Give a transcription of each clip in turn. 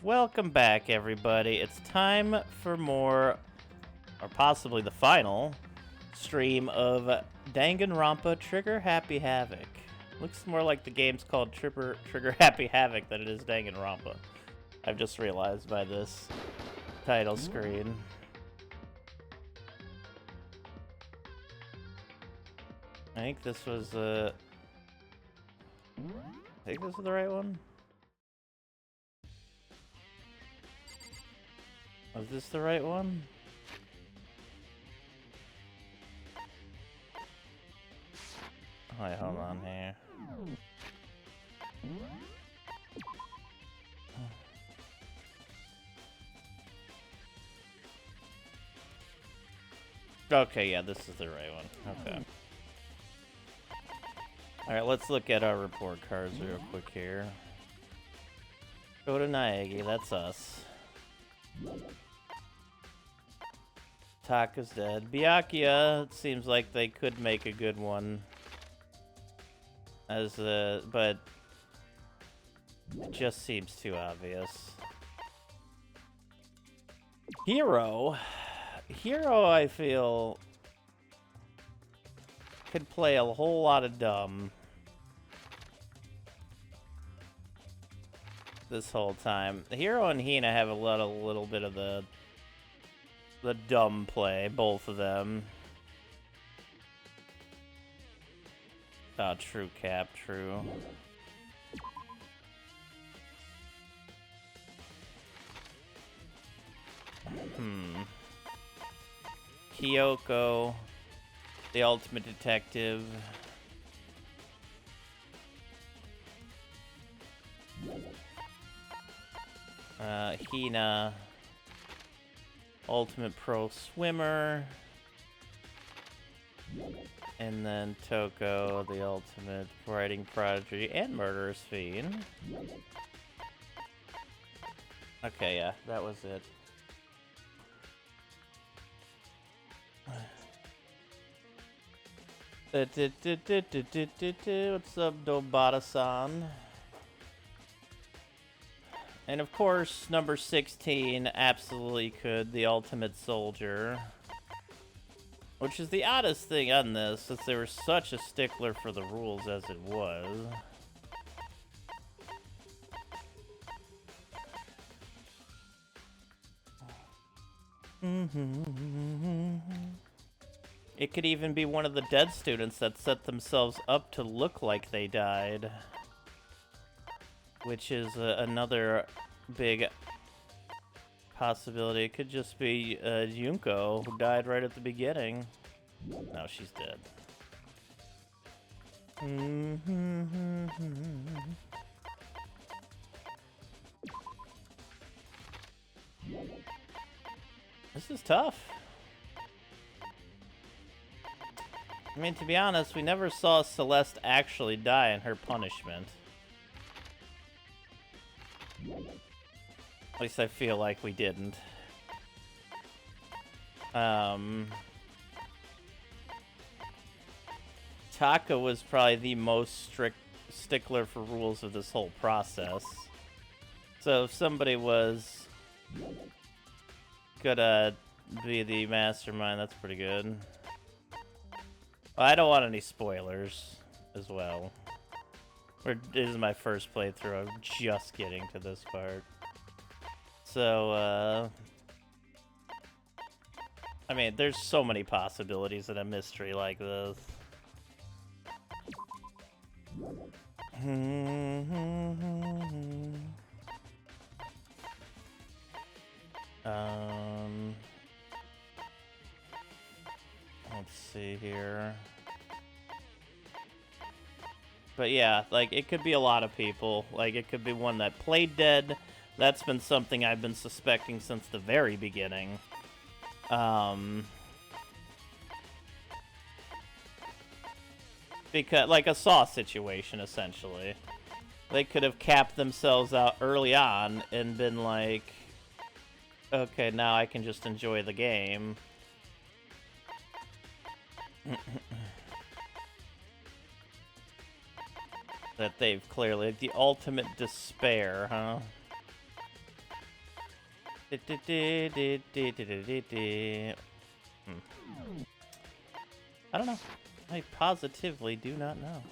Welcome back, everybody. It's time for more, or possibly the final, stream of Danganronpa Trigger Happy Havoc. Looks more like the game's called Trigger Happy Havoc than it is Danganronpa. I've just realized by this title screen. I think this was I think this is the right one. Was this the right one? Wait, hold on here. Okay, yeah, this is the right one. Okay. Alright, let's look at our report cards real quick here. Go to Naegi, that's us. Taka's dead. Byakuya, it seems like they could make a good one. But it just seems too obvious. Hero, I feel, could play a whole lot of dumb this whole time. Hero and Hina have a little bit of the dumb play, both of them. Oh, true, Cap, true. Kyoko, the ultimate detective. Hina, ultimate pro swimmer. And then Toko, the ultimate writing prodigy and murderous fiend. Okay, yeah, that was it. What's up, Dobata-san? And of course, number 16 absolutely could, the ultimate soldier. Which is the oddest thing on this, since they were such a stickler for the rules as it was. It could even be one of the dead students that set themselves up to look like they died. Which is another big possibility. It could just be Junko, who died right at the beginning. No, she's dead. This is tough. I mean, to be honest, we never saw Celeste actually die in her punishment. At least I feel like we didn't. Taka was probably the most strict stickler for rules of this whole process. So if somebody was gonna be the mastermind, that's pretty good. Well, I don't want any spoilers as well. This is my first playthrough. I'm just getting to this part. So, I mean, there's so many possibilities in a mystery like this. Let's see here. But yeah, like, it could be a lot of people. Like, it could be one that played dead. That's been something I've been suspecting since the very beginning. Because, like a Saw situation, essentially. They could have capped themselves out early on and been like, okay, now I can just enjoy the game. That they've clearly... the ultimate despair, huh? I don't know. I positively do not know.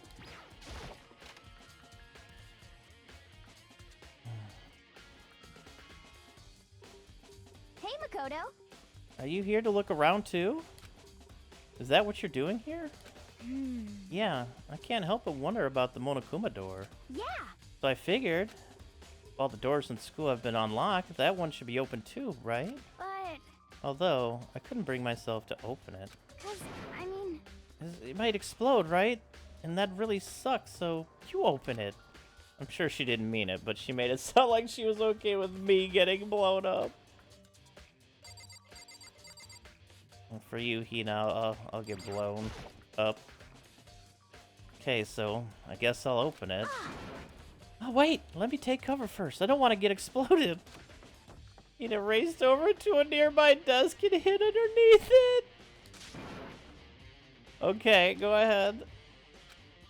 Hey, Makoto. Are you here to look around too? Is that what you're doing here? Yeah, I can't help but wonder about the Monokuma door. Yeah. So I figured, if all the doors in school have been unlocked, that one should be open too, right? But, Although, I couldn't bring myself to open it. 'cause, I mean... It might explode, right? And that really sucks, so you open it. I'm sure she didn't mean it, but she made it sound like she was okay with me getting blown up. And for you, Hina, I'll get blown up. Okay, so I guess I'll open it. Oh, wait! Let me take cover first. I don't want to get exploded. Hina raced over to a nearby desk and hid underneath it. Okay, go ahead.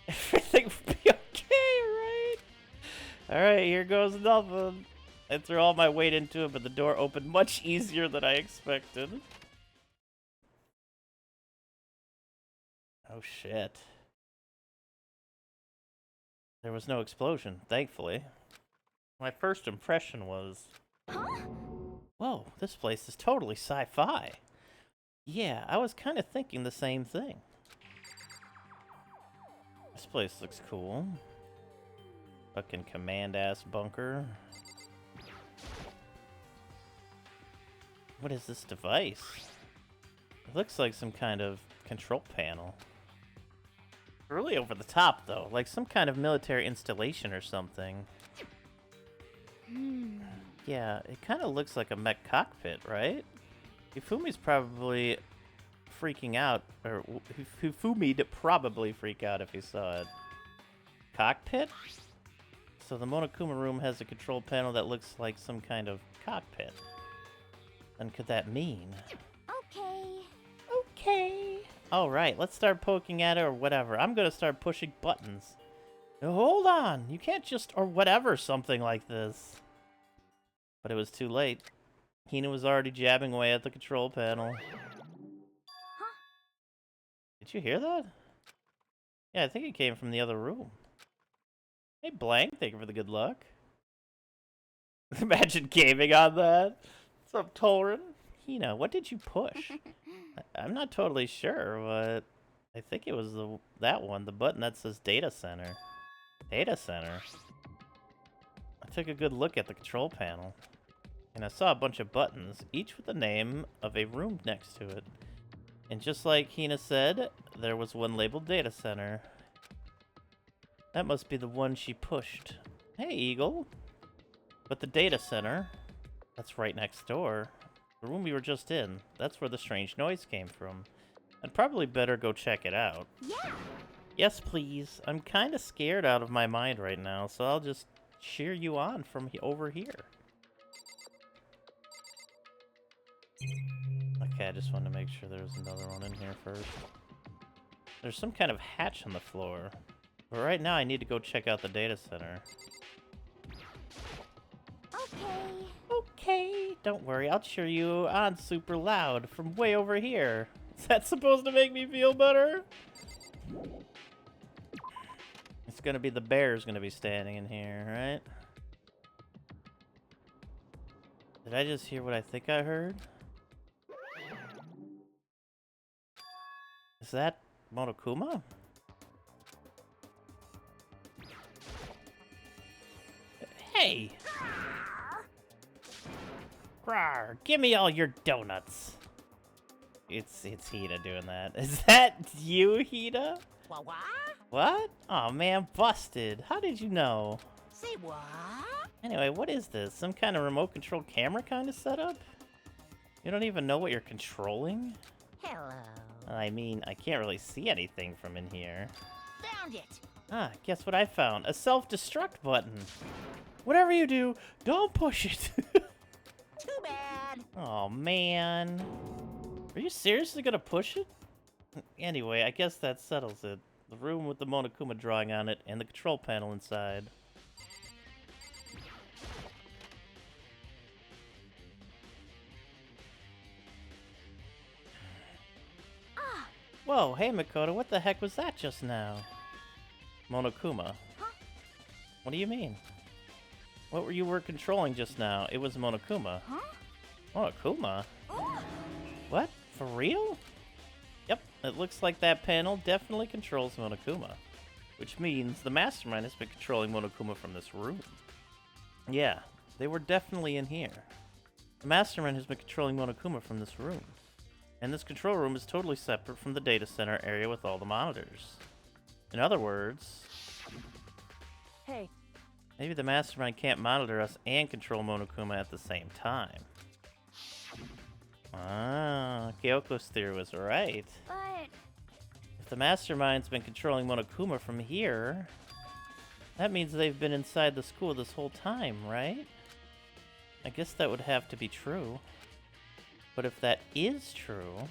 Everything will be okay, right? Alright, here goes nothing. I threw all my weight into it, but the door opened much easier than I expected. Oh shit. There was no explosion, thankfully. My first impression was... Huh? Whoa, this place is totally sci-fi. Yeah, I was kind of thinking the same thing. This place looks cool. Fucking command-ass bunker. What is this device? It looks like some kind of control panel. Really over the top, though. Like some kind of military installation or something. Yeah, it kind of looks like a mech cockpit, right? Hifumi's probably freaking out, or Hifumi'd probably freak out if he saw it. Cockpit? So the Monokuma room has a control panel that looks like some kind of cockpit. Then could that mean? Okay. Okay. Alright, let's start poking at it or whatever. I'm gonna start pushing buttons. Now, hold on, you can't just or whatever something like this. But it was too late. Hina was already jabbing away at the control panel. Huh? Did you hear that? Yeah, I think it came from the other room. Hey, Blank, thank you for the good luck. Imagine gaming on that. What's up, Torin? Hina, what did you push? I'm not totally sure, but I think it was that one, the button that says Data Center. Data Center? I took a good look at the control panel, and I saw a bunch of buttons, each with the name of a room next to it. And just like Hina said, there was one labeled Data Center. That must be the one she pushed. Hey, Eagle. But the Data Center, that's right next door. The room we were just in, that's where the strange noise came from. I'd probably better go check it out. Yeah. Yes, please. I'm kind of scared out of my mind right now, so I'll just cheer you on from over here. Okay, I just wanted to make sure there was another one in here first. There's some kind of hatch on the floor. But right now I need to go check out the data center. Okay. Okay, don't worry, I'll cheer you on super loud from way over here. Is that supposed to make me feel better? It's gonna be the bear's gonna be standing in here, right? Did I just hear what I think I heard? Is that Monokuma? Hey! Rawr, give me all your donuts. It's Hina doing that. Is that you, Hina? What? What? Oh man, busted. How did you know? Say what? Anyway, what is this? Some kind of remote control camera kind of setup? You don't even know what you're controlling? Hello. I mean, I can't really see anything from in here. Found it. Ah, guess what I found? A self-destruct button. Whatever you do, don't push it. Too bad. Oh man. Are you seriously gonna push it? Anyway, I guess that settles it. The room with the Monokuma drawing on it and the control panel inside. Whoa, hey Makoto, what the heck was that just now? Monokuma. Huh? What do you mean? What were you controlling just now? It was Monokuma. Huh? Monokuma? Ugh. What? For real? Yep, it looks like that panel definitely controls Monokuma. Which means the Mastermind has been controlling Monokuma from this room. Yeah, they were definitely in here. The Mastermind has been controlling Monokuma from this room. And this control room is totally separate from the data center area with all the monitors. In other words... Hey. Maybe the Mastermind can't monitor us and control Monokuma at the same time. Ah, Kyoko's theory was right. But... If the Mastermind's been controlling Monokuma from here, that means they've been inside the school this whole time, right? I guess that would have to be true. But if that is true...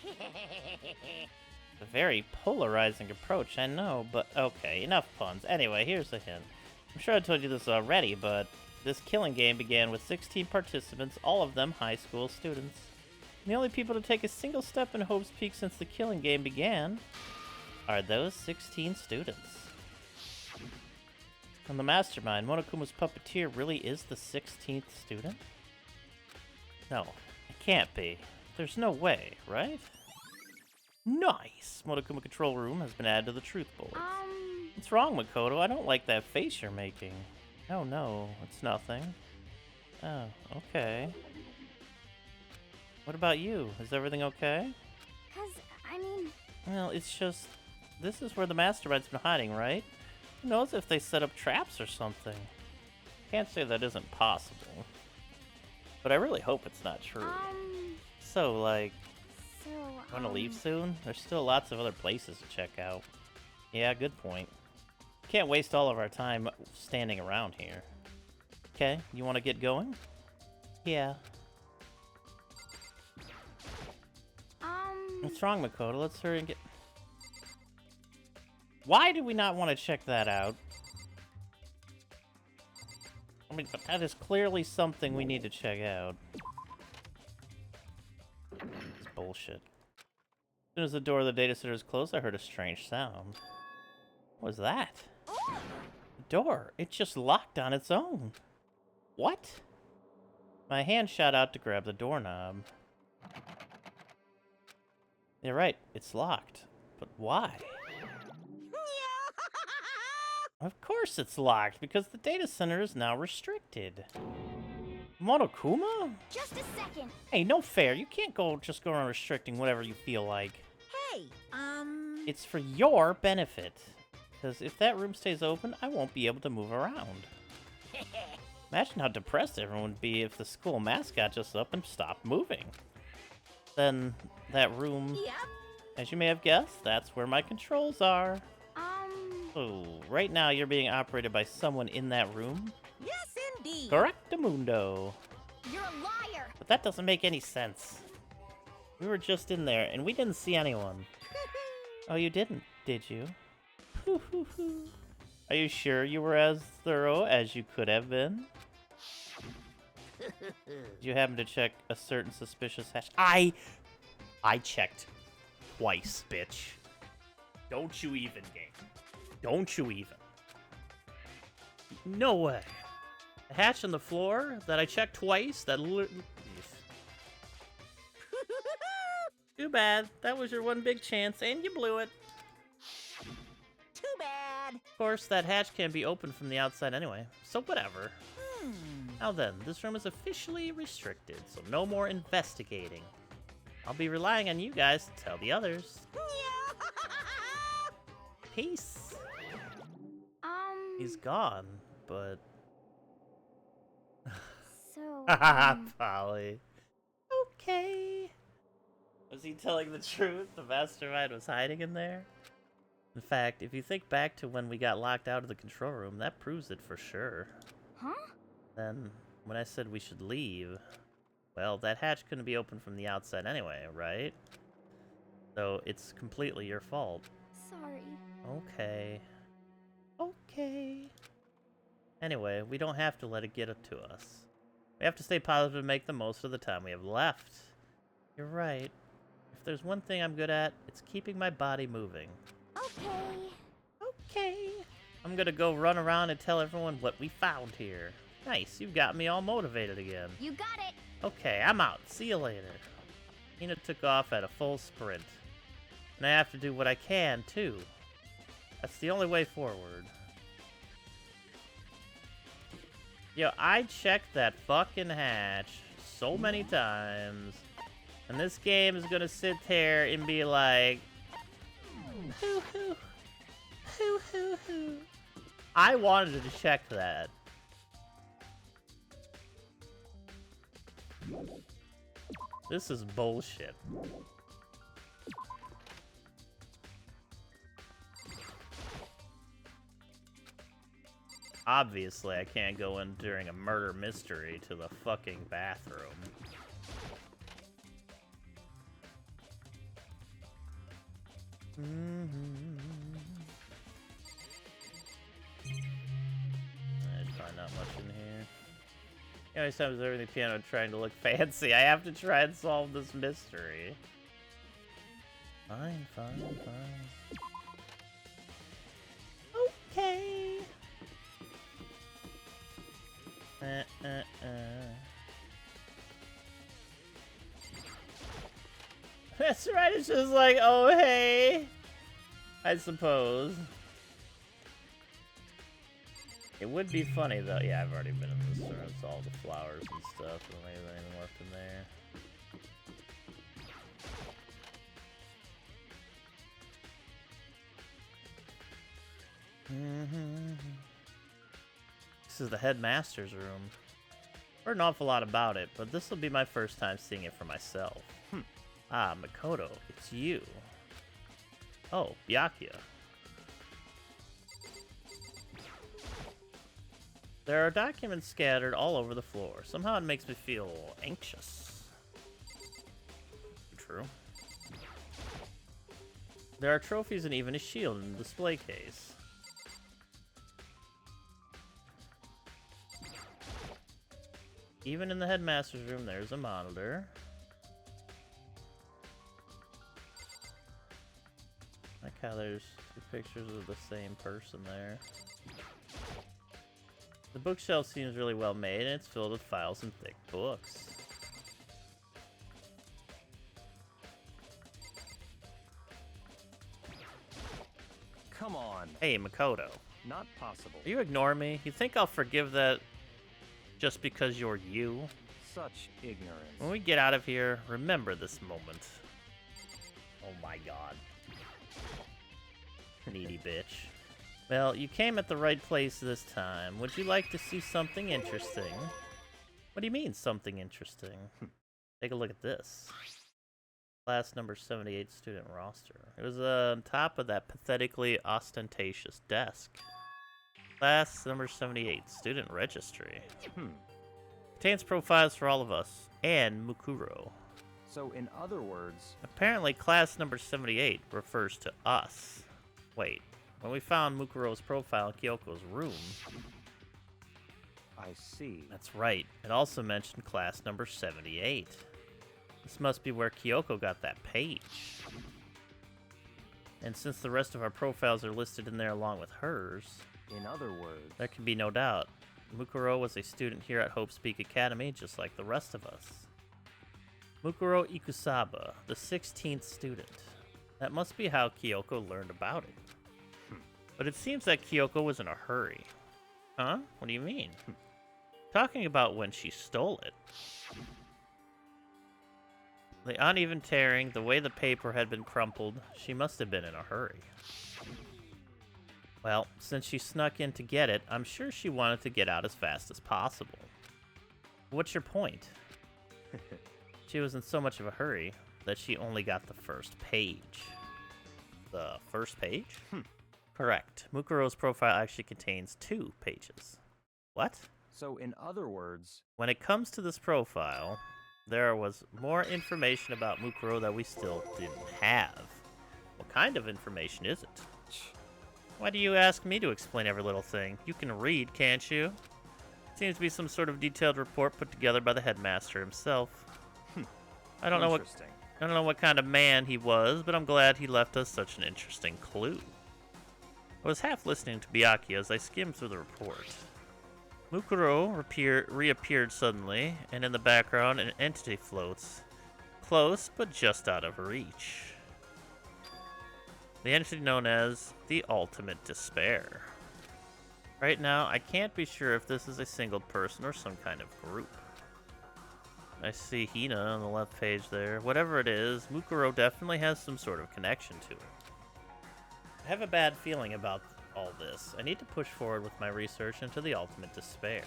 a very polarizing approach, I know, but okay, enough puns. Anyway, here's a hint. I'm sure I told you this already, but this killing game began with 16 participants, all of them high school students. And the only people to take a single step in Hope's Peak since the killing game began are those 16 students. And the Mastermind, Monokuma's puppeteer, really is the 16th student? No, it can't be. There's no way, right? Nice! Monokuma control room has been added to the truth board. What's wrong, Makoto? I don't like that face you're making. Oh no, it's nothing. Oh, okay. What about you? Is everything okay? 'Cause, I mean... Well, it's just... This is where the Mastermind's been hiding, right? Who knows if they set up traps or something? Can't say that isn't possible. But I really hope it's not true. So, like... So, Want to leave soon? There's still lots of other places to check out. Yeah, good point. Can't waste all of our time standing around here. Okay, you want to get going? Yeah. What's wrong, Makoto? Let's hurry and get... Why do we not want to check that out? I mean, but that is clearly something we need to check out. It's bullshit. As soon as the door of the data center is closed, I heard a strange sound. What was that? The door. It just locked on its own. What? My hand shot out to grab the doorknob. You're right, it's locked. But why? Of course it's locked, because the data center is now restricted. Monokuma? Just a second. Hey, no fair. You can't just go around restricting whatever you feel like. Hey, It's for your benefit. Because if that room stays open, I won't be able to move around. Imagine how depressed everyone would be if the school mascot just up and stopped moving. Then that room, Yep. as you may have guessed, that's where my controls are. So, right now you're being operated by someone in that room? Yes, indeed. Correctamundo. You're a liar. But that doesn't make any sense. We were just in there, and we didn't see anyone. Oh, you didn't, did you? Are you sure you were as thorough as you could have been? Did you happen to check a certain suspicious hash? I checked twice, bitch. Don't you even, game. Don't you even. No way. The hatch on the floor that I checked twice, that Too bad. That was your one big chance, and you blew it. Too bad. Of course, that hatch can't be opened from the outside anyway, so whatever. Now then, this room is officially restricted, so no more investigating. I'll be relying on you guys to tell the others. Peace. He's gone, but... So, Polly. Okay. Was he telling the truth? The mastermind was hiding in there? In fact, if you think back to when we got locked out of the control room, that proves it for sure. Huh? Then, when I said we should leave, well, that hatch couldn't be opened from the outside anyway, right? So, it's completely your fault. Sorry. Okay. Okay. Anyway, we don't have to let it get up to us. We have to stay positive and make the most of the time we have left. You're right. If there's one thing I'm good at, it's keeping my body moving. Okay. Okay. I'm gonna go run around and tell everyone what we found here. Nice, you've got me all motivated again. You got it. Okay, I'm out. See you later. Ina took off at a full sprint. And I have to do what I can, too. That's the only way forward. Yo, I checked that fucking hatch so many times. And this game is gonna sit there and be like... Hoo hoo. Hoo hoo hoo. I wanted to check that. This is bullshit. Obviously, I can't go in during a murder mystery to the fucking bathroom. There's probably not much in here. Every time there's everything piano trying to look fancy, I have to try and solve this mystery. Fine, fine, fine. Okay. That's right, it's just like, oh hey, I suppose. It would be funny though. Yeah, I've already been in this store. It's all the flowers and stuff. I don't think there's anything left in there. This is the headmaster's room. Heard an awful lot about it, but this will be my first time seeing it for myself. Ah, Makoto, it's you. Oh, Byakuya. There are documents scattered all over the floor. Somehow it makes me feel anxious. True. There are trophies and even a shield in the display case. Even in the headmaster's room, there's a monitor. Like how there's two pictures of the same person there. The bookshelf seems really well made, and it's filled with files and thick books. Come on. Hey, Makoto. Not possible. You ignore me? You think I'll forgive that just because you're you? Such ignorance. When we get out of here, remember this moment. Oh my god. Needy bitch. Well, you came at the right place this time. Would you like to see something interesting? What do you mean, something interesting? Take a look at this. Class number 78 student roster. It was on top of that pathetically ostentatious desk. Class number 78 student registry. Contains profiles for all of us, and Mukuro. So, in other words... Apparently, class number 78 refers to us. Wait, when we found Mukuro's profile in Kyoko's room... I see. That's right. It also mentioned class number 78. This must be where Kyoko got that page. And since the rest of our profiles are listed in there along with hers... In other words... There can be no doubt. Mukuro was a student here at Hope's Peak Academy, just like the rest of us. Mukuro Ikusaba, the 16th student. That must be how Kyoko learned about it. But it seems that Kyoko was in a hurry. Huh? What do you mean? Talking about when she stole it. The uneven tearing, the way the paper had been crumpled, she must have been in a hurry. Well, since she snuck in to get it, I'm sure she wanted to get out as fast as possible. What's your point? She was in so much of a hurry that she only got the first page. The first page? Correct. Mukuro's profile actually contains 2 pages. What? So, in other words... When it comes to this profile, there was more information about Mukuro that we still didn't have. What kind of information is it? Why do you ask me to explain every little thing? You can read, can't you? Seems to be some sort of detailed report put together by the headmaster himself. I don't know I don't know what kind of man he was, but I'm glad he left us such an interesting clue. I was half listening to Byakuya as I skimmed through the report. Mukuro reappeared suddenly, and in the background an entity floats. Close, but just out of reach. The entity known as the Ultimate Despair. Right now, I can't be sure if this is a single person or some kind of group. I see Hina on the left page there. Whatever it is, Mukuro definitely has some sort of connection to it. I have a bad feeling about all this. I need to push forward with my research into the Ultimate Despair.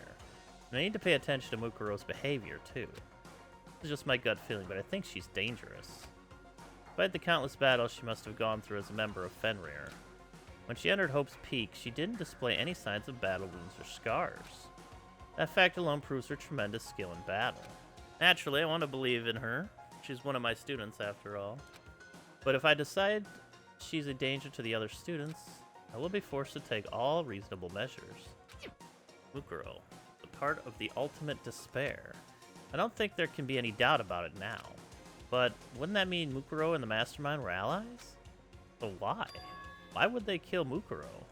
And I need to pay attention to Mukuro's behavior, too. This is just my gut feeling, but I think she's dangerous. Despite the countless battles she must have gone through as a member of Fenrir, when she entered Hope's Peak, she didn't display any signs of battle wounds or scars. That fact alone proves her tremendous skill in battle. Naturally, I want to believe in her. She's one of my students, after all. But if I decide she's a danger to the other students, I will be forced to take all reasonable measures. Mukuro, the part of the Ultimate Despair. I don't think there can be any doubt about it now. But wouldn't that mean Mukuro and the Mastermind were allies? But why? Why would they kill Mukuro?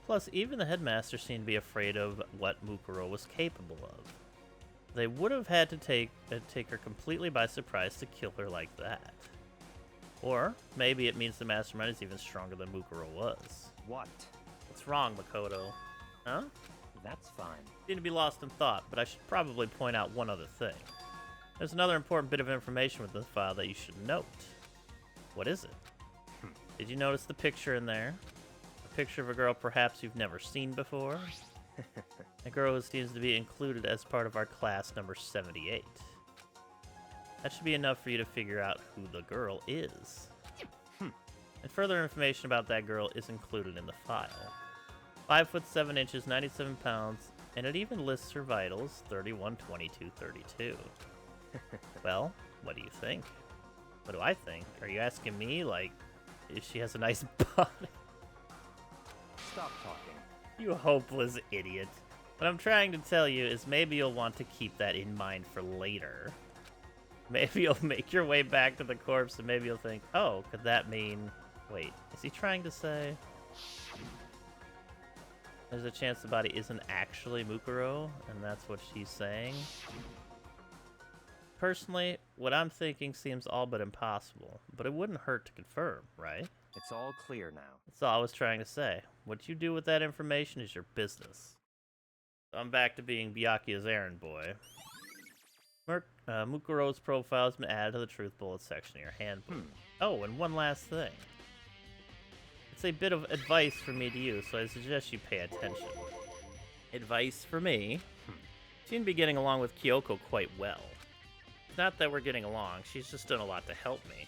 Plus, even the headmaster seemed to be afraid of what Mukuro was capable of. They would have had to take her completely by surprise to kill her like that. Or maybe it means the Mastermind is even stronger than Mukuro was. What? What's wrong, Makoto? Huh? That's fine. Seem to be lost in thought, but I should probably point out one other thing. There's another important bit of information within the file that you should note. What is it? Did you notice the picture in there? A picture of a girl perhaps you've never seen before? A girl who seems to be included as part of our class number 78. That should be enough for you to figure out who the girl is. And further information about that girl is included in the file. 5 foot 7 inches, 97 pounds, and it even lists her vitals, 31, 22, 32. Well, what do you think? What do I think? Are you asking me, like, if she has a nice body? Stop talking. You hopeless idiot. What I'm trying to tell you is maybe you'll want to keep that in mind for later. Maybe you'll make your way back to the corpse and maybe you'll think, oh, could that mean... Wait, is he trying to say... There's a chance the body isn't actually Mukuro, and that's what she's saying? Personally, what I'm thinking seems all but impossible, but it wouldn't hurt to confirm, right? It's all clear now. That's all I was trying to say. What you do with that information is your business. So I'm back to being Byakuya's errand boy. Mukuro's profile has been added to the Truth Bullet section of your handbook. Oh, and one last thing. It's a bit of advice for me to use, so I suggest you pay attention. Advice for me? You seem to be getting along with Kyoko quite well. It's not that we're getting along, she's just done a lot to help me.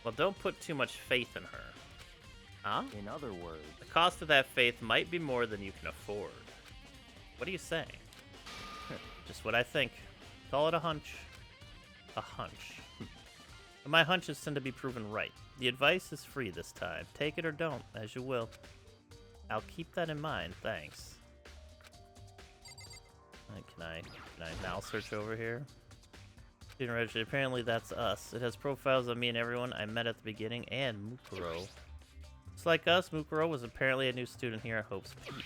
Well, don't put too much faith in her. Huh? In other words, The cost of that faith might be more than you can afford. What are you saying? Just what I think. Call it a hunch. A hunch. But my hunches tend to be proven right. The advice is free this time. Take it or don't, as you will. I'll keep that in mind, thanks. Can I now search over here? Student registry, apparently that's us. It has profiles of me and everyone I met at the beginning, and Mukuro. Just like us, Mukuro was apparently a new student here at Hope's Peak.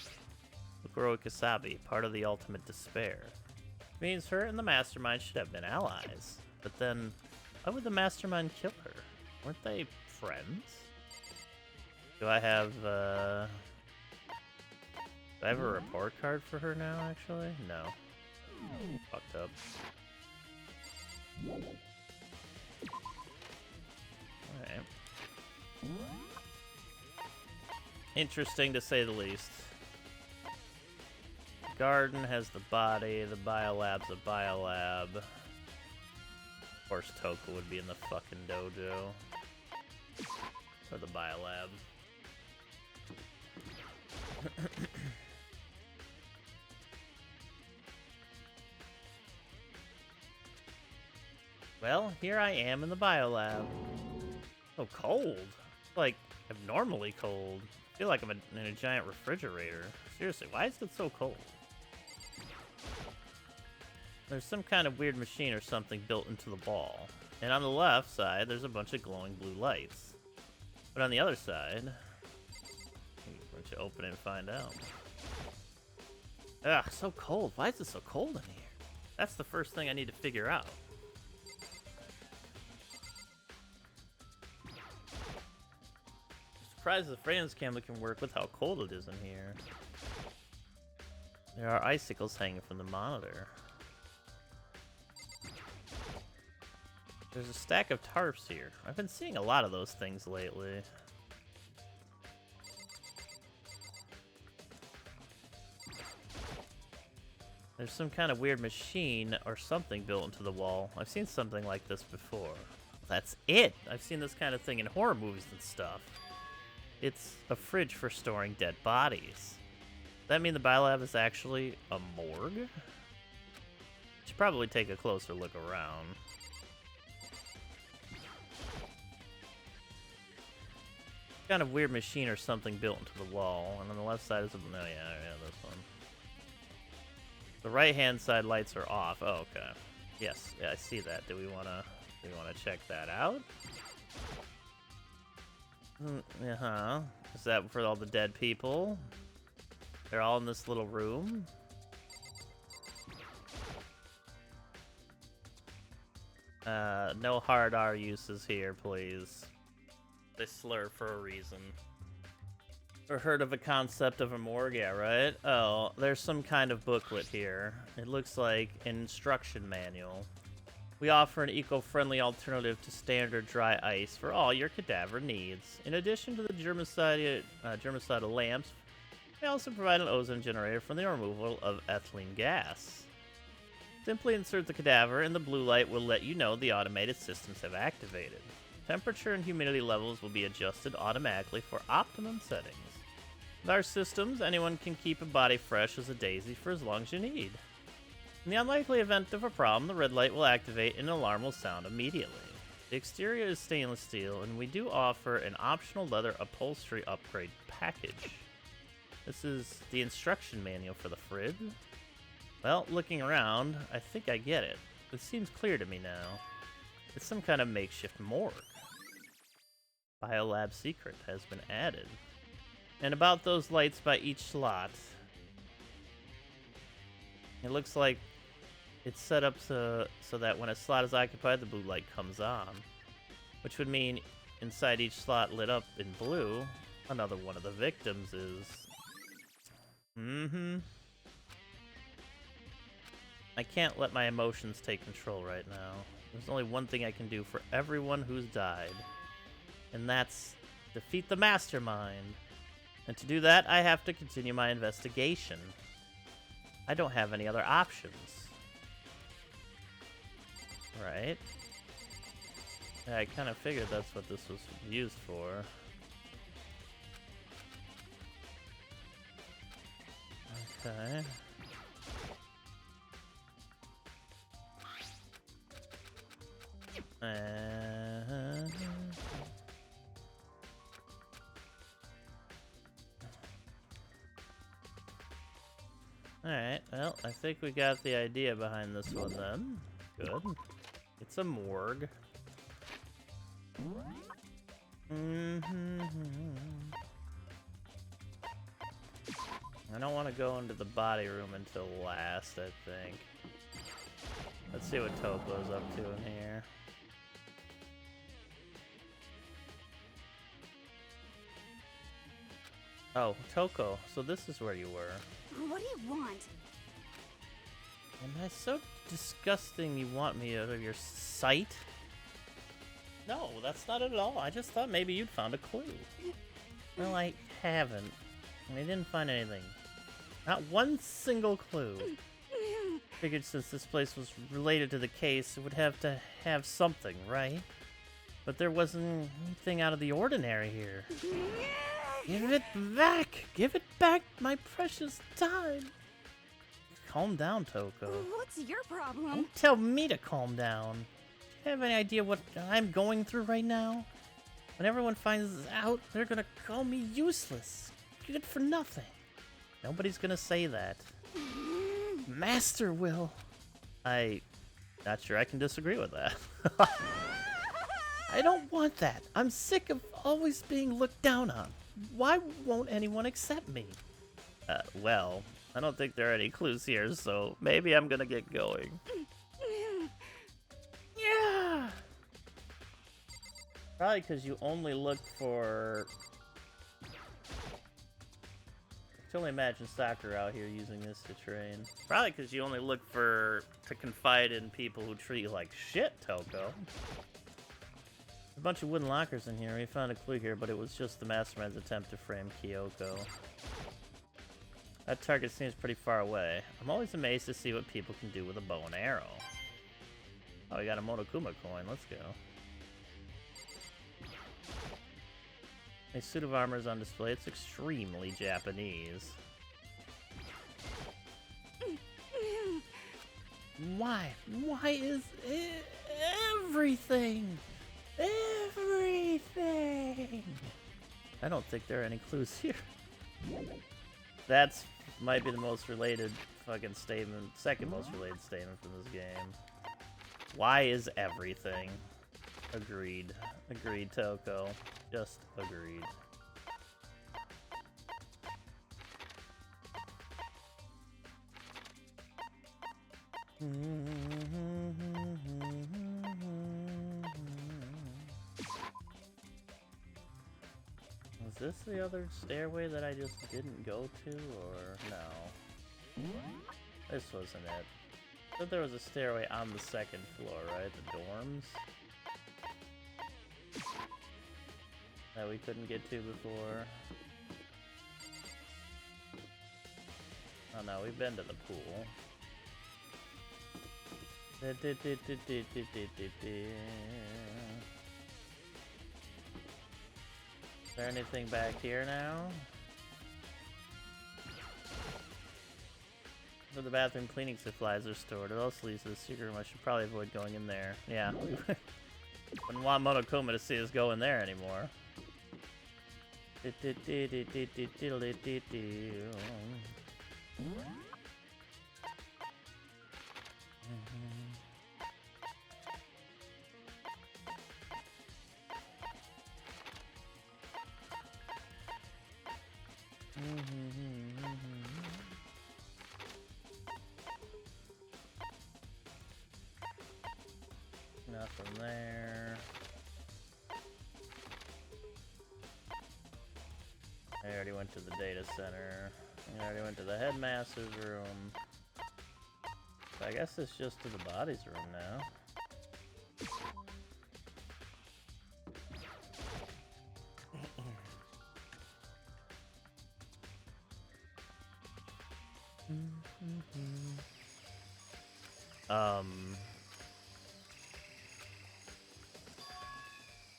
Mukuro Kasabi, part of the Ultimate Despair. Means her and the Mastermind should have been allies. But then, why would the Mastermind kill her? Weren't they friends? Do I have a report card for her now, actually? No. Fucked up. Alright. Interesting to say the least. The garden has the body, the biolab's a biolab. Of course Toka would be in the fucking dojo. Or the biolab. Well, here I am in the biolab. So cold. Like, abnormally cold. I feel like I'm in a giant refrigerator. Seriously, why is it so cold? There's some kind of weird machine or something built into the ball. And on the left side, there's a bunch of glowing blue lights. But on the other side, why don't you open it and find out? Ugh, so cold. Why is it so cold in here? That's the first thing I need to figure out. I'm surprised the frames camera can work with how cold it is in here. There are icicles hanging from the monitor. There's a stack of tarps here. I've been seeing a lot of those things lately. There's some kind of weird machine or something built into the wall. I've seen something like this before. That's it! I've seen this kind of thing in horror movies and stuff. It's a fridge for storing dead bodies. Does that mean the biolab is actually a morgue? Should probably take a closer look around. Kind of weird machine or something built into the wall, and on the left side is a yeah, this one. The right hand side lights are off. Oh, okay. Yes, yeah, I see that. Do we wanna check that out? Uh-huh. Is that for all the dead people? They're all in this little room. No hard R uses here, please. They slur for a reason. Or heard of a concept of a morgue, yeah, right? Oh, there's some kind of booklet here. It looks like an instruction manual. We offer an eco-friendly alternative to standard dry ice for all your cadaver needs. In addition to the germicidal lamps, we also provide an ozone generator for the removal of ethylene gas. Simply insert the cadaver and the blue light will let you know the automated systems have activated. Temperature and humidity levels will be adjusted automatically for optimum settings. With our systems, anyone can keep a body fresh as a daisy for as long as you need. In the unlikely event of a problem, the red light will activate and an alarm will sound immediately. The exterior is stainless steel, and we do offer an optional leather upholstery upgrade package. This is the instruction manual for the fridge. Well, looking around, I think I get it. It seems clear to me now. It's some kind of makeshift morgue. Biolab secret has been added. And about those lights by each slot, it looks like it's set up so that when a slot is occupied, the blue light comes on. Which would mean inside each slot lit up in blue, another one of the victims is... I can't let my emotions take control right now. There's only one thing I can do for everyone who's died. And that's defeat the mastermind. And to do that, I have to continue my investigation. I don't have any other options. Right? Yeah, I kind of figured that's what this was used for. Okay. Alright, well, I think we got the idea behind this one then. Good. It's a morgue. I don't want to go into the body room until last, I think. Let's see what Toko's up to in here. Oh, Toko, so this is where you were. What do you want? Am I so disgusting you want me out of your sight? No, that's not it at all. I just thought maybe you'd found a clue. Well, I haven't. I didn't find anything. Not one single clue. Figured since this place was related to the case, it would have to have something, right? But there wasn't anything out of the ordinary here. Give it back! Give it back, my precious time! Calm down, Toko. What's your problem? Don't tell me to calm down. Do you have any idea what I'm going through right now? When everyone finds this out, they're gonna call me useless. Good for nothing. Nobody's gonna say that. Master will. I Not sure I can disagree with that. I don't want that. I'm sick of always being looked down on. Why won't anyone accept me? Well, I don't think there are any clues here, so maybe I'm gonna get going. Yeah! Probably because you only look for... I can only imagine Sakura out here using this to train. Probably because you only look to confide in people who treat you like shit, Toko. A bunch of wooden lockers in here. We found a clue here, but it was just the mastermind's attempt to frame Kyoko. That target seems pretty far away. I'm always amazed to see what people can do with a bow and arrow. Oh, we got a Monokuma coin. Let's go. A suit of armor is on display. It's extremely Japanese. Why? Why is it everything? Everything! I don't think there are any clues here. That's might be the most related fucking statement, second most related statement from this game. Why is everything? Agreed. Agreed, Toko. Just agreed. Was this the other stairway that I just didn't go to, or no? This wasn't it. I thought there was a stairway on the second floor, right? The dorms? That we couldn't get to before. Oh no, we've been to the pool. Is there anything back here now? Where the bathroom cleaning supplies are stored. It also leads to the secret room. I should probably avoid going in there. Yeah. Wouldn't want Monokuma to see us go in there anymore. Nothing there. I already went to the data center. I already went to the headmaster's room. So I guess it's just to the bodies room now.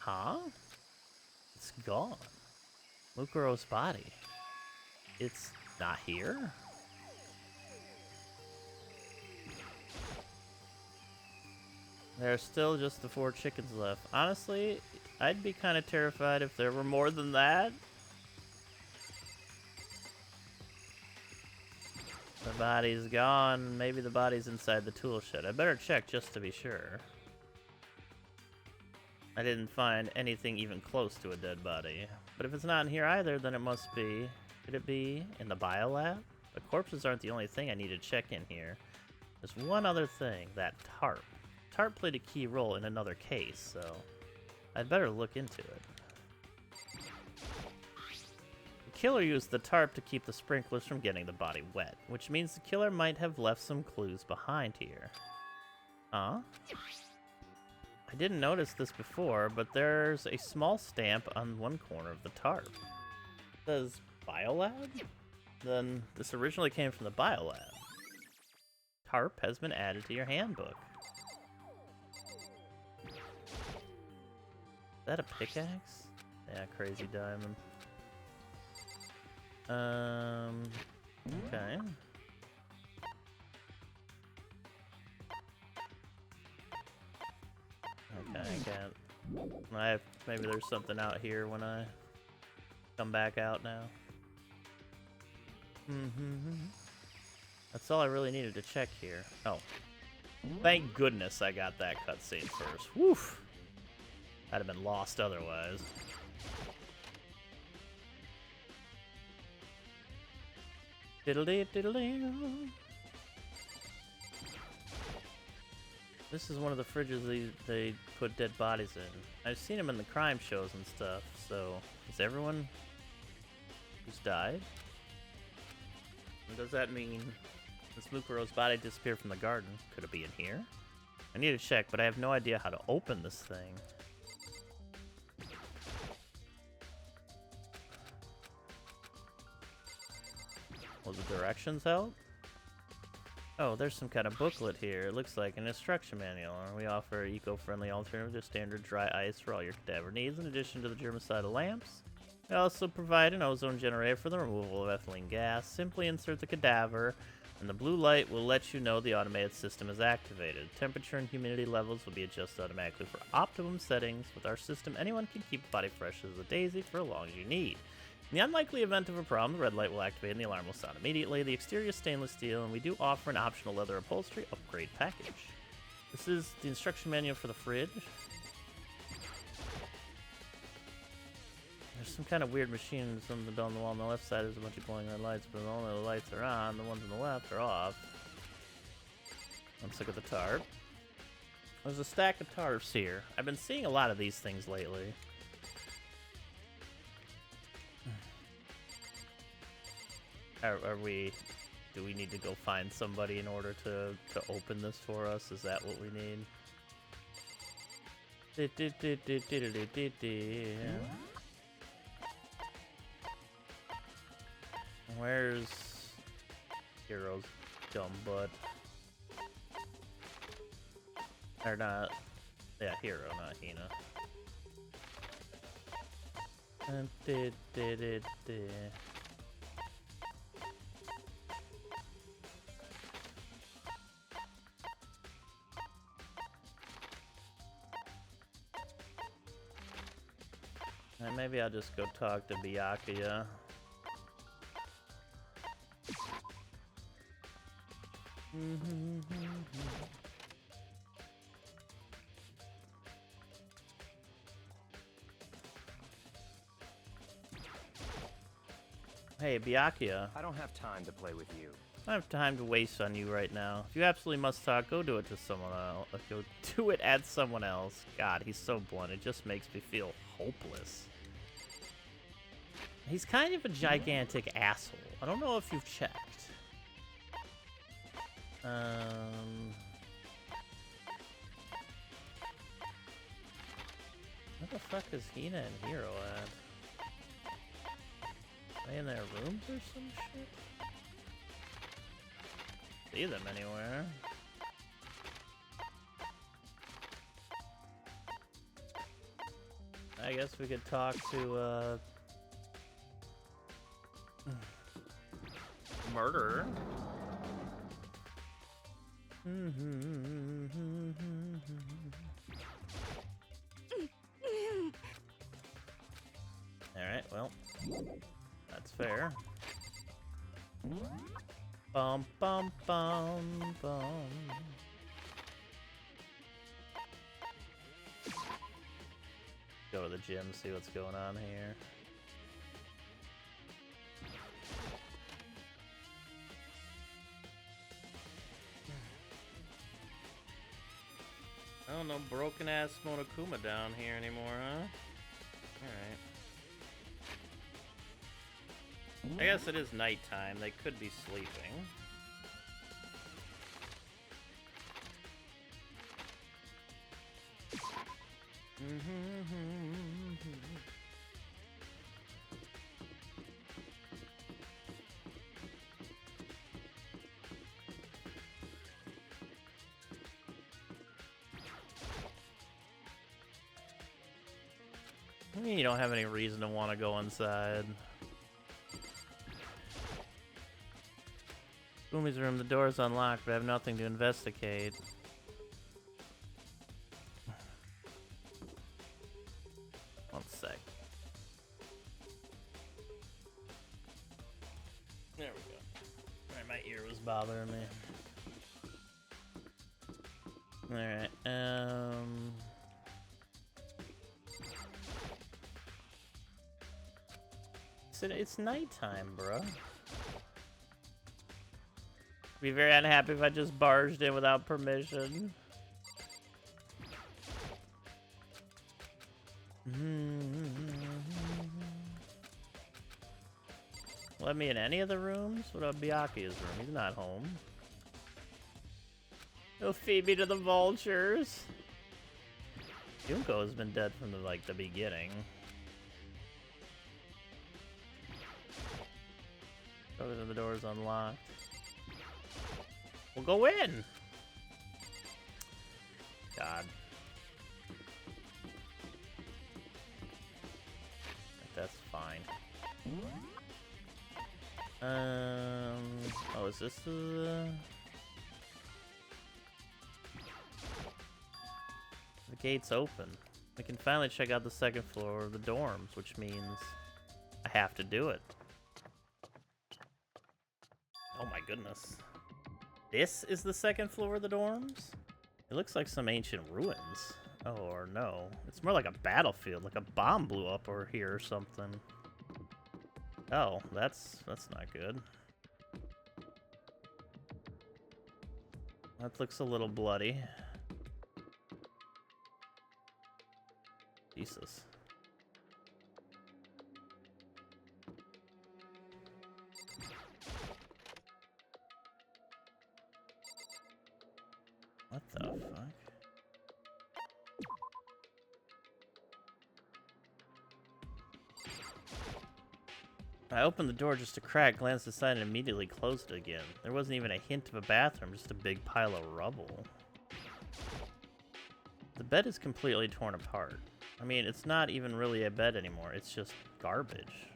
Huh? It's gone. Mukuro's body. It's not here? There are still just the 4 chickens left. Honestly, I'd be kind of terrified if there were more than that. The body's gone. Maybe the body's inside the tool shed. I better check just to be sure. I didn't find anything even close to a dead body. But if it's not in here either, then it must be... Could it be in the biolab? The corpses aren't the only thing I need to check in here. There's one other thing, that tarp. Tarp played a key role in another case, so I'd better look into it. The killer used the tarp to keep the sprinklers from getting the body wet, which means the killer might have left some clues behind here. Huh? I didn't notice this before, but there's a small stamp on one corner of the tarp. It says Biolab? Then this originally came from the Biolab. Tarp has been added to your handbook. Is that a pickaxe? Yeah, crazy diamond. Okay. Okay, I can't. Maybe there's something out here when I come back out now. That's all I really needed to check here. Oh. Thank goodness I got that cutscene first. Woof. I'd have been lost otherwise. Diddle-dee, diddle-dee. This is one of the fridges they put dead bodies in. I've seen them in the crime shows and stuff, so is everyone who's died? And does that mean this Mukuro's body disappeared from the garden? Could it be in here? I need to check, but I have no idea how to open this thing. Will the directions help? Oh, there's some kind of booklet here. It looks like an instruction manual. We offer an eco-friendly alternative to standard dry ice for all your cadaver needs, in addition to the germicidal lamps. We also provide an ozone generator for the removal of ethylene gas. Simply insert the cadaver, and the blue light will let you know the automated system is activated. Temperature and humidity levels will be adjusted automatically for optimum settings. With our system, anyone can keep the body fresh as a daisy for as long as you need. In the unlikely event of a problem, the red light will activate and the alarm will sound immediately. The exterior is stainless steel, and we do offer an optional leather upholstery upgrade package. This is the instruction manual for the fridge. There's some kind of weird machine, something on the wall on the left side. There's a bunch of glowing red lights, but only the lights are on. The ones on the left are off. Let's look at the tarp. There's a stack of tarps here. I've been seeing a lot of these things lately. Do we need to go find somebody in order to open this for us? Is that what we need? Where's Hero's dumb butt? Or not. Yeah, Hero, not Hina. Maybe I'll just go talk to Byakuya. Hey, Byakuya. I don't have time to play with you. I don't have time to waste on you right now. If you absolutely must talk, go do it to someone else. Go do it at someone else. God, he's so blunt. It just makes me feel hopeless. He's kind of a gigantic asshole. I don't know if you've checked. Where the fuck is Hina and Hero at? Are they in their rooms or some shit? See them anywhere. I guess we could talk to, Murderer. Alright, well, that's fair. Bum bum bum bum. Go to the gym, see what's going on here. Oh, no broken ass Monokuma down here anymore, huh? Alright. I guess it is nighttime. They could be sleeping. You don't have any reason to want to go inside. Fumi's room, the door is unlocked, but I have nothing to investigate. One sec. There we go. Alright, my ear was bothering me. Alright, it's nighttime, bruh. Be very unhappy if I just barged in without permission. Let me in any of the rooms? What about Byakuya's room? He's not home. He'll feed me to the vultures. Junko has been dead from the beginning. Oh, the door's unlocked. We'll go in. God. That's fine. Oh, is this the gate's open? We can finally check out the second floor of the dorms, which means I have to do it. Oh my goodness. This is the second floor of the dorms? It looks like some ancient ruins. Oh, or no. It's more like a battlefield, like a bomb blew up over here or something. Oh, that's not good. That looks a little bloody. Jesus. What the fuck? I opened the door just a crack, glanced aside, and immediately closed it again. There wasn't even a hint of a bathroom, just a big pile of rubble. The bed is completely torn apart. I mean, it's not even really a bed anymore, it's just garbage.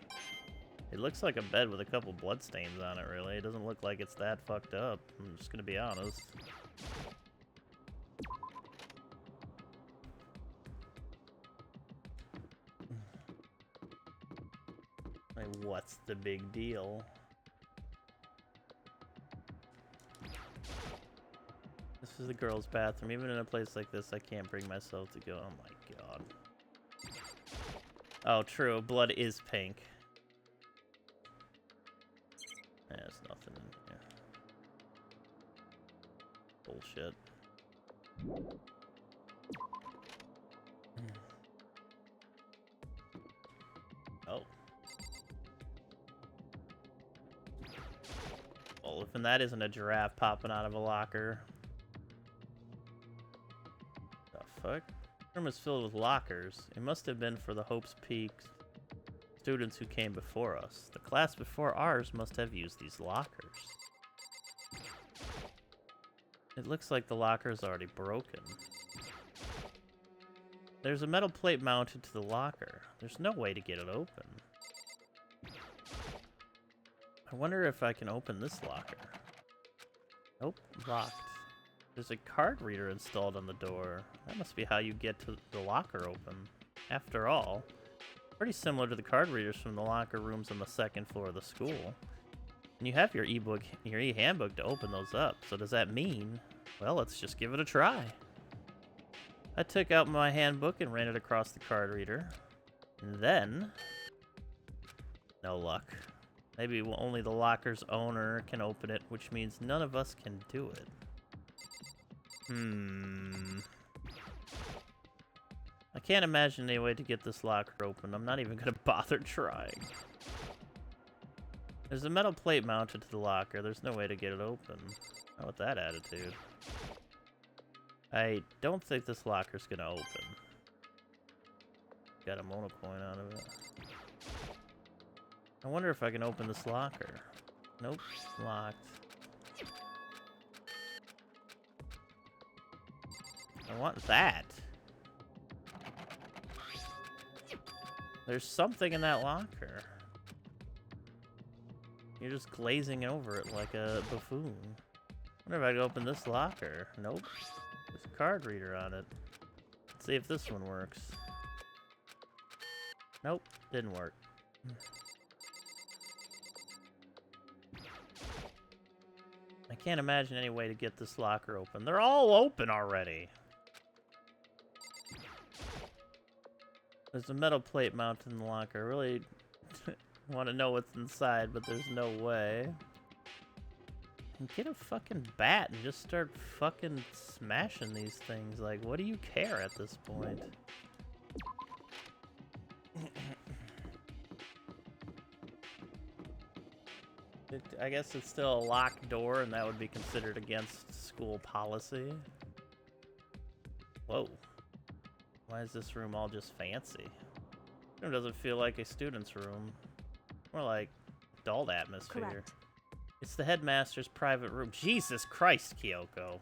It looks like a bed with a couple bloodstains on it, really. It doesn't look like it's that fucked up, I'm just gonna be honest. Like, what's the big deal? This is the girls' bathroom. Even in a place like this, I can't bring myself to go. Oh my god. Oh, true. Blood is pink. There's nothing in here. Bullshit. Oh. Well, if that isn't a giraffe popping out of a locker. The fuck? The room is filled with lockers. It must have been for the Hope's Peak students who came before us. The class before ours must have used these lockers. It looks like the locker is already broken. There's a metal plate mounted to the locker. There's no way to get it open. I wonder if I can open this locker. Nope, locked. There's a card reader installed on the door. That must be how you get to the locker open. After all, pretty similar to the card readers from the locker rooms on the second floor of the school. And you have your e-handbook to open those up. So does that mean, well, let's just give it a try. I took out my handbook and ran it across the card reader. And then, no luck. Maybe only the locker's owner can open it, which means none of us can do it. I can't imagine any way to get this locker open. I'm not even gonna bother trying. There's a metal plate mounted to the locker. There's no way to get it open. Not with that attitude. I don't think this locker's gonna open. Got a monocoin out of it. I wonder if I can open this locker. Nope, locked. I want that. There's something in that locker. You're just glazing over it like a buffoon. I wonder if I can open this locker. Nope. There's a card reader on it. Let's see if this one works. Nope, didn't work. I can't imagine any way to get this locker open. They're all open already. There's a metal plate mounted in the locker. I really want to know what's inside, but there's no way. And get a fucking bat and just start fucking smashing these things. Like, what do you care at this point? I guess it's still a locked door, and that would be considered against school policy. Whoa. Why is this room all just fancy? This room doesn't feel like a student's room. More like adult atmosphere. Correct. It's the headmaster's private room. Jesus Christ, Kyoko.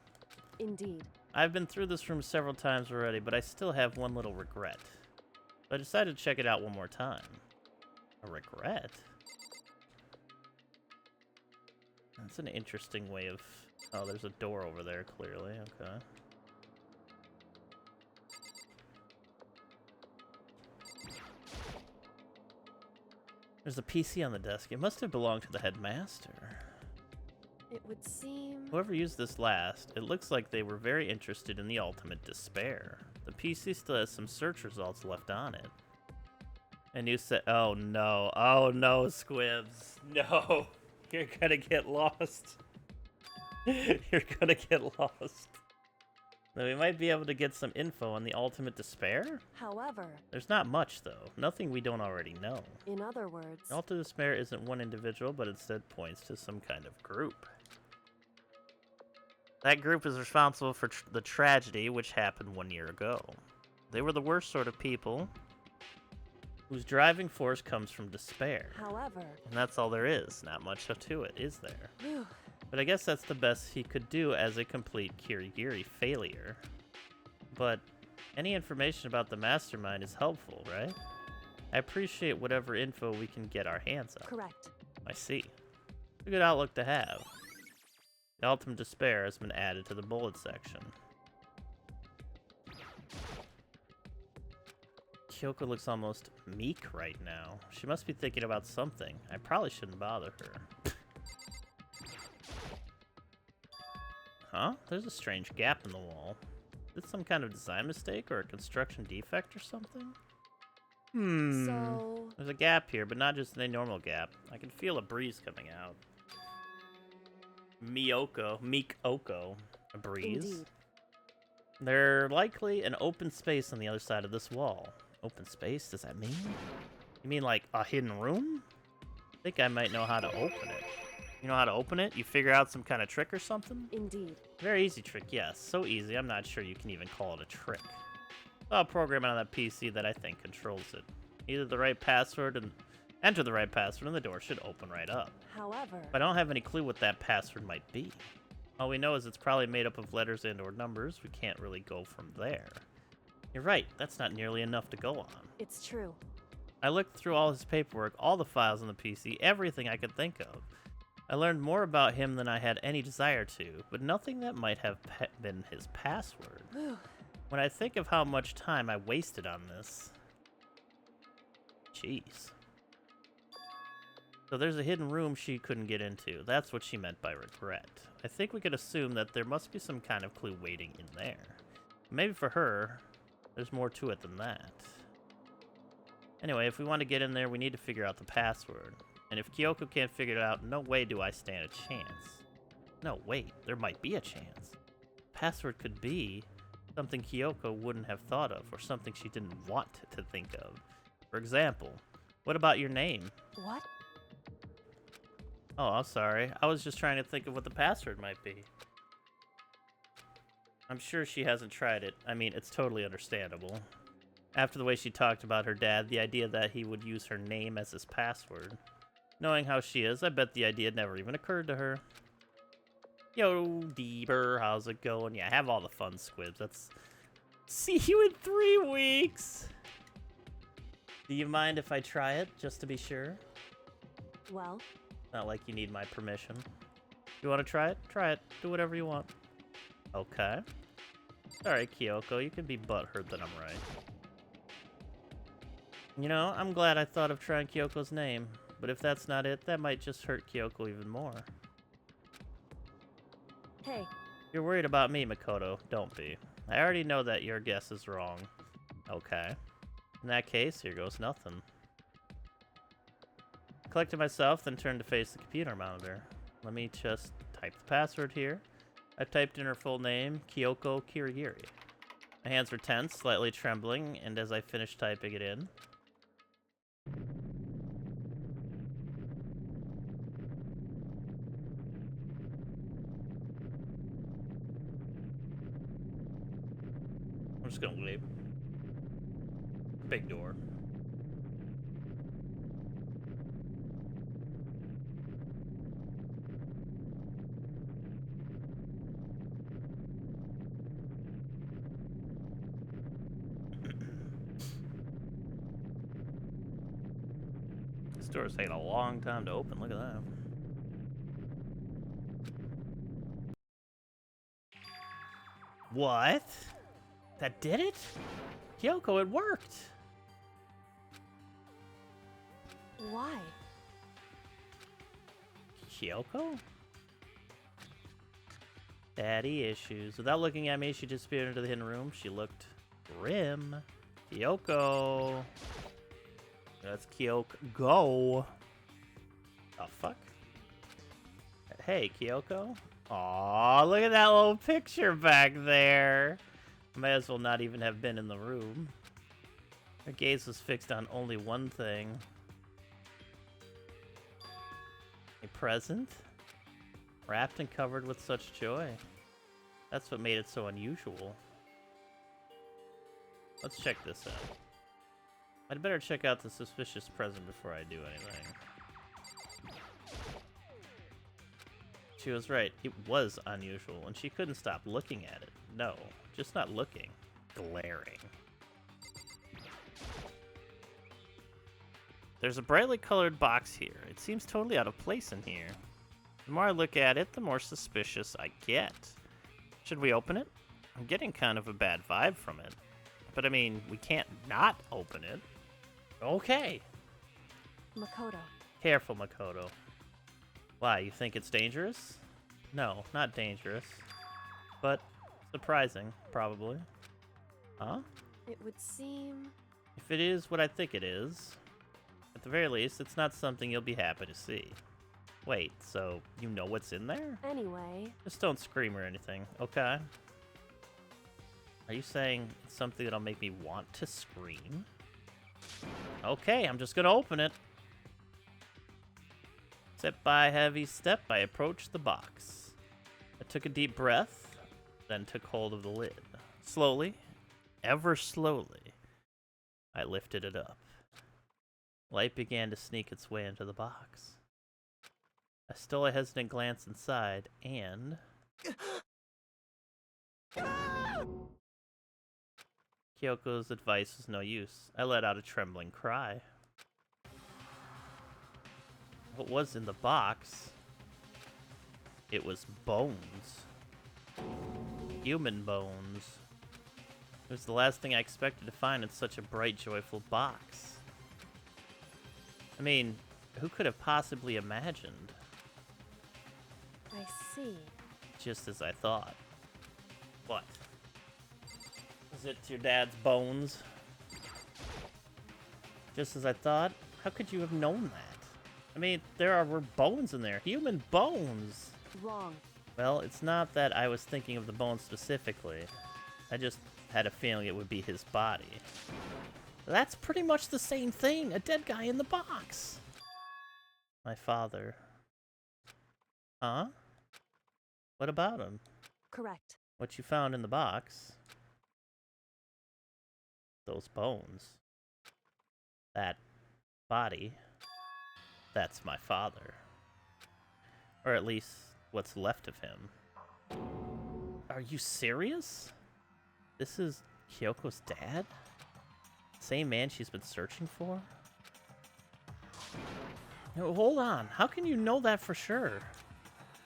Indeed. I've been through this room several times already, but I still have one little regret. So I decided to check it out one more time. A regret? That's an interesting way of... Oh, there's a door over there, clearly. Okay. There's a PC on the desk. It must have belonged to the headmaster. It would seem... Whoever used this last, it looks like they were very interested in the ultimate despair. The PC still has some search results left on it. And you said, oh no, Squibs. No, you're gonna get lost. You're gonna get lost. Now, we might be able to get some info on the ultimate despair? However... There's not much, though. Nothing we don't already know. In other words... The ultimate despair isn't one individual, but instead points to some kind of group. That group is responsible for the tragedy which happened 1 year ago. They were the worst sort of people whose driving force comes from despair. However... And that's all there is. Not much to it, is there? Whew. But I guess that's the best he could do as a complete Kirigiri failure. But any information about the mastermind is helpful, right? I appreciate whatever info we can get our hands on. Correct. I see. A good outlook to have. The ultimate despair has been added to the bullet section. Kyoko looks almost meek right now. She must be thinking about something. I probably shouldn't bother her. Huh? There's a strange gap in the wall. Is it some kind of design mistake or a construction defect or something? So... There's a gap here, but not just any normal gap. I can feel a breeze coming out. Meek-oko. A breeze. Indeed. There's likely an open space on the other side of this wall. Open space? Does that mean? You mean like a hidden room? I think I might know how to open it. You know how to open it? You figure out some kind of trick or something? Indeed. Very easy trick, yes. So easy, I'm not sure you can even call it a trick. I'll program it on that PC that I think controls it. Either the right password and enter the right password and the door should open right up. However... But I don't have any clue what that password might be. All we know is it's probably made up of letters and or numbers. We can't really go from there. You're right, that's not nearly enough to go on. It's true. I looked through all his paperwork, all the files on the PC, everything I could think of. I learned more about him than I had any desire to, but nothing that might have been his password. When I think of how much time I wasted on this... Jeez. So there's a hidden room she couldn't get into. That's what she meant by regret. I think we could assume that there must be some kind of clue waiting in there. Maybe for her, there's more to it than that. Anyway, if we want to get in there, we need to figure out the password. And if Kyoko can't figure it out, no way do I stand a chance. No, wait, there might be a chance. Password could be something Kyoko wouldn't have thought of, or something she didn't want to think of. For example, what about your name? What? Oh, I'm sorry. I was just trying to think of what the password might be. I'm sure she hasn't tried it. I mean, it's totally understandable. After the way she talked about her dad, the idea that he would use her name as his password. Knowing how she is, I bet the idea never even occurred to her. Yo, Deeber, how's it going? Yeah, have all the fun, Squibs. That's... See you in 3 weeks! Do you mind if I try it, just to be sure? Well... Not like you need my permission. You want to try it? Try it. Do whatever you want. Okay. Alright, Kyoko, you can be butthurt that I'm right. You know, I'm glad I thought of trying Kyoko's name. But if that's not it, that might just hurt Kyoko even more. Hey, You're worried about me, Makoto. Don't be. I already know that your guess is wrong. Okay. In that case, here goes nothing. Collected myself, then turned to face the computer monitor. Let me just type the password here. I typed in her full name, Kyoko Kirigiri. My hands were tense, slightly trembling, and as I finished typing it in... I'm just gonna leave. Big door. This door's taking a long time to open. Look at that. What? That did it? Kyoko, it worked! why? Kyoko? Daddy issues. Without looking at me, she disappeared into the hidden room. She looked grim. Kyoko. That's Kyoko. Go. Oh, fuck. Hey, Kyoko. Aw, look at that little picture back there. May as well not even have been in the room. Her gaze was fixed on only one thing. A present? Wrapped and covered with such joy. That's what made it so unusual. Let's check this out. I'd better check out the suspicious present before I do anything. She was right. It was unusual, and she couldn't stop looking at it. No, just not looking. Glaring. There's a brightly colored box here. It seems totally out of place in here. The more I look at it, the more suspicious I get. Should we open it? I'm getting kind of a bad vibe from it. But I mean, we can't not open it. Okay. Makoto. Careful, Makoto. Why, you think it's dangerous? No, not dangerous. But surprising, probably. Huh? It would seem... If it is what I think it is, at the very least, it's not something you'll be happy to see. Wait, so you know what's in there? Anyway, Just don't scream or anything, okay? Are you saying it's something that'll make me want to scream? Okay, I'm just gonna open it. Step by heavy step, I approached the box. I took a deep breath, then took hold of the lid. Slowly, ever slowly, I lifted it up. Light began to sneak its way into the box. I stole a hesitant glance inside, and... Kyoko's advice was no use. I let out a trembling cry. What was in the box? It was bones. Human bones. It was the last thing I expected to find in such a bright, joyful box. I mean, who could have possibly imagined? I see. Just as I thought. What? Is it your dad's bones? Just as I thought? How could you have known that? I mean, were bones in there. Human bones! Wrong. Well, it's not that I was thinking of the bones specifically. I just had a feeling it would be his body. That's pretty much the same thing. A dead guy in the box. My father. Huh? What about him? Correct. What you found in the box? Those bones. That body. That's my father. Or at least what's left of him. Are you serious? This is Kyoko's dad? Same man she's been searching for? No, hold on. How can you know that for sure?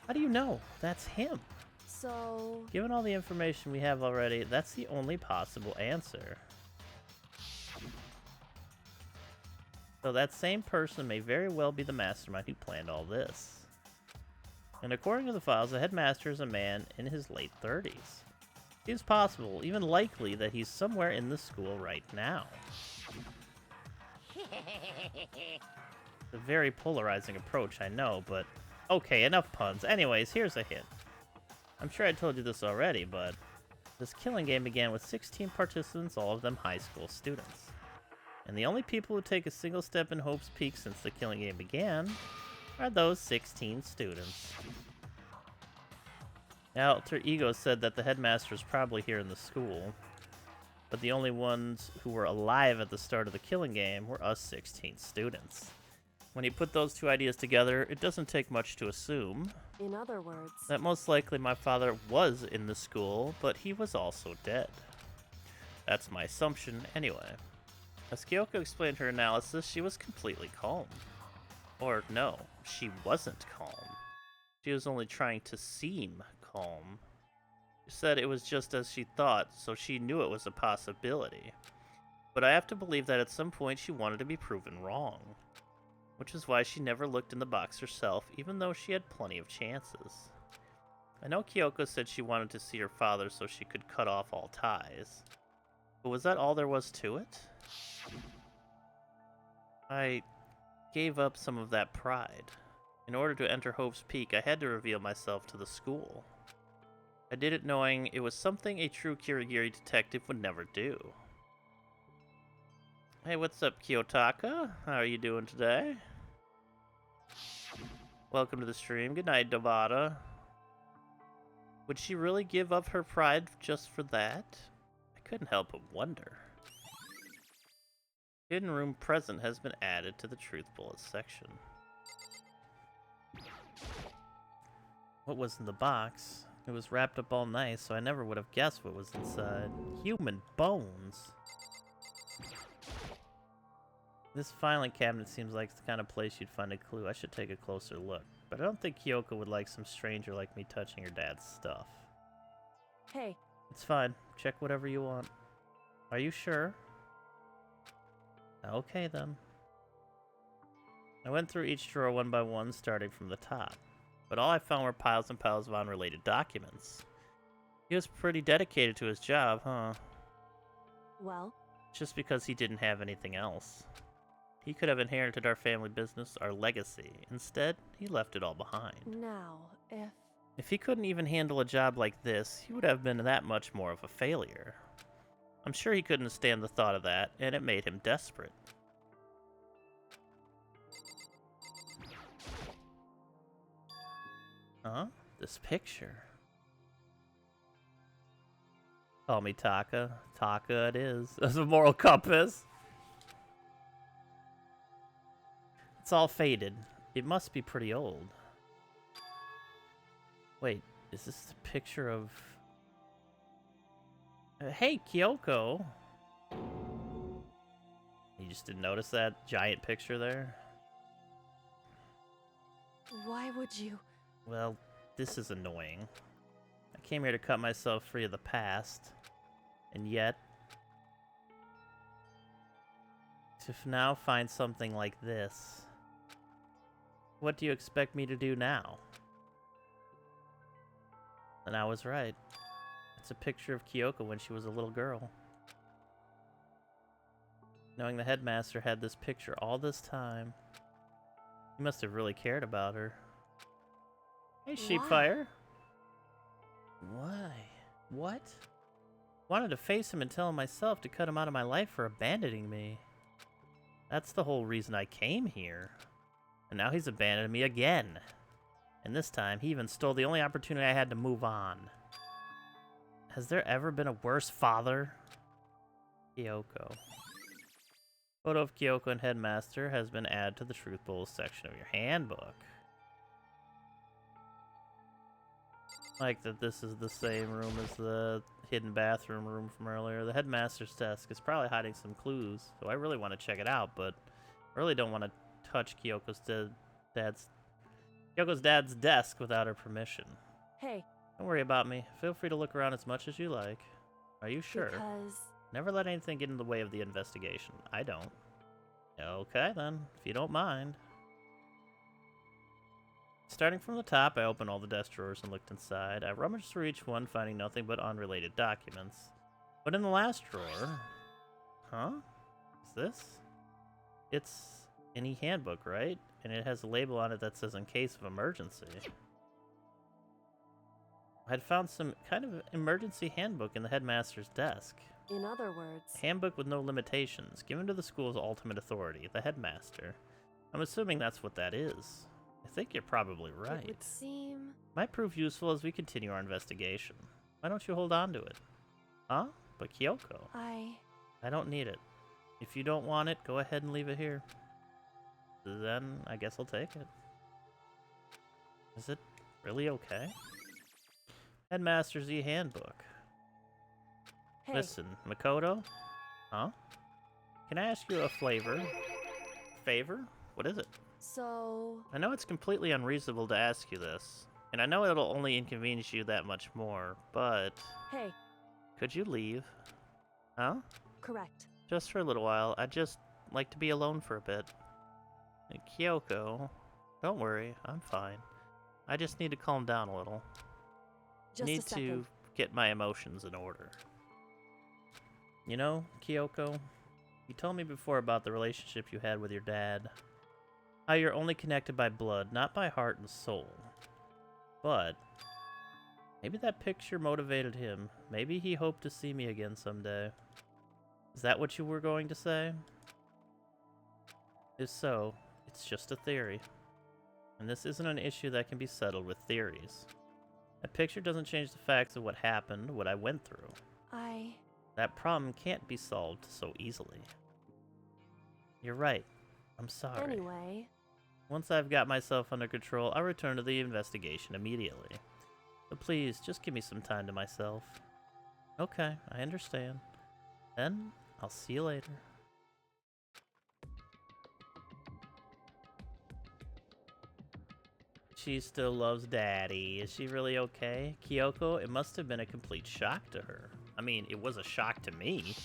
How do you know that's him? So... Given all the information we have already, that's the only possible answer. So that same person may very well be the mastermind who planned all this. And according to the files, the headmaster is a man in his late 30s. Seems possible, even likely, that he's somewhere in the school right now. It's a very polarizing approach, I know, but... Okay, enough puns. Anyways, here's a hint. I'm sure I told you this already, but... This killing game began with 16 participants, all of them high school students. And the only people who take a single step in Hope's Peak since the killing game began are those 16 students. Now, Alter Ego said that the headmaster is probably here in the school, but the only ones who were alive at the start of the killing game were us 16 students. When you put those two ideas together, it doesn't take much to assume In other words, that most likely my father was in the school, but he was also dead. That's my assumption anyway. As Kyoko explained her analysis, she was completely calm. Or no, she wasn't calm. She was only trying to seem calm. She said it was just as she thought, so she knew it was a possibility. But I have to believe that at some point she wanted to be proven wrong. Which is why she never looked in the box herself, even though she had plenty of chances. I know Kyoko said she wanted to see her father so she could cut off all ties. But was that all there was to it? I gave up some of that pride. In order to enter Hope's Peak, I had to reveal myself to the school. I did it knowing it was something a true Kirigiri detective would never do. Hey, what's up, Kiyotaka? How are you doing today? Welcome to the stream. Good night, Dobata. Would she really give up her pride just for that? I couldn't help but wonder. Hidden room present has been added to the truth bullet section. What was in the box? It was wrapped up all nice, so I never would have guessed what was inside. Human bones. This filing cabinet seems like the kind of place you'd find a clue. I should take a closer look. But I don't think Kyoko would like some stranger like me touching her dad's stuff. hey, It's fine. Check whatever you want. Are you sure? Okay, then. I went through each drawer one by one, starting from the top. But all I found were piles and piles of unrelated documents. He was pretty dedicated to his job, huh? well, Just because he didn't have anything else. He could have inherited our family business, our legacy. Instead, he left it all behind. now, If he couldn't even handle a job like this, he would have been that much more of a failure. I'm sure he couldn't stand the thought of that, and it made him desperate. Huh? This picture. Call me Taka. Taka it is. As a moral compass. It's all faded. It must be pretty old. Wait, is this a picture of... hey, Kyoko! You just didn't notice that giant picture there? why would you? Well, this is annoying. I came here to cut myself free of the past. And yet... to now find something like this. What do you expect me to do now? And I was right. It's a picture of Kyoko when she was a little girl. Knowing the headmaster had this picture all this time, he must have really cared about her. Hey, Sheepfire. Why? What? Wanted to face him and tell him myself to cut him out of my life for abandoning me. That's the whole reason I came here. And now he's abandoned me again. And this time, he even stole the only opportunity I had to move on. Has there ever been a worse father? Kyoko. Photo of Kyoko and Headmaster has been added to the Truth Bowls section of your handbook. Like that this is the same room as the hidden bathroom room from earlier. The Headmaster's desk is probably hiding some clues, so I really want to check it out, but I really don't want to touch Kyoko's dad's desk without her permission. Hey, Don't worry about me. Feel free to look around as much as you like. Are you sure? because Never let anything get in the way of the investigation. I don't. Okay then, if you don't mind. Starting from the top, I opened all the desk drawers and looked inside. I rummaged through each one, finding nothing but unrelated documents. But in the last drawer... Huh? Is this? It's an e-handbook, right? And it has a label on it that says in case of emergency. I'd found some kind of emergency handbook in the headmaster's desk. In other words, Handbook with no limitations, given to the school's ultimate authority, the headmaster. I'm assuming that's what that is. I think you're probably right. it would seem... Might prove useful as we continue our investigation. Why don't you hold on to it? Huh? But Kyoko. I don't need it. If you don't want it, go ahead and leave it here. Then I guess I'll take it. Is it really okay? Headmaster's e-handbook. Hey, Listen, Makoto? Huh? Can I ask you a favor? What is it? so... I know it's completely unreasonable to ask you this, and I know it'll only inconvenience you that much more, but... Hey, Could you leave? Huh? correct. Just for a little while. I'd just like to be alone for a bit. And Kyoko, don't worry, I'm fine. I just need to calm down a little. Just Need a second. to get my emotions in order. You know, Kyoko, you told me before about the relationship you had with your dad. How you're only connected by blood, not by heart and soul. But maybe that picture motivated him. Maybe he hoped to see me again someday. Is that what you were going to say? If so, it's just a theory. And this isn't an issue that can be settled with theories. A picture doesn't change the facts of what happened, what I went through. That problem can't be solved so easily. You're right. I'm sorry. Anyway, Once I've got myself under control, I'll return to the investigation immediately. But please, just give me some time to myself. Okay, I understand. Then, I'll see you later. She still loves Daddy. Is she really okay? Kyoko, it must have been a complete shock to her. I mean, it was a shock to me.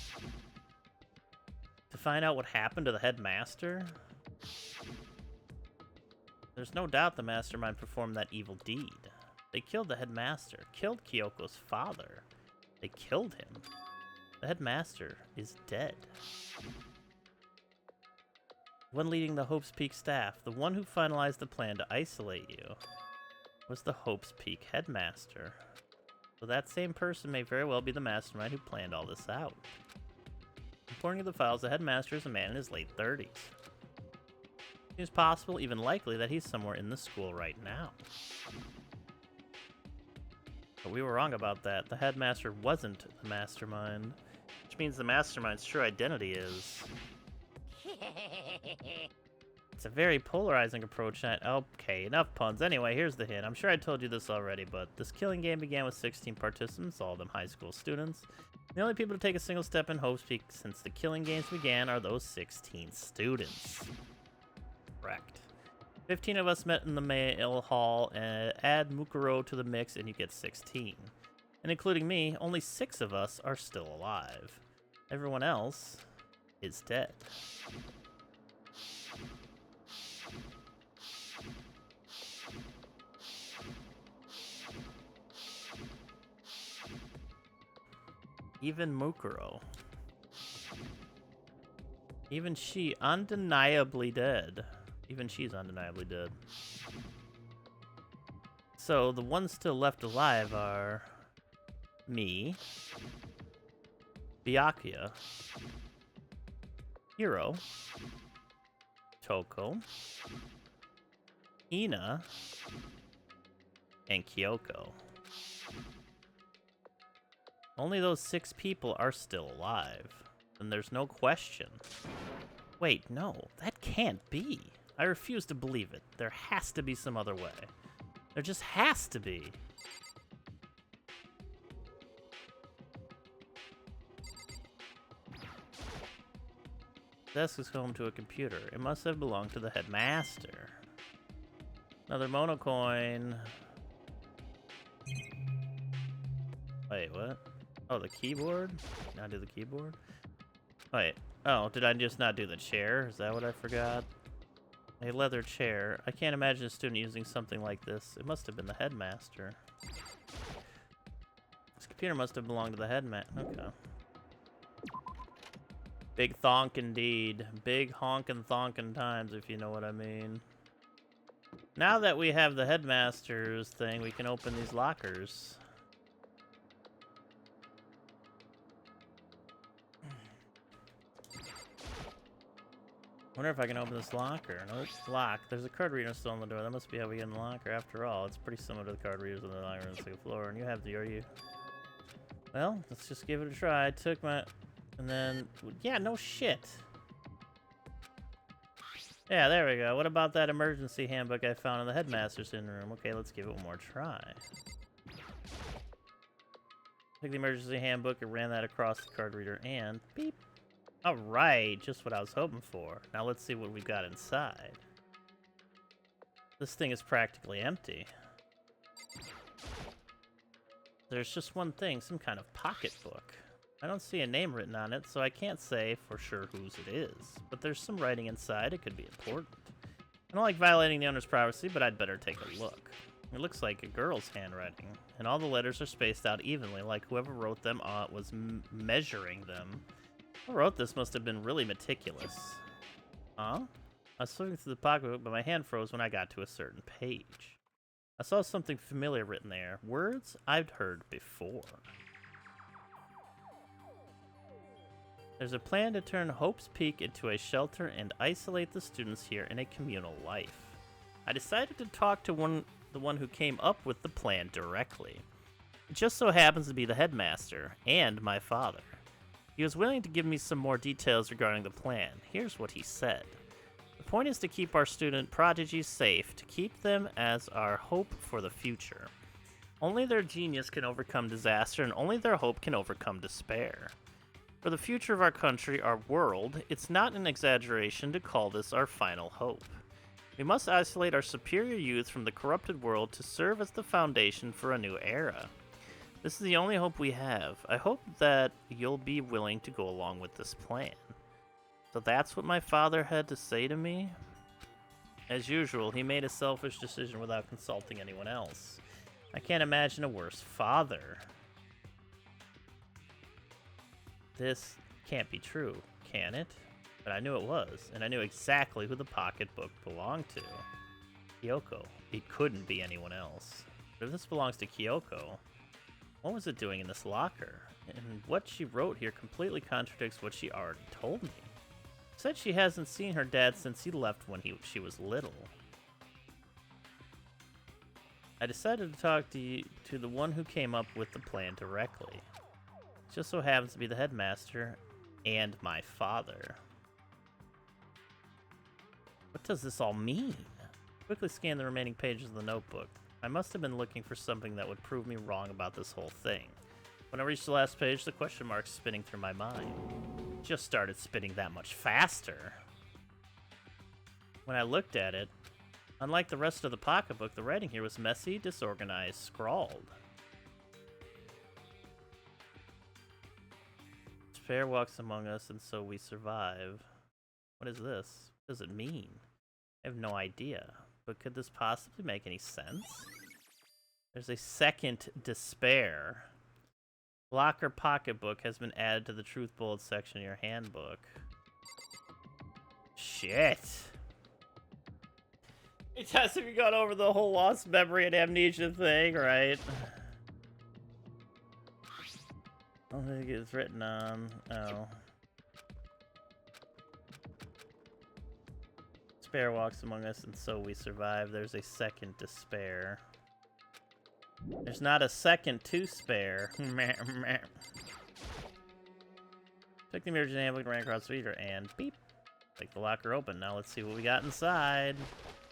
To find out what happened to the headmaster? There's no doubt the mastermind performed that evil deed. They killed the headmaster, killed Kyoko's father. They killed him. The headmaster is dead. The one leading the Hope's Peak staff, the one who finalized the plan to isolate you, was the Hope's Peak headmaster. So that same person may very well be the mastermind who planned all this out. According to the files, the headmaster is a man in his late 30s. It is possible, even likely, that he's somewhere in the school right now. But we were wrong about that. The headmaster wasn't the mastermind, which means the mastermind's true identity is... It's a very polarizing approach. Okay, enough puns. Anyway, here's the hint. I'm sure I told you this already, but this killing game began with 16 participants, all of them high school students. The only people to take a single step in Hope's Peak since the killing games began are those 16 students. Correct. 15 of us met in the mail hall, and add Mukuro to the mix and you get 16. And including me, only 6 of us are still alive. Everyone else is dead. Even Mukuro. Even she, undeniably dead. Even she's undeniably dead. So, the ones still left alive are... me. Byakuya. Hiro. Toko. Ina. And Kyoko. Only those 6 people are still alive. And there's no question. Wait, no, that can't be. I refuse to believe it. There has to be some other way. There just has to be. Desk is home to a computer. It must have belonged to the headmaster. Another monocoin. Wait, what? Oh, the keyboard? Not do the keyboard? Wait. Oh, did I just not do the chair? Is that what I forgot? A leather chair. I can't imagine a student using something like this. It must have been the headmaster. This computer must have belonged to the headmaster. Okay. Big thonk indeed. Big honkin' thonkin' times, if you know what I mean. Now that we have the headmaster's thing, we can open these lockers. Wonder if I can open this locker. No, it's locked. There's a card reader still on the door. That must be how we get in the locker. After all, it's pretty similar to the card readers on the locker on the second floor. And you have the, are you? Well, let's just give it a try. I took my... And then... Yeah, no shit. Yeah, there we go. What about that emergency handbook I found in the headmaster's hidden room? Okay, let's give it one more try. Took the emergency handbook and ran that across the card reader and... Beep. Alright, just what I was hoping for. Now let's see what we've got inside. This thing is practically empty. There's just one thing, some kind of pocketbook. I don't see a name written on it, so I can't say for sure whose it is. But there's some writing inside, it could be important. I don't like violating the owner's privacy, but I'd better take a look. It looks like a girl's handwriting, and all the letters are spaced out evenly, like whoever wrote them was measuring them. Whoever wrote this must have been really meticulous. Huh? I was flipping through the pocketbook, but my hand froze when I got to a certain page. I saw something familiar written there. Words I'd heard before. There's a plan to turn Hope's Peak into a shelter and isolate the students here in a communal life. I decided to talk to the one who came up with the plan directly. It just so happens to be the headmaster and my father. He was willing to give me some more details regarding the plan. Here's what he said. The point is to keep our student prodigies safe, to keep them as our hope for the future. Only their genius can overcome disaster, and only their hope can overcome despair. For the future of our country, our world, it's not an exaggeration to call this our final hope. We must isolate our superior youth from the corrupted world to serve as the foundation for a new era. This is the only hope we have. I hope that you'll be willing to go along with this plan. So that's what my father had to say to me? As usual, he made a selfish decision without consulting anyone else. I can't imagine a worse father. This can't be true, can it? But I knew it was, and I knew exactly who the pocketbook belonged to. Kyoko. It couldn't be anyone else. But if this belongs to Kyoko, what was it doing in this locker? And what she wrote here completely contradicts what she already told me. She said she hasn't seen her dad since he left when she was little. I decided to talk to the one who came up with the plan directly. It just so happens to be the headmaster and my father. What does this all mean? Quickly scan the remaining pages of the notebook. I must have been looking for something that would prove me wrong about this whole thing. When I reached the last page, the question marks spinning through my mind. It just started spinning that much faster. When I looked at it, unlike the rest of the pocketbook, the writing here was messy, disorganized, scrawled. Despair walks among us, and so we survive. What is this? What does it mean? I have no idea. But could this possibly make any sense? There's a second despair. Locker pocketbook has been added to the truth bullet section of your handbook. Shit. It hasn't even gone over the whole lost memory and amnesia thing, right? I don't think it's written on. Oh. Despair walks among us, and so we survive. There's a second despair. There's not a second to spare. Took the emergency handbook, ran across the reader, and beep. Take the locker open. Now let's see what we got inside.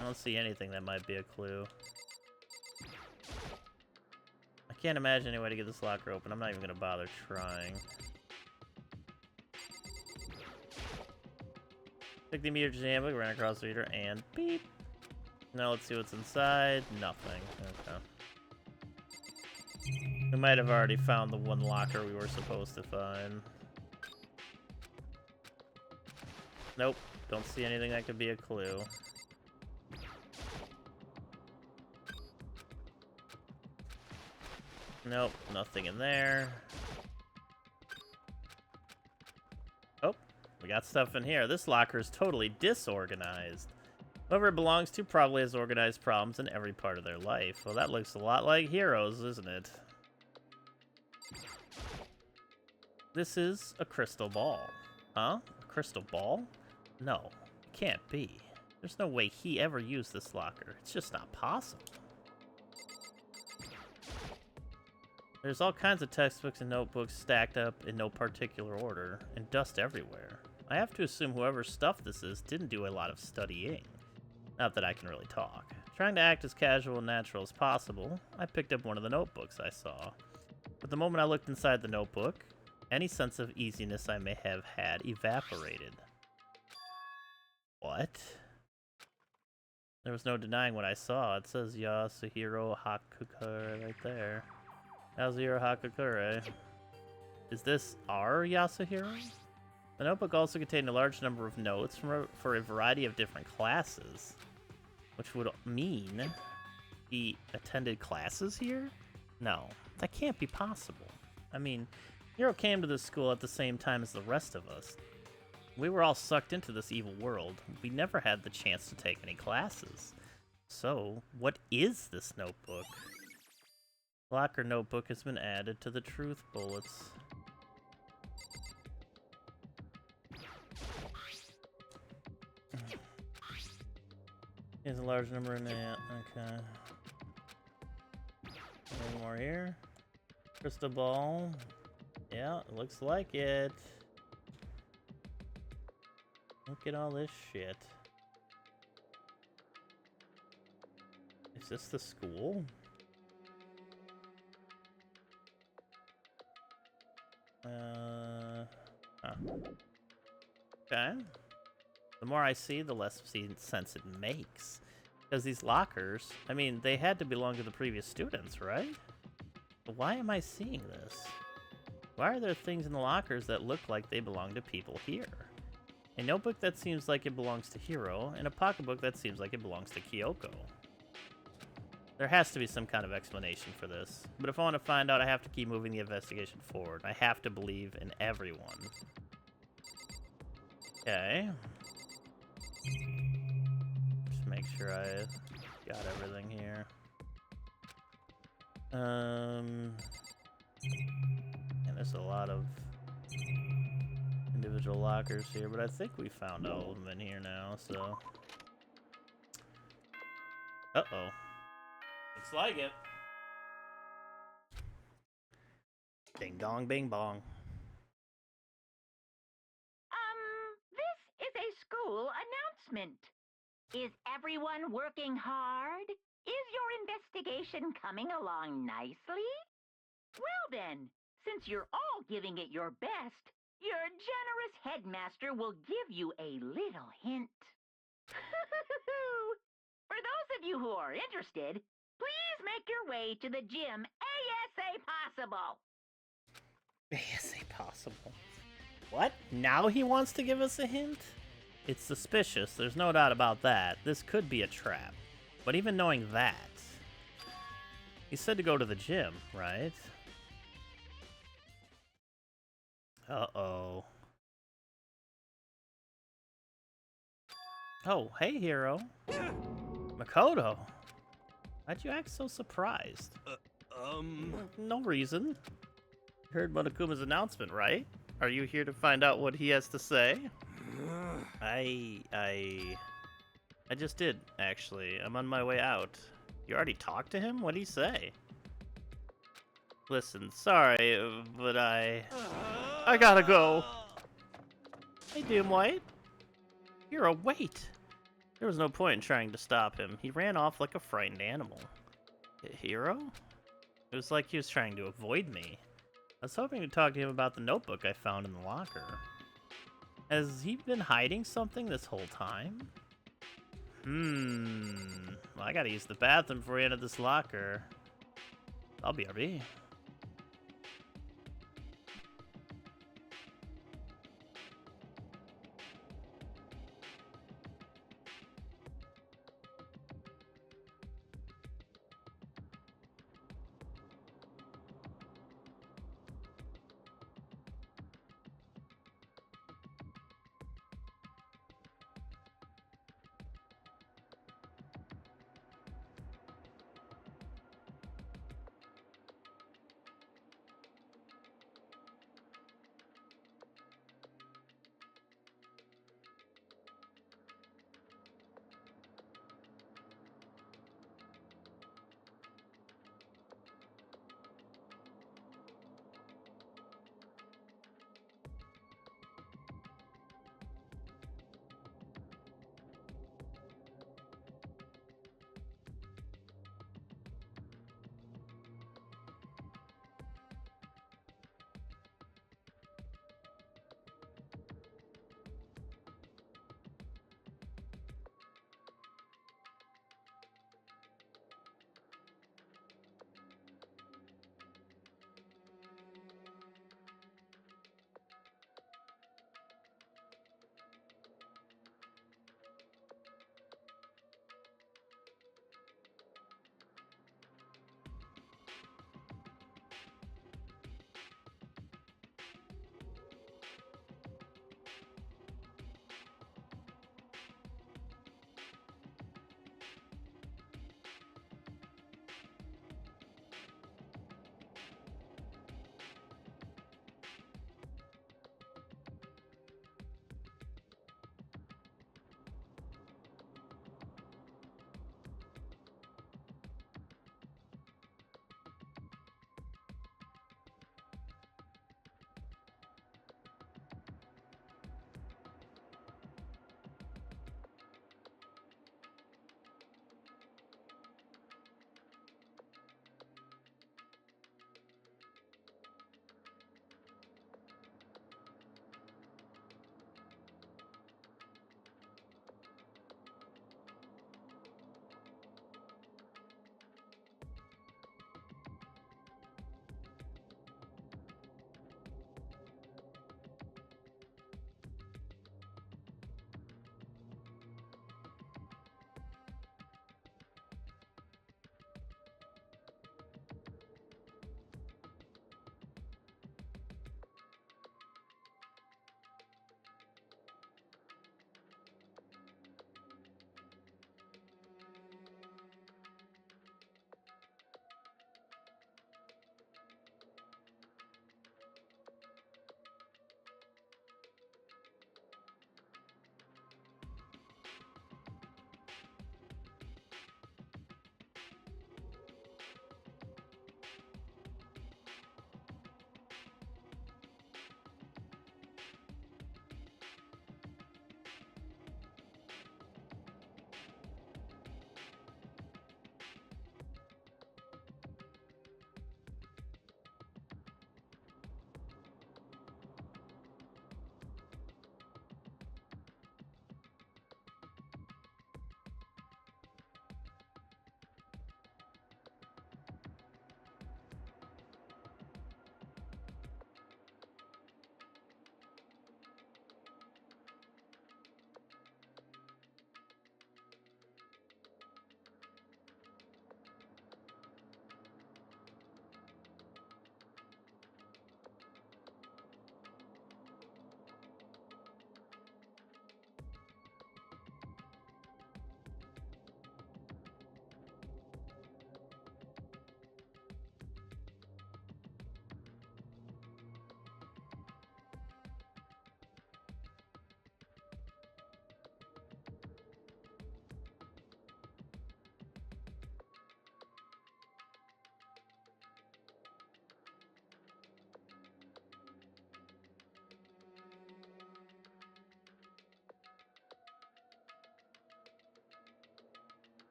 I don't see anything that might be a clue. I can't imagine any way to get this locker open. I'm not even going to bother trying. Took the emergency handbook, ran across the reader, and beep. Now let's see what's inside. Nothing. Okay. We might have already found the one locker we were supposed to find. Nope. Don't see anything that could be a clue. Nope, nothing in there. Oh, we got stuff in here. This locker is totally disorganized. Whoever it belongs to probably has organized problems in every part of their life. Well, that looks a lot like Heroes, isn't it? This is a crystal ball. Huh? A crystal ball? No, it can't be. There's no way he ever used this locker. It's just not possible. There's all kinds of textbooks and notebooks stacked up in no particular order, and dust everywhere. I have to assume whoever stuffed this is didn't do a lot of studying. Not that I can really talk. Trying to act as casual and natural as possible, I picked up one of the notebooks I saw. But the moment I looked inside the notebook, any sense of easiness I may have had evaporated. What? There was no denying what I saw. It says Yasuhiro Hakukure right there. Yasuhiro Hakukure. Is this our Yasuhiro? The notebook also contained a large number of notes for a variety of different classes. Which would mean he attended classes here? No, that can't be possible. I mean, Hiro came to this school at the same time as the rest of us. We were all sucked into this evil world. We never had the chance to take any classes. So, what is this notebook? Locker notebook has been added to the truth bullets. There's a large number in it. Okay. Any more here? Crystal ball. Yeah, it looks like it. Look at all this shit. Is this the school? Huh. Okay. The more I see, the less sense it makes. Because these lockers, I mean, they had to belong to the previous students, right? But why am I seeing this? Why are there things in the lockers that look like they belong to people here? A notebook that seems like it belongs to Hiro, and a pocketbook that seems like it belongs to Kyoko. There has to be some kind of explanation for this. But if I want to find out, I have to keep moving the investigation forward. I have to believe in everyone. Okay. Just make sure I got everything here. And there's a lot of individual lockers here, but I think we found all of them in here now, so. Uh-oh. Looks like it. Ding dong, bing bong. This is a school announcement. Is everyone working hard? Is your investigation coming along nicely? Well then, since you're all giving it your best, your generous headmaster will give you a little hint. For those of you who are interested, please make your way to the gym ASA possible. ASA possible. What? Now he wants to give us a hint? It's suspicious, there's no doubt about that. This could be a trap. But even knowing that, he said to go to the gym, right? Uh-oh. Oh, hey, Hiro. Makoto. Why'd you act so surprised? No reason. You heard Monokuma's announcement, right? Are you here to find out what he has to say? I just did, actually. I'm on my way out. You already talked to him? What'd he say? Listen, sorry, but I gotta go. Hey, Doom White. Hiro, wait. There was no point in trying to stop him. He ran off like a frightened animal. Hiro? It was like he was trying to avoid me. I was hoping to talk to him about the notebook I found in the locker. Has he been hiding something this whole time? Well, I gotta use the bathroom before we enter this locker. I'll be RB.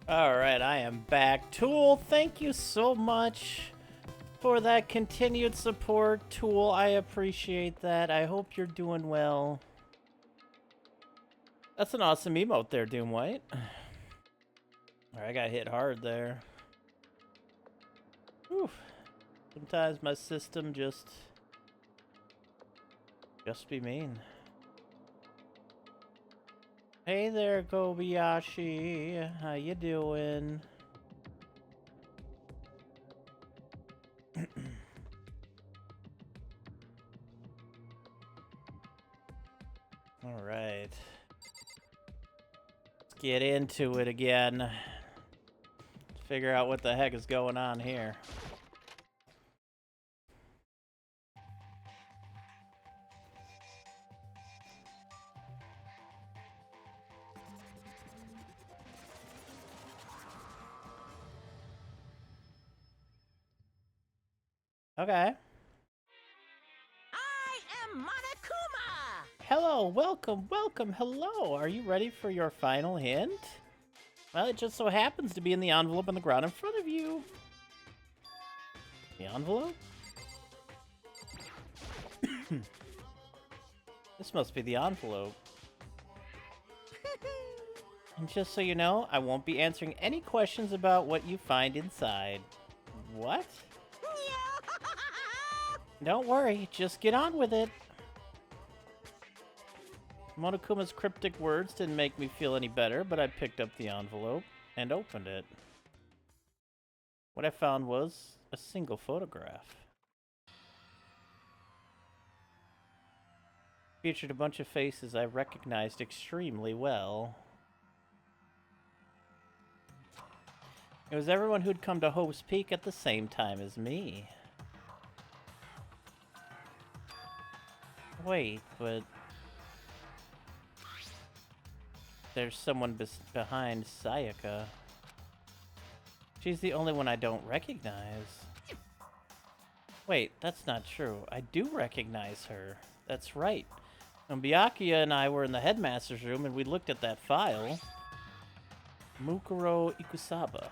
Alright, I am back. Tool, thank you so much for that continued support. Tool, I appreciate that. I hope you're doing well. That's an awesome emote there, Doom White. I got hit hard there. Whew. Sometimes my system just be mean. Hey there, Kobayashi. How you doing? All right. Let's get into it again. Let's figure out what the heck is going on here. Okay. I am Monokuma! Hello, welcome, welcome, hello. Are you ready for your final hint? Well, it just so happens to be in the envelope on the ground in front of you. The envelope? This must be the envelope. And just so you know, I won't be answering any questions about what you find inside. What? Don't worry, just get on with it. Monokuma's cryptic words didn't make me feel any better, but I picked up the envelope and opened it. What I found was a single photograph. Featured a bunch of faces I recognized extremely well. It was everyone who'd come to Hope's Peak at the same time as me. Wait, but there's someone behind Sayaka. She's the only one I don't recognize. Wait, that's not true. I do recognize her. That's right. When Byakuya and I were in the headmaster's room and we looked at that file, Mukuro Ikusaba.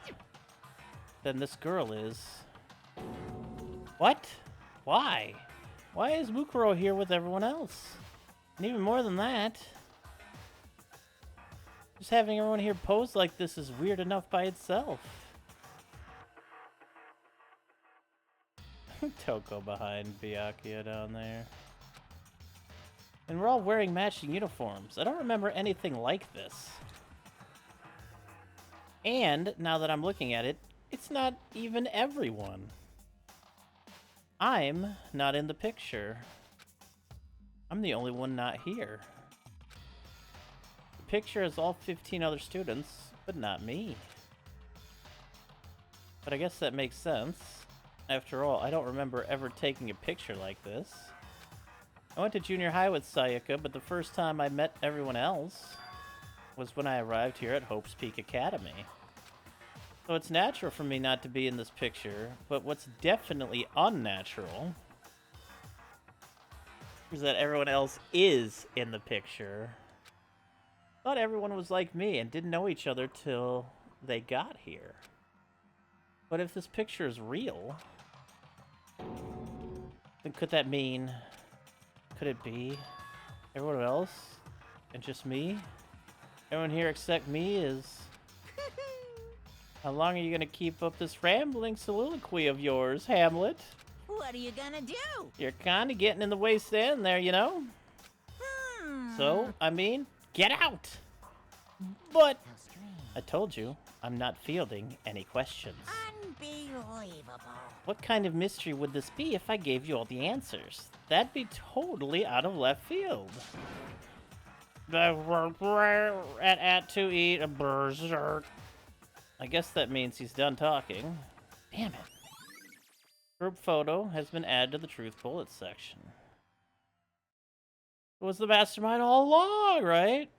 Then this girl is... What? Why? Why is Mukuro here with everyone else? And even more than that, just having everyone here pose like this is weird enough by itself. Toko behind Byakuya down there. And we're all wearing matching uniforms. I don't remember anything like this. And, now that I'm looking at it, it's not even everyone. I'm not in the picture. I'm the only one not here. The picture has all 15 other students, but not me. But I guess that makes sense. After all, I don't remember ever taking a picture like this. I went to junior high with Sayaka, but the first time I met everyone else was when I arrived here at Hope's Peak Academy. So it's natural for me not to be in this picture, but what's definitely unnatural is that everyone else is in the picture. Thought everyone was like me and didn't know each other till they got here. But if this picture is real, then could that mean... Could it be everyone else and just me? Everyone here except me is... How long are you gonna keep up this rambling soliloquy of yours, Hamlet? What are you gonna do? You're kinda getting in the way standing there, you know? So, I mean, get out! But, How strange. I told you, I'm not fielding any questions. Unbelievable. What kind of mystery would this be if I gave you all the answers? That'd be totally out of left field. At to eat a berserk. I guess that means he's done talking. Damn it. Group photo has been added to the truth bullets section. It was the mastermind all along, right?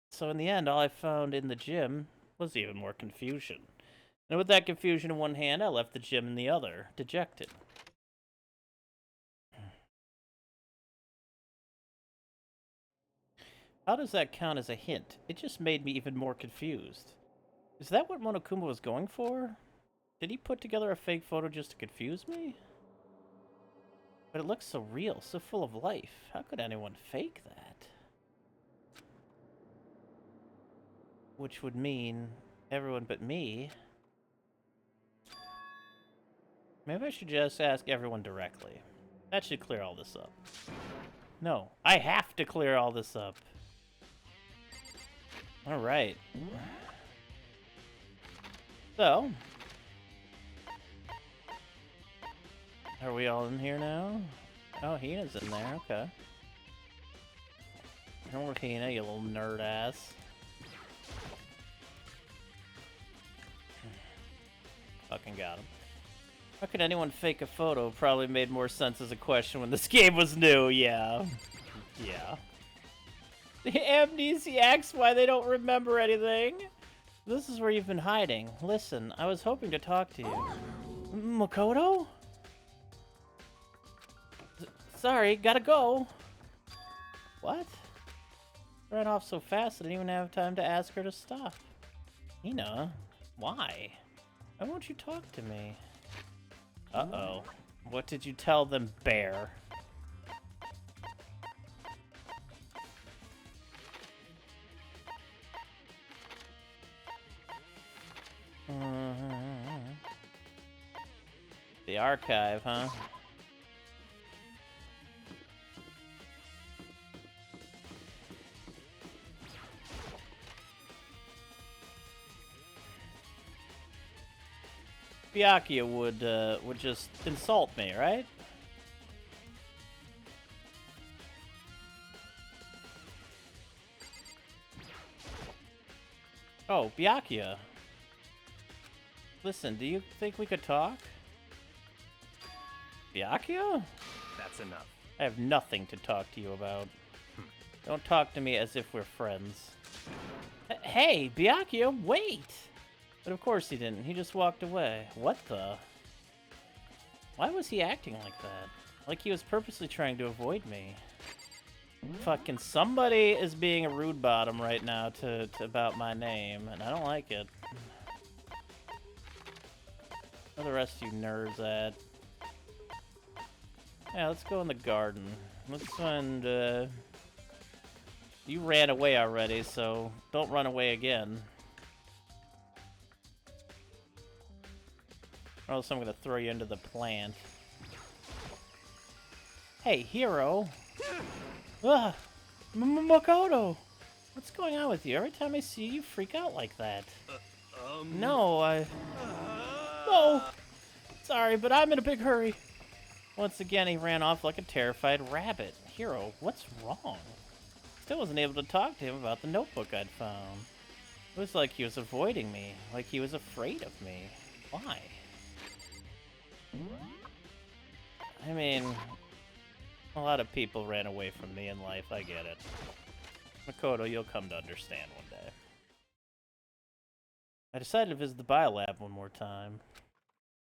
So in the end, all I found in the gym was even more confusion. And with that confusion in one hand, I left the gym in the other, dejected. How does that count as a hint? It just made me even more confused. Is that what Monokuma was going for? Did he put together a fake photo just to confuse me? But it looks so real, so full of life. How could anyone fake that? Which would mean everyone but me. Maybe I should just ask everyone directly. That should clear all this up. No, I have to clear all this up. Alright. So, are we all in here now? Oh, Hina's in there, okay. Come with Hina, you little nerd ass. Fucking got him. How could anyone fake a photo? Probably made more sense as a question when this game was new, yeah. Yeah. The amnesiacs, why they don't remember anything? This is where you've been hiding. Listen, I was hoping to talk to you. Makoto? Sorry, gotta go. What? Ran off so fast I didn't even have time to ask her to stop. Hina, why? Why won't you talk to me? Uh-oh. What did you tell them, bear? The archive, huh? Byakuya would just insult me, right? Oh, Byakuya. Listen, do you think we could talk? Byakuya? That's enough. I have nothing to talk to you about. Don't talk to me as if we're friends. Hey, Byakuya, wait! But of course he didn't. He just walked away. What the? Why was he acting like that? Like he was purposely trying to avoid me. Fucking somebody is being a rude bottom right now to about my name, and I don't like it. Where are the rest of you nerds at? Yeah, let's go in the garden. Let's find, you ran away already, so don't run away again. Or else I'm gonna throw you into the plant. Hey, hero! Ah! Makoto! What's going on with you? Every time I see you, you freak out like that. No, No! Sorry, but I'm in a big hurry. Once again, he ran off like a terrified rabbit. Hero, what's wrong? Still wasn't able to talk to him about the notebook I'd found. It was like he was avoiding me, like he was afraid of me. Why? I mean, a lot of people ran away from me in life, I get it. Makoto, you'll come to understand one day. I decided to visit the biolab one more time.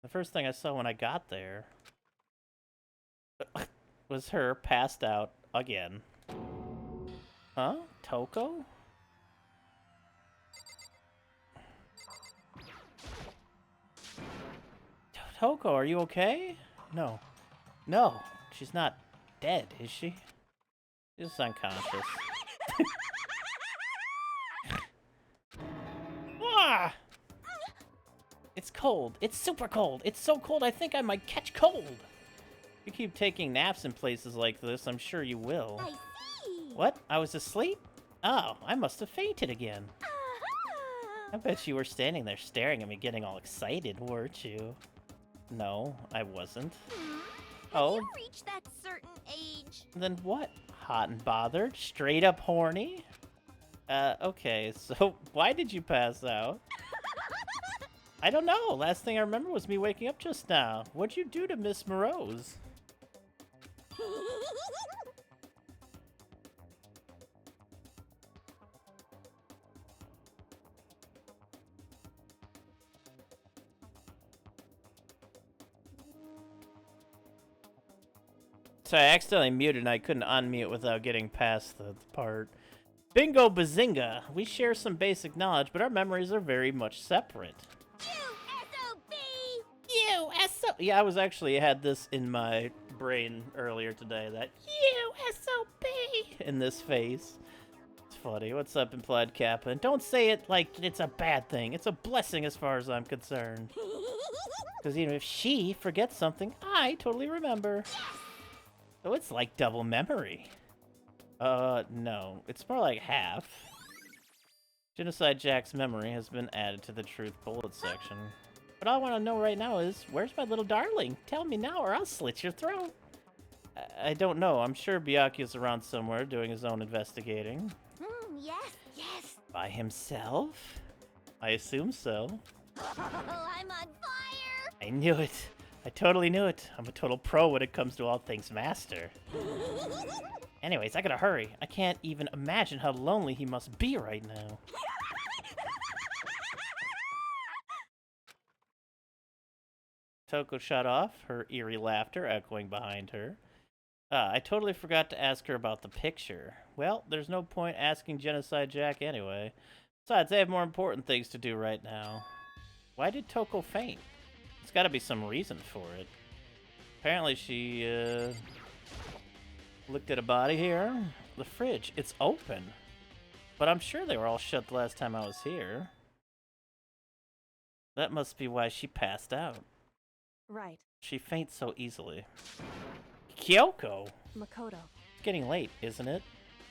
The first thing I saw when I got there was her passed out again. Huh? Toko? Toko, are you okay? No. No, she's not dead, is she? She's just unconscious. Ah! It's cold. It's super cold. It's so cold I think I might catch cold. If you keep taking naps in places like this, I'm sure you will. I see. What? I was asleep? Oh, I must have fainted again. I bet you were standing there staring at me getting all excited, weren't you? No, I wasn't. Oh. Have you reached that certain age? Then what? Hot and bothered? Straight up horny? Okay, so why did you pass out? I don't know. Last thing I remember was me waking up just now. What'd you do to Miss Morose? So I accidentally muted and I couldn't unmute without getting past the part. Bingo bazinga! We share some basic knowledge, but our memories are very much separate. You SOB! Yeah, I had this in my brain earlier today, that you SOB! In this face. It's funny. What's up, implied Kappa? And don't say it like it's a bad thing. It's a blessing as far as I'm concerned. Because, you know, if she forgets something, I totally remember. So it's like double memory. No. It's more like half. Genocide Jack's memory has been added to the truth bullet section. What I want to know right now is, where's my little darling? Tell me now or I'll slit your throat. I don't know. I'm sure Byakuya's around somewhere doing his own investigating. Yes. By himself? I assume so. Oh, I'm on fire. I knew it. I totally knew it. I'm a total pro when it comes to all things master. Anyways, I gotta hurry. I can't even imagine how lonely he must be right now. Toko shut off, her eerie laughter echoing behind her. I totally forgot to ask her about the picture. Well, there's no point asking Genocide Jack anyway. Besides, I have more important things to do right now. Why did Toko faint? There's gotta be some reason for it. Apparently she, looked at a body here. The fridge, it's open. But I'm sure they were all shut the last time I was here. That must be why she passed out. Right. She faints so easily. Kyoko! Makoto. It's getting late, isn't it?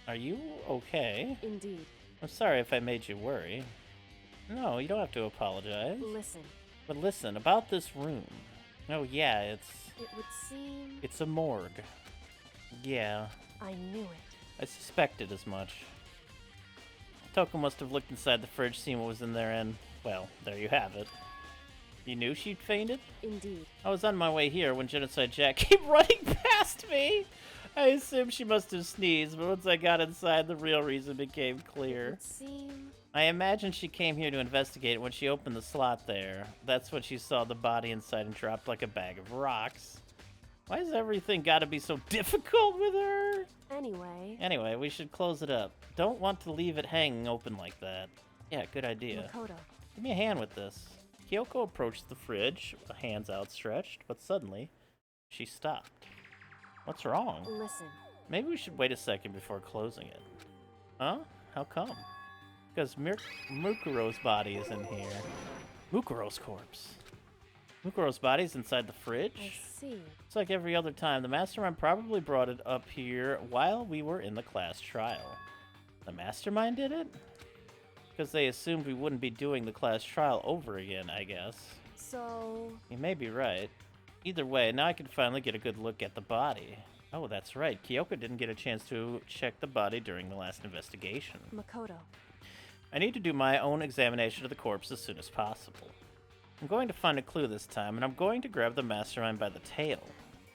Are you okay? Indeed. I'm sorry if I made you worry. No, you don't have to apologize. Listen. But listen, about this room. Oh yeah, It would seem... it's a morgue. Yeah, I knew it. I suspected as much. Toko must have looked inside the fridge, seen what was in there, and, well, there you have it. You knew she'd fainted? Indeed. I was on my way here when Genocide Jack came running past me. I assumed she must have sneezed, but once I got inside, the real reason became It clear. would seem... I imagine she came here to investigate. When she opened the slot there, that's when she saw the body inside and dropped like a bag of rocks. Why has everything got to be so difficult with her? Anyway, we should close it up. Don't want to leave it hanging open like that. Yeah, good idea. Makoto. Give me a hand with this. Kyoko approached the fridge, hands outstretched, but suddenly, she stopped. What's wrong? Listen. Maybe we should wait a second before closing it. Huh? How come? Because Mukuro's body is in here. Mukuro's corpse. Mukuro's body's inside the fridge? I see. It's like every other time. The mastermind probably brought it up here while we were in the class trial. The mastermind did it? Because they assumed we wouldn't be doing the class trial over again, I guess. So... You may be right. Either way, now I can finally get a good look at the body. Oh, that's right. Kyoko didn't get a chance to check the body during the last investigation. Makoto. I need to do my own examination of the corpse as soon as possible. I'm going to find a clue this time, and I'm going to grab the mastermind by the tail.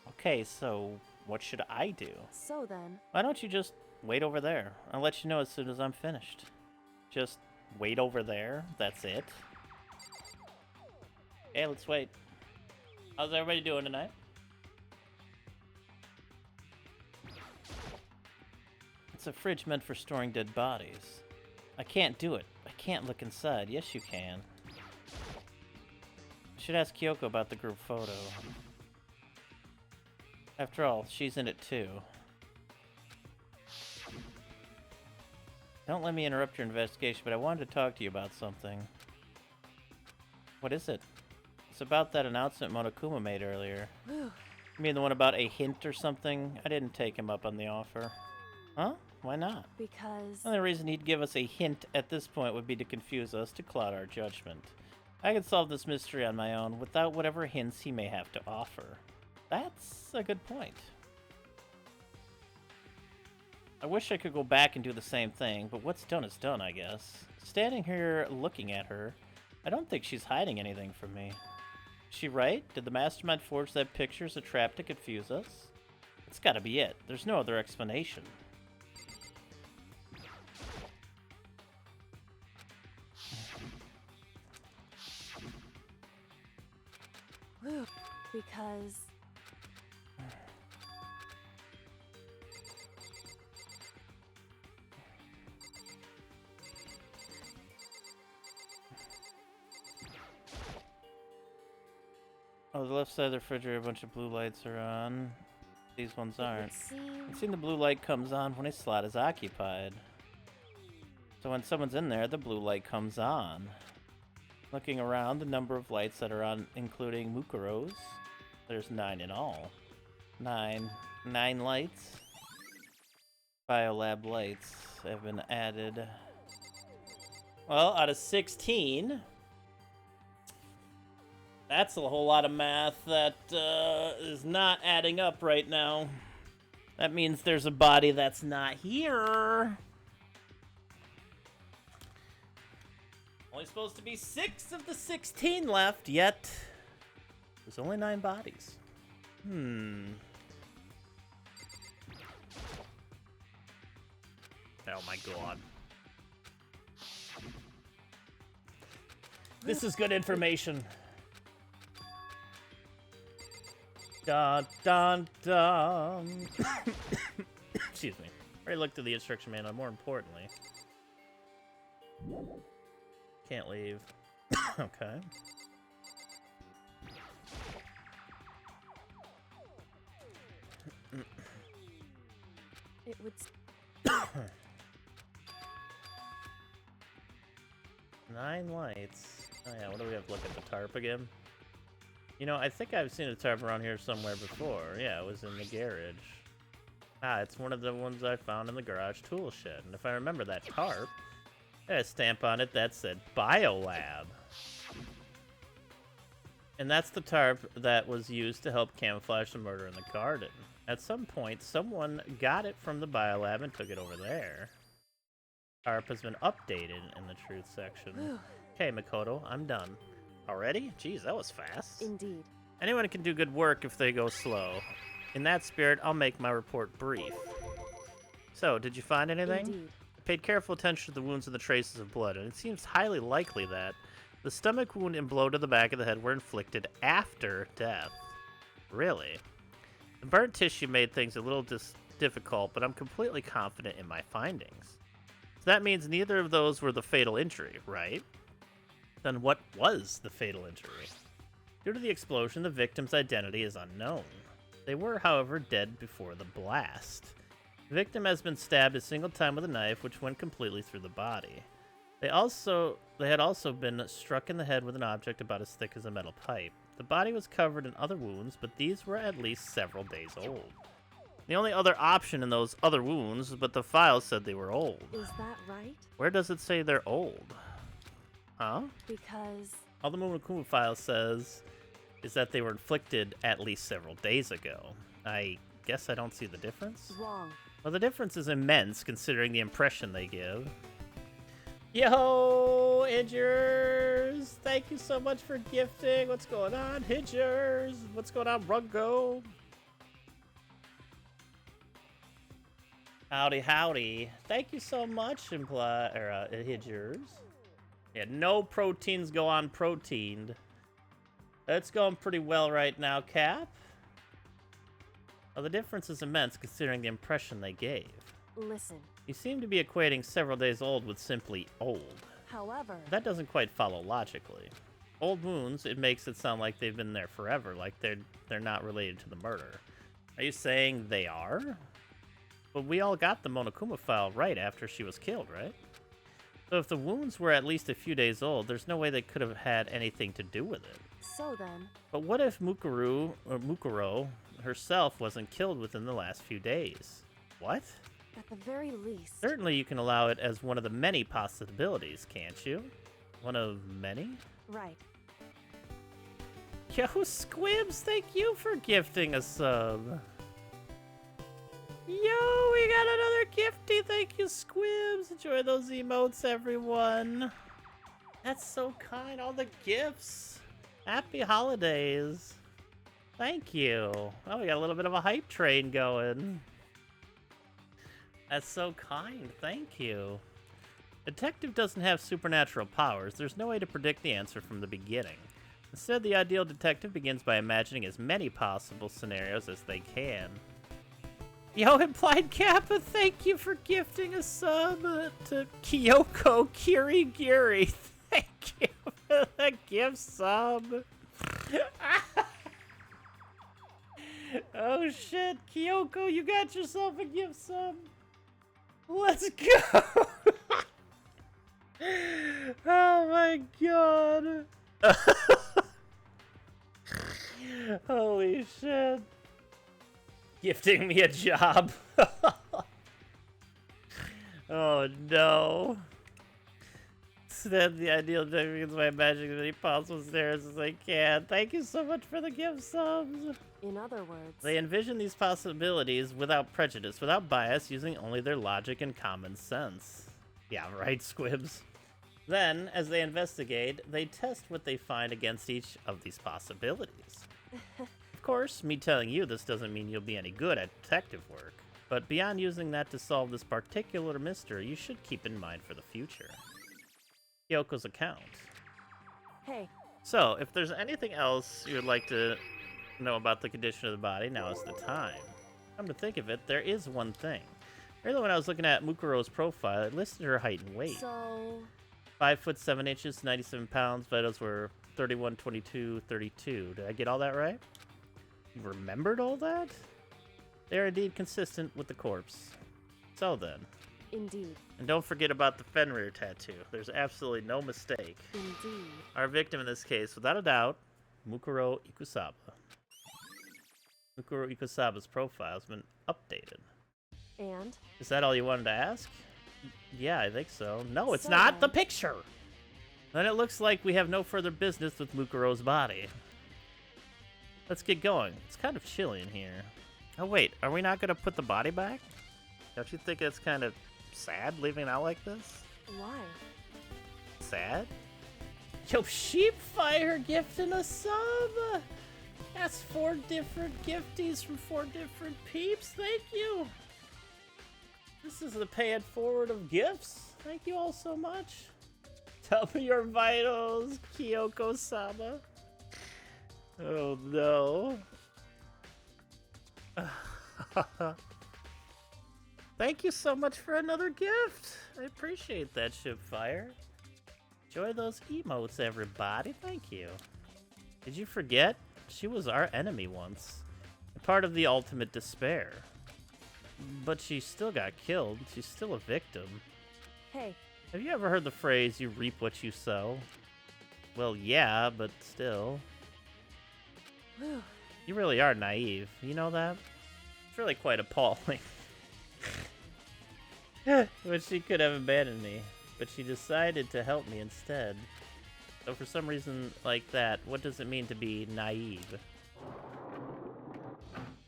Okay, so what should I do? So then... Why don't you just wait over there? I'll let you know as soon as I'm finished. Just wait over there? That's it? Okay, let's wait. How's everybody doing tonight? It's a fridge meant for storing dead bodies. I can't do it. I can't look inside. Yes, you can. I should ask Kyoko about the group photo. After all, she's in it too. Don't let me interrupt your investigation, but I wanted to talk to you about something. What is it? It's about that announcement Monokuma made earlier. Whew. You mean the one about a hint or something? I didn't take him up on the offer. Huh? Why not? Because... The only reason he'd give us a hint at this point would be to confuse us, to cloud our judgment. I could solve this mystery on my own without whatever hints he may have to offer. That's a good point. I wish I could go back and do the same thing, but what's done is done, I guess. Standing here looking at her, I don't think she's hiding anything from me. Is she right? Did the mastermind forge that picture as a trap to confuse us? It's gotta be it. There's no other explanation. Whew. Because... Oh, the left side of the refrigerator, a bunch of blue lights are on. These ones aren't. Seem... It seems the blue light comes on when a slot is occupied. So when someone's in there, the blue light comes on. Looking around, the number of lights that are on, including Mukuro's, there's 9 in all. 9 lights. Biolab lights have been added. Well, out of 16, that's a whole lot of math that is not adding up right now. That means there's a body that's not here. Only supposed to be 6 of the 16 left, yet there's only 9 bodies. Oh my god. This is good information. Dun dun dun. Excuse me. I already looked at the instruction manual, more importantly. Can't leave. Okay. It would... 9 lights. Oh yeah, what do we have to look at the tarp again? You know, I think I've seen a tarp around here somewhere before. Yeah, it was in the garage. Ah, it's one of the ones I found in the garage tool shed. And if I remember that tarp, it had a stamp on it that said Biolab. And that's the tarp that was used to help camouflage the murder in the garden. At some point, someone got it from the Biolab and took it over there. Tarp has been updated in the truth section. Okay, Makoto, I'm done. Already? Jeez, that was fast. Indeed. Anyone can do good work if they go slow. In that spirit, I'll make my report brief. So, did you find anything? Indeed. I paid careful attention to the wounds and the traces of blood, and it seems highly likely that the stomach wound and blow to the back of the head were inflicted after death. Really? The burnt tissue made things a little difficult, but I'm completely confident in my findings. So that means neither of those were the fatal injury, right? Then what was the fatal injury? Due to the explosion, the victim's identity is unknown. They were, however, dead before the blast. The victim has been stabbed a single time with a knife, which went completely through the body. They had also been struck in the head with an object about as thick as a metal pipe. The body was covered in other wounds, but these were at least several days old. The only other option in those other wounds, but the file said they were old. Is that right? Where does it say they're old? Huh? Because... All the Monokuma file says is that they were inflicted at least several days ago. I guess I don't see the difference? Wrong. Well, the difference is immense considering the impression they give. Yo, Hidgers! Thank you so much for gifting. What's going on, Hidgers? What's going on, Rungo? Howdy, howdy. Thank you so much, Hidgers. Yeah, no proteins go on proteined. It's going pretty well right now, Cap. Well, the difference is immense considering the impression they gave. Listen. You seem to be equating several days old with simply old. However... That doesn't quite follow logically. Old wounds, it makes it sound like they've been there forever, like they're not related to the murder. Are you saying they are? But we all got the Monokuma file right after she was killed, right? So if the wounds were at least a few days old, there's no way they could have had anything to do with it. So then... But what if Mukuro herself wasn't killed within the last few days? What? At the very least... Certainly you can allow it as one of the many possibilities, can't you? One of many? Right. Yo, Squibs, thank you for gifting a sub. Yo, we got another gifty. Thank you, Squibs. Enjoy those emotes, everyone. That's so kind. All the gifts. Happy holidays. Thank you. Oh, we got a little bit of a hype train going. That's so kind. Thank you. Detective doesn't have supernatural powers. There's no way to predict the answer from the beginning. Instead, the ideal detective begins by imagining as many possible scenarios as they can. Yo, Implied Kappa, thank you for gifting a sub to Kyoko Kirigiri. Thank you for the gift sub. Oh shit, Kyoko, you got yourself a gift sub. Let's go. Oh my god. Holy shit. Gifting me a job. Oh no. Instead, the ideal gender begins by imagining as many possible scenarios as I can. Thank you so much for the gift subs. In other words, They envision these possibilities without prejudice, without bias, using only their logic and common sense. Yeah, right, Squibs. Then, as they investigate, they test what they find against each of these possibilities. Of course, me telling you this doesn't mean you'll be any good at detective work, but beyond using that to solve this particular mystery, you should keep in mind for the future. Kyoko's account. hey, So, if there's anything else you would like to know about the condition of the body, now is the time. Come to think of it, there is one thing. Earlier when I was looking at Mukuro's profile, it listed her height and weight. so 5 foot 7 inches, 97 pounds. Vitals were 31, 22, 32. Did I get all that right? You remembered all that? They are indeed consistent with the corpse. So then. indeed, And don't forget about the Fenrir tattoo. There's absolutely no mistake. indeed. Our victim in this case, without a doubt, Mukuro Ikusaba. Mukuro Ikusaba's profile has been updated. And Is that all you wanted to ask? Yeah, I think so. No, it's So not the then- picture! Then it looks like we have no further business with Mukuro's body. Let's get going. It's kind of chilly in here. Oh wait, are we not gonna put the body back? Don't you think it's kind of sad leaving it out like this? why? Sad? Yo, Sheepfire gifting a sub! That's 4 different gifties from 4 different peeps. Thank you! This is the pay it forward of gifts. Thank you all so much. Tell me your vitals, Kyoko-sama. Oh no. Thank you so much for another gift. I appreciate that, Shipfire. Enjoy those emotes, everybody. Thank you. Did you forget? She was our enemy once. A part of the ultimate despair. But she still got killed. She's still a victim. Hey, Have you ever heard the phrase, you reap what you sow? Well, yeah, but still. whew, You really are naive. You know that? It's really quite appalling. But she could have abandoned me. But she decided to help me instead. So for some reason like that, what does it mean to be naive?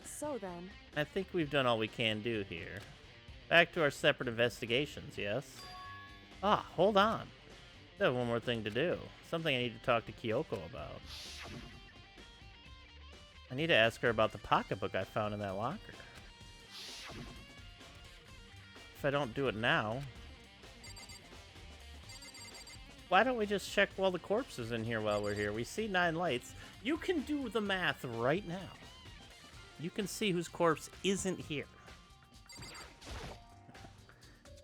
so then, I think we've done all we can do here. Back to our separate investigations, yes? Ah, hold on. I have one more thing to do. Something I need to talk to Kyoko about. I need to ask her about the pocketbook I found in that locker. If I don't do it now... Why don't we just check all the corpses in here while we're here? We see 9 lights. You can do the math right now. You can see whose corpse isn't here.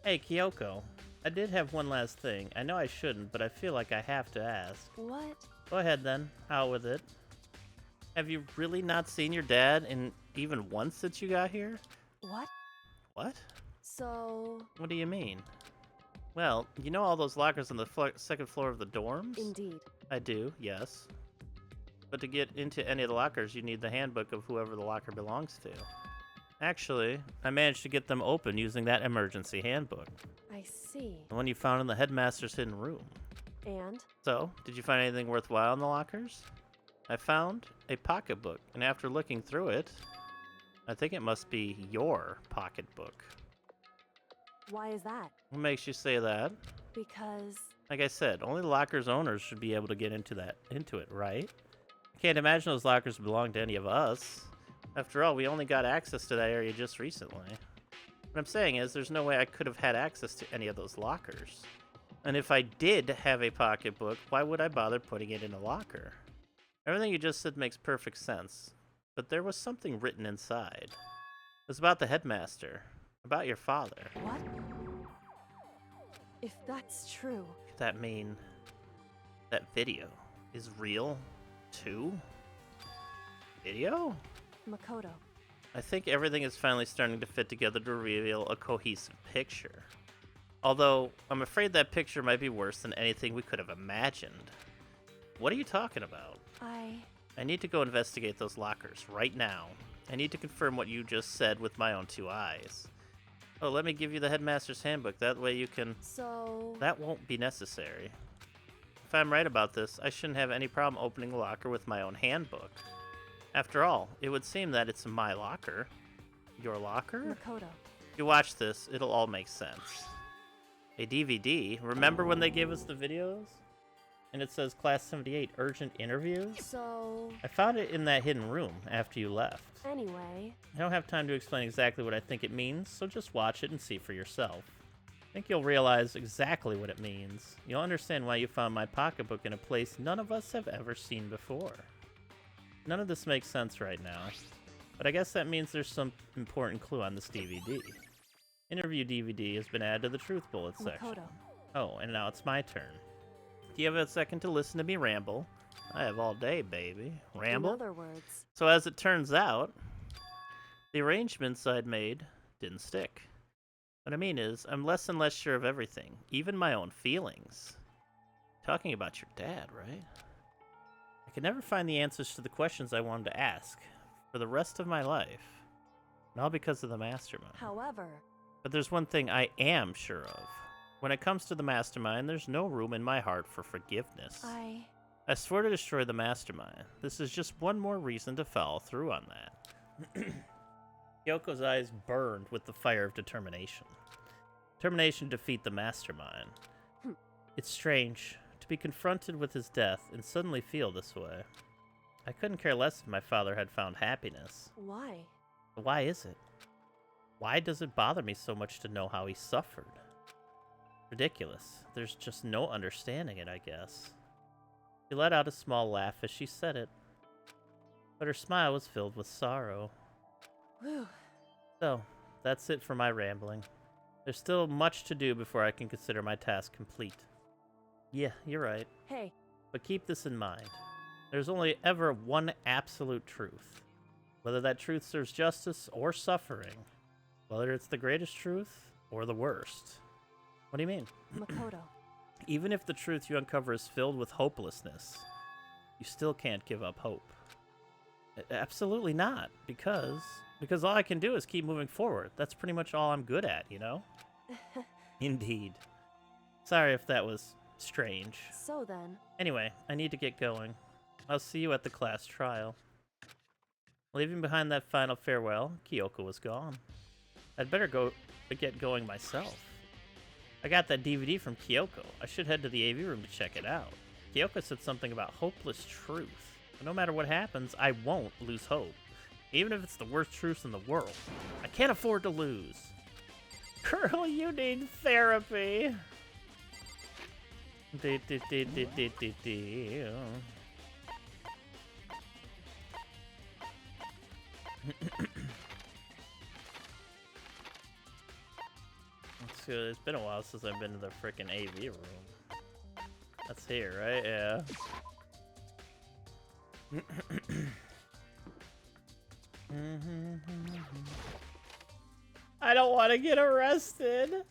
Hey, Kyoko. I did have one last thing. I know I shouldn't, but I feel like I have to ask. what? Go ahead then. Out with it. Have you really not seen your dad in even once since you got here? What? What? So, What do you mean? Well, you know all those lockers on the second floor of the dorms? indeed. I do, yes. But to get into any of the lockers, you need the handbook of whoever the locker belongs to. Actually, I managed to get them open using that emergency handbook. I see. The one you found in the headmaster's hidden room. And? So, did you find anything worthwhile in the lockers? I found a pocketbook, and after looking through it, I think it must be your pocketbook. Why is that? What makes you say that? Because, Like I said, only the locker's owners should be able to get into it, right? I can't imagine those lockers belong to any of us. After all, we only got access to that area just recently. What I'm saying is, there's no way I could have had access to any of those lockers. And if I did have a pocketbook, why would I bother putting it in a locker? Everything you just said makes perfect sense. But there was something written inside. It was about the headmaster. About your father. what? If that's true, Could that mean that video is real, too? Video? Makoto. I think everything is finally starting to fit together to reveal a cohesive picture. Although, I'm afraid that picture might be worse than anything we could have imagined. What are you talking about? I need to go investigate those lockers right now. I need to confirm what you just said with my own 2 eyes. Oh, let me give you the headmaster's handbook. That way you can... So... That won't be necessary. If I'm right about this, I shouldn't have any problem opening a locker with my own handbook. After all, it would seem that it's my locker. Your locker? Makoto. If you watch this, it'll all make sense. A DVD? Remember when they gave us the videos? And it says Class 78 Urgent Interviews? So... I found it in that hidden room after you left. Anyway... I don't have time to explain exactly what I think it means, so just watch it and see for yourself. I think you'll realize exactly what it means. You'll understand why you found my pocketbook in a place none of us have ever seen before. None of this makes sense right now, but I guess that means there's some important clue on this DVD. Interview DVD has been added to the Truth Bullet section. Makoto. Oh, and now it's my turn. Do you have a second to listen to me ramble? I have all day, baby. Ramble? In other words... So as it turns out, the arrangements I'd made didn't stick. What I mean is, I'm less and less sure of everything, even my own feelings. Talking about your dad, right? I could never find the answers to the questions I wanted to ask for the rest of my life. And all because of the mastermind. However... But there's one thing I am sure of. When it comes to the mastermind, there's no room in my heart for forgiveness. I swore to destroy the mastermind. This is just one more reason to follow through on that. Kyoko's eyes burned with the fire of determination. Determination to defeat the mastermind. It's strange to be confronted with his death and suddenly feel this way. I couldn't care less if my father had found happiness. Why? But why is it? Why does it bother me so much to know how he suffered? Ridiculous. There's just no understanding it, I guess. She let out a small laugh as she said it, but her smile was filled with sorrow. Whew. So, that's it for my rambling. There's still much to do before I can consider my task complete. Yeah, you're right. Hey. But keep this in mind. There's only ever one absolute truth. Whether that truth serves justice or suffering. Whether it's the greatest truth or the worst. What do you mean? Makoto. Even if the truth you uncover is filled with hopelessness, you still can't give up hope. Absolutely not, because all I can do is keep moving forward. That's pretty much all I'm good at, you know? Indeed. Sorry if that was strange. So then... Anyway, I need to get going. I'll see you at the class trial. Leaving behind that final farewell, Kyoko was gone. I'd better go get going myself. I got that DVD from Kyoko. I should head to the AV room to check it out. Kyoko said something about hopeless truth. But no matter what happens, I won't lose hope. Even if it's the worst truth in the world. I can't afford to lose. Girl, you need therapy. It's been a while since I've been to the frickin' AV room. That's here, right? Yeah. I don't want to get arrested.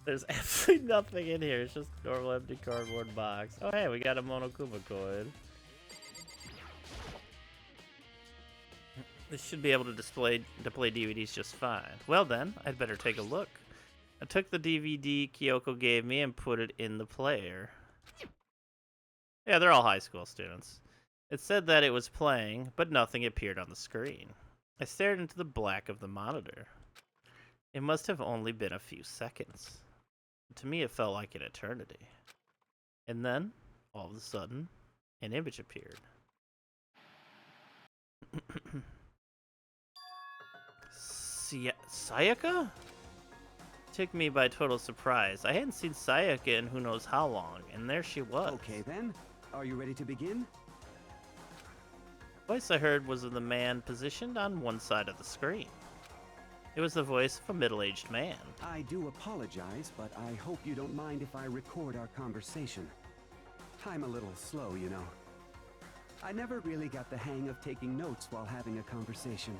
There's absolutely nothing in here. It's just a normal empty cardboard box. Oh, hey, we got a Monokuma coin. This should be able to play DVDs just fine. Well then, I'd better take a look. I took the DVD Kyoko gave me and put it in the player. Yeah, they're all high school students. It said that it was playing, but nothing appeared on the screen. I stared into the black of the monitor. It must have only been a few seconds. To me, it felt like an eternity. And then, all of a sudden, an image appeared. Sayaka? Took me by total surprise. I hadn't seen Sayaka in who knows how long, and there she was. Okay then, are you ready to begin? The voice I heard was of the man positioned on one side of the screen. It was the voice of a middle-aged man. I do apologize, but I hope you don't mind if I record our conversation. I'm a little slow, you know. I never really got the hang of taking notes while having a conversation.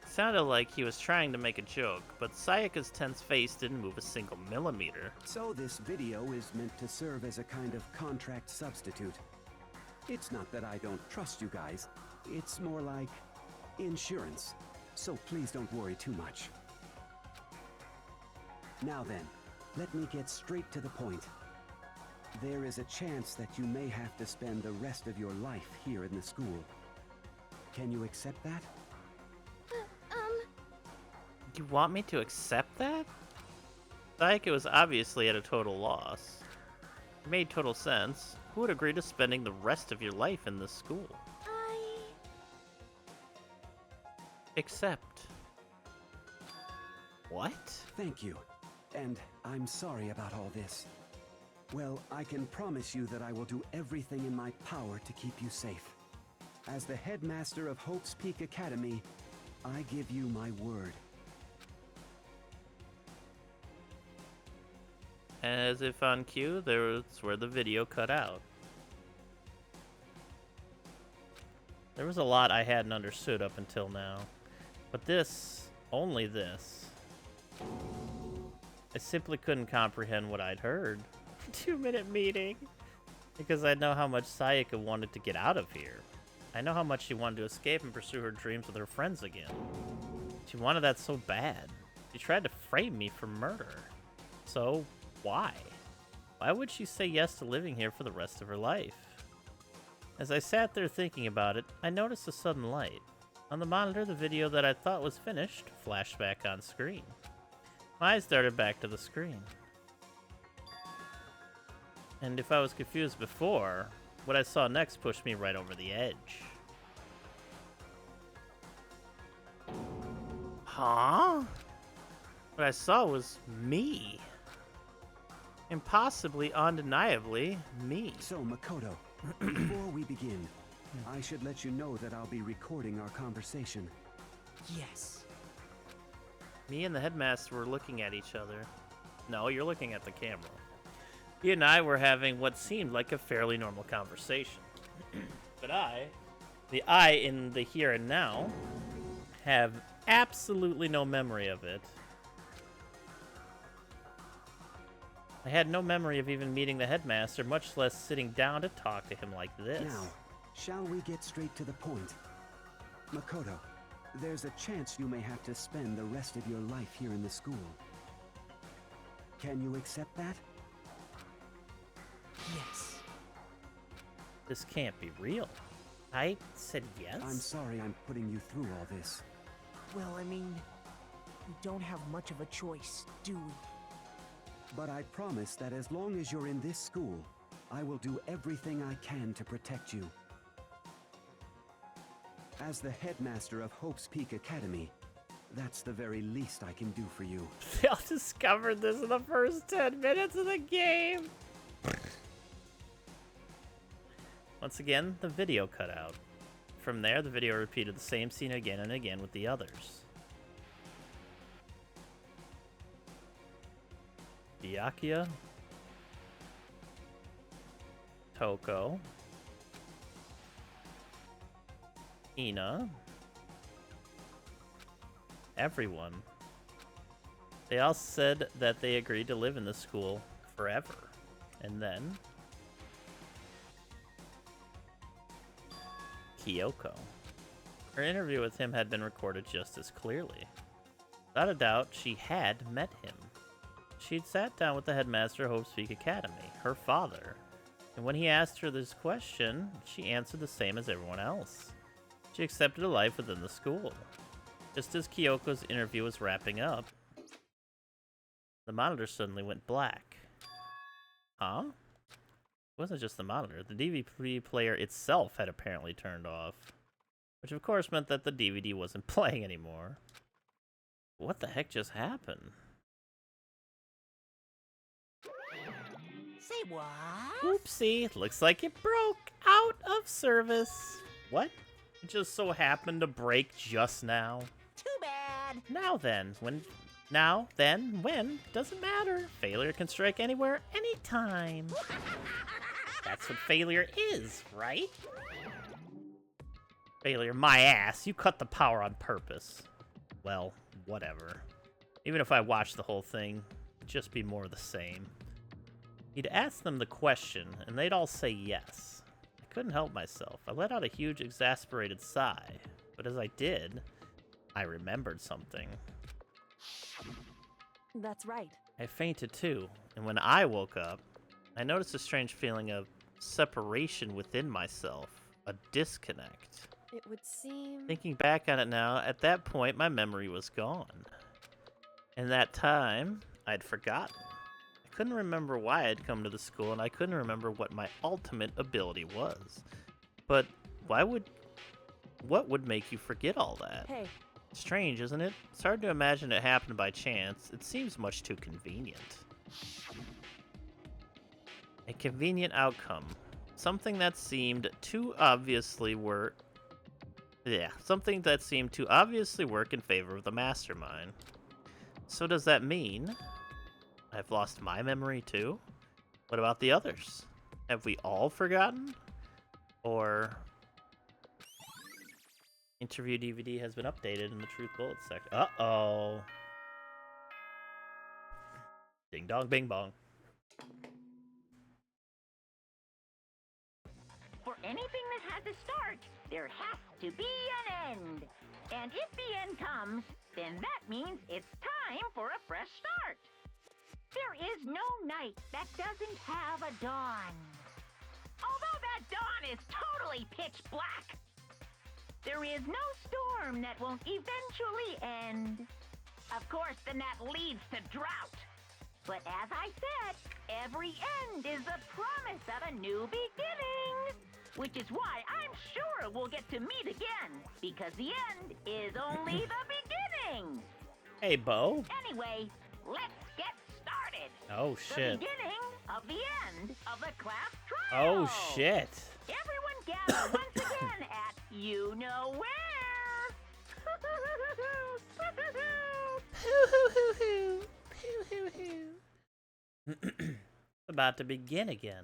Sounded like he was trying to make a joke, but Sayaka's tense face didn't move a single millimeter. So this video is meant to serve as a kind of contract substitute. It's not that I don't trust you guys. It's more like insurance. So please don't worry too much. Now then, let me get straight to the point. There is a chance that you may have to spend the rest of your life here in the school. Can you accept that? You want me to accept that? Sayaka was obviously at a total loss. It made total sense. Who would agree to spending the rest of your life in this school? Accept. What? Thank you. And I'm sorry about all this. Well, I can promise you that I will do everything in my power to keep you safe. As the headmaster of Hope's Peak Academy, I give you my word. As if on cue, that's where the video cut out. There was a lot I hadn't understood up until now. But this, only this. I simply couldn't comprehend what I'd heard. 2-minute meeting. Because I know how much Sayaka wanted to get out of here. I know how much she wanted to escape and pursue her dreams with her friends again. She wanted that so bad. She tried to frame me for murder. So, why? Why would she say yes to living here for the rest of her life? As I sat there thinking about it, I noticed a sudden light. On the monitor, the video that I thought was finished flashed back on screen. My eyes darted back to the screen. And if I was confused before, what I saw next pushed me right over the edge. Huh? What I saw was me. Impossibly, undeniably, me. So, Makoto, before we begin, I should let you know that I'll be recording our conversation. Yes. Me and the headmaster were looking at each other. No, you're looking at the camera. He and I were having what seemed like a fairly normal conversation. But the I in the here and now, have absolutely no memory of it. I had no memory of even meeting the headmaster, much less sitting down to talk to him like this. Now, shall we get straight to the point? Makoto, there's a chance you may have to spend the rest of your life here in the school. Can you accept that? Yes. This can't be real. I said yes? I'm sorry I'm putting you through all this. Well, I mean, we don't have much of a choice, do we? But I promise that as long as you're in this school, I will do everything I can to protect you. As the headmaster of Hope's Peak Academy, that's the very least I can do for you. They all discovered this in the first 10 minutes of the game. Once again, the video cut out. From there, the video repeated the same scene again and again with the others. Byakuya, Toko, Ina, everyone. They all said that they agreed to live in the school forever. And then Kyoko. Her interview with him had been recorded just as clearly. Without a doubt, she had met him. She'd sat down with the headmaster of Hope's Peak Academy, her father, and when he asked her this question, she answered the same as everyone else. She accepted a life within the school. Just as Kyoko's interview was wrapping up, the monitor suddenly went black. Huh? It wasn't just the monitor. The DVD player itself had apparently turned off, which of course meant that the DVD wasn't playing anymore. What the heck just happened? Say what? Oopsie, looks like it broke out of service. What? It just so happened to break just now. Too bad. Now then, Now, then, when, doesn't matter. Failure can strike anywhere, anytime. That's what failure is, right? Failure, my ass. You cut the power on purpose. Well, whatever. Even if I watched the whole thing, it'd just be more of the same. You'd ask them the question, and they'd all say yes. I couldn't help myself. I let out a huge, exasperated sigh. But as I did, I remembered something. That's right. I fainted too, and when I woke up, I noticed a strange feeling of separation within myself. A disconnect. It would seem... Thinking back on it now, at that point, my memory was gone. And that time, I'd forgotten. I couldn't remember why I'd come to the school, and I couldn't remember what my ultimate ability was. But what would make you forget all that? Hey, Strange, isn't it? It's hard to imagine it happened by chance. It seems much too convenient. A convenient outcome. Something that seemed to obviously work. Yeah, something that seemed to obviously work in favor of the mastermind. So does that mean I've lost my memory too? What about the others? Have we all forgotten? Or interview DVD has been updated in the Truth Bullet section. Uh-oh. Ding dong bing bong. For anything that has a start, there has to be an end. And if the end comes, then that means it's time for a fresh start. There is no night that doesn't have a dawn. Although that dawn is totally pitch black. There is no storm that won't eventually end. Of course, then that leads to drought. But as I said, every end is the promise of a new beginning. Which is why I'm sure we'll get to meet again. Because the end is only the beginning. Hey, Bo. Anyway, let's get started. Oh, The shit. beginning of the end of the class trial. Oh, shit. Everyone gather once again at you know where. It's about to begin again.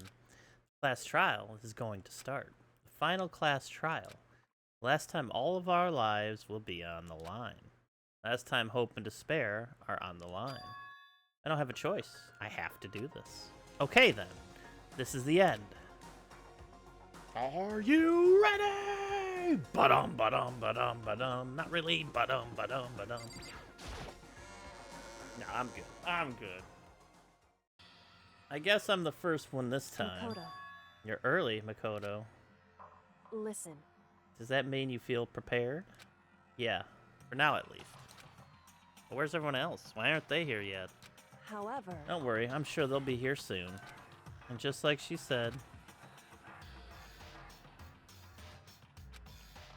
Class trial is going to start. The final class trial. Last time all of our lives will be on the line. Last time hope and despair are on the line. I don't have a choice. I have to do this. Okay then. This is the end. Are you ready? Ba-dum, ba-dum, ba-dum, ba-dum. Not really. Ba-dum, ba-dum, ba-dum. No, I'm good. I'm good. I guess I'm the first one this time. Makoto, You're early, Makoto. listen. Does that mean you feel prepared? Yeah, for now at least. But where's everyone else? Why aren't they here yet? However... Don't worry, I'm sure they'll be here soon. And just like she said...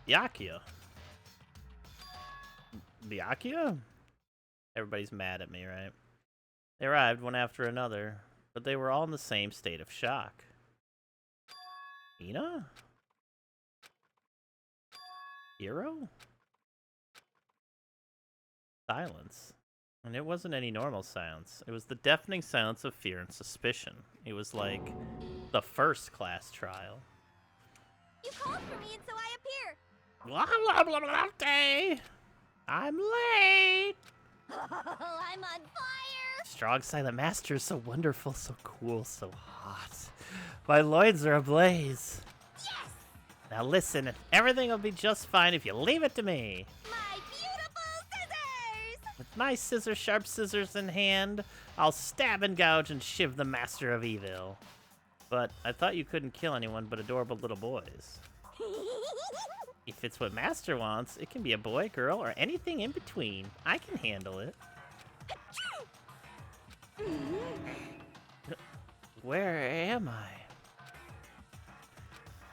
Byakuya? Byakuya? Everybody's mad at me, right? They arrived one after another, but they were all in the same state of shock. Ina? Hero? Silence. And it wasn't any normal silence. It was the deafening silence of fear and suspicion. It was like the first class trial. You called for me, and so I appear. Blah, blah, blah, blah, day. I'm late. I'm on fire. Strong silent master is so wonderful, so cool, so hot. My loins are ablaze. Yes, Now listen, everything will be just fine if you leave it to me. my beautiful scissors. With my sharp scissors in hand, I'll stab and gouge and shiv the master of evil. But I thought you couldn't kill anyone but adorable little boys. If it's what master wants, it can be a boy, girl, or anything in between. I can handle it. Where am I?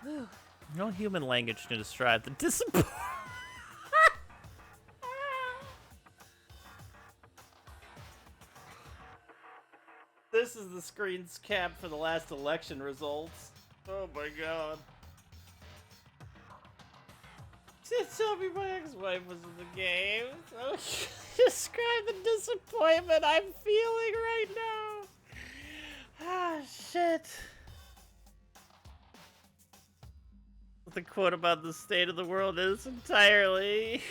Whew. No human language can describe the disappointment. This is the screen's cap for the last election results. Oh my god. Tell me my ex-wife was in the game. So describe the disappointment I'm feeling right now. Ah, shit. The quote about the state of the world is entirely.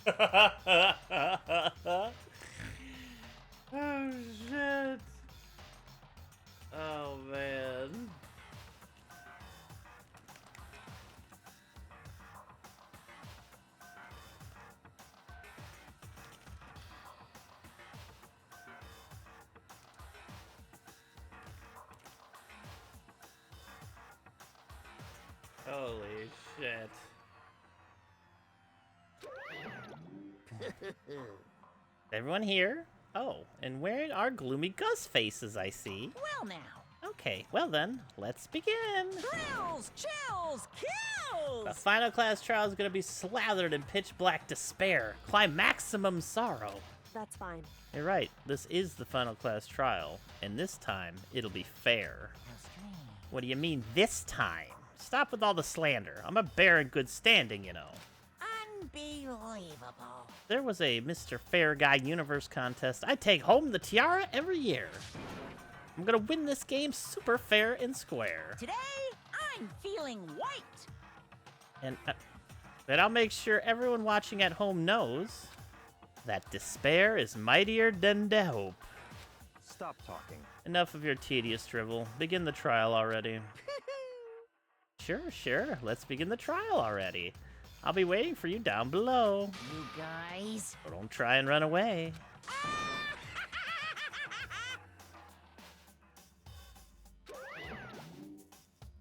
Oh, shit. Oh, man. Holy shit. Everyone here? Oh, and wearing our gloomy Gus faces, I see. Well now. Okay, well then, let's begin. Thrills, chills, kills! The final class trial is gonna be slathered in pitch black despair, maximum sorrow. That's fine. You're right, this is the final class trial, and this time, it'll be fair. What do you mean, this time? Stop with all the slander. I'm a bear in good standing, you know. Unbelievable. There was a Mr. Fair Guy Universe contest. I take home the tiara every year. I'm gonna win this game super fair and square. Today, I'm feeling white. And I'll make sure everyone watching at home knows that despair is mightier than the hope. Stop talking. Enough of your tedious drivel. Begin the trial already. Sure. Let's begin the trial already. I'll be waiting for you down below. You guys. So don't try and run away.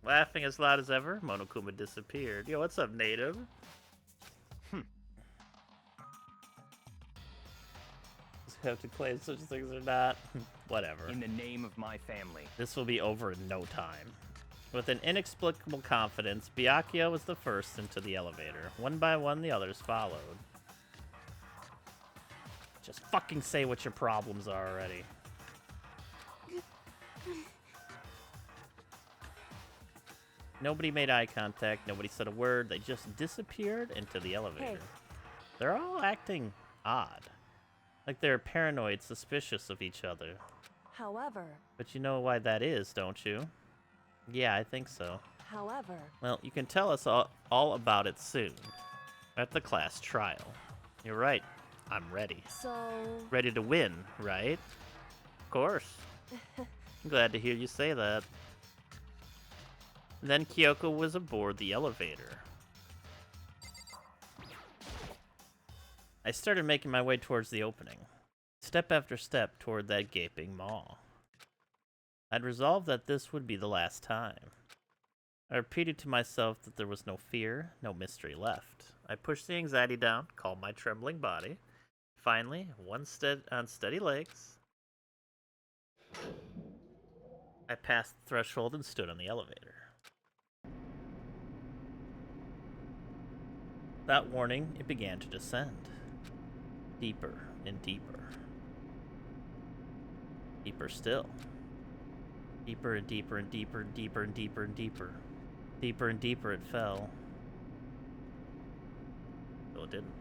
Laughing as loud as ever, Monokuma disappeared. Yo, what's up, native? Just have to claim such things or not. Whatever. In the name of my family. This will be over in no time. With an inexplicable confidence, Byakuya was the first into the elevator. One by one, the others followed. Just fucking say what your problems are already. Nobody made eye contact, nobody said a word, they just disappeared into the elevator. Hey. They're all acting odd. Like they're paranoid, suspicious of each other. However, But you know why that is, don't you? Yeah, I think so. however, Well, you can tell us all about it soon. At the class trial. You're right. I'm ready. so Ready to win, right? Of course. I'm glad to hear you say that. Then Kyoko was aboard the elevator. I started making my way towards the opening, step after step toward that gaping maw. I'd resolved that this would be the last time. I repeated to myself that there was no fear, no mystery left. I pushed the anxiety down, calmed my trembling body. Finally, on steady legs, I passed the threshold and stood on the elevator. Without warning, it began to descend. Deeper and deeper. Deeper still. Deeper and deeper and deeper and deeper and deeper and deeper. Deeper and deeper it fell. Though it didn't.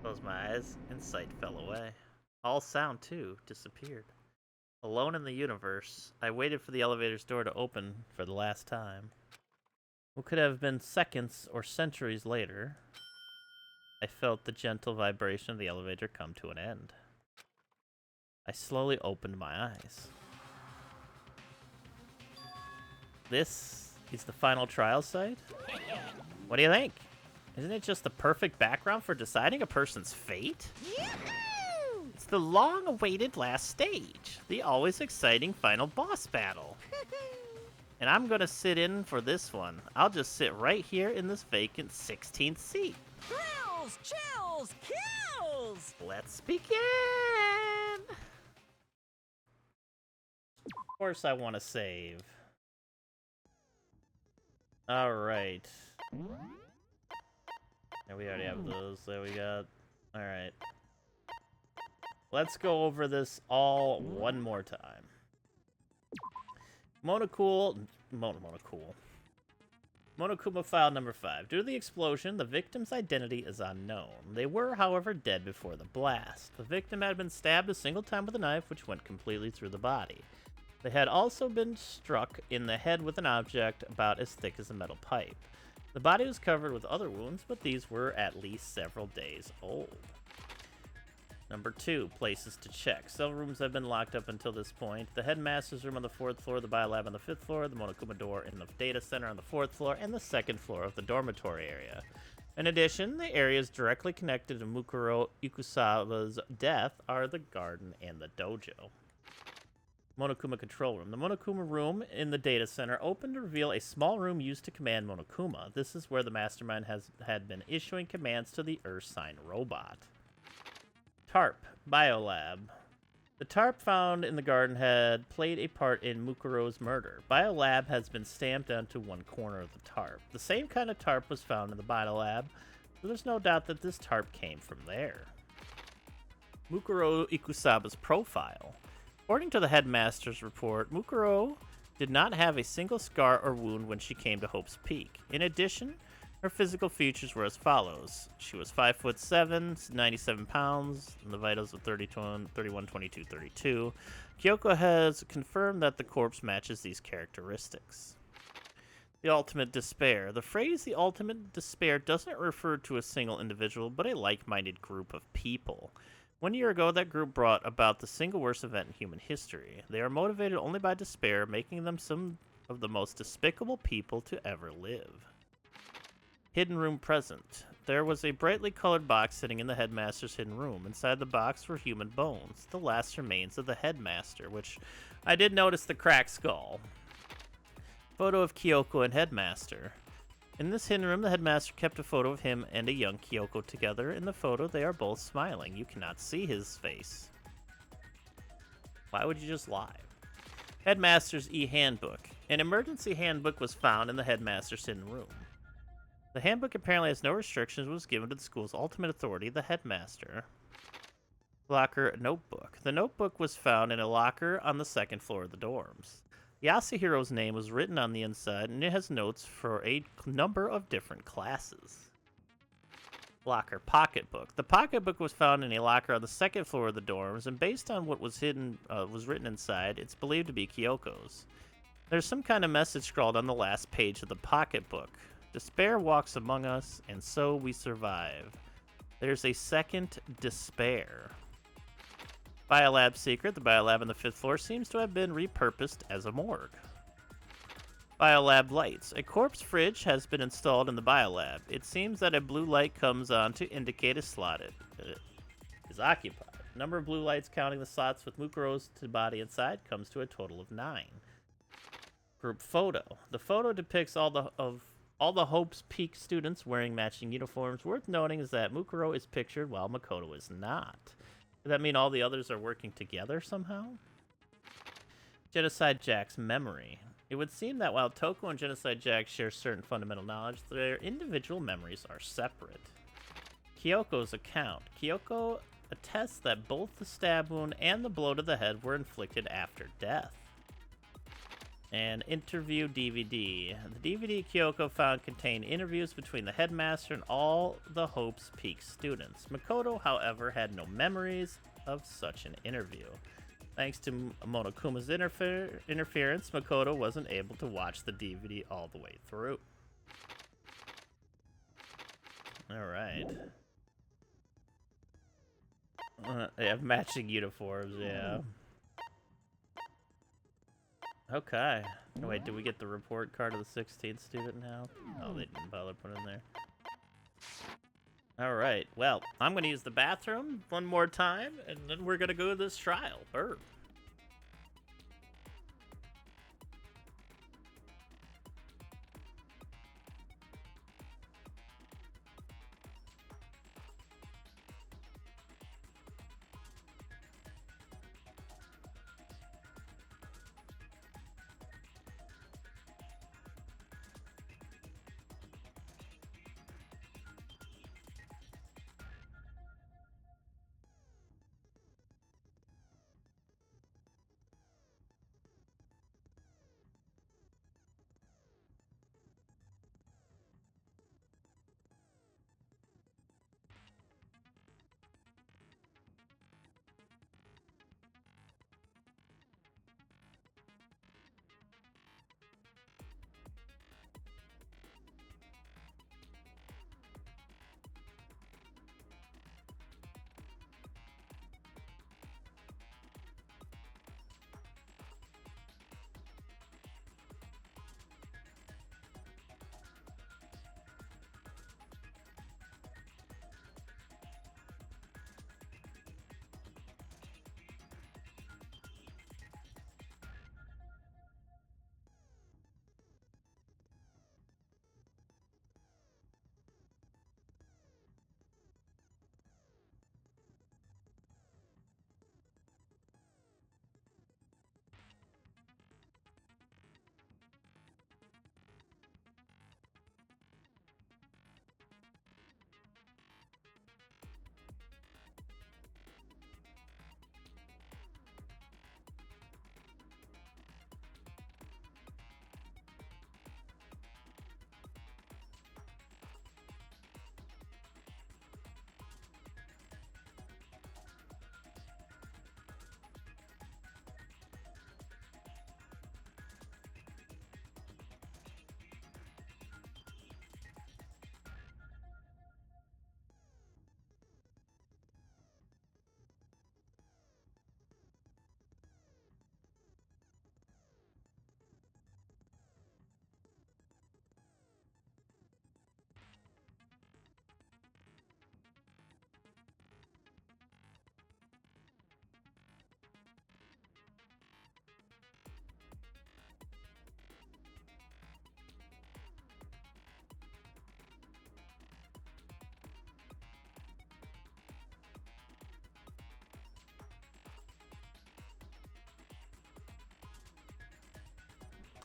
Closed my eyes, and sight fell away. All sound, too, disappeared. Alone in the universe, I waited for the elevator's door to open for the last time. What could have been seconds or centuries later, I felt the gentle vibration of the elevator come to an end. I slowly opened my eyes. This is the final trial site? What do you think? Isn't it just the perfect background for deciding a person's fate? Yoo-hoo! It's the long-awaited last stage, the always exciting final boss battle. And I'm gonna sit in for this one. I'll just sit right here in this vacant 16th seat. Thrills, chills, kills! Let's begin! Of course I want to save. Alright. Yeah, we already have those, so we got... Alright. Let's go over this all one more time. Monocool... Monocool. Monokuma file number 5. Due to the explosion, the victim's identity is unknown. They were, however, dead before the blast. The victim had been stabbed a single time with a knife, which went completely through the body. They had also been struck in the head with an object about as thick as a metal pipe. The body was covered with other wounds, but these were at least several days old. Number 2, places to check. Several rooms have been locked up until this point. The headmaster's room on the 4th floor, the biolab on the 5th floor, the Monokuma door in the data center on the 4th floor, and the 2nd floor of the dormitory area. In addition, the areas directly connected to Mukuro Ikusawa's death are the garden and the dojo. Monokuma control room. The Monokuma room in the data center opened to reveal a small room used to command Monokuma. This is where the mastermind had been issuing commands to the Earth-sign robot. TARP, Biolab. The TARP found in the garden had played a part in Mukuro's murder. Biolab has been stamped onto one corner of the TARP. The same kind of TARP was found in the Biolab, so there's no doubt that this TARP came from there. Mukuro Ikusaba's profile. According to the headmaster's report, Mukuro did not have a single scar or wound when she came to Hope's Peak. In addition, her physical features were as follows. She was 5'7", 97 pounds, and the vitals of 31, 22, 32. Kyoko has confirmed that the corpse matches these characteristics. The ultimate despair. The phrase the ultimate despair doesn't refer to a single individual, but a like-minded group of people. 1 year ago, that group brought about the single worst event in human history. They are motivated only by despair, making them some of the most despicable people to ever live. Hidden room present. There was a brightly colored box sitting in the headmaster's hidden room. Inside the box were human bones, the last remains of the headmaster, which I did notice the cracked skull. Photo of Kyoko and headmaster. In this hidden room, the headmaster kept a photo of him and a young Kyoko together. In the photo, they are both smiling. You cannot see his face. Why would you just lie? Headmaster's e-handbook. An emergency handbook was found in the headmaster's hidden room. The handbook apparently has no restrictions and was given to the school's ultimate authority, the headmaster. Locker notebook. The notebook was found in a locker on the 2nd floor of the dorms. Yasuhiro's name was written on the inside, and it has notes for a number of different classes. Locker pocketbook. The pocketbook was found in a locker on the 2nd floor of the dorms, and based on what was written inside, it's believed to be Kyoko's. There's some kind of message scrawled on the last page of the pocketbook. Despair walks among us, and so we survive. There's a second despair. Biolab secret. The biolab on the 5th floor seems to have been repurposed as a morgue. Biolab lights. A corpse fridge has been installed in the biolab. It seems that a blue light comes on to indicate a slot is occupied. Number of blue lights counting the slots with Mukuro's body inside comes to a total of 9. Group photo. The photo depicts all the Hope's Peak students wearing matching uniforms. Worth noting is that Mukuro is pictured while Makoto is not. Does that mean all the others are working together somehow? Genocide Jack's memory. It would seem that while Toko and Genocide Jack share certain fundamental knowledge, their individual memories are separate. Kyoko's account. Kyoko attests that both the stab wound and the blow to the head were inflicted after death. And interview DVD. The DVD Kyoko found contained interviews between the headmaster and all the Hope's Peak students. Makoto, however, had no memories of such an interview. Thanks to Monokuma's interference, Makoto wasn't able to watch the DVD all the way through. Alright. They have matching uniforms, yeah. Okay. Oh, wait, did we get the report card of the 16th student now? Oh, they didn't bother putting it there. Alright, well, I'm going to use the bathroom one more time, and then we're going to go to this trial. Burp.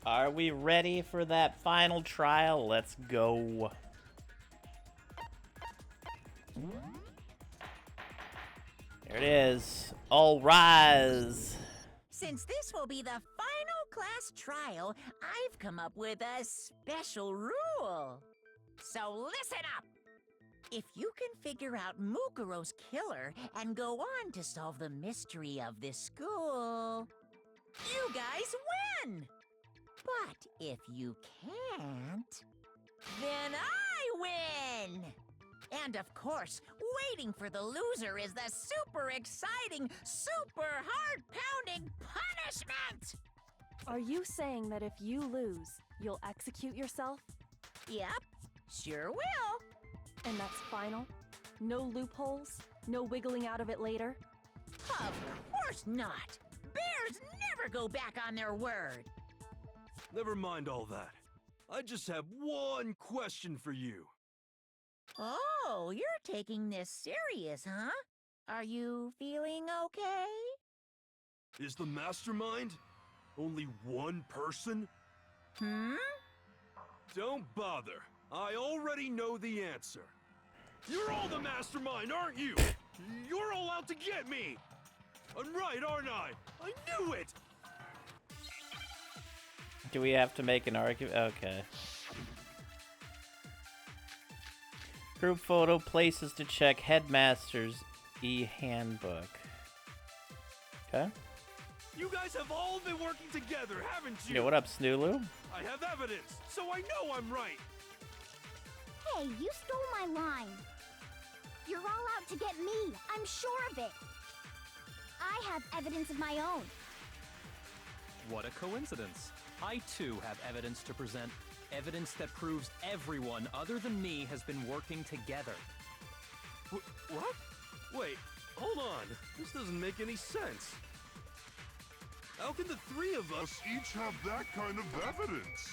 Are we ready for that final trial? Let's go. There it is. All rise. Since this will be the final class trial, I've come up with a special rule. So listen up! If you can figure out Mukuro's killer and go on to solve the mystery of this school, you guys win! But if you can't, then I win! And of course, waiting for the loser is the super exciting, super heart-pounding punishment! Are you saying that if you lose, you'll execute yourself? Yep, sure will. And that's final? No loopholes? No wiggling out of it later? Of course not! Bears never go back on their word! Never mind all that. I just have one question for you. Oh, you're taking this serious, huh? Are you feeling okay? Is the mastermind only one person? Hmm? Don't bother. I already know the answer. You're all the mastermind, aren't you? You're all out to get me! I'm right, aren't I? I knew it! Do we have to make an argument? Okay. Group photo, places to check, headmaster's e-handbook. Okay. You guys have all been working together, haven't you? Yeah, what up, Snooloo? I have evidence, so I know I'm right. Hey, you stole my line. You're all out to get me. I'm sure of it. I have evidence of my own. What a coincidence. I too have evidence to present. Evidence that proves everyone other than me has been working together. What? Wait, hold on. This doesn't make any sense. How can the three of us Each have that kind of evidence.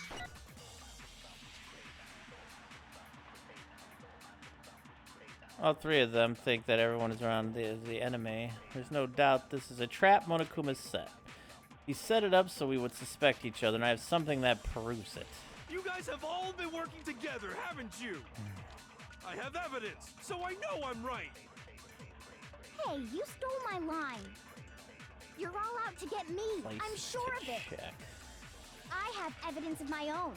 All three of them think that everyone is around the enemy. There's no doubt this is a trap Monokuma set. He set it up so we would suspect each other, and I have something that proves it. You guys have all been working together, haven't you? I have evidence, so I know I'm right. Hey, you stole my line. You're all out to get me. I'm Places sure to of it. check. I have evidence of my own.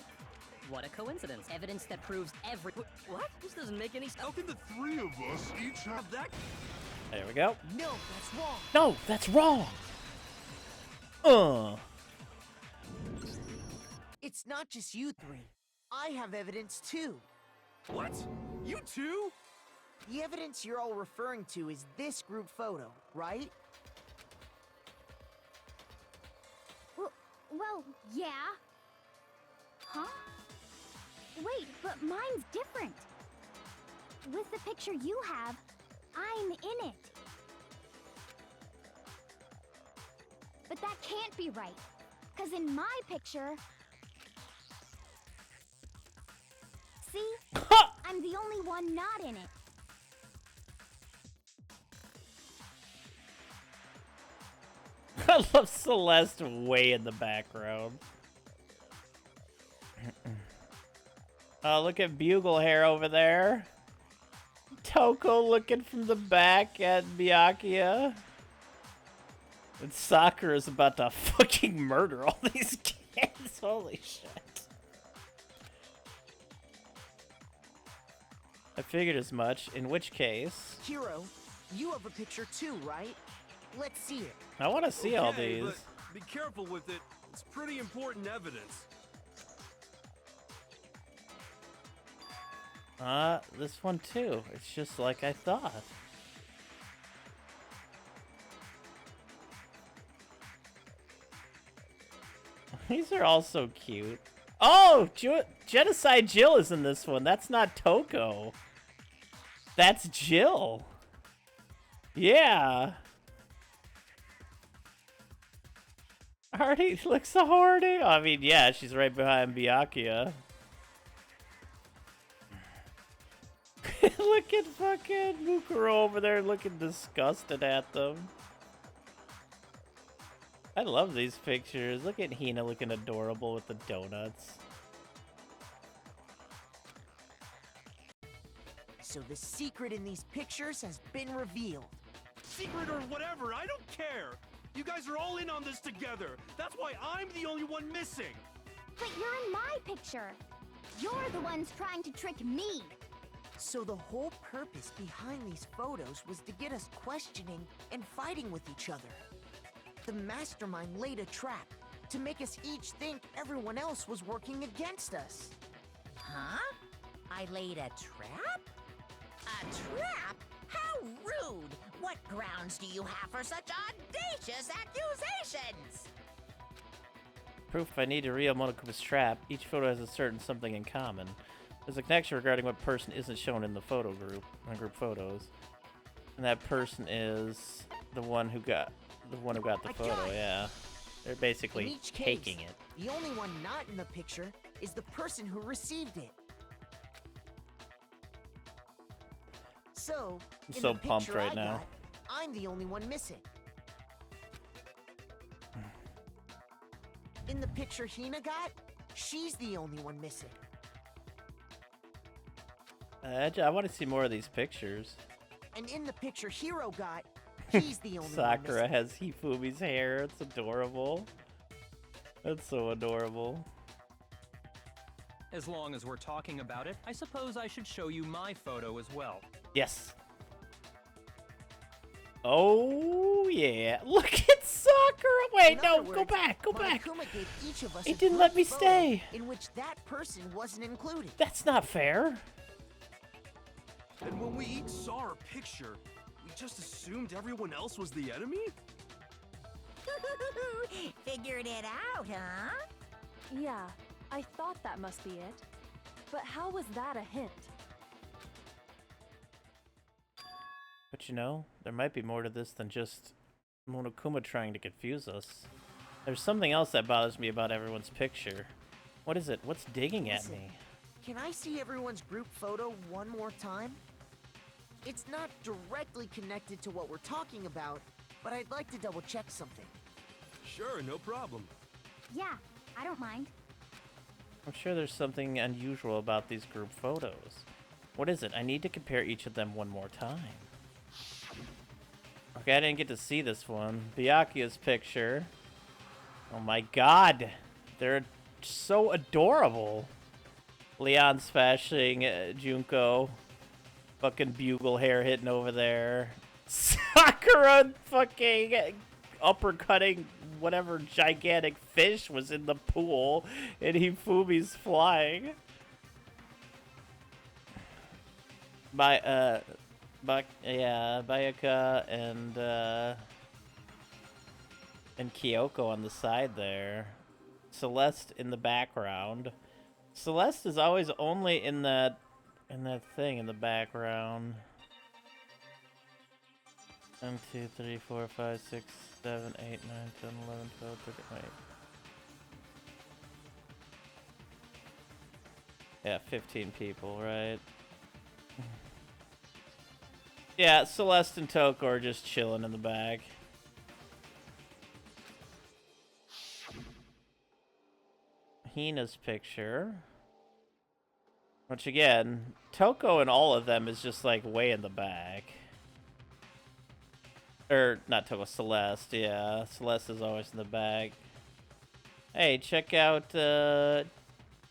What a coincidence. Evidence that proves every... What? This doesn't make any sense. How can the three of us each have That There we go. No, that's wrong. No, that's wrong. It's not just you three. I have evidence too. What? You too? The evidence you're all referring to is this group photo, right? Well, yeah. Huh? Wait, but mine's different. With the picture you have, I'm in it. But that can't be right. 'Cause in my picture... See? I'm the only one not in it. I love Celeste way in the background. Oh, look at Bugle Hair over there. Toko looking from the back at Byakuya. And Sakura's about to fucking murder all these kids. Holy shit. I figured as much, in which case... Hiro, you have a picture too, right? Let's see it. I want to see all Okay, these. but be careful with it. It's pretty important evidence. This one too. It's just like I thought. These are all so cute. Oh, Genocide Jill is in this one. That's not Toko. That's Jill. Yeah. Hardy looks so horny. I mean, yeah, she's right behind Byakuya. Look at fucking Mukuro over there looking disgusted at them. I love these pictures. Look at Hina looking adorable with the donuts. So the secret in these pictures has been revealed. Secret or whatever, I don't care. You guys are all in on this together. That's why I'm the only one missing. But you're in my picture. You're the ones trying to trick me. So the whole purpose behind these photos was to get us questioning and fighting with each other. The mastermind laid a trap to make us each think everyone else was working against us. Huh? I laid a trap? A trap? How rude! What grounds do you have for such audacious accusations? Proof I need to real Monokuma's trap. Each photo has a certain something in common. There's a connection regarding what person isn't shown in the photo group, group photos. And that person is the one who got the photo, yeah. They're basically In each case, taking it. the only one not in the picture is the person who received it. So, I'm in so the pumped picture right I now. got, I'm the only one missing. In the picture Hina got, she's the only one missing. I want to see more of these pictures. And in the picture Hiro got, he's the only one Sakura missing. has Hifumi's hair. It's adorable. That's so adorable. As long as we're talking about it, I suppose I should show you my photo as well. Yes. Oh, yeah. Look at Sakura. Wait, In no, other go words, back, go back. Monokuma gave each of us It a didn't let group me photo stay. in which that person wasn't included. That's not fair. And when we each saw our picture, we just assumed everyone else was the enemy? Figured it out, huh? Yeah, I thought that must be it. But how was that a hint? But you know, there might be more to this than just Monokuma trying to confuse us. There's something else that bothers me about everyone's picture. What is it? What's digging at Listen, me? Can I see everyone's group photo one more time? It's not directly connected to what we're talking about, but I'd like to double check something. Sure, no problem. Yeah, I don't mind. I'm sure there's something unusual about these group photos. What is it? I need to compare each of them one more time. Okay, I didn't get to see this one. Byakuya's picture. Oh my god! They're so adorable. Leon smashing Junko. Fucking bugle hair hitting over there. Sakura fucking uppercutting whatever gigantic fish was in the pool, and Hifumi's flying. Bayaka and Kyoko on the side there. Celeste in the background. Celeste is always only in that thing in the background. 1, 2, 3, 4, 5, 6, 7, 8, 9, 10, 11, 12, 13, wait. Yeah, 15 people, right? Yeah, Celeste and Toko are just chilling in the back. Hina's picture. Which again, Toko and all of them is just like way in the back. Or, not Toko, Celeste, yeah. Celeste is always in the back. Hey, check out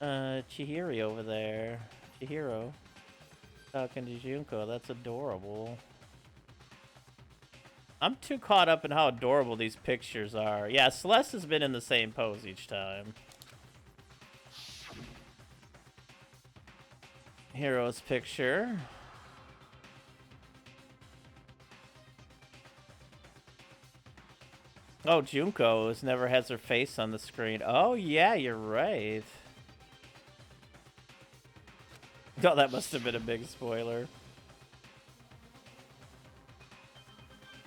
Chihiro over there. Chihiro. Talking to Junko, that's adorable. I'm too caught up in how adorable these pictures are. Yeah, Celeste has been in the same pose each time. Hero's picture. Oh, Junko never has her face on the screen. Oh, yeah, you're right. Oh, that must have been a big spoiler.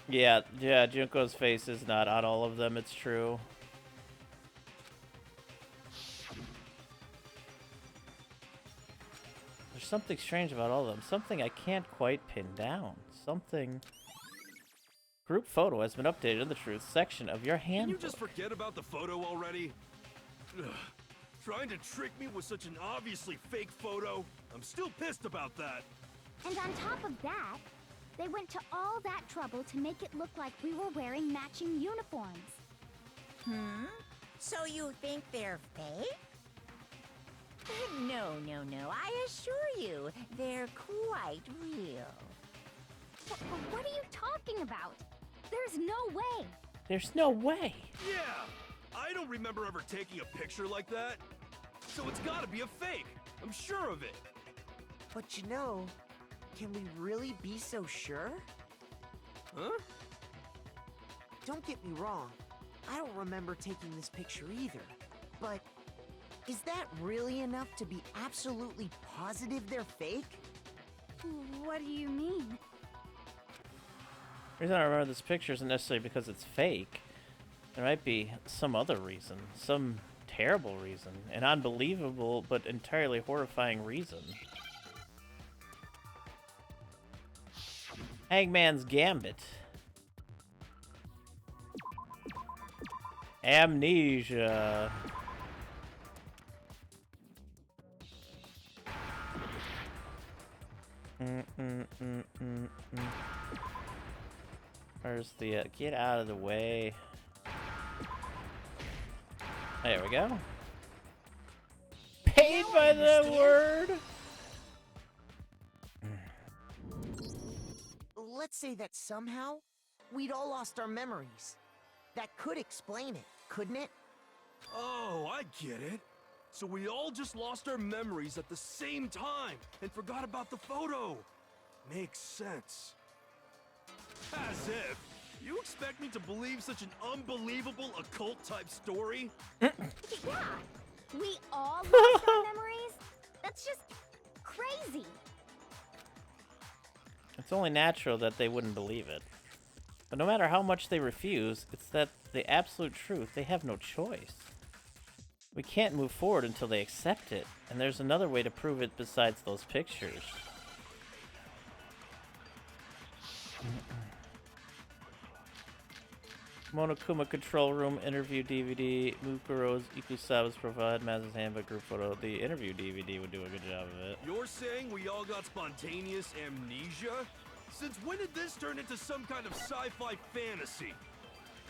Yeah, Junko's face is not on all of them, it's true. There's something strange about all of them. Something I can't quite pin down. Something Group photo has been updated in the truth section of your Can you handbook. just forget about the photo already? Ugh. Trying to trick me with such an obviously fake photo? I'm still pissed about that. And on top of that, they went to all that trouble to make it look like we were wearing matching uniforms. So you think they're fake? No, no, no. I assure you, they're quite real. What are you talking about? There's no way. There's no way. Yeah! I don't remember ever taking a picture like that. So it's gotta be a fake. I'm sure of it. But you know, can we really be so sure? Huh? Don't get me wrong. I don't remember taking this picture either. But is that really enough to be absolutely positive they're fake? What do you mean? The reason I remember this picture isn't necessarily because it's fake. There might be some other reason, some terrible reason, an unbelievable but entirely horrifying reason. Hangman's Gambit. Amnesia. Where's the get out of the way? There we go. Paid by the word. Let's say that somehow we'd all lost our memories. That could explain it, couldn't it? Oh, I get it. So we all just lost our memories at the same time and forgot about the photo. Makes sense. As if. You expect me to believe such an unbelievable occult-type story? Yeah, we all lost our memories? That's just crazy. It's only natural that they wouldn't believe it. But no matter how much they refuse, it's that the absolute truth. They have no choice. We can't move forward until they accept it, and there's another way to prove it besides those pictures. Monokuma Control Room Interview DVD. Mukuro's Ikusawa's Provide Maz's Handbook Group Photo. The interview DVD would do a good job of it. You're saying we all got spontaneous amnesia? Since when did this turn into some kind of sci-fi fantasy?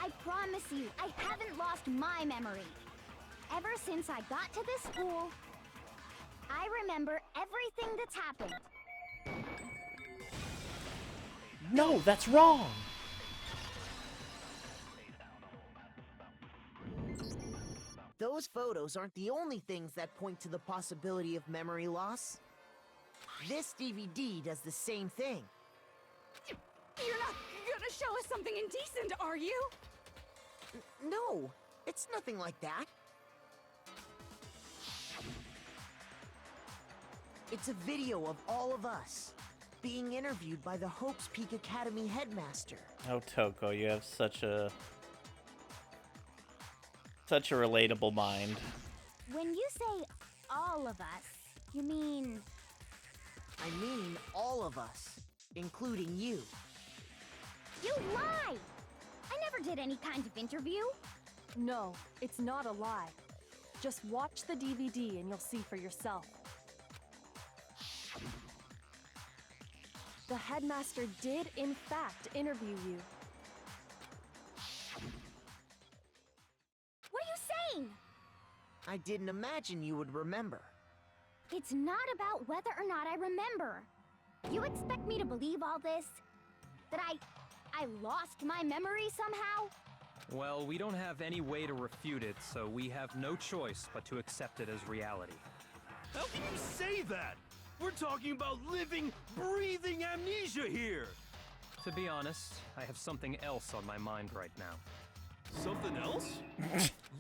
I promise you, I haven't lost my memory. Ever since I got to this school, I remember everything that's happened. No, that's wrong! Those photos aren't the only things that point to the possibility of memory loss. This DVD does the same thing. You're not gonna show us something indecent, are you? No, it's nothing like that. It's a video of all of us being interviewed by the Hopes Peak Academy headmaster. Oh, Toko, you have such a relatable mind. When you say all of us, you mean... I mean all of us, including you. You lie! I never did any kind of interview. No, it's not a lie. Just watch the DVD and you'll see for yourself. The headmaster did, in fact, interview you. What are you saying? I didn't imagine you would remember. It's not about whether or not I remember. You expect me to believe all this? That I lost my memory somehow? Well, we don't have any way to refute it, so we have no choice but to accept it as reality. How can you say that? We're talking about living, breathing amnesia here! To be honest, I have something else on my mind right now. Something else?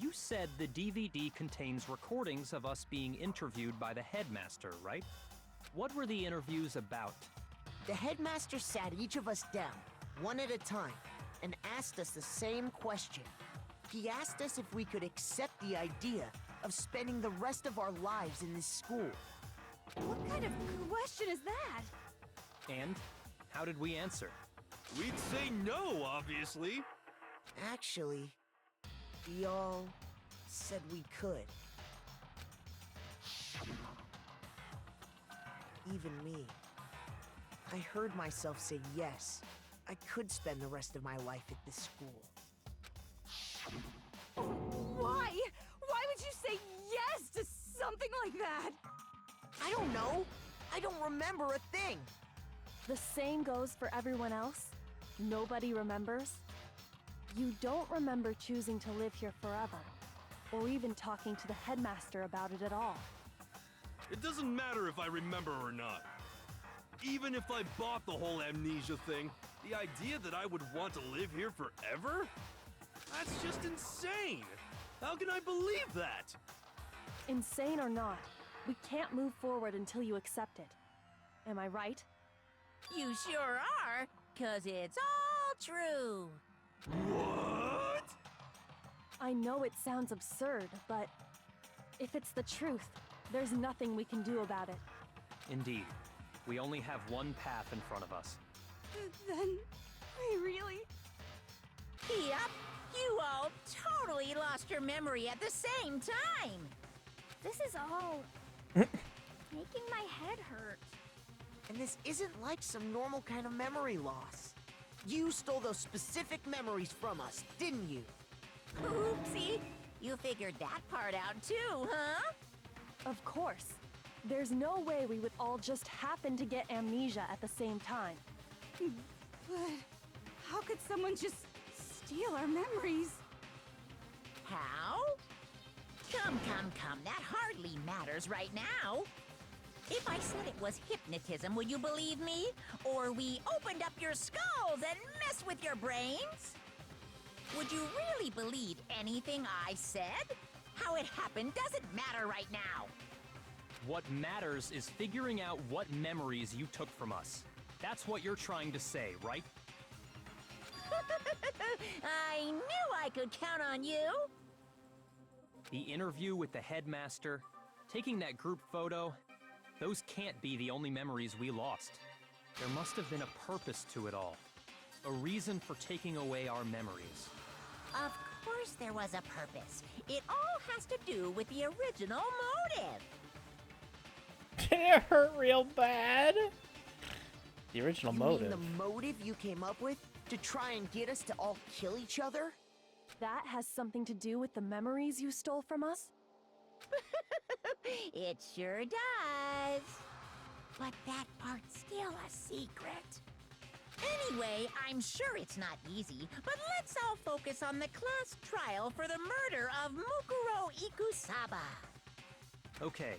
You said the DVD contains recordings of us being interviewed by the headmaster, right? What were the interviews about? The headmaster sat each of us down, one at a time, and asked us the same question. He asked us if we could accept the idea of spending the rest of our lives in this school. What kind of question is that? And how did we answer? We'd say no, obviously. Actually, we all said we could. Even me. I heard myself say yes. I could spend the rest of my life at this school. Why? Why would you say yes to something like that? I don't know. I don't remember a thing. The same goes for everyone else? Nobody remembers? You don't remember choosing to live here forever, or even talking to the headmaster about it at all. It doesn't matter if I remember or not. Even if I bought the whole amnesia thing, the idea that I would want to live here forever? That's just insane! How can I believe that? Insane or not, we can't move forward until you accept it. Am I right? You sure are, 'cause it's all true. What? I know it sounds absurd, but if it's the truth, there's nothing we can do about it. Indeed. We only have one path in front of us. Then, we really... Yep, you all totally lost your memory at the same time. This is all making my head hurt. And this isn't like some normal kind of memory loss. You stole those specific memories from us, didn't you? Oopsie, you figured that part out too, huh? Of course. There's no way we would all just happen to get amnesia at the same time. But how could someone just steal our memories? How? Come, that hardly matters right now. If I said it was hypnotism, would you believe me? Or we opened up your skulls and messed with your brains? Would you really believe anything I said? How it happened doesn't matter right now. What matters is figuring out what memories you took from us. That's what you're trying to say, right? I knew I could count on you. The interview with the headmaster, taking that group photo, those can't be the only memories we lost. There must have been a purpose to it all. A reason for taking away our memories. Of course there was a purpose. It all has to do with the original motive. Did it hurt real bad? The original You motive. mean the motive you came up with to try and get us to all kill each other? That has something to do with the memories you stole from us? It sure does. But that part's still a secret. Anyway, I'm sure it's not easy, but let's all focus on the class trial for the murder of Mukuro Ikusaba. Okay,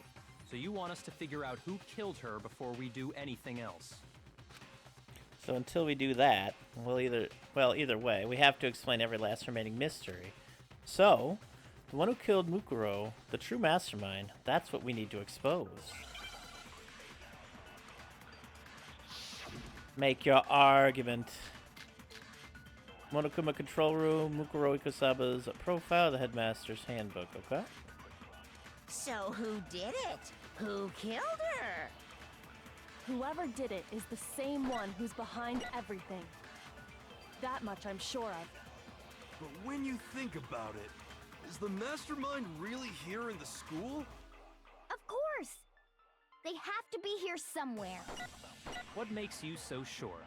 so you want us to figure out who killed her before we do anything else. So until we do that, either way, we have to explain every last remaining mystery. So, the one who killed Mukuro, the true mastermind, that's what we need to expose. Make your argument. Monokuma control room, Mukuro Ikusaba's profile, the headmaster's handbook, okay? So who did it? Who killed her? Whoever did it is the same one who's behind everything. That much I'm sure of. But when you think about it, is the mastermind really here in the school? Of course! They have to be here somewhere. What makes you so sure?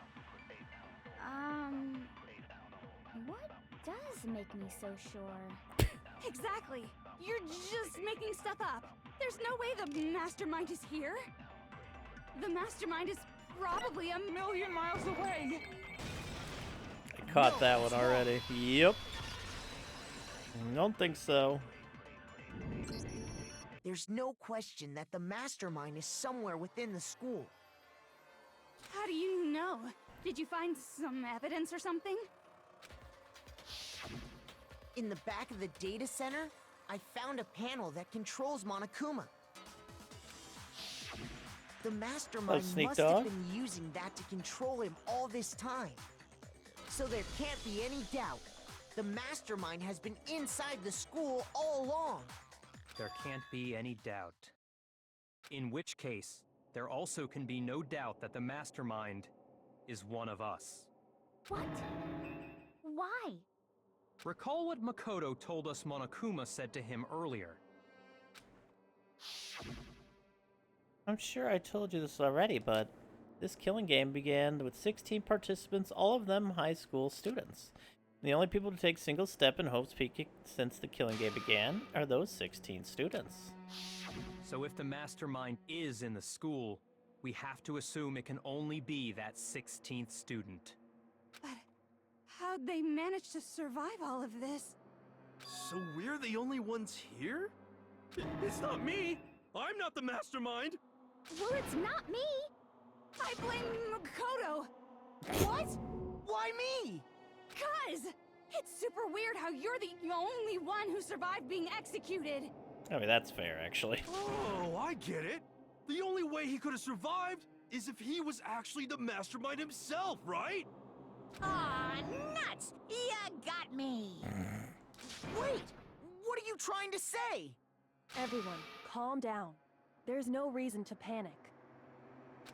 What does make me so sure? Exactly. You're just making stuff up. There's no way the mastermind is here. The mastermind is probably 1,000,000 miles away. I caught that one already. Yep. Don't think so. There's no question that the mastermind is somewhere within the school. How do you know? Did you find some evidence or something? In the back of the data center, I found a panel that controls Monokuma. The mastermind Sneak must dog. have been using that to control him all this time. So there can't be any doubt. The mastermind has been inside the school all along. There can't be any doubt. In which case, there also can be no doubt that the mastermind is one of us. What? Why? Recall what Makoto told us Monokuma said to him earlier. I'm sure I told you this already, but this killing game began with 16 participants, all of them high school students. The only people to take single step in Hope's Peak since the killing game began are those 16 students. So if the mastermind is in the school, we have to assume it can only be that 16th student. But how'd they manage to survive all of this? So we're the only ones here? It's not me! I'm not the mastermind! Well, it's not me. I blame Makoto. What? Why me? 'Cause it's super weird how you're the only one who survived being executed. I mean, that's fair, actually. Oh, I get it. The only way he could have survived is if he was actually the mastermind himself, right? Aw, nuts! You got me! Wait, what are you trying to say? Everyone, calm down. There's no reason to panic.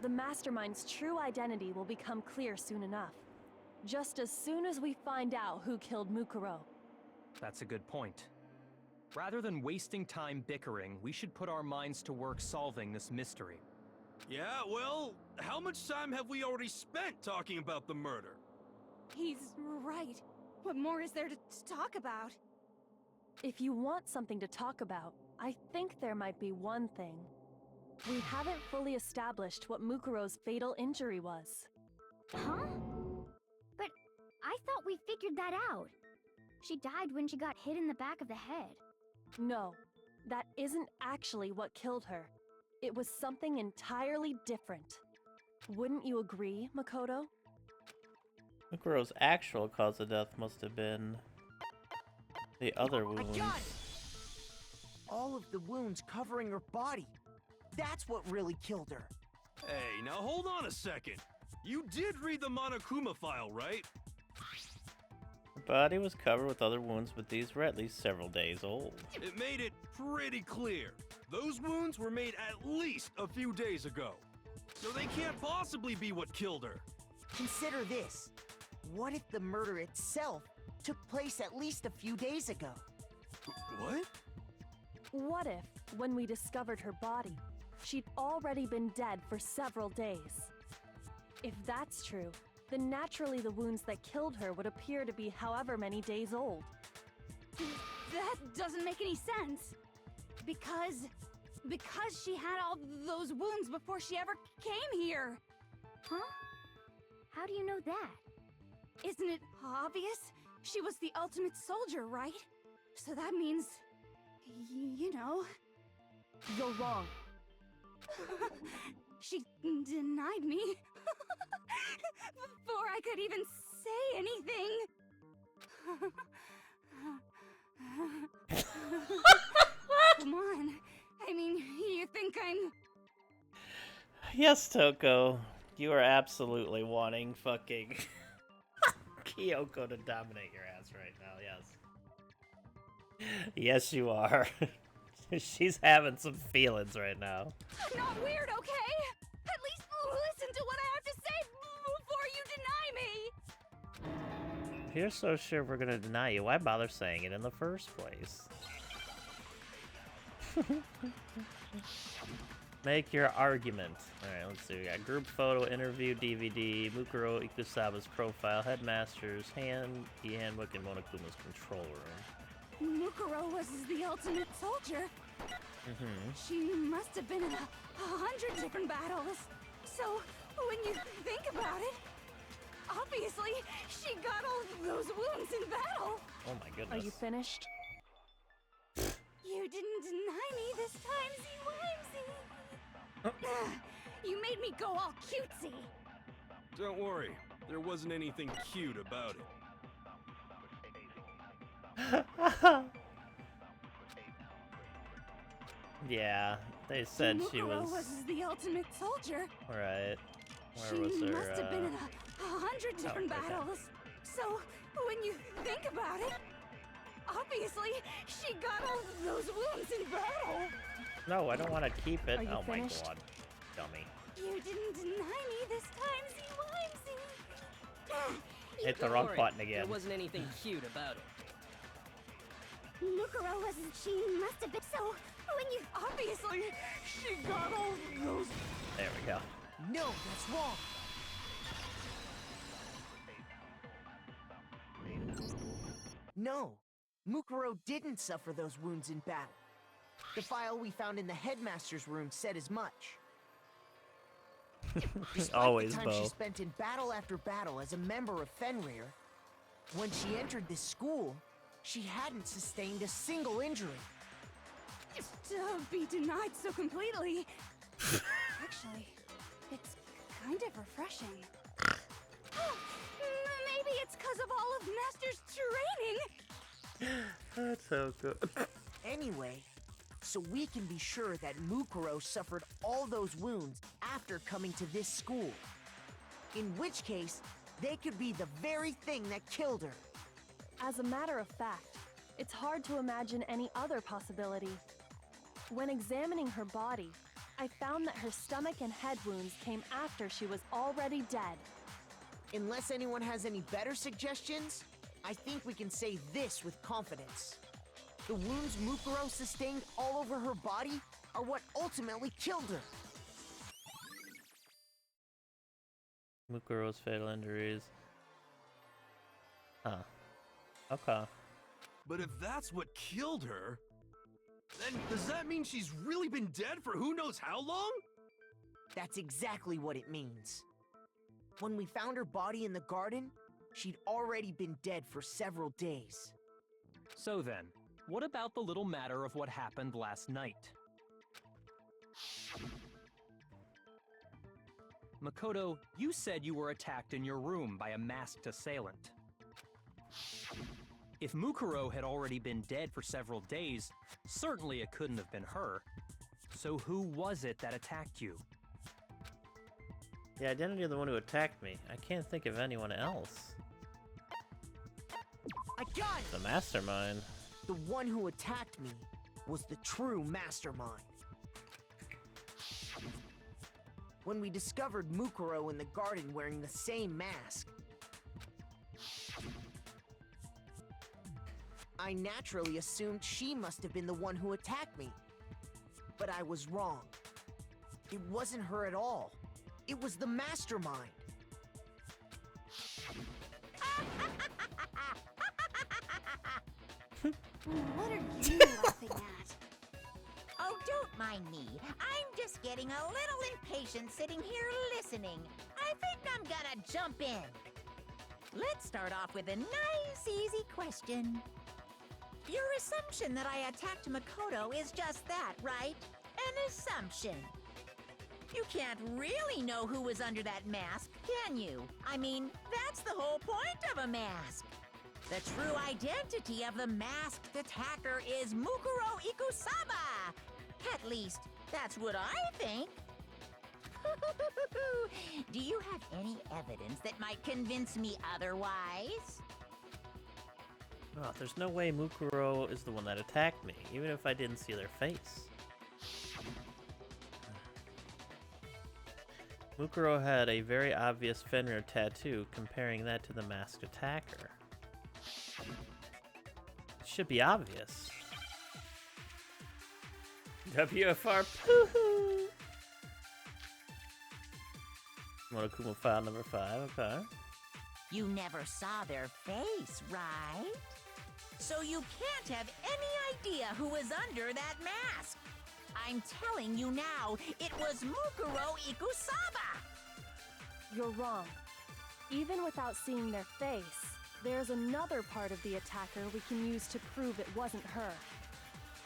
The Mastermind's true identity will become clear soon enough. Just as soon as we find out who killed Mukuro. That's a good point. Rather than wasting time bickering, we should put our minds to work solving this mystery. Yeah, well, how much time have we already spent talking about the murder? He's right. What more is there to talk about? If you want something to talk about, I think there might be one thing. We haven't fully established what Mukuro's fatal injury was. Huh? But I thought we figured that out. She died when she got hit in the back of the head. No, that isn't actually what killed her. It was something entirely different. Wouldn't you agree, Makoto? Mukuro's actual cause of death must have been the other wounds. I got it! All of the wounds covering her body. That's what really killed her. Hey, now hold on a second. You did read the Monokuma file, right? Her body was covered with other wounds, but these were at least several days old. It made it pretty clear. Those wounds were made at least a few days ago. So they can't possibly be what killed her. Consider this. What if the murder itself took place at least a few days ago? What? What if, when we discovered her body, she'd already been dead for several days? If that's true, then naturally the wounds that killed her would appear to be however many days old. That doesn't make any sense. Because she had all those wounds before she ever came here. Huh? How do you know that? Isn't it obvious? She was the ultimate soldier, right? So that means, you know... You're wrong. She denied me. Before I could even say anything. Come on. I mean, you think I'm... Yes, Toko. You are absolutely wanting fucking Kyoko to dominate your ass right now, yes. Yes, you are. She's having some feelings right now. I'm not weird, okay? At least listen to what I have to say before you deny me! If you're so sure we're gonna deny you, why bother saying it in the first place? Make your argument. Alright, let's see. We got group photo, interview, DVD, Mukuro Ikusaba's profile, headmaster's handbook, and Monokuma's control room. Mukuro was the ultimate soldier. She must have been in 100 different battles. So, when you think about it, obviously, she got all those wounds in battle. Oh my goodness. Are you finished? You didn't deny me this time, Z-Wimsy. You made me go all cutesy. Don't worry, there wasn't anything cute about it. Yeah, they said she Mukuro was... was the ultimate soldier. Right. She Where was her, must have been in 100 different right there. battles. So, when you think about it, obviously, she got all those wounds in battle. No, I don't want to keep it. Are you Oh finished? my god. Dummy. You didn't deny me this time, Z-Wimsy. Hit the Don't wrong worry, button again. There wasn't anything cute about it. Mukuro wasn't. She must have been. So when you Obviously, she got all those. There we go. No, that's wrong. No, Mukuro didn't suffer those wounds in battle. The file we found in the headmaster's room said as much. Despite Always, the time Bo. she spent in battle after battle as a member of Fenrir, when she entered this school, she hadn't sustained a single injury. To be denied so completely. Actually, it's kind of refreshing. Maybe it's because of all of Master's training. That's so good. Anyway, so we can be sure that Mukuro suffered all those wounds after coming to this school. In which case, they could be the very thing that killed her. As a matter of fact, it's hard to imagine any other possibility. When examining her body, I found that her stomach and head wounds came after she was already dead. Unless anyone has any better suggestions, I think we can say this with confidence. The wounds Mukuro sustained all over her body are what ultimately killed her. Mukuro's fatal injuries. Huh. Okay. But if that's what killed her, then does that mean she's really been dead for who knows how long? That's exactly what it means. When we found her body in the garden, she'd already been dead for several days. So then, what about the little matter of what happened last night? Makoto, you said you were attacked in your room by a masked assailant. If Mukuro had already been dead for several days, certainly it couldn't have been her. So who was it that attacked you? The identity of the one who attacked me. I can't think of anyone else. I got it! The mastermind. The one who attacked me was the true mastermind. When we discovered Mukuro in the garden wearing the same mask, I naturally assumed she must have been the one who attacked me. But I was wrong. It wasn't her at all. It was the mastermind. What are you laughing at? Oh, don't mind me. I'm just getting a little impatient sitting here listening. I think I'm gonna jump in. Let's start off with a nice, easy question. Your assumption that I attacked Makoto is just that, right? An assumption. You can't really know who was under that mask, can you? I mean, that's the whole point of a mask. The true identity of the masked attacker is Mukuro Ikusaba. At least, that's what I think. Do you have any evidence that might convince me otherwise? Oh, there's no way Mukuro is the one that attacked me, even if I didn't see their face. Mukuro had a very obvious Fenrir tattoo, comparing that to the masked attacker. It should be obvious. WFR poo-hoo! Monokuma file number 5, okay. You never saw their face, right? So you can't have any idea who was under that mask. I'm telling you now, it was Mukuro Ikusaba! You're wrong. Even without seeing their face, there's another part of the attacker we can use to prove it wasn't her.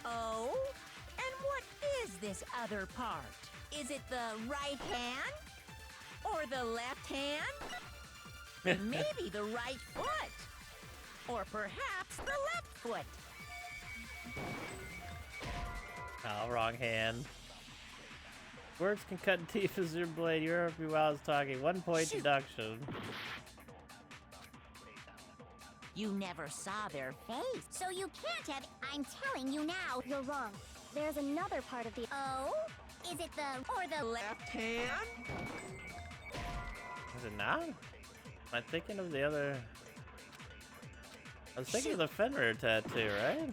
Oh? And what is this other part? Is it the right hand? Or the left hand? Maybe the right foot? Or perhaps the left foot? Oh, wrong hand. Words can cut teeth as your blade. You're up while I was talking. 1 point deduction. You never saw their face. So you can't have. I'm telling you now. You're wrong. There's another part of the. Oh? Is it the. Or the left hand? Is it not? Am I thinking of the other? I was thinking of the Fenrir tattoo, right?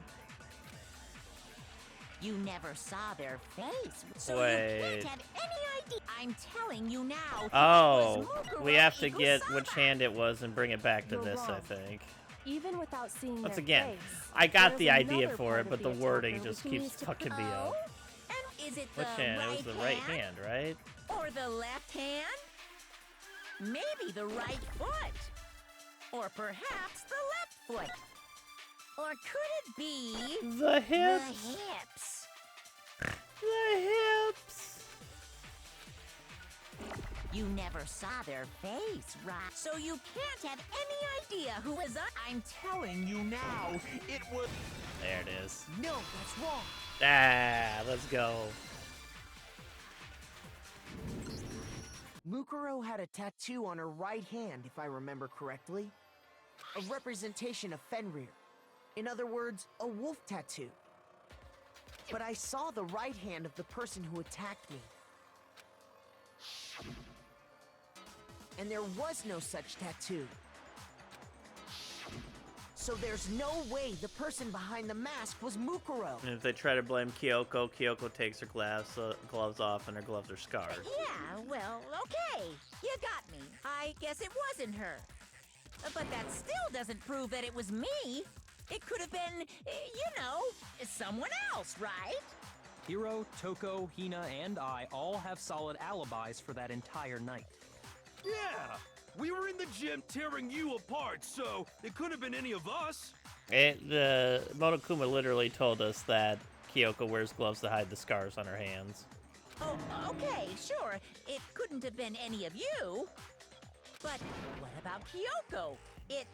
You never saw their face, so Wait. you can't have any idea. I'm telling you now. Oh, it was Mukuro we have to get Ikusama. which hand it was and bring it back to You're this, I wrong. think. Even without seeing Once their again, face, I got there's the idea another for part it, of but the attacker wording which just needs keeps to fucking me Oh, up. and is it Which the hand? right It was the right hand, right? Or the left hand? Maybe the right foot. Or perhaps the left foot. Or could it be The hips. the hips? The hips. You never saw their face, right? So you can't have any idea who was up. I'm telling you now, it was... There it is. No, that's wrong. Ah, let's go. Mukuro had a tattoo on her right hand, if I remember correctly. A representation of Fenrir. In other words, a wolf tattoo. But I saw the right hand of the person who attacked me. And there was no such tattoo. So there's no way the person behind the mask was Mukuro. And if they try to blame Kyoko, Kyoko takes her gloves off and her gloves are scarred. Yeah, well, okay. You got me. I guess it wasn't her. But that still doesn't prove that it was me. It could have been, you know, someone else, right? Hiro, Toko, Hina, and I all have solid alibis for that entire night. Yeah, we were in the gym tearing you apart, so it could have been any of us. Monokuma literally told us that Kyoko wears gloves to hide the scars on her hands. Oh, okay, sure. It couldn't have been any of you. But what about Kyoko? It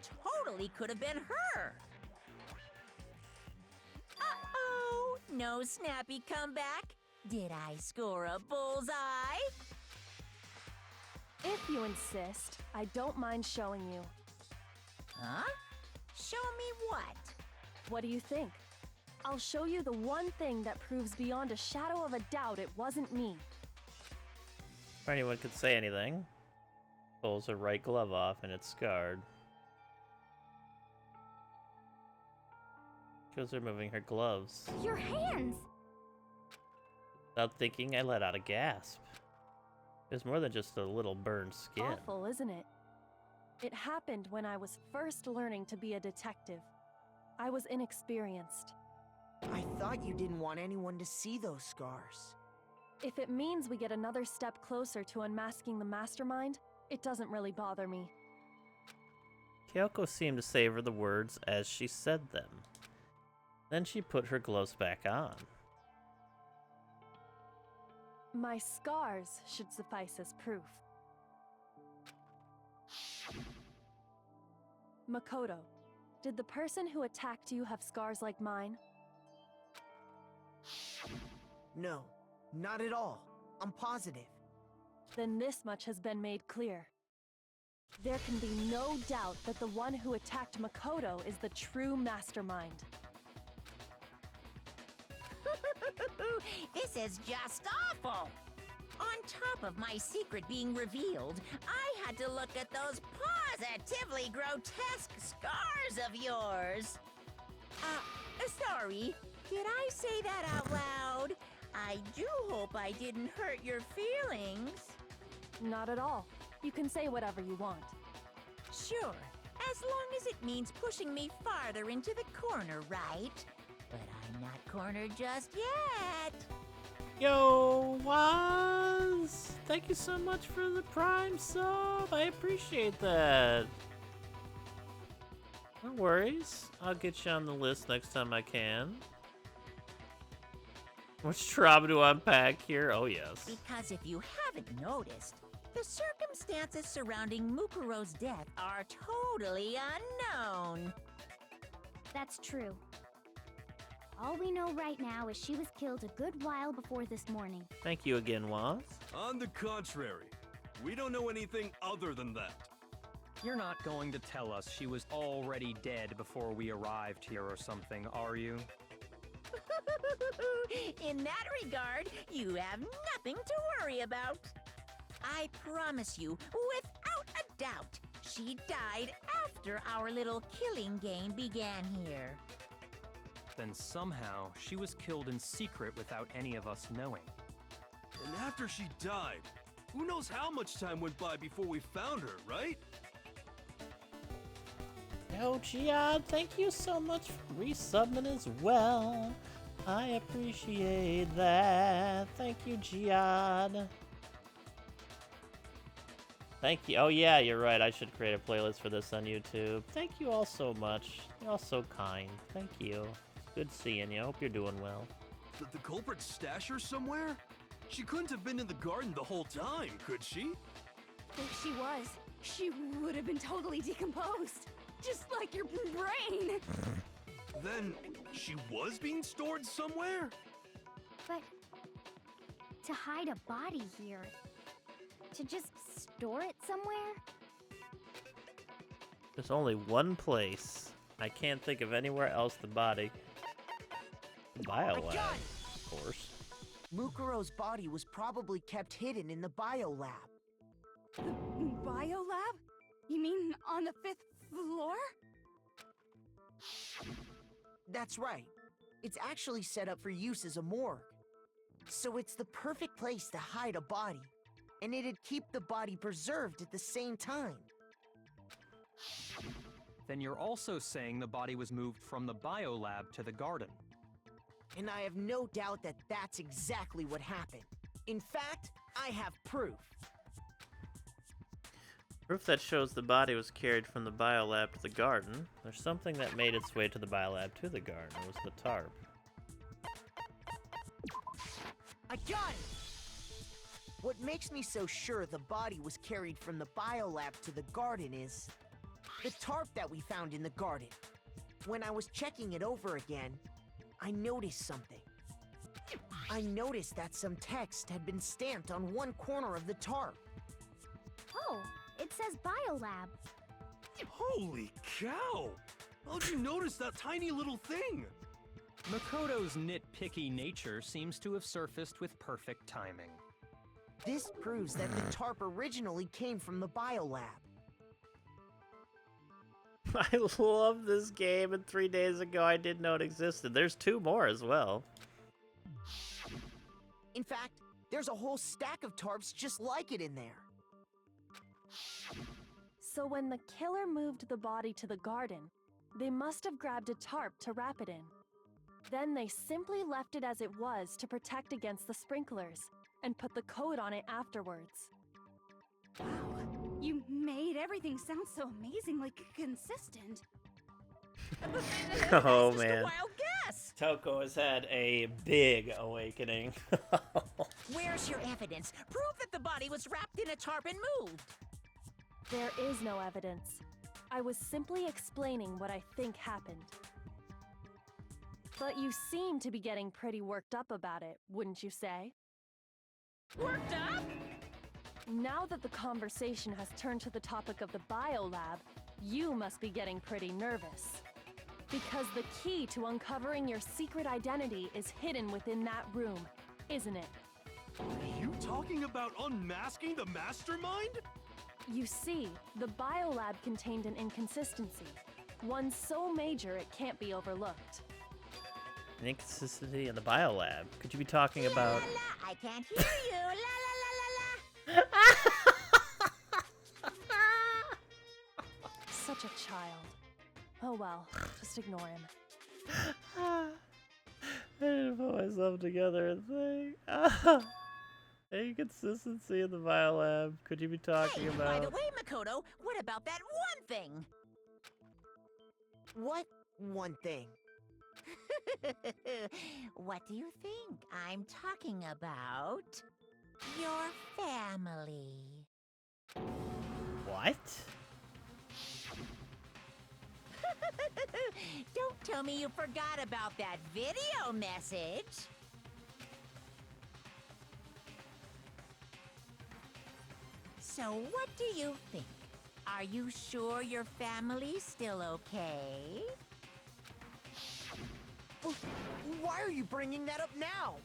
totally could have been her. Uh-oh, no snappy comeback. Did I score a bullseye? If you insist, I don't mind showing you. Huh? Show me what? What do you think? I'll show you the one thing that proves beyond a shadow of a doubt it wasn't me. If anyone could say anything. Pulls her right glove off and it's scarred. Shows her moving her gloves. Your hands! Without thinking, I let out a gasp. It was more than just a little burned skin. Awful, isn't it? It happened when I was first learning to be a detective. I was inexperienced. I thought you didn't want anyone to see those scars. If it means we get another step closer to unmasking the mastermind, it doesn't really bother me. Kyoko seemed to savor the words as she said them. Then she put her gloves back on. My scars should suffice as proof. Makoto, did the person who attacked you have scars like mine? No, not at all. I'm positive. Then this much has been made clear. There can be no doubt that the one who attacked Makoto is the true mastermind. This is just awful! On top of my secret being revealed, I had to look at those positively grotesque scars of yours. Sorry, did I say that out loud? I do hope I didn't hurt your feelings. Not at all. You can say whatever you want. Sure, as long as it means pushing me farther into the corner, right? But I'm not cornered just yet. Yo, Waz! Thank you so much for the Prime sub. I appreciate that. No worries. I'll get you on the list next time I can. Which trauma to unpack here? Oh, yes. Because if you haven't noticed, the circumstances surrounding Mukuro's death are totally unknown. That's true. All we know right now is she was killed a good while before this morning. Thank you again, Waz. On the contrary, we don't know anything other than that. You're not going to tell us she was already dead before we arrived here or something, are you? In that regard, you have nothing to worry about. I promise you, without a doubt, She died after our little killing game began here. Then somehow she was killed in secret without any of us knowing. And after she died, who knows how much time went by before we found her, right? Yo, Gian, thank you so much for resubbing as well. I appreciate that. Thank you, Gian. Thank you. Oh, yeah, you're right. I should create a playlist for this on YouTube. Thank you all so much. You're all so kind. Thank you. Good seeing you. Hope you're doing well. Did the culprit stash her somewhere? She couldn't have been in the garden the whole time, could she? If she was, she would have been totally decomposed. Just like your brain. Then she was being stored somewhere? But to hide a body here, to just store it somewhere? There's only one place. I can't think of anywhere else the body. Biolab, of course. Mukuro's body was probably kept hidden in the biolab. Biolab? You mean on the 5th floor? That's right. It's actually set up for use as a morgue. So it's the perfect place to hide a body. And it'd keep the body preserved at the same time. Then you're also saying the body was moved from the biolab to the garden. And I have no doubt that that's exactly what happened. In fact, I have proof. Proof that shows the body was carried from the biolab to the garden. There's something that made its way to the biolab to the garden. It was the tarp. I got it! What makes me so sure the body was carried from the biolab to the garden is the tarp that we found in the garden. When I was checking it over again, I noticed something. I noticed that some text had been stamped on one corner of the tarp. Oh, it says Biolab. Holy cow! How'd you notice that tiny little thing? Makoto's nitpicky nature seems to have surfaced with perfect timing. This proves that the tarp originally came from the biolab. I love this game, and 3 days ago I didn't know it existed. There's 2 more as well. In fact, there's a whole stack of tarps just like it in there. So when the killer moved the body to the garden, they must have grabbed a tarp to wrap it in. Then they simply left it as it was to protect against the sprinklers, and put the code on it afterwards. Wow, you made everything sound so amazingly consistent. Oh, That's just man. a wild guess. Toko has had a big awakening. Where's your evidence? Prove that the body was wrapped in a tarp and moved. There is no evidence. I was simply explaining what I think happened. But you seem to be getting pretty worked up about it, wouldn't you say? Worked up? Now that the conversation has turned to the topic of the biolab, you must be getting pretty nervous. Because the key to uncovering your secret identity is hidden within that room, isn't it? Are you talking about unmasking the mastermind? You see, the biolab contained an inconsistency. One so major it can't be overlooked. An inconsistency in the biolab. Could you be talking about... La, la, I can't hear you. La la la la la. Such a child. Oh well, just ignore him. I didn't put myself together and think. Inconsistency in the biolab. Could you be talking Hey, about... by the way, Makoto, what about that one thing? What one thing? What do you think I'm talking about? Your family. What? Don't tell me you forgot about that video message. So what do you think? Are you sure your family's still okay? Why are you bringing that up now?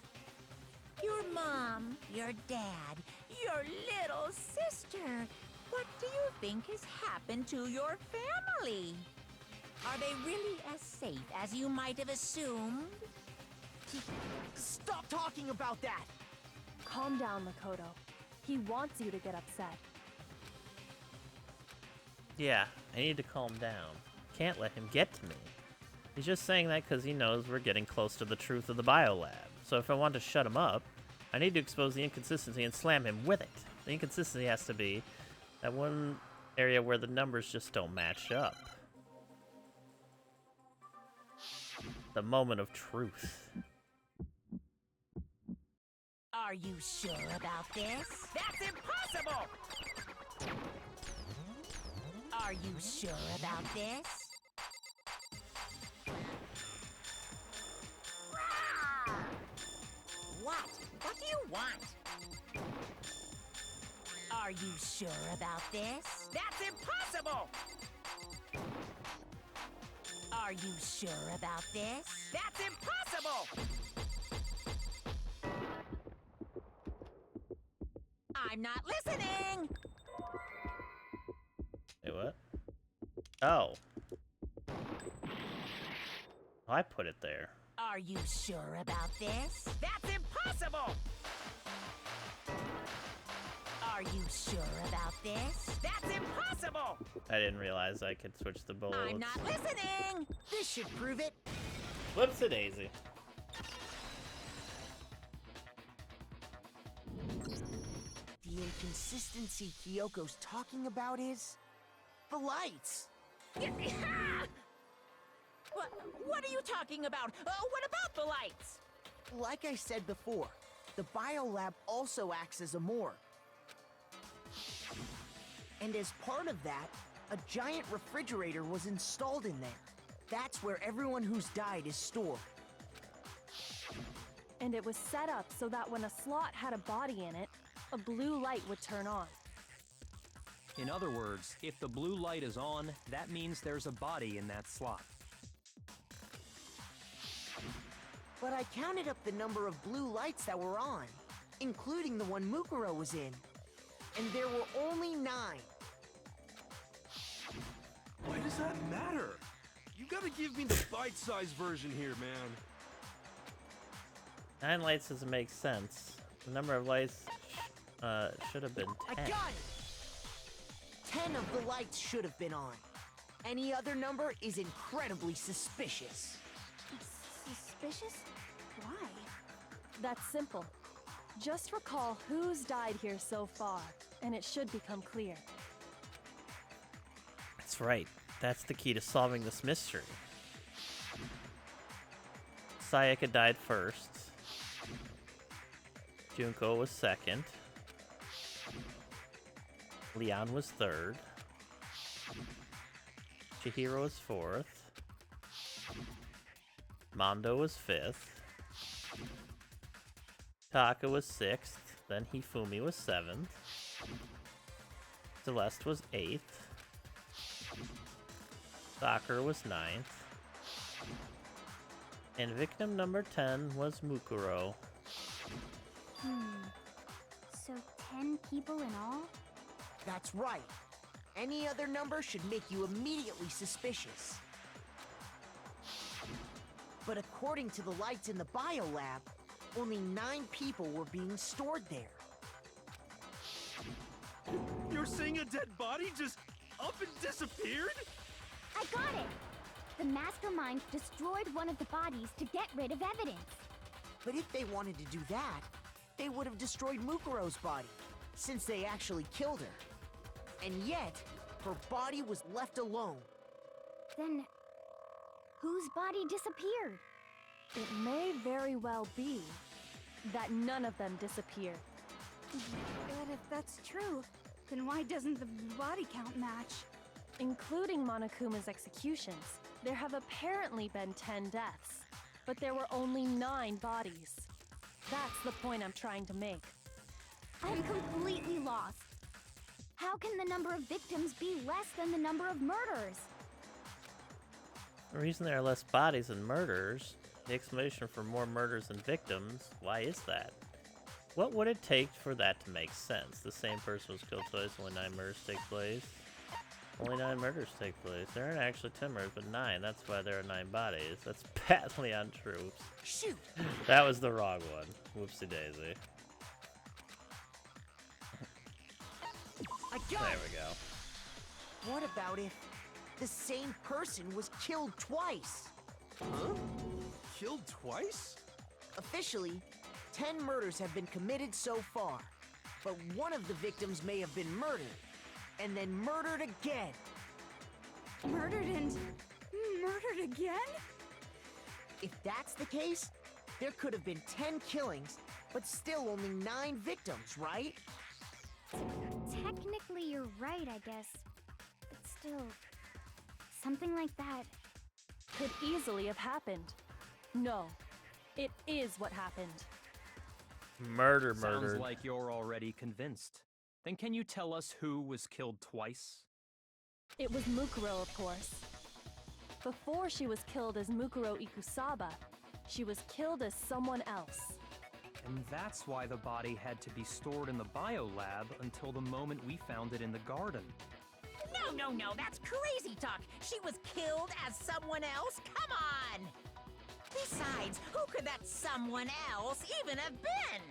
Your mom, your dad, your little sister. What do you think has happened to your family? Are they really as safe as you might have assumed? Stop talking about that! Calm down, Makoto. He wants you to get upset. Yeah, I need to calm down. Can't let him get to me. He's just saying that because he knows we're getting close to the truth of the biolab. So if I want to shut him up, I need to expose the inconsistency and slam him with it. The inconsistency has to be that one area where the numbers just don't match up. The moment of truth. Are you sure about this? That's impossible! Are you sure about this? What? What do you want? Are you sure about this? That's impossible! Are you sure about this? That's impossible! I'm not listening! Wait, what? Oh. I put it there. Are you sure about this? That's impossible! Are you sure about this? That's impossible! I didn't realize I could switch the bullets. I'm not listening! This should prove it. Whoops-a-daisy. The inconsistency Kyoko's talking about is... the lights! What are you talking about? What about the lights? Like I said before, the biolab also acts as a morgue. And as part of that, a giant refrigerator was installed in there. That's where everyone who's died is stored. And it was set up so that when a slot had a body in it, a blue light would turn on. In other words, if the blue light is on, that means there's a body in that slot. But I counted up the number of blue lights that were on, including the one Mukuro was in. And there were only 9. Why does that matter? You gotta give me the bite-sized version here, man. 9 lights doesn't make sense. The number of lights should have been 10. I got it! 10 of the lights should have been on. Any other number is incredibly suspicious. Suspicious? Why? That's simple. Just recall who's died here so far, and it should become clear. That's right. That's the key to solving this mystery. Sayaka died first. Junko was second. Leon was third. Chihiro was fourth. Mondo was fifth. Taka was sixth. Then Hifumi was seventh. Celeste was eighth. Sakura was ninth. And victim number 10 was Mukuro. So 10 people in all? That's right. Any other number should make you immediately suspicious. But according to the lights in the biolab, only 9 people were being stored there. You're saying a dead body just up and disappeared? I got it! The mastermind destroyed one of the bodies to get rid of evidence. But if they wanted to do that, they would have destroyed Mukuro's body, since they actually killed her. And yet, her body was left alone. Then, whose body disappeared? It may very well be that none of them disappeared. But if that's true, then why doesn't the body count match? Including Monokuma's executions, there have apparently been 10 deaths, but there were only 9 bodies. That's the point I'm trying to make. I'm completely lost. How can the number of victims be less than the number of murderers? The reason there are less bodies than murderers, the explanation for more murders than victims, why is that? What would it take for that to make sense? The same person was killed twice, only 9 murders take place. Only 9 murders take place. There aren't actually 10 murders, but 9. That's why there are 9 bodies. That's patently untrue. Oops. Shoot! That was the wrong one. Whoopsie daisy. I got There it! we go. What about if the same person was killed twice? Huh? Killed twice? Officially, 10 murders have been committed so far, but one of the victims may have been murdered, and then murdered again. Murdered and murdered again? If that's the case, there could have been 10 killings, but still only 9 victims, right? Technically, you're right, I guess. But still, something like that. Could easily have happened. No, it is what happened. Murder. Sounds like you're already convinced. Then can you tell us who was killed twice? It was Mukuro, of course. Before she was killed as Mukuro Ikusaba, she was killed as someone else. And that's why the body had to be stored in the biolab until the moment we found it in the garden. No, that's crazy talk. She was killed as someone else? Come on! Besides, who could that someone else even have been?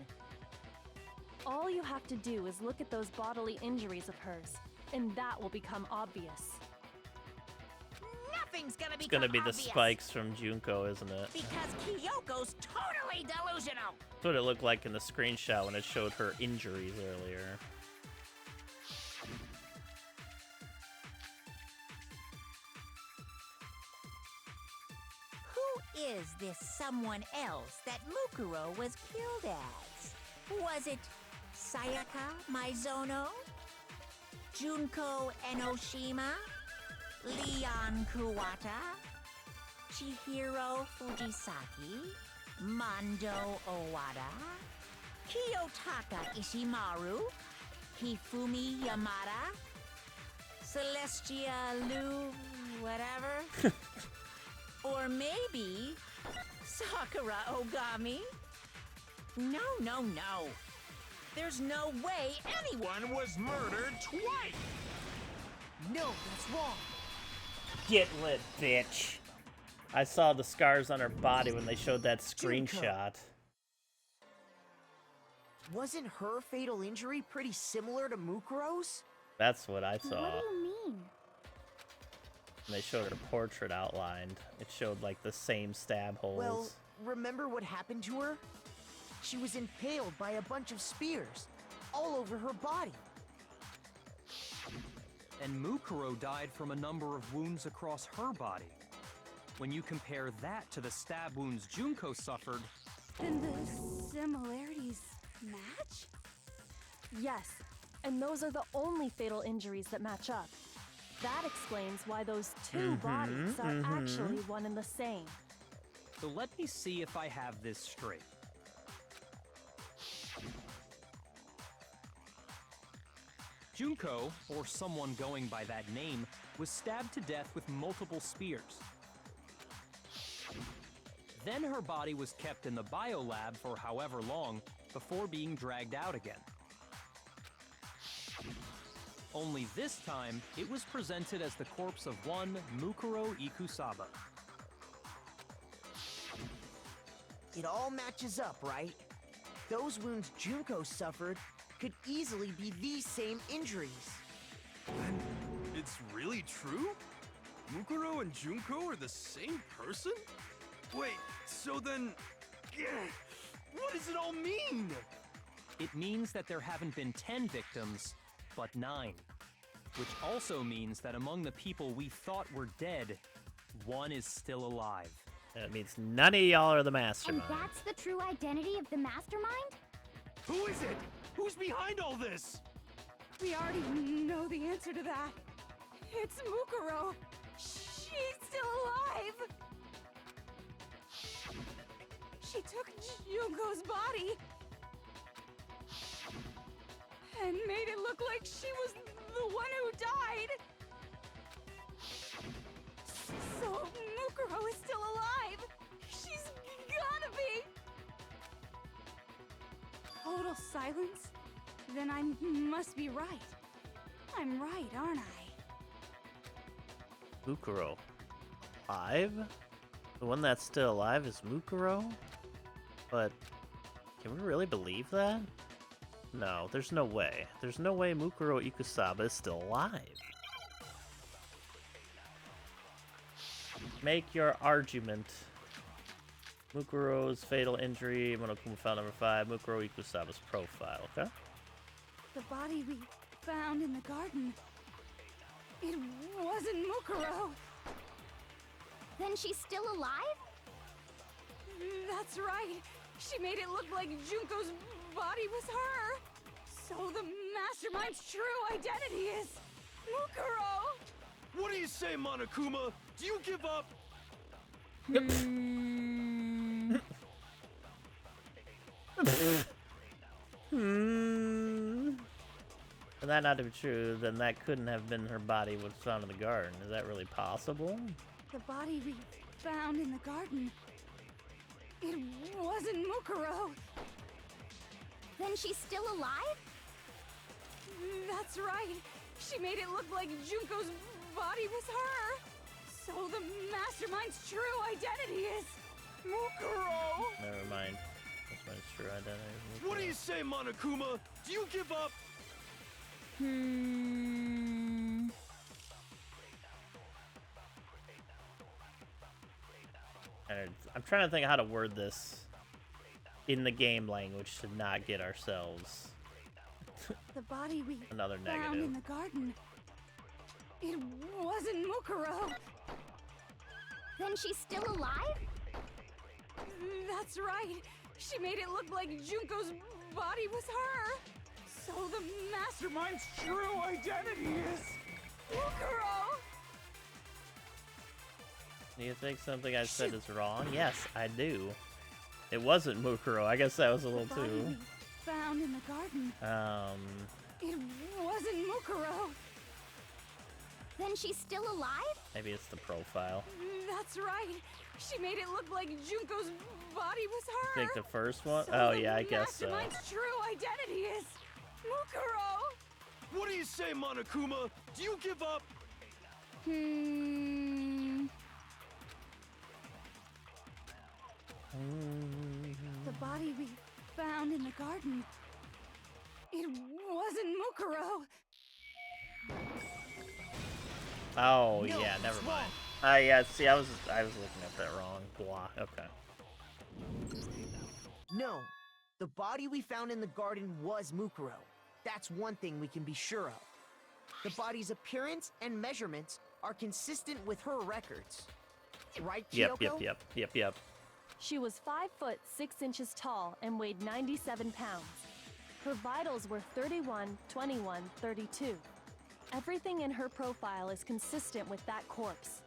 All you have to do is look at those bodily injuries of hers, and that will become obvious. Nothing's gonna It's become gonna be the obvious, spikes from Junko, isn't it? because Kyoko's totally delusional. That's what it looked like in the screenshot when it showed her injuries earlier. Who is this someone else that Mukuro was killed as? Was it Sayaka Maizono? Junko Enoshima? Leon Kuwata? Chihiro Fujisaki? Mondo Owada? Kiyotaka Ishimaru? Hifumi Yamada? Celestia Lu... whatever? Or maybe Sakura Ogami? No. There's no way anyone was murdered twice! No, that's wrong. Get lit, bitch. I saw the scars on her body when they showed that screenshot. Wasn't her fatal injury pretty similar to Mukuro's? That's what I saw. What do you mean? When they showed her portrait outlined, it showed like the same stab holes. Well, remember what happened to her? She was impaled by a bunch of spears, all over her body. And Mukuro died from a number of wounds across her body. When you compare that to the stab wounds Junko suffered, Then the similarities match? Yes, and those are the only fatal injuries that match up. That explains why those two bodies are actually one and the same. so let me see if I have this straight. Junko, or someone going by that name, was stabbed to death with multiple spears. Then her body was kept in the biolab for however long before being dragged out again. Only this time, it was presented as the corpse of one Mukuro Ikusaba. It all matches up, right? Those wounds Junko suffered could easily be these same injuries. And it's really true? Mukuro and Junko are the same person? Wait, so then... what does it all mean? It means that there haven't been 10 victims, but 9. Which also means that among the people we thought were dead, one is still alive. That means none of y'all are the And mastermind. that's the true identity of the mastermind? Who is it? Who's behind all this? We already know the answer to that. It's Mukuro. She's still alive. She took Junko's body and made it look like she was the one who died. So Mukuro is still alive. She's gotta be. Hold total silence, then I must be right. I'm right, aren't I? Mukuro. Alive? The one that's still alive is Mukuro? But can we really believe that? No, there's no way. There's no way Mukuro Ikusaba is still alive. Make your argument. Mukuro's fatal injury, Monokuma file number 5, Mukuro Ikusaba's profile, okay? The body we found in the garden. It wasn't Mukuro. Then she's still alive? That's right. She made it look like Junko's body was her. So the mastermind's true identity is Mukuro. What do you say, Monokuma? Do you give up? For that not to be true, then that couldn't have been her body was found in the garden. Is that really possible? The body we found in the garden. It wasn't Mukuro. Then she's still alive? That's right. She made it look like Junko's body was her. So the mastermind's true identity is Mukuro. Never mind. That's my true identity. What do you say, Monokuma? Do you give up? I'm trying to think how to word this in the game language to not get ourselves The body we another found negative. in the garden. It wasn't Mukuro. Then she's still alive? That's right. She made it look like Junko's body was her. So the mastermind's true identity is Mukuro. Do you think something I said is wrong? Yes, I do. It wasn't Mukuro. I guess that was a little The body too. we found in the garden. It wasn't Mukuro. Then she's still alive? Maybe it's the profile. That's right. She made it look like Junko's body was her. Think the first one? So Oh the yeah, I guess so. mastermind's true identity is Mukuro. What do you say, Monokuma? Do you give up? The body we found in the garden. It wasn't Mukuro. Oh No, yeah, it's never wrong. mind. Yeah, see, I was looking at that wrong. Blah. Okay. No, the body we found in the garden was Mukuro. That's one thing we can be sure of. The body's appearance and measurements are consistent with her records. Right, Kyoko? Yep. She was 5 foot 6 inches tall and weighed 97 pounds. Her vitals were 31, 21, 32. Everything in her profile is consistent with that corpse.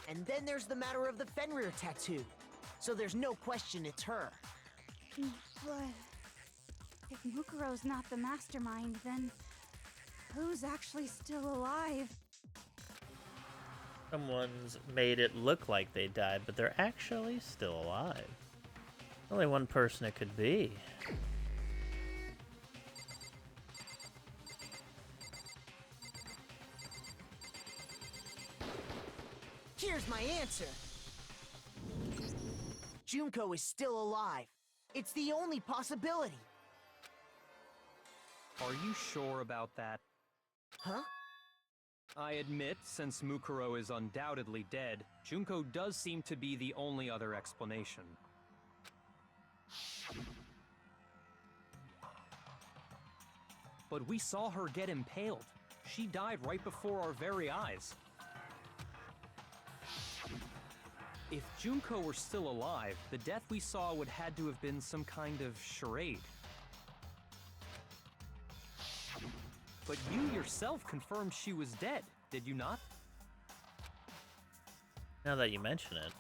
And then there's the matter of the Fenrir tattoo. So there's no question it's her. But if Mukuro's not the mastermind, then who's actually still alive? Someone's made it look like they died, but they're actually still alive. Only one person it could be. Here's my answer. Junko is still alive. It's the only possibility. Are you sure about that? Huh? I admit, since Mukuro is undoubtedly dead, Junko does seem to be the only other explanation. But we saw her get impaled. She died right before our very eyes. If Junko were still alive, the death we saw would had to have been some kind of charade. But you yourself confirmed she was dead, did you not? Now that you mention it.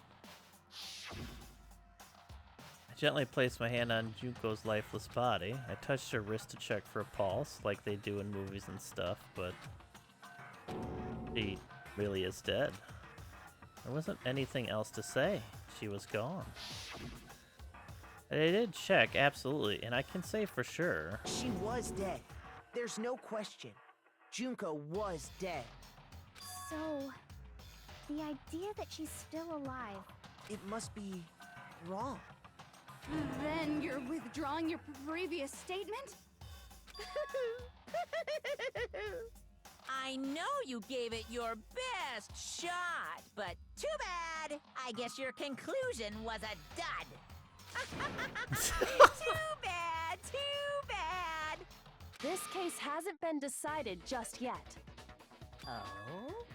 I gently placed my hand on Junko's lifeless body. I touched her wrist to check for a pulse, like they do in movies and stuff, but she really is dead. There wasn't anything else to say. She was gone. They did check, absolutely, and I can say for sure. She was dead. There's no question. Junko was dead. So, the idea that she's still alive. It must be wrong. Then you're withdrawing your previous statement? I know you gave it your best shot, but too bad. I guess your conclusion was a dud. Too bad, too bad. This case hasn't been decided just yet. Oh?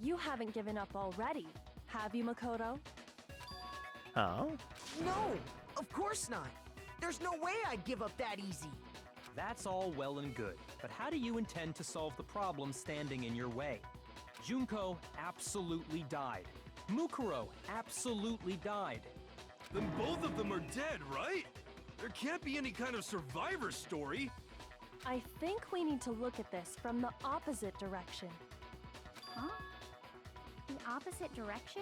You haven't given up already, have you, Makoto? Oh? No, of course not. There's no way I'd give up that easy. That's all well and good, but how do you intend to solve the problem standing in your way? Junko absolutely died. Mukuro absolutely died. Then both of them are dead, right? There can't be any kind of survivor story. I think we need to look at this from the opposite direction. Huh? The opposite direction?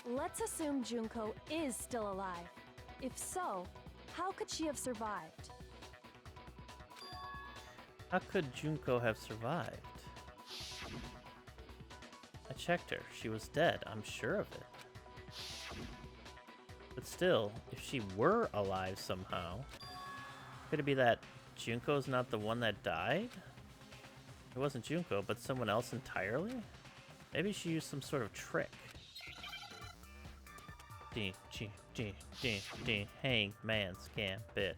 Let's assume Junko is still alive. If so, how could she have survived? How could Junko have survived? I checked her. She was dead. I'm sure of it. But still, if she were alive somehow, could it be that Junko's not the one that died? It wasn't Junko, but someone else entirely? Maybe she used some sort of trick. Hangman's Gambit.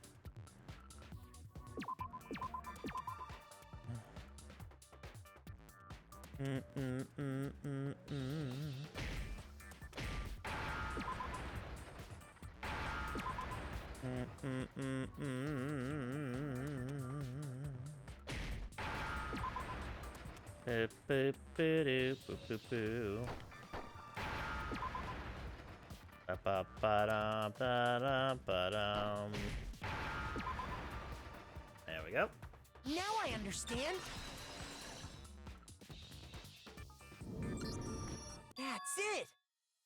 There we go. Now I understand. That's it.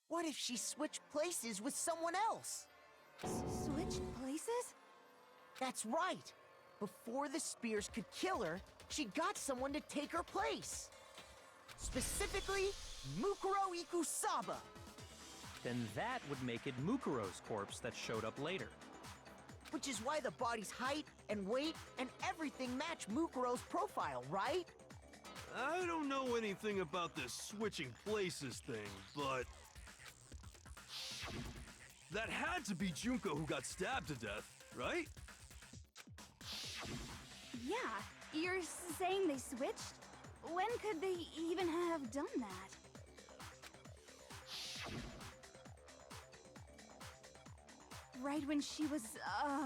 What if she switched places with someone else? Switched places? That's right. Before the spears could kill her, she got someone to take her place. Specifically, Mukuro Ikusaba. Then that would make it Mukuro's corpse that showed up later. Which is why the body's height and weight and everything match Mukuro's profile, right? I don't know anything about this switching places thing, but that had to be Junko who got stabbed to death, right? Yeah, you're saying they switched? When could they even have done that? Right when she was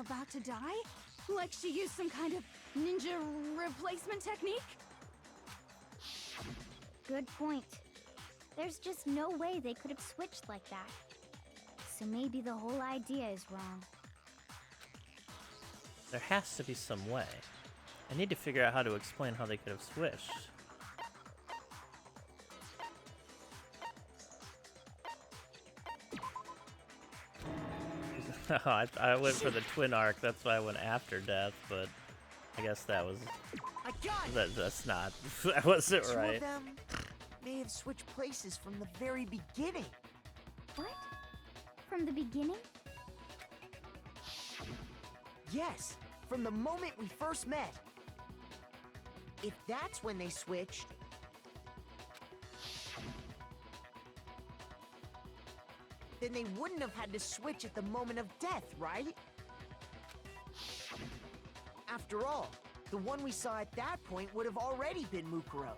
about to die? Like she used some kind of ninja replacement technique? Good point. There's just no way they could have switched like that. So maybe the whole idea is wrong. There has to be some way. I need to figure out how to explain how they could have switched. I went for the twin arc, that's why I went after death, but I guess that was... I got it. That's not... that wasn't Two right. of them may have switched places from the very beginning. What? From the beginning? Yes, from the moment we first met. If that's when they switched, then they wouldn't have had to switch at the moment of death, right? After all, the one we saw at that point would have already been Mukuro.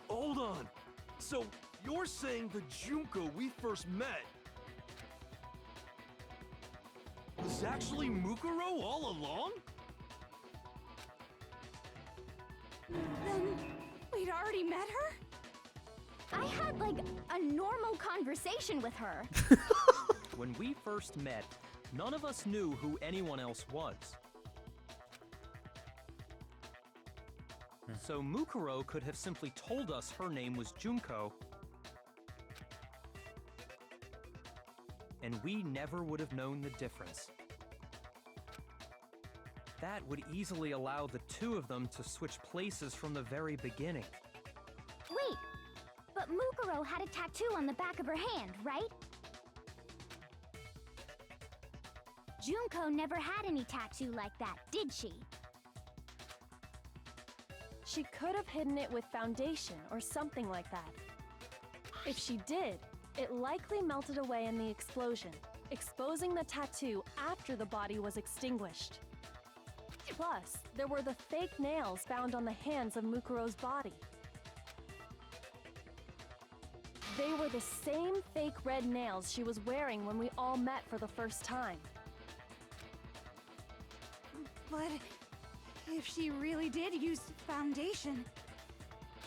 Hold on. So, you're saying the Junko we first met was actually Mukuro all along? Then we'd already met her? I had, like, a normal conversation with her. When we first met, none of us knew who anyone else was. So Mukuro could have simply told us her name was Junko. and we never would have known the difference. That would easily allow the two of them to switch places from the very beginning. Wait, but Mukuro had a tattoo on the back of her hand, right? Junko never had any tattoo like that, did she? She could have hidden it with foundation or something like that. If she did, it likely melted away in the explosion, exposing the tattoo after the body was extinguished. Plus, there were the fake nails found on the hands of Mukuro's body. They were the same fake red nails she was wearing when we all met for the first time. But if she really did use foundation...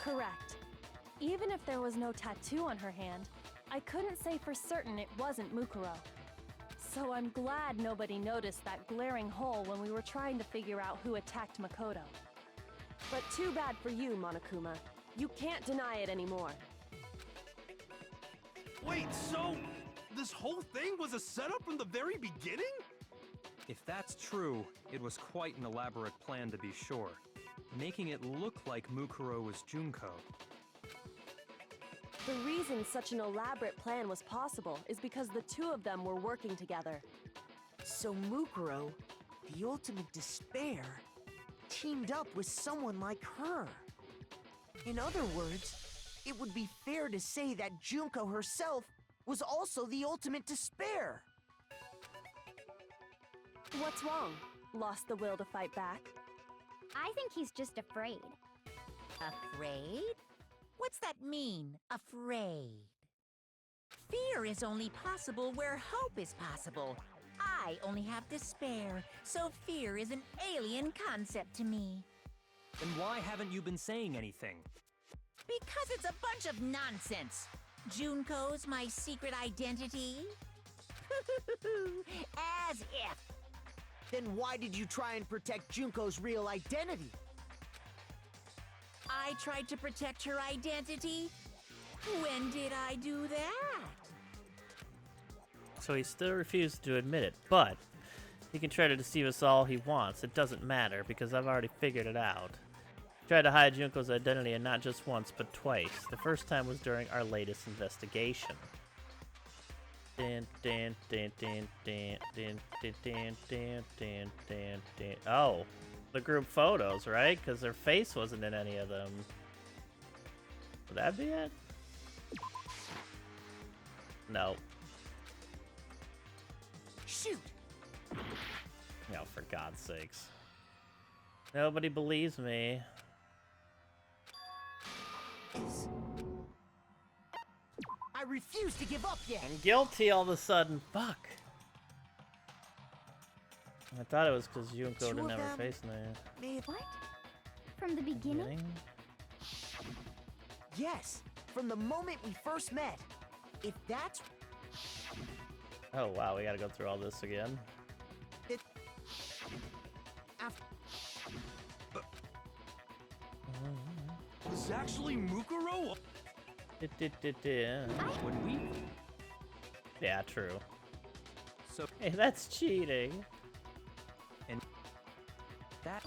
Correct. Even if there was no tattoo on her hand, I couldn't say for certain it wasn't Mukuro. So I'm glad nobody noticed that glaring hole when we were trying to figure out who attacked Makoto. But too bad for you, Monokuma. You can't deny it anymore. Wait, so this whole thing was a setup from the very beginning? If that's true, it was quite an elaborate plan to be sure, making it look like Mukuro was Junko. The reason such an elaborate plan was possible is because the two of them were working together. So Mukuro, the ultimate despair, teamed up with someone like her. In other words, it would be fair to say that Junko herself was also the ultimate despair. What's wrong? Lost the will to fight back? I think he's just afraid. Afraid? What's that mean, afraid? Fear is only possible where hope is possible. I only have despair, so fear is an alien concept to me. Then why haven't you been saying anything? Because it's a bunch of nonsense. Junko's my secret identity? As if. Then why did you try and protect Junko's real identity? I tried to protect her identity? When did I do that? So he still refused to admit it, but he can try to deceive us all he wants. It doesn't matter, because I've already figured it out. He tried to hide Junko's identity, and not just once, but twice. The first time was during our latest investigation. Oh, the group photos, right? Because their face wasn't in any of them. Would that be it? No. Shoot! No, for God's sakes. Nobody believes me. I refuse to give up yet. I'm guilty all of a sudden. Fuck. I thought it was because Junko didn't have her face in there. What? From the beginning? Yes, from the moment we first met. If that's... Oh wow, we gotta go through all this again. It... After... Was actually Mukuro? When we... Yeah, true. So... Hey, that's cheating. And... That...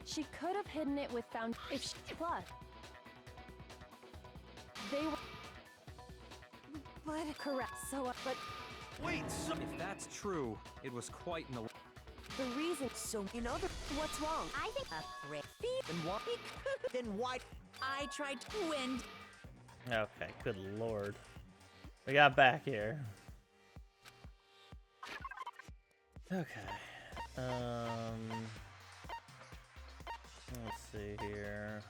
She could have hidden it with found if she plus. They were but correct. So but Wait, so If that's true, it was quite an... the reason So, in other... what's wrong? I think Afraid. Then why... Then why... I tried to win. Okay, good lord. We got back here. Okay. Let's see here.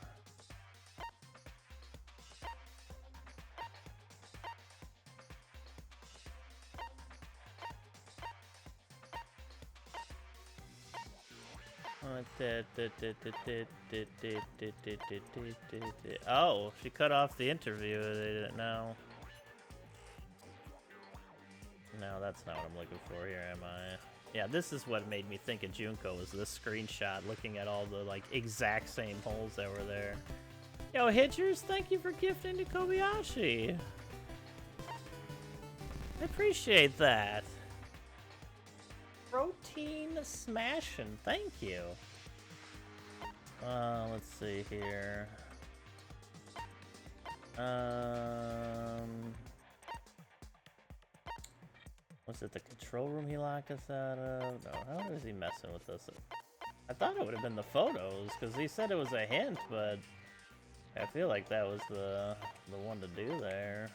Oh, she cut off the interview. They didn't know. No, that's not what I'm looking for here, am I? Yeah, this is what made me think of Junko, was this screenshot looking at all the like exact same holes that were there. Yo, Hitchers, thank you for gifting to Kobayashi. I appreciate that. Protein smashing, thank you. Let's see here. Was it the control room he locked us out of? No, how is he messing with us? I thought it would have been the photos, because he said it was a hint, but I feel like that was the one to do there.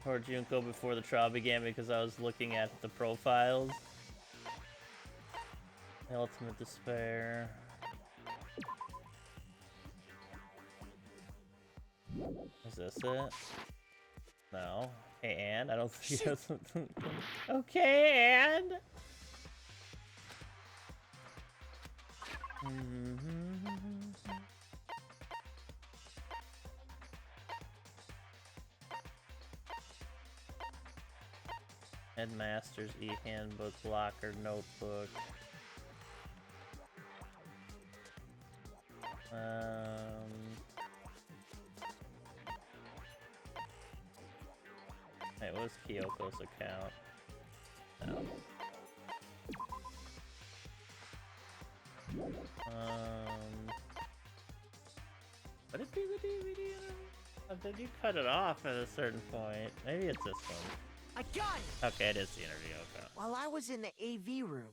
Or Junko before the trial began because I was looking at the profiles. The ultimate despair. Is this it? No. Okay, and I don't think he has something. Okay, and. Headmaster's e-handbook, locker, notebook. Hey, what was Kyoko's account? No. Would it be the DVD? Or did you cut it off at a certain point? Maybe it's this one. I got it! Okay, it is the interview, okay. While I was in the AV room,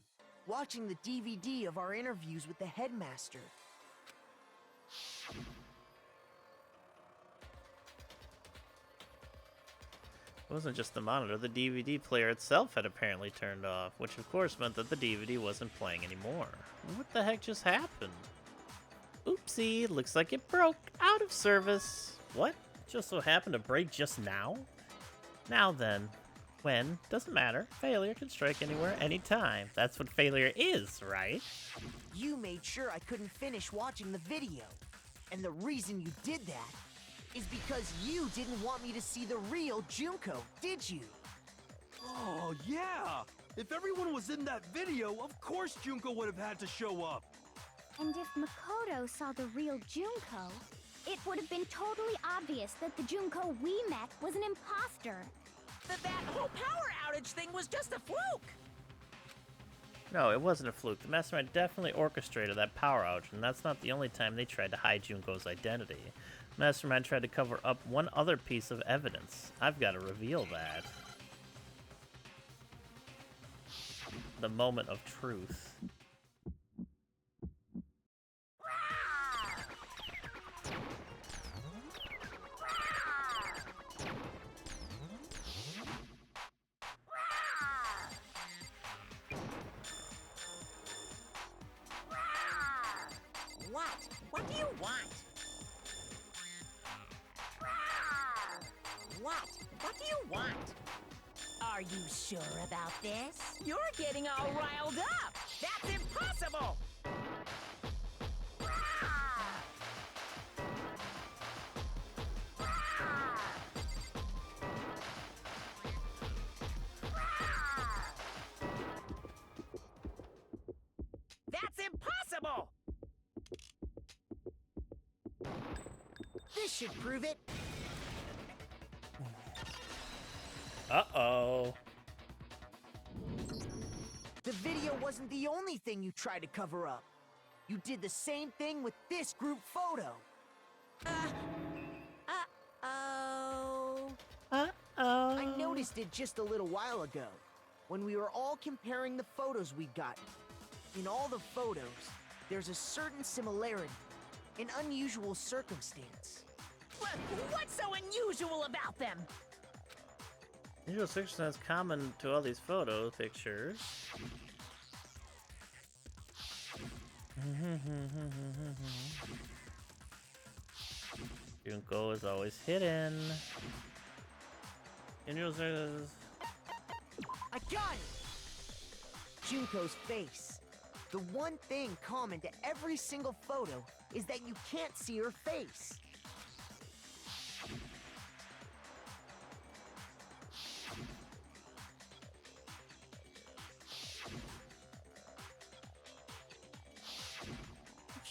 watching the DVD of our interviews with the headmaster. It wasn't just the monitor, the DVD player itself had apparently turned off, which of course meant that the DVD wasn't playing anymore. What the heck just happened? Oopsie, looks like it broke. Out of service. What? Just so happened to break just now? Now then. When? Doesn't matter. Failure can strike anywhere, anytime. That's what failure is, right? You made sure I couldn't finish watching the video. And the reason you did that is because you didn't want me to see the real Junko, did you? Oh, yeah! If everyone was in that video, of course Junko would have had to show up! And if Makoto saw the real Junko, it would have been totally obvious that the Junko we met was an imposter. That whole power outage thing was just a fluke! No, it wasn't a fluke. The Mastermind definitely orchestrated that power outage, and that's not the only time they tried to hide Junko's identity. Mastermind tried to cover up one other piece of evidence. I've got to reveal that. The moment of truth. What do you want? What do you want? Are you sure about this? You're getting all riled up! That's impossible! That's impossible! This should prove it. Uh-oh. The video wasn't the only thing you tried to cover up. You did the same thing with this group photo. Uh-oh. Uh-oh. I noticed it just a little while ago, when we were all comparing the photos we'd gotten. In all the photos, there's a certain similarity, an unusual circumstance. What's so unusual about them? Usual circumstance common to all these photo pictures. Junko is always hidden. Usual circumstances. I got it! Junko's face. The one thing common to every single photo is that you can't see her face.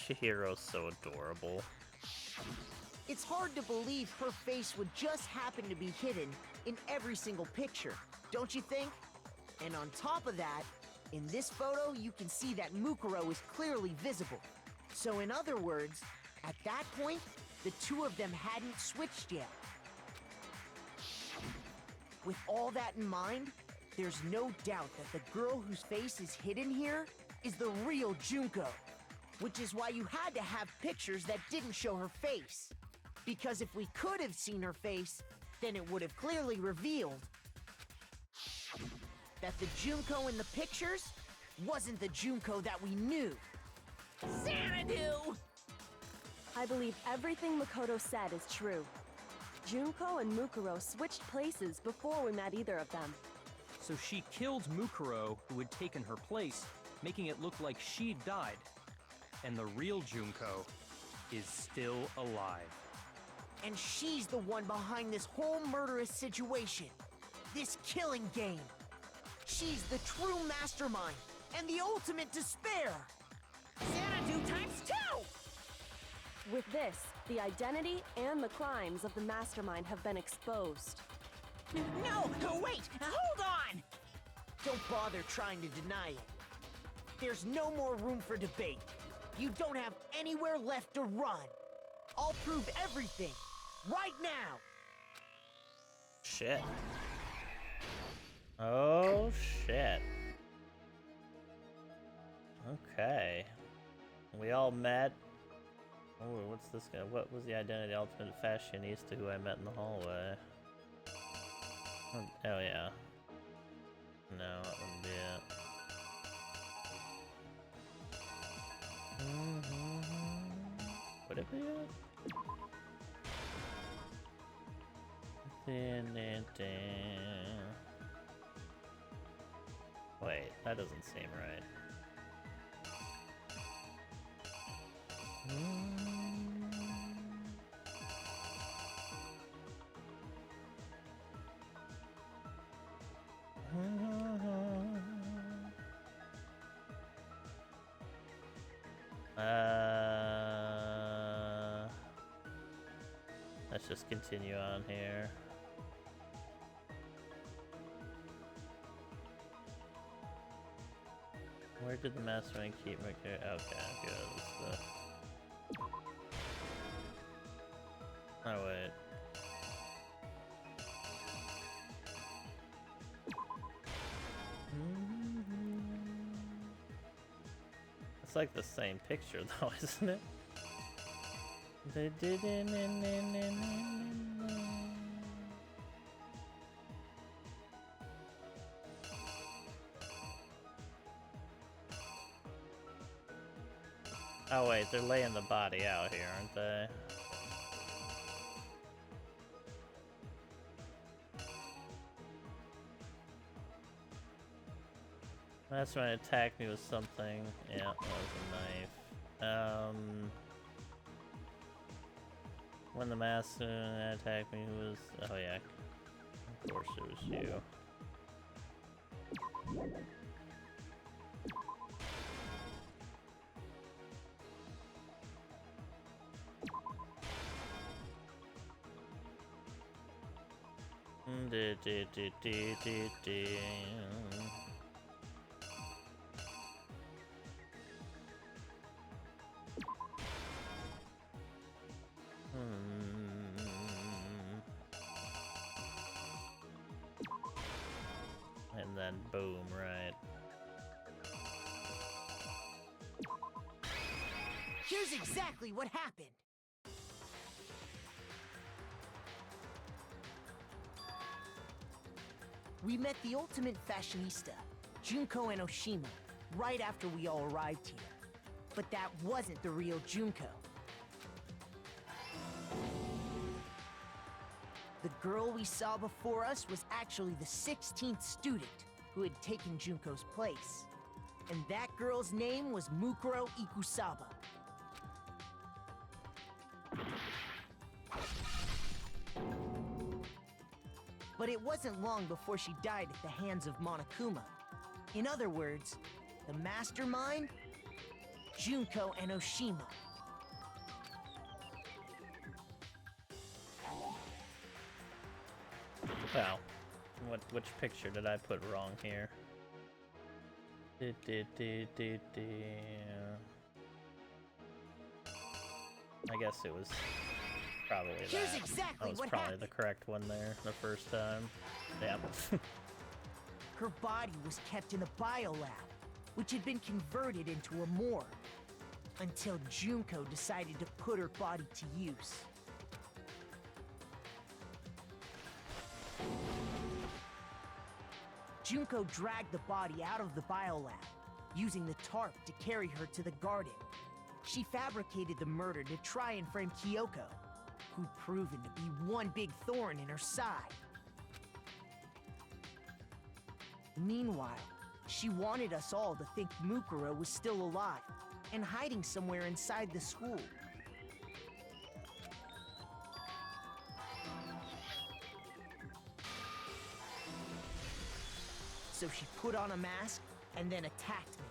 Chihiro's so adorable. It's hard to believe her face would just happen to be hidden in every single picture, don't you think? And on top of that, in this photo, you can see that Mukuro is clearly visible. So in other words, at that point, the two of them hadn't switched yet. With all that in mind, there's no doubt that the girl whose face is hidden here is the real Junko. Which is why you had to have pictures that didn't show her face. Because if we could have seen her face, then it would have clearly revealed that the Junko in the pictures wasn't the Junko that we knew. Xanadu! I believe everything Makoto said is true. Junko and Mukuro switched places before we met either of them. So she killed Mukuro, who had taken her place, making it look like she'd died. And the real Junko is still alive. And she's the one behind this whole murderous situation. This killing game. She's the true mastermind and the ultimate despair. Xanadu times 2! With this, the identity and the crimes of the mastermind have been exposed. No, wait, hold on! Don't bother trying to deny it. There's no more room for debate. You don't have anywhere left to run. I'll prove everything, right now. Shit. Oh, shit. Okay. We all met. Oh, what's this guy? What was the identity ultimate fashionista who I met in the hallway? Oh, yeah. No, that wouldn't be it. Would it be it? Wait, that doesn't seem right. Let's just continue on here. Where did the mastermind keep my character? Okay, good. Oh wait. It's like the same picture though, isn't it? Oh wait, they're laying the body out here, aren't they? That's when it attacked me with something. Yeah, that was a knife. When the master attacked me, who was... Oh yeah, of course it was you. And then boom, right. Here's exactly what happened. We met the ultimate fashionista, Junko Enoshima, right after we all arrived here. But that wasn't the real Junko. The girl we saw before us was actually the 16th student who had taken Junko's place. And that girl's name was Mukuro Ikusaba. But it wasn't long before she died at the hands of Monokuma. In other words, the mastermind, Junko Enoshima. Wow. Which picture did I put wrong here? I guess it was probably that. Here's exactly That was what probably happened. the correct one there the first time. Yeah. Her body was kept in a biolab, which had been converted into a morgue, until Junko decided to put her body to use. Junko dragged the body out of the biolab, using the tarp to carry her to the garden. She fabricated the murder to try and frame Kyoko, who'd proven to be one big thorn in her side. Meanwhile, she wanted us all to think Mukuro was still alive and hiding somewhere inside the school. So she put on a mask and then attacked me.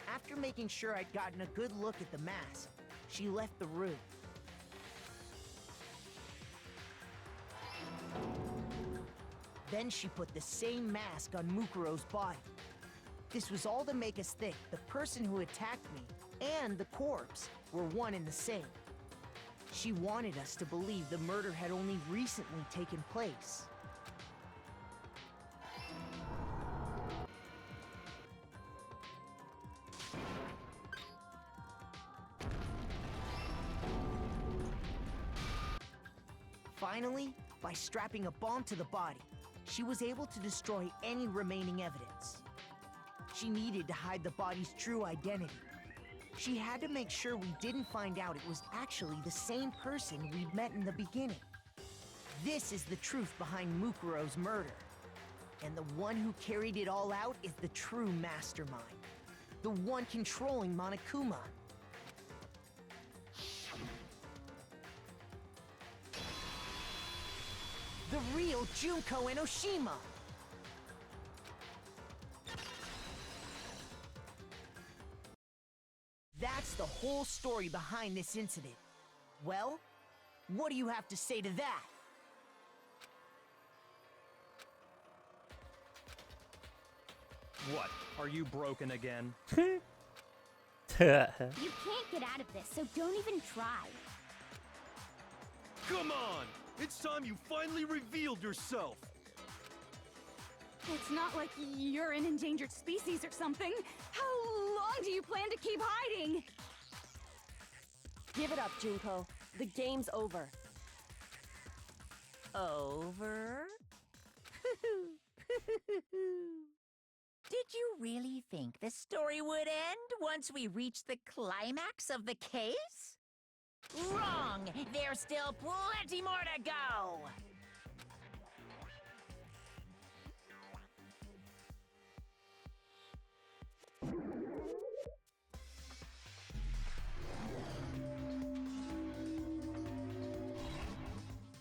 After making sure I'd gotten a good look at the mask, she left the room. Then she put the same mask on Mukuro's body. This was all to make us think the person who attacked me and the corpse were one and the same. She wanted us to believe the murder had only recently taken place. Finally, by strapping a bomb to the body, she was able to destroy any remaining evidence. She needed to hide the body's true identity. She had to make sure we didn't find out it was actually the same person we'd met in the beginning. This is the truth behind Mukuro's murder. And the one who carried it all out is the true mastermind. The one controlling Monokuma. The real Junko Enoshima! That's the whole story behind this incident. Well, what do you have to say to that? What? Are you broken again? You can't get out of this, so don't even try. Come on! It's time you finally revealed yourself! It's not like you're an endangered species or something. How long do you plan to keep hiding? Give it up, Junko. The game's over. Over? Did you really think the story would end once we reached the climax of the case? Wrong! There's still plenty more to go!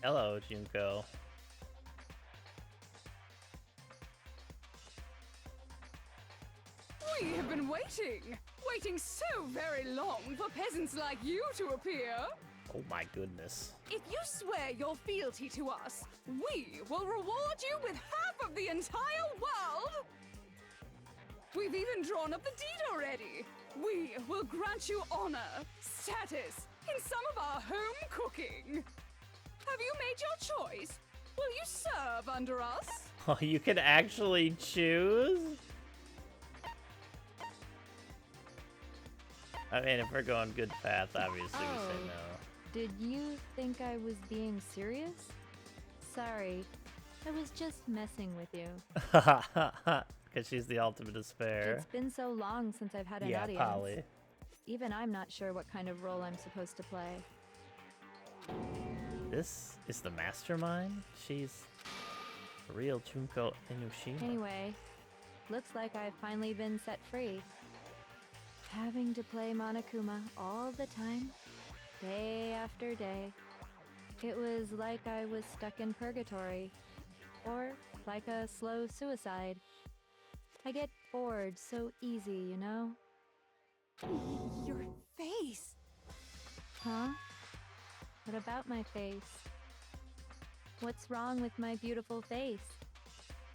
Hello, Junko. We have been waiting so very long for peasants like you to appear. Oh my goodness. If you swear your fealty to us, we will reward you with half of the entire world! We've even drawn up the deed already. We will grant you honor, status, in some of our home cooking. Have you made your choice? Will you serve under us? Oh, you can actually choose? I mean, if we're going good path, obviously we say no. Did you think I was being serious? Sorry, I was just messing with you. Because she's the ultimate despair. It's been so long since I've had an Yeah, audience. Polly. Even I'm not sure what kind of role I'm supposed to play. This is the mastermind? She's the real Junko Enoshima. Anyway, looks like I've finally been set free. Having to play Monokuma all the time, day after day. It was like I was stuck in purgatory. Or like a slow suicide. I get bored so easy, you know? Your face. Huh? What about my face? What's wrong with my beautiful face?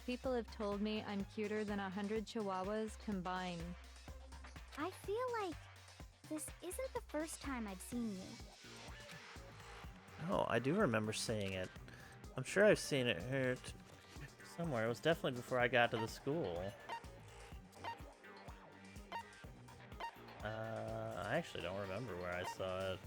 People have told me I'm cuter than 100 chihuahuas combined. I feel like this isn't the first time I've seen you. Oh, I do remember seeing it. I'm sure I've seen it here somewhere. It was definitely before I got to the school. I actually don't remember where I saw it.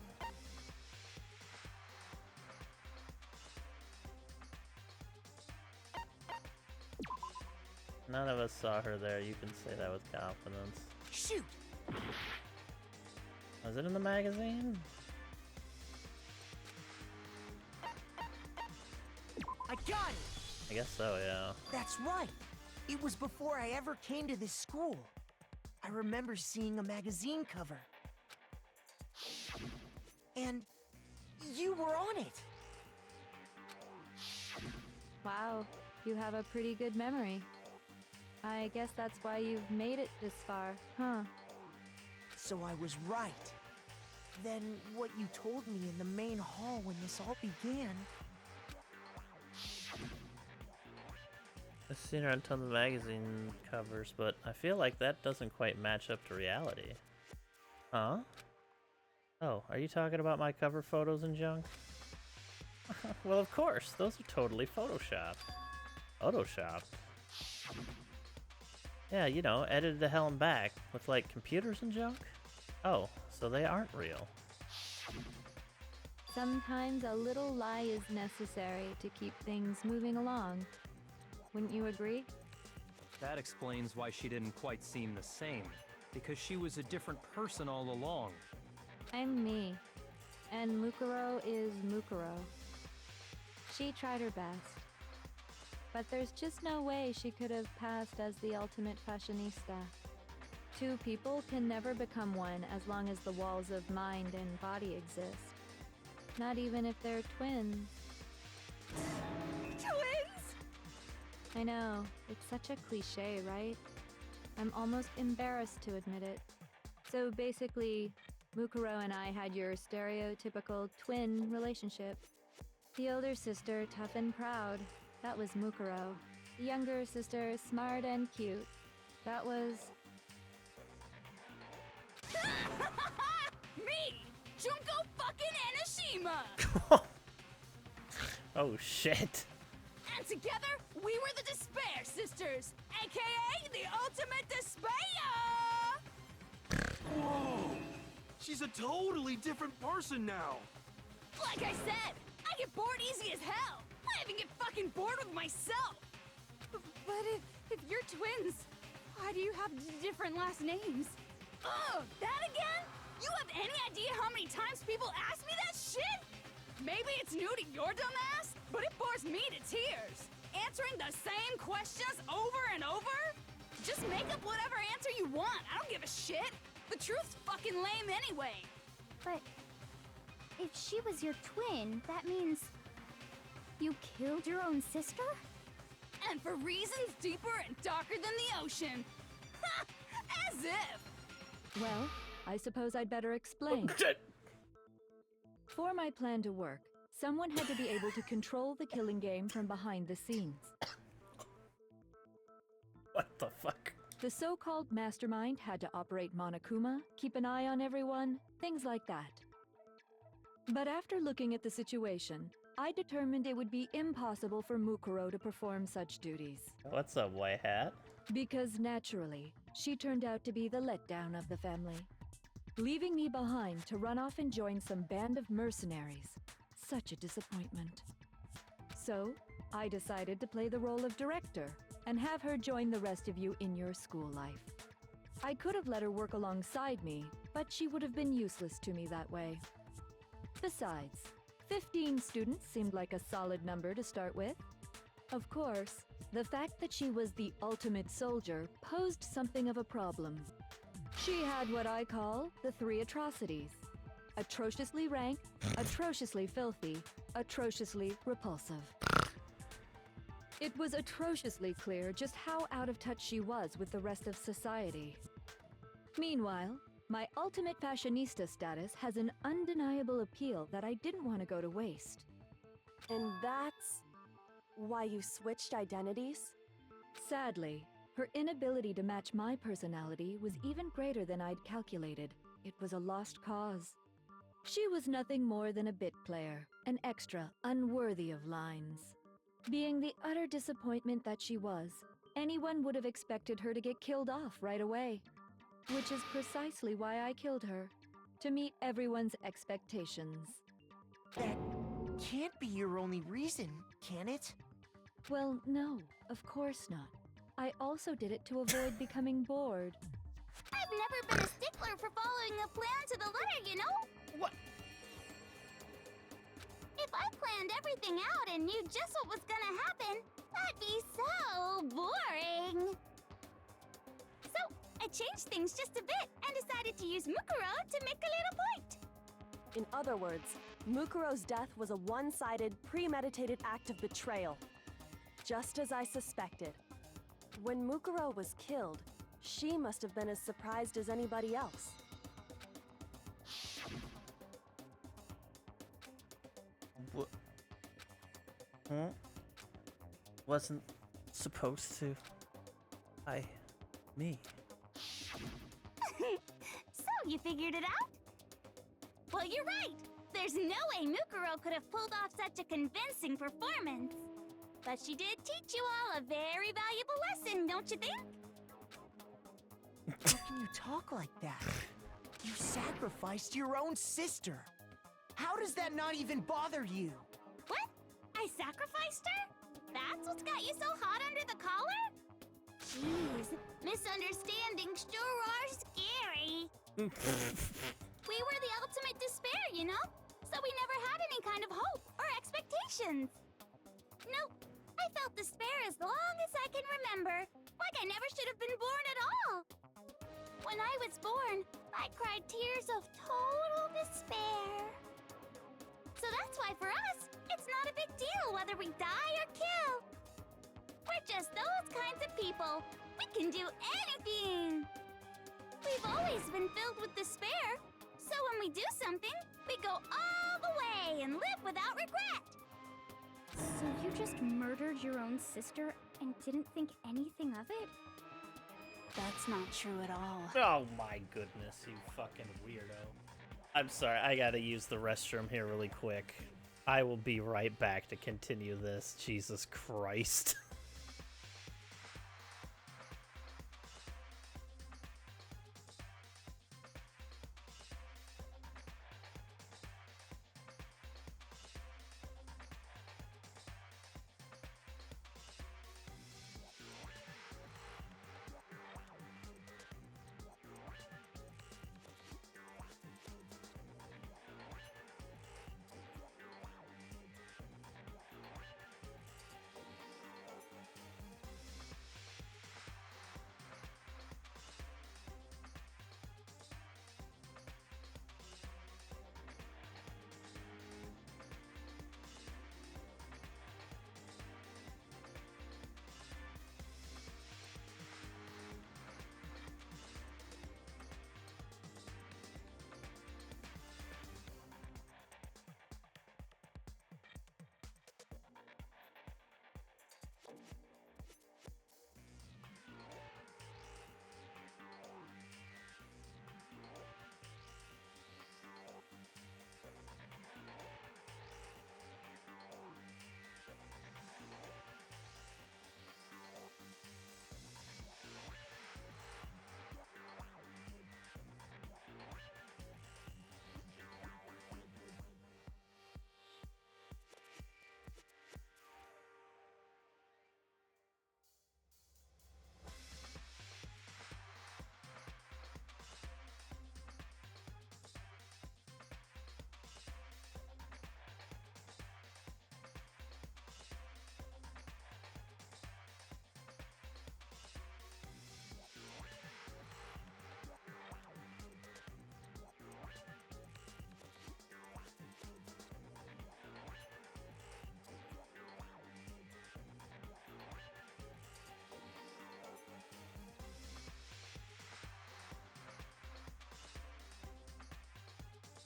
None of us saw her there, you can say that with confidence. Shoot! Was it in the magazine? I got it! I guess so, yeah. That's right! It was before I ever came to this school. I remember seeing a magazine cover. And you were on it! Wow, you have a pretty good memory. I guess that's why you've made it this far, huh? So I was right. Then what you told me in the main hall when this all began... I've seen her on tons of magazine covers, but I feel like that doesn't quite match up to reality. Huh? Oh, are you talking about my cover photos and junk? Well, of course, those are totally photoshopped. Photoshopped? Yeah, you know, edited to hell and back with like computers and junk? Oh, so they aren't real. Sometimes a little lie is necessary to keep things moving along. Wouldn't you agree? That explains why she didn't quite seem the same, because she was a different person all along. I'm me, and Mukuro is Mukuro. She tried her best, but there's just no way she could have passed as the ultimate fashionista. Two people can never become one as long as the walls of mind and body exist. Not even if they're twins. Twins? I know, it's such a cliche, right? I'm almost embarrassed to admit it. So basically, Mukuro and I had your stereotypical twin relationship. The older sister, tough and proud. That was Mukuro. The younger sister, smart and cute. That was... Me! Junko fucking Enoshima! Oh shit. And together, we were the Despair Sisters, aka the Ultimate Despair! Whoa! She's a totally different person now! Like I said, I get bored easy as hell! I even get fucking bored with myself! But if you're twins, why do you have different last names? Ugh, that again? You have any idea how many times people ask me that shit? Maybe it's new to your dumb ass, but it bores me to tears. Answering the same questions over and over? Just make up whatever answer you want. I don't give a shit. The truth's fucking lame anyway. But if she was your twin, that means you killed your own sister? And for reasons deeper and darker than the ocean. Ha! As if. Well, I suppose I'd better explain. For my plan to work, someone had to be able to control the killing game from behind the scenes. What the fuck? The so-called mastermind had to operate Monokuma, keep an eye on everyone, things like that. But after looking at the situation, I determined it would be impossible for Mukuro to perform such duties. What's up, white hat? Because naturally, she turned out to be the letdown of the family, leaving me behind to run off and join some band of mercenaries. Such a disappointment. So, I decided to play the role of director and have her join the rest of you in your school life. I could have let her work alongside me, but she would have been useless to me that way. Besides, 15 students seemed like a solid number to start with. Of course, the fact that she was the ultimate soldier posed something of a problem. She had what I call the three atrocities. Atrociously rank, atrociously filthy, atrociously repulsive. It was atrociously clear just how out of touch she was with the rest of society. Meanwhile, my ultimate fashionista status has an undeniable appeal that I didn't want to go to waste. And that's why you switched identities? Sadly, her inability to match my personality was even greater than I'd calculated. It was a lost cause. She was nothing more than a bit player, an extra unworthy of lines. Being the utter disappointment that she was, anyone would have expected her to get killed off right away. Which is precisely why I killed her, to meet everyone's expectations. That can't be your only reason, can it? Well, no, of course not. I also did it to avoid becoming bored. I've never been a stickler for following a plan to the letter, you know? What? If I planned everything out and knew just what was gonna happen, that'd be so boring. So, I changed things just a bit and decided to use Mukuro to make a little point. In other words, Mukuro's death was a one-sided, premeditated act of betrayal. Just as I suspected. When Mukuro was killed, she must have been as surprised as anybody else. What? Huh? Wasn't supposed to. Me. So, you figured it out? Well, you're right. There's no way Mukuro could have pulled off such a convincing performance. But she did teach you all a very valuable lesson, don't you think? How can you talk like that? You sacrificed your own sister. How does that not even bother you? What? I sacrificed her? That's what's got you so hot under the collar? Jeez, misunderstandings sure are scary. We were the ultimate despair, you know? So we never had any kind of hope or expectations. Nope, I felt despair as long as I can remember. Like I never should have been born at all. When I was born, I cried tears of total despair. So that's why for us, it's not a big deal whether we die or kill. We're just those kinds of people. We can do anything. We've always been filled with despair. So when we do something, we go all the way and live without regret. So you just murdered your own sister and didn't think anything of it? That's not true at all. Oh my goodness, you fucking weirdo. I'm sorry, I gotta use the restroom here really quick. I will be right back to continue this. Jesus Christ.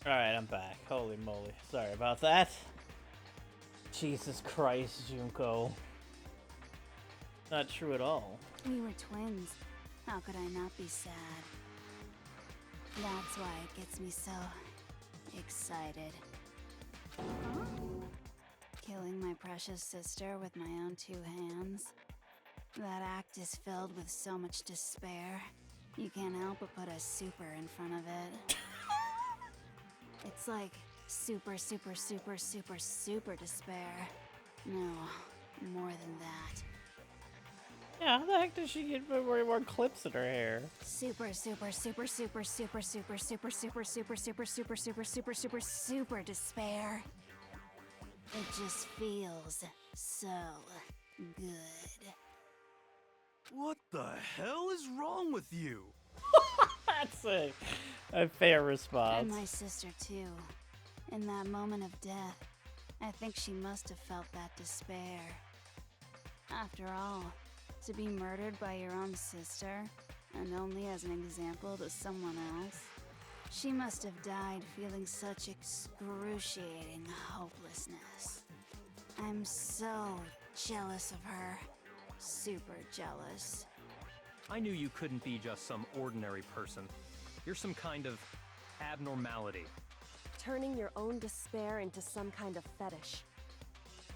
Alright, I'm back. Holy moly. Sorry about that. Jesus Christ, Junko. Not true at all. We were twins. How could I not be sad? That's why it gets me so excited. Huh? Killing my precious sister with my own 2 hands. That act is filled with so much despair. You can't help but put a super in front of it. It's like super, super, super, super, super despair. No, more than that. Yeah, how the heck does she get more clips in her hair? Super, super, super, super, super, super, super, super, super, super, super, super, super, super, super despair. It just feels so good. What the hell is wrong with you? That's a fair response. And my sister too. In that moment of death, I think she must have felt that despair. After all, to be murdered by your own sister, and only as an example to someone else, she must have died feeling such excruciating hopelessness. I'm so jealous of her. Super jealous. I knew you couldn't be just some ordinary person. You're some kind of abnormality. Turning your own despair into some kind of fetish.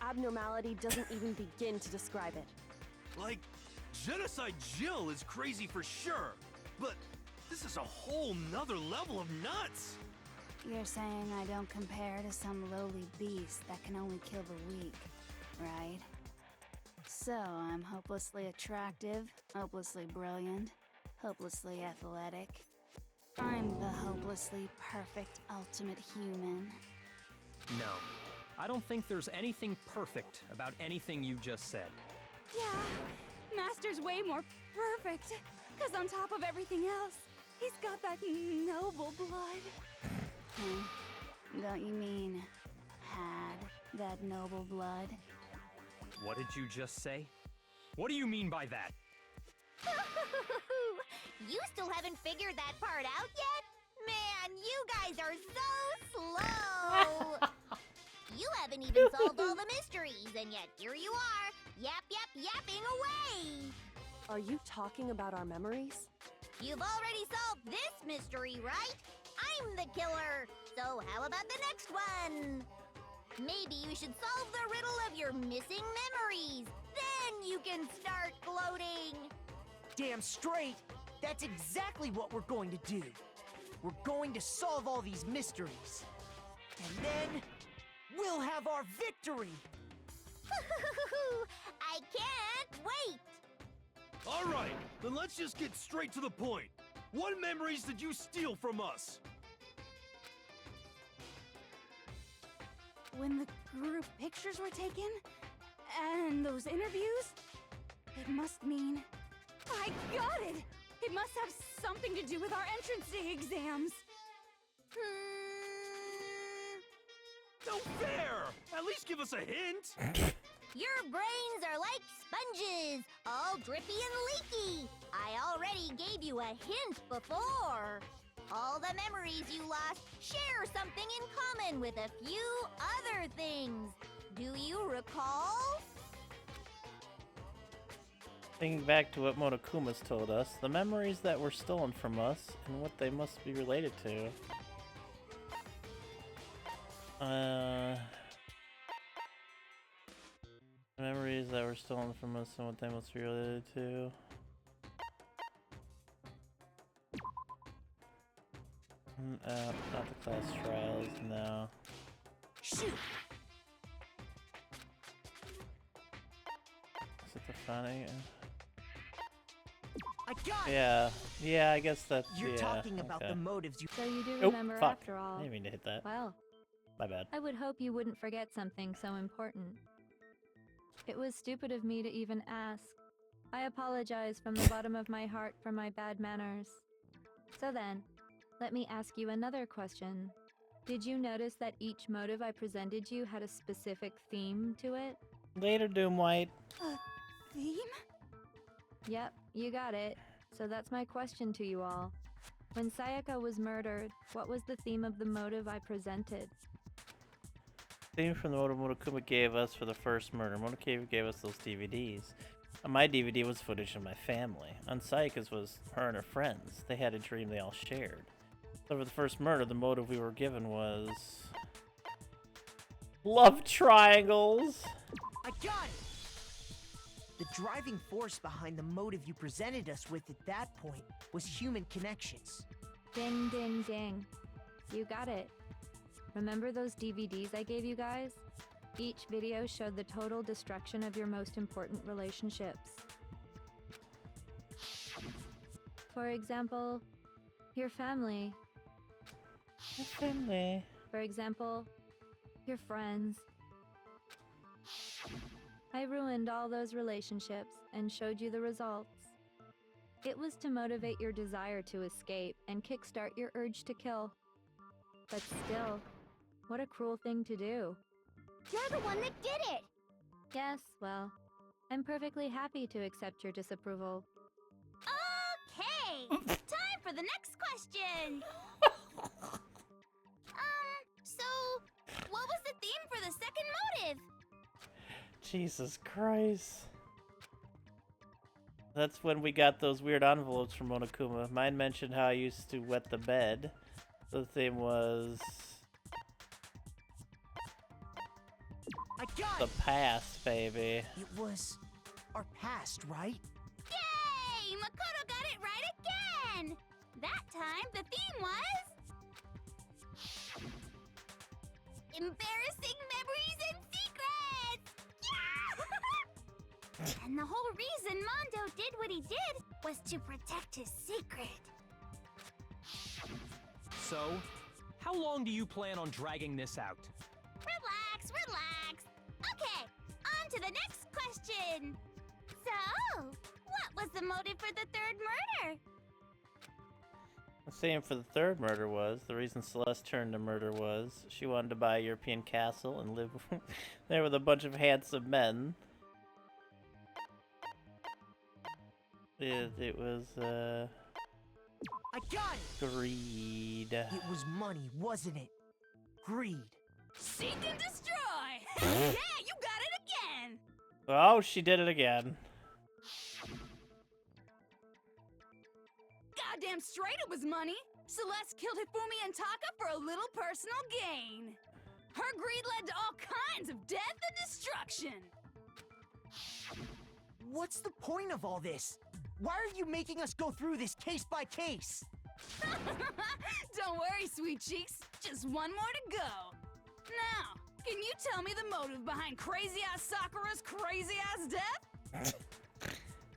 Abnormality doesn't even begin to describe it. Like, Genocide Jill is crazy for sure, but this is a whole nother level of nuts! You're saying I don't compare to some lowly beast that can only kill the weak, right? So, I'm hopelessly attractive, hopelessly brilliant, hopelessly athletic. I'm the hopelessly perfect ultimate human. No, I don't think there's anything perfect about anything you just said. Yeah, Master's way more perfect. Cause on top of everything else, he's got that noble blood. Huh? Don't you mean had that noble blood? What did you just say? What do you mean by that? You still haven't figured that part out yet? Man, you guys are so slow! You haven't even solved all the mysteries, and yet here you are, yapping away! Are you talking about our memories? You've already solved this mystery, right? I'm the killer, so how about the next one? Maybe you should solve the riddle of your missing memories. Then you can start gloating. Damn straight! That's exactly what we're going to do. We're going to solve all these mysteries. And then, we'll have our victory! I can't wait! Alright, then let's just get straight to the point. What memories did you steal from us? When the group pictures were taken, and those interviews, it must mean... I got it! It must have something to do with our entrance day exams. No fair! At least give us a hint! Your brains are like sponges, all drippy and leaky. I already gave you a hint before. All the memories you lost share something in common with a few other things. Do you recall? Thinking back to what Monokuma's told us, the memories that were stolen from us and what they must be related to. Memories that were stolen from us and what they must be related to. Not the class trials, no. Shoot! Is it the funny? I got it! Yeah, I guess that's, You're talking about the motives you... So you do Oh, remember fuck. after all. I didn't mean to hit that. Well, My bad. I would hope you wouldn't forget something so important. It was stupid of me to even ask. I apologize from the bottom of my heart for my bad manners. So then, let me ask you another question. Did you notice that each motive I presented you had a specific theme to it? Later, Doomwhite. Theme? Yep, you got it. So that's my question to you all. When Sayaka was murdered, what was the theme of the motive I presented? Theme from the motive Monokuma gave us for the first murder. Monokuma gave us those DVDs. On my DVD was footage of my family. On Sayaka's was her and her friends. They had a dream they all shared. So for the first murder, the motive we were given was... love triangles! I got it! The driving force behind the motive you presented us with at that point was human connections. Ding, ding, ding. You got it. Remember those DVDs I gave you guys? Each video showed the total destruction of your most important relationships. For example, your family. Your family. For example, your friends. I ruined all those relationships and showed you the results. It was to motivate your desire to escape and kickstart your urge to kill. But still, what a cruel thing to do. You're the one that did it! Yes, well, I'm perfectly happy to accept your disapproval. Okay! Time for the next question! So, what was the theme for the second motive? Jesus Christ. That's when we got those weird envelopes from Monokuma. Mine mentioned how I used to wet the bed. The theme was... I got the it! past, baby. It was our past, right? Yay! Makoto got it right again! That time, the theme was... embarrassing memories and secrets! Yeah! And the whole reason Mondo did what he did was to protect his secret. So, how long do you plan on dragging this out? Relax, relax. Okay, on to the next question. So, what was the motive for the third murder? The theme for the third murder was, the reason Celeste turned to murder was, she wanted to buy a European castle and live there with a bunch of handsome men. It was, I got it! greed. It was money, wasn't it? Greed. Seek and destroy! Yeah, you got it again! Oh, she did it again. Goddamn straight it was money! Celeste killed Hifumi and Taka for a little personal gain. Her greed led to all kinds of death and destruction. What's the point of all this? Why are you making us go through this case by case? Don't worry, sweet cheeks. Just one more to go. Now, can you tell me the motive behind crazy-ass Sakura's crazy-ass death?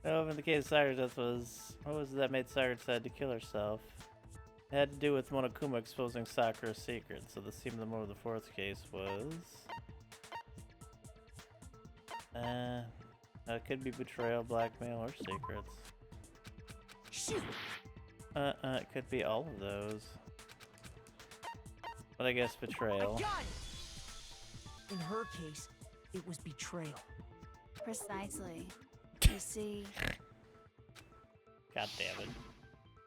Oh, in the case of Sakura's death was... what was it that made Sakura decide to kill herself? It had to do with Monokuma exposing Sakura's secret, so the theme of the motive of the fourth case was... it could be betrayal, blackmail, or secrets. Shoot! It could be all of those. But I guess betrayal. I got it! In her case, it was betrayal. Precisely. You see, God damn it.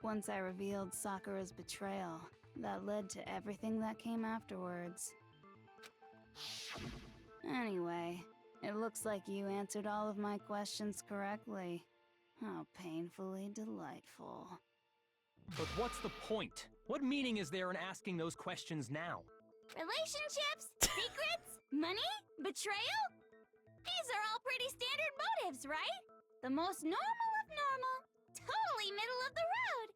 once I revealed Sakura's betrayal, that led to everything that came afterwards. Anyway, it looks like you answered all of my questions correctly. How painfully delightful. But what's the point? What meaning is there in asking those questions now? Relationships? Secrets? Money? Betrayal? These are all pretty standard motives, right? The most normal of normal. Totally middle of the road.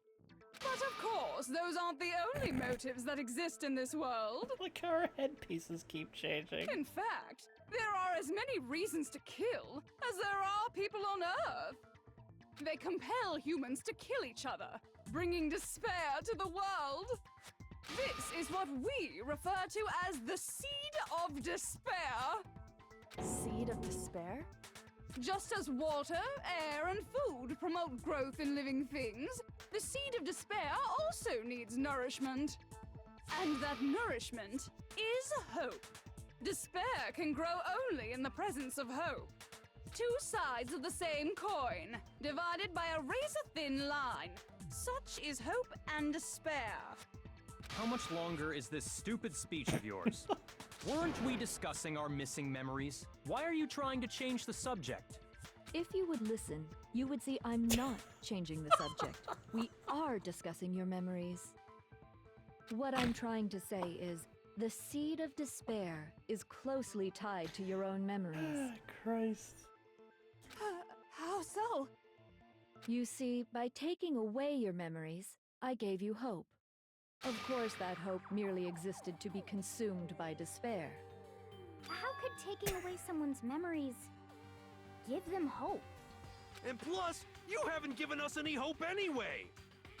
But of course, those aren't the only motives that exist in this world. Look how our headpieces keep changing. In fact, there are as many reasons to kill as there are people on Earth. They compel humans to kill each other, bringing despair to the world. This is what we refer to as the Seed of Despair. Seed of Despair? Just as water, air, and food promote growth in living things, the Seed of Despair also needs nourishment. And that nourishment is hope. Despair can grow only in the presence of hope. Two sides of the same coin, divided by a razor-thin line. Such is hope and despair. How much longer is this stupid speech of yours? Weren't we discussing our missing memories? Why are you trying to change the subject? If you would listen, you would see I'm not changing the subject. We are discussing your memories. What I'm trying to say is, the seed of despair is closely tied to your own memories. Christ. How so? You see, by taking away your memories, I gave you hope. Of course, that hope merely existed to be consumed by despair. How could taking away someone's memories give them hope? And plus, you haven't given us any hope anyway!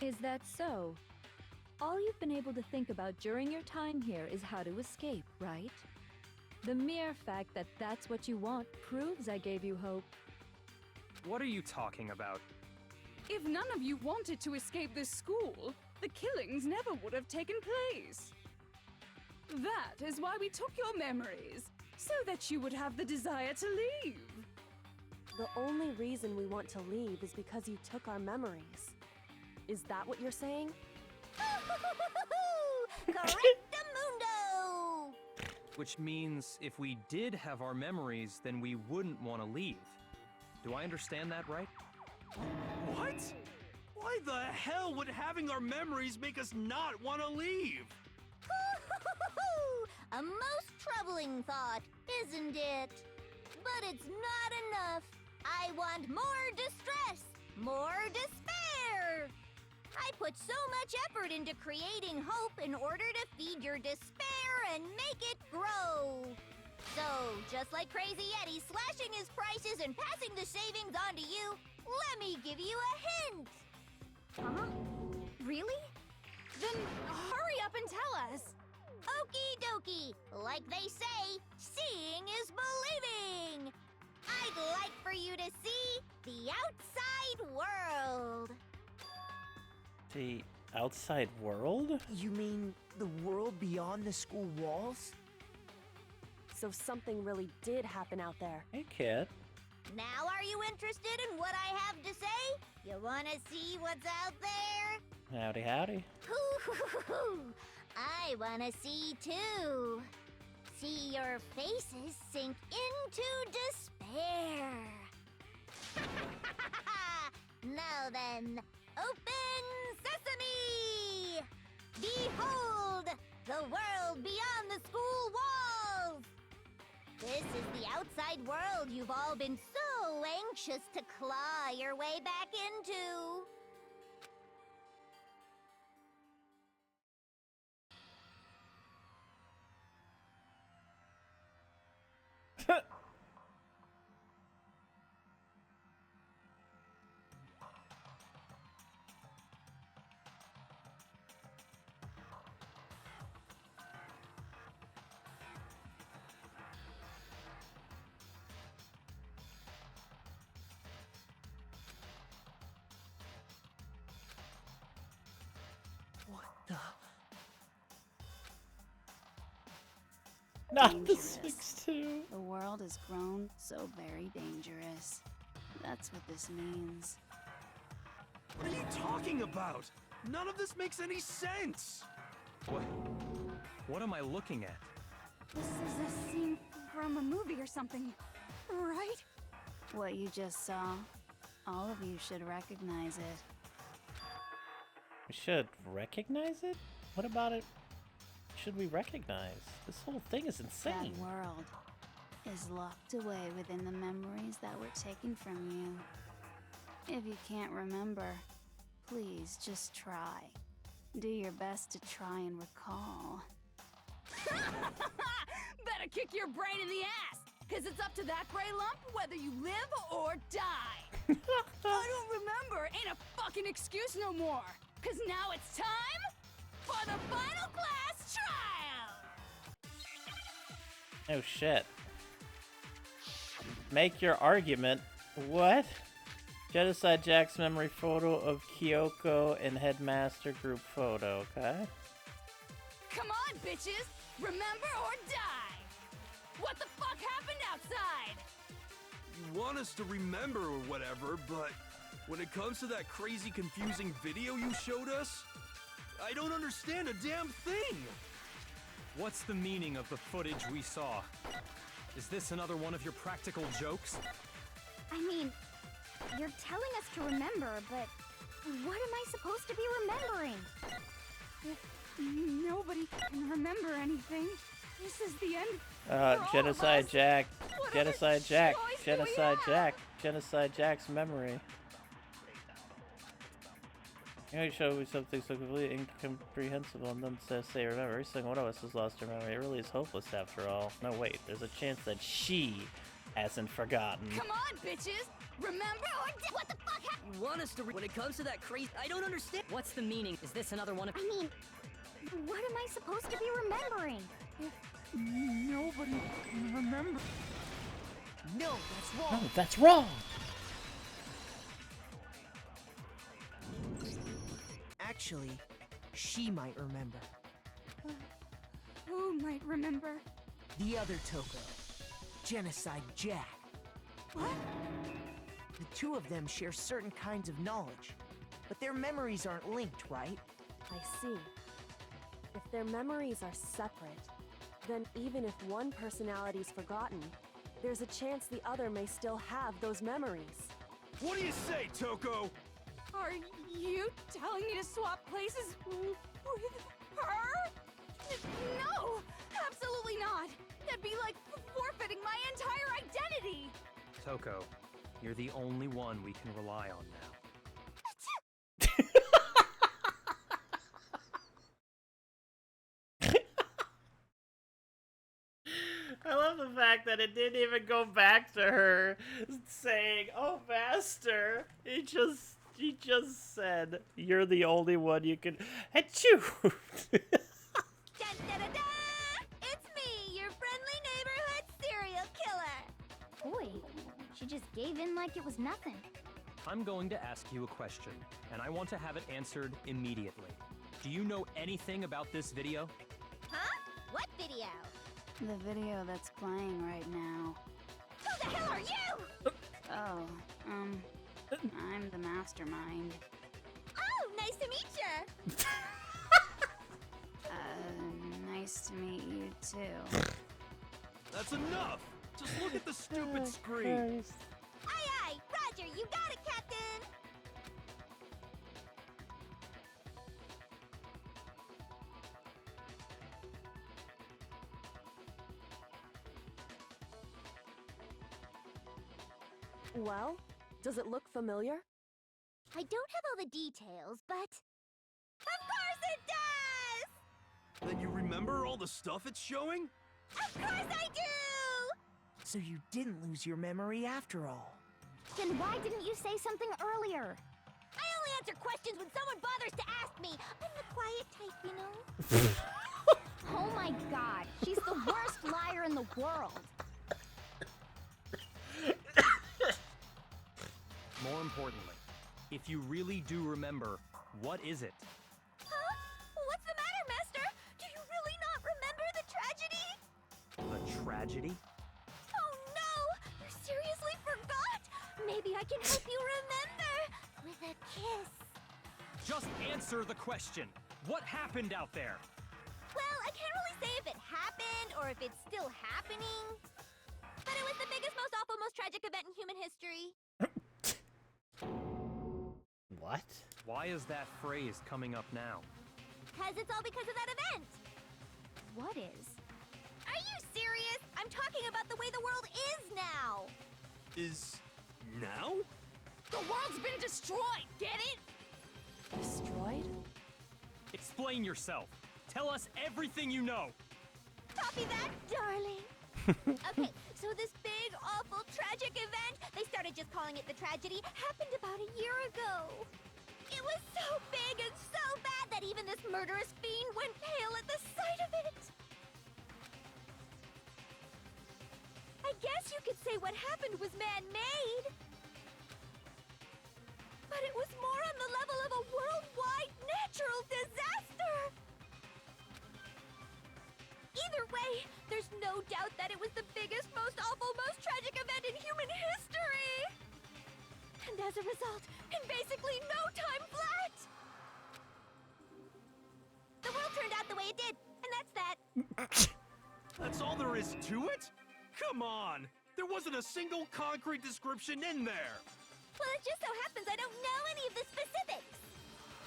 Is that so? All you've been able to think about during your time here is how to escape, right? The mere fact that that's what you want proves I gave you hope. What are you talking about? If none of you wanted to escape this school, the killings never would have taken place. That is why we took your memories, so that you would have the desire to leave. The only reason we want to leave is because you took our memories. Is that what you're saying? Correctamundo! Which means if we did have our memories, then we wouldn't want to leave. Do I understand that right? What? Why the hell would having our memories make us not want to leave? A most troubling thought, isn't it? But it's not enough. I want more distress, more despair. I put so much effort into creating hope in order to feed your despair and make it grow. So, just like Crazy Eddie slashing his prices and passing the savings on to you, let me give you a hint. Huh? Really? Then hurry up and tell us. Okie dokie. Like they say, seeing is believing. I'd like for you to see the outside world. The outside world? You mean the world beyond the school walls? So something really did happen out there. Hey, kid. Now are you interested in what I have to say? You wanna see what's out there? Howdy, howdy. Hoo-hoo-hoo-hoo. I wanna see too. See your faces sink into despair. Now then, open sesame! Behold, the world beyond the school walls! This is the outside world you've all been so anxious to claw your way back into. What the? Not the Dangerous. 6-2. The world has grown so very dangerous. That's what this means. What are you talking about? None of this makes any sense! What am I looking at? This is a scene from a movie or something, right? What you just saw, all of you should recognize it. We should recognize it? What about it should we recognize? This whole thing is insane. That world is locked away within the memories that were taken from you. If you can't remember, please just try. Do your best to try and recall. Better kick your brain in the ass, because it's up to that gray lump whether you live or die. I don't remember ain't a fucking excuse no more, because now it's time for the final class trial. Oh shit. Make your argument. What? Genocide Jack's memory photo of Kyoko and Headmaster group photo, okay? Come on, bitches! Remember or die! What the fuck happened outside? You want us to remember or whatever, but When it comes to that crazy, confusing video you showed us, I don't understand a damn thing! What's the meaning of the footage we saw? Is this another one of your practical jokes? I mean, you're telling us to remember, but what am I supposed to be remembering? If nobody can remember anything, this is the end. for all Genocide of us. Jack. What Genocide other Jack. choice do we Genocide have? Jack. Genocide Jack's memory. You know, you show me something so completely incomprehensible and then say, remember, every single one of us has lost her memory. It really is hopeless after all. No, wait, there's a chance that she hasn't forgotten. Come on, bitches! Remember? What the fuck happened? You want us to when it comes to that crazy... I don't understand. What's the meaning? Is this another one of... I mean, what am I supposed to be remembering? Nobody can remember. No, that's wrong. No, that's wrong! Actually, she might remember. Who might remember? The other Toko. Genocide Jack. What? The two of them share certain kinds of knowledge, but their memories aren't linked, right? I see. If their memories are separate, then even if one personality's forgotten, there's a chance the other may still have those memories. What do you say, Toko? Are you telling me to swap places with her? No! Absolutely not! That'd be like forfeiting my entire identity! Toko, you're the only one we can rely on now. I love the fact that it didn't even go back to her saying, "Oh, master." He just said, "You're the only one you can." Achoo! Da-da-da-da! It's me, your friendly neighborhood serial killer! Boy, she just gave in like it was nothing. I'm going to ask you a question, and I want to have it answered immediately. Do you know anything about this video? Huh? What video? The video that's playing right now. Who the hell are you? Oh, I'm the mastermind. Oh, nice to meet ya! Nice to meet you too. That's enough! Just look at the stupid screen! Aye aye, Roger, you got it, Captain! Well, does it look familiar? I don't have all the details, but... Of course it does! Then you remember all the stuff it's showing? Of course I do! So you didn't lose your memory after all. Then why didn't you say something earlier? I only answer questions when someone bothers to ask me. I'm the quiet type, you know? Oh my god, she's the worst liar in the world. More importantly, if you really do remember, what is it? Huh? What's the matter, Master? Do you really not remember the tragedy? A tragedy? Oh no! You seriously forgot? Maybe I can help you remember with a kiss. Just answer the question. What happened out there? Well, I can't really say if it happened or if it's still happening. But it was the biggest, most awful, most tragic event in human history. What? Why is that phrase coming up now? It's all because of that event. What is? Are you serious? I'm talking about the way the world is now. Is... now? The world's been destroyed, get it? Destroyed? Explain yourself. Tell us everything you know. Copy that, darling. Okay, so this big, awful, tragic event, they started just calling it the tragedy, happened about a year ago. It was so big and so bad that even this murderous fiend went pale at the sight of it. I guess you could say what happened was man-made. But it was more on the level of a worldwide natural disaster. Either way, there's no doubt that it was the biggest, most awful, most tragic event in human history! And as a result, in basically no time flat, The world turned out the way it did, and that's that. That's all there is to it? Come on! There wasn't a single concrete description in there! Well, it just so happens I don't know any of the specifics.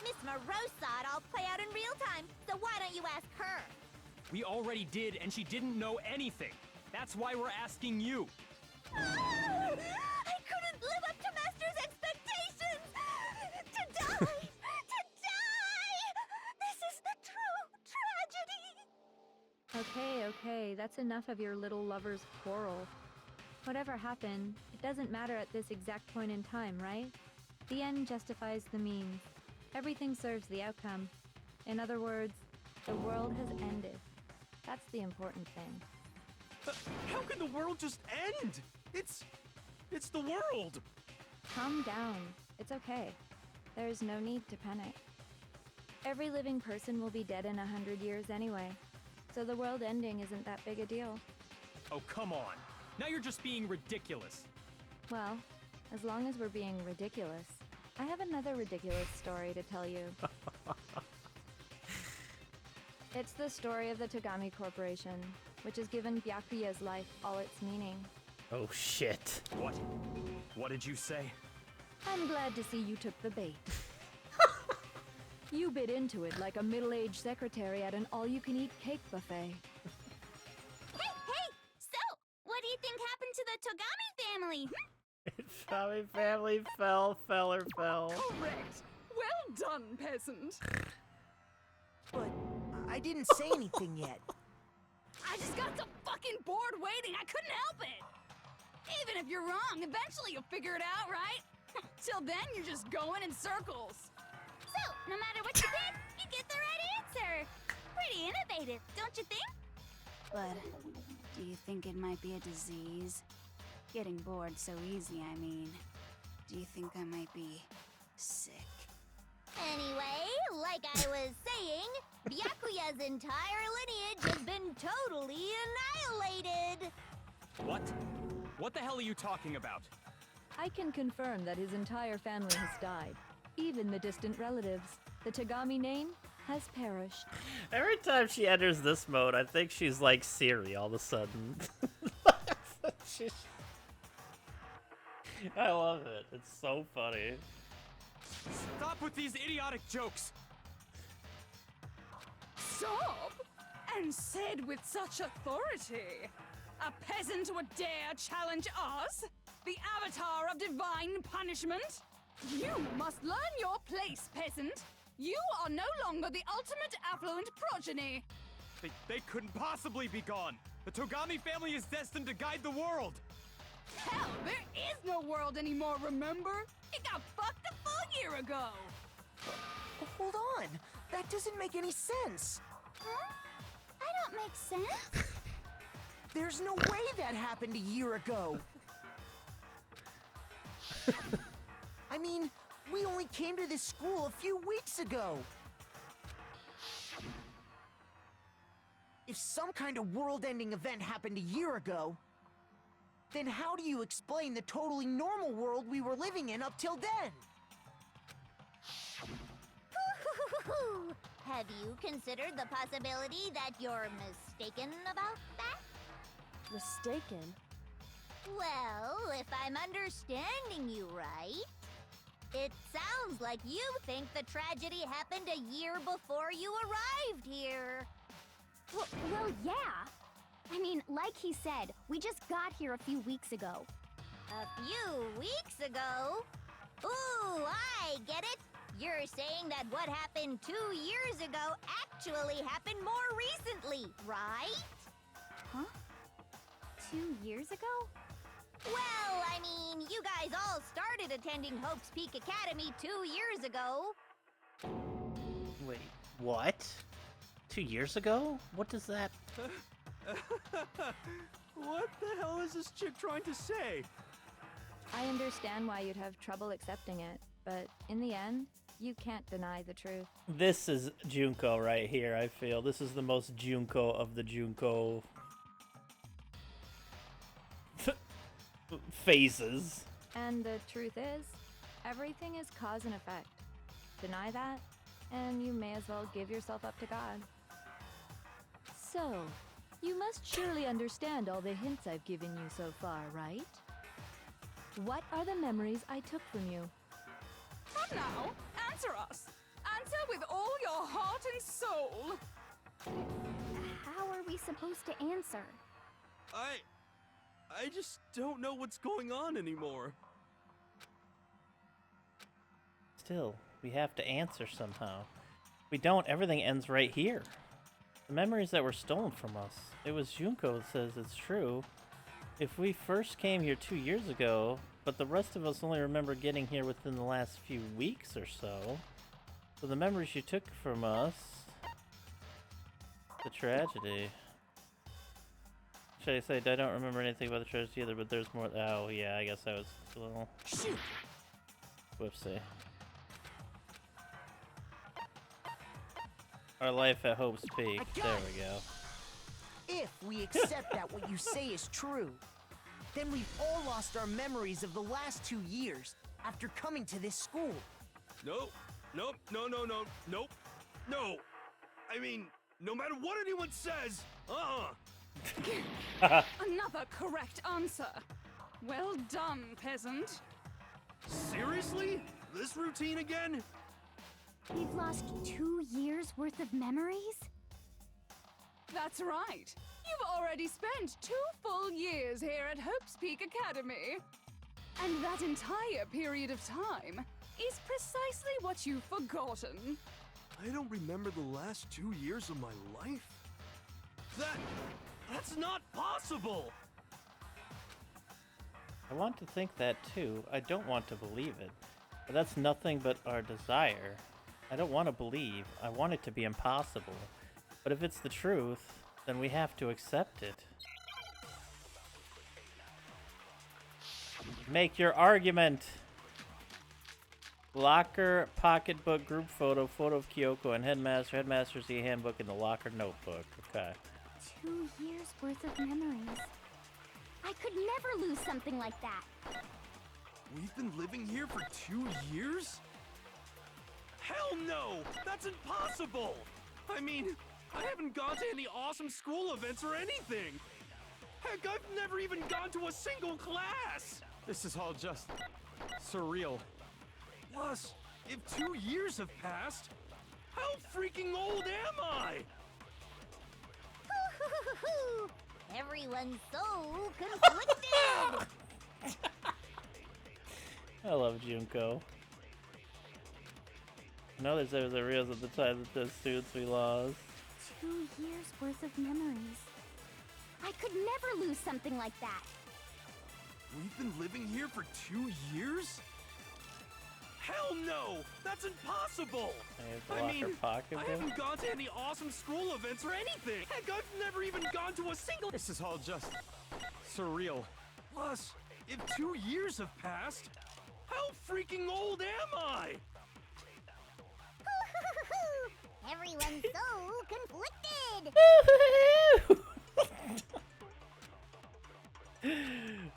Miss Morose saw it all play out in real time, so why don't you ask her? We already did, and she didn't know anything. That's why we're asking you. I couldn't live up to Master's expectations! To die! To die! This is the true tragedy! Okay, that's enough of your little lover's quarrel. Whatever happened, it doesn't matter at this exact point in time, right? The end justifies the means. Everything serves the outcome. In other words, the world has ended. That's the important thing. How can the world just end? It's the world! Calm down. It's okay. There's no need to panic. Every living person will be dead in 100 years anyway, so the world ending isn't that big a deal. Oh, come on. Now you're just being ridiculous. Well, as long as we're being ridiculous, I have another ridiculous story to tell you. It's the story of the Togami Corporation, which has given Byakuya's life all its meaning. Oh shit. What? What did you say? I'm glad to see you took the bait. You bit into it like a middle-aged secretary at an all-you-can-eat cake buffet. Hey! So, what do you think happened to the Togami family? Togami family fell. correct. Well done, peasant. But I didn't say anything yet. I just got so fucking bored waiting, I couldn't help it. Even if you're wrong, eventually you'll figure it out, right? Till then, you're just going in circles. So, no matter what you pick, you get the right answer. Pretty innovative, don't you think? But do you think it might be a disease? Getting bored so easy, I mean. Do you think I might be sick? Anyway, like I was saying, Byakuya's entire lineage has been totally annihilated. What? What the hell are you talking about? I can confirm that his entire family has died. Even the distant relatives. The Togami name has perished. Every time she enters this mode, I think she's like Siri all of a sudden. I love it. It's so funny. Stop with these idiotic jokes! Stop! And said with such authority. A peasant would dare challenge us? The avatar of divine punishment? You must learn your place, peasant. You are no longer the ultimate affluent progeny. They couldn't possibly be gone! The Togami family is destined to guide the world! Hell, there is no world anymore, remember? It got fucked a full year ago. Hold on. That doesn't make any sense. Huh? I don't make sense. There's no way that happened a year ago. I mean, we only came to this school a few weeks ago. If some kind of world-ending event happened a year ago, then how do you explain the totally normal world we were living in up till then? Have you considered the possibility that you're mistaken about that? Mistaken? Well, if I'm understanding you right, it sounds like you think the tragedy happened a year before you arrived here. Well, yeah. I mean, like he said, we just got here a few weeks ago. A few weeks ago? Ooh, I get it. You're saying that what happened 2 years ago actually happened more recently, right? Huh? 2 years ago? Well, I mean, you guys all started attending Hope's Peak Academy 2 years ago. Wait, what? 2 years ago? What does that... What the hell is this chick trying to say? I understand why you'd have trouble accepting it, but in the end, you can't deny the truth. This is Junko right here, I feel. This is the most Junko of the Junko... phases. And the truth is, Everything is cause and effect. Deny that, and you may as well give yourself up to God. So, you must surely understand all the hints I've given you so far, right? What are the memories I took from you? Come now, answer us. Answer with all your heart and soul. How are we supposed to answer? I just don't know what's going on anymore. Still, we have to answer somehow. If we don't, everything ends right here. The memories that were stolen from us. It was Junko says it's true. If we first came here 2 years ago, but the rest of us only remember getting here within the last few weeks or so. So the memories you took from us... The tragedy. Should I say, I don't remember anything about the tragedy either, but there's more... Oh, yeah, I guess I was a little... Shoot! Whoopsie. Our life at Hope's Peak. There we go. If we accept that what you say is true, then we've all lost our memories of the last 2 years after coming to this school. Nope. Nope. No. Nope. No. I mean, no matter what anyone says, Another correct answer. Well done, peasant. Seriously? This routine again? We've lost 2 years worth of memories? That's right. You've already spent 2 full years here at Hope's Peak Academy. And that entire period of time is precisely what you've forgotten. I don't remember the last 2 years of my life? That's not possible! I want to think that too. I don't want to believe it. But that's nothing but our desire. I don't want to believe. I want it to be impossible. But if it's the truth, then we have to accept it. Make your argument! Locker, pocketbook, group photo, photo of Kyoko and headmaster, headmaster's e-handbook, and the locker notebook. Okay. 2 years worth of memories. I could never lose something like that. We've been living here for 2 years? Hell no! That's impossible! I mean, I haven't gone to any awesome school events or anything! Heck, I've never even gone to a single class! This is all just surreal. Plus, if 2 years have passed, how freaking old am I? Everyone's so conflicted! I love Junko. I know there's a reels at the time that the students we lost. 2 years worth of memories. I could never lose something like that. We've been living here for 2 years? Hell no! That's impossible! I mean, I haven't gone to any awesome school events or anything! Heck, I've never even gone to a single— This is all just surreal. Plus, if 2 years have passed, how freaking old am I? Everyone's so conflicted!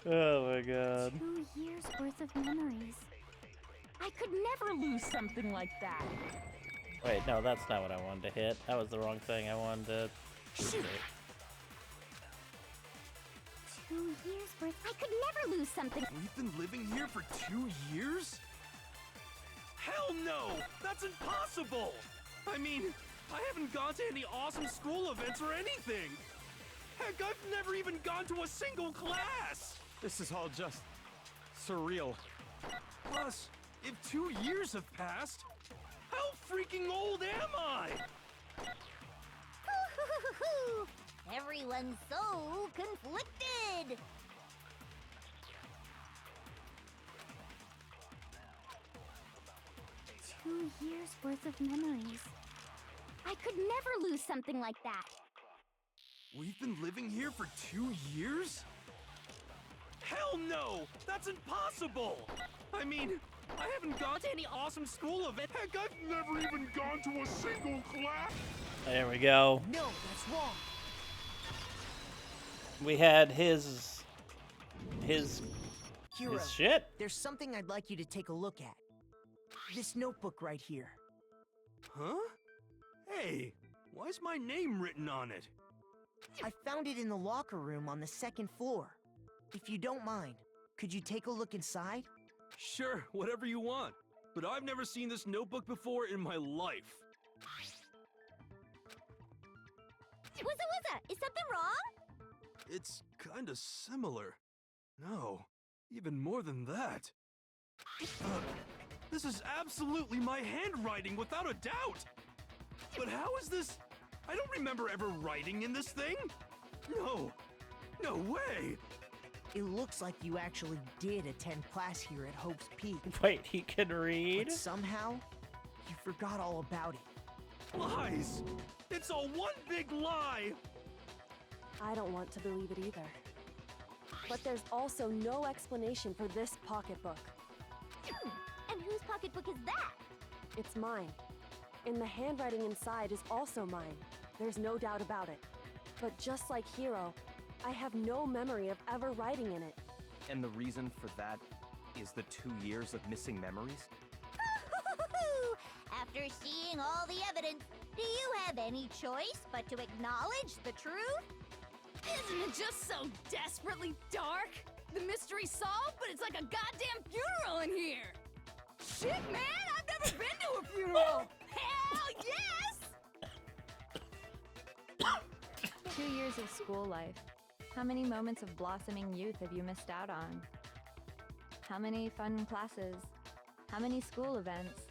Oh my god. 2 years worth of memories. I could never lose something like that. Wait, no, that's not what I wanted to hit. That was the wrong thing. I wanted to... Shoot. 2 years worth. I could never lose something. We've been living here for 2 years? Hell no! That's impossible! I mean, I haven't gone to any awesome school events or anything! Heck, I've never even gone to a single class! This is all just surreal. Plus, if 2 years have passed, how freaking old am I? Everyone's so conflicted! 2 years worth of memories. I could never lose something like that. We've been living here for 2 years? Hell no! That's impossible! I mean, I haven't gone to any awesome school event. Heck, I've never even gone to a single class. There we go. No, that's wrong. We had his Hero, His shit. there's something I'd like you to take a look at. This notebook right here. Huh? Hey, why's my name written on it? I found it in the locker room on the 2nd floor. If you don't mind, could you take a look inside? Sure, whatever you want. But I've never seen this notebook before in my life. What's is something wrong? It's kinda similar. No, even more than that. This is absolutely my handwriting, without a doubt! But how is this? I don't remember ever writing in this thing! No! No way! It looks like you actually did attend class here at Hope's Peak. Wait, he can read? But somehow, you forgot all about it. Lies! It's all one big lie! I don't want to believe it either. But there's also no explanation for this pocketbook. And whose pocketbook is that? It's mine. And the handwriting inside is also mine. There's no doubt about it. But just like Hero, I have no memory of ever writing in it. And the reason for that is the 2 years of missing memories? After seeing all the evidence, do you have any choice but to acknowledge the truth? Isn't it just so desperately dark? The mystery's solved, but it's like a goddamn funeral in here! Shit, man! I've never been to a funeral! Hell yes! 2 years of school life. How many moments of blossoming youth have you missed out on? How many fun classes? How many school events?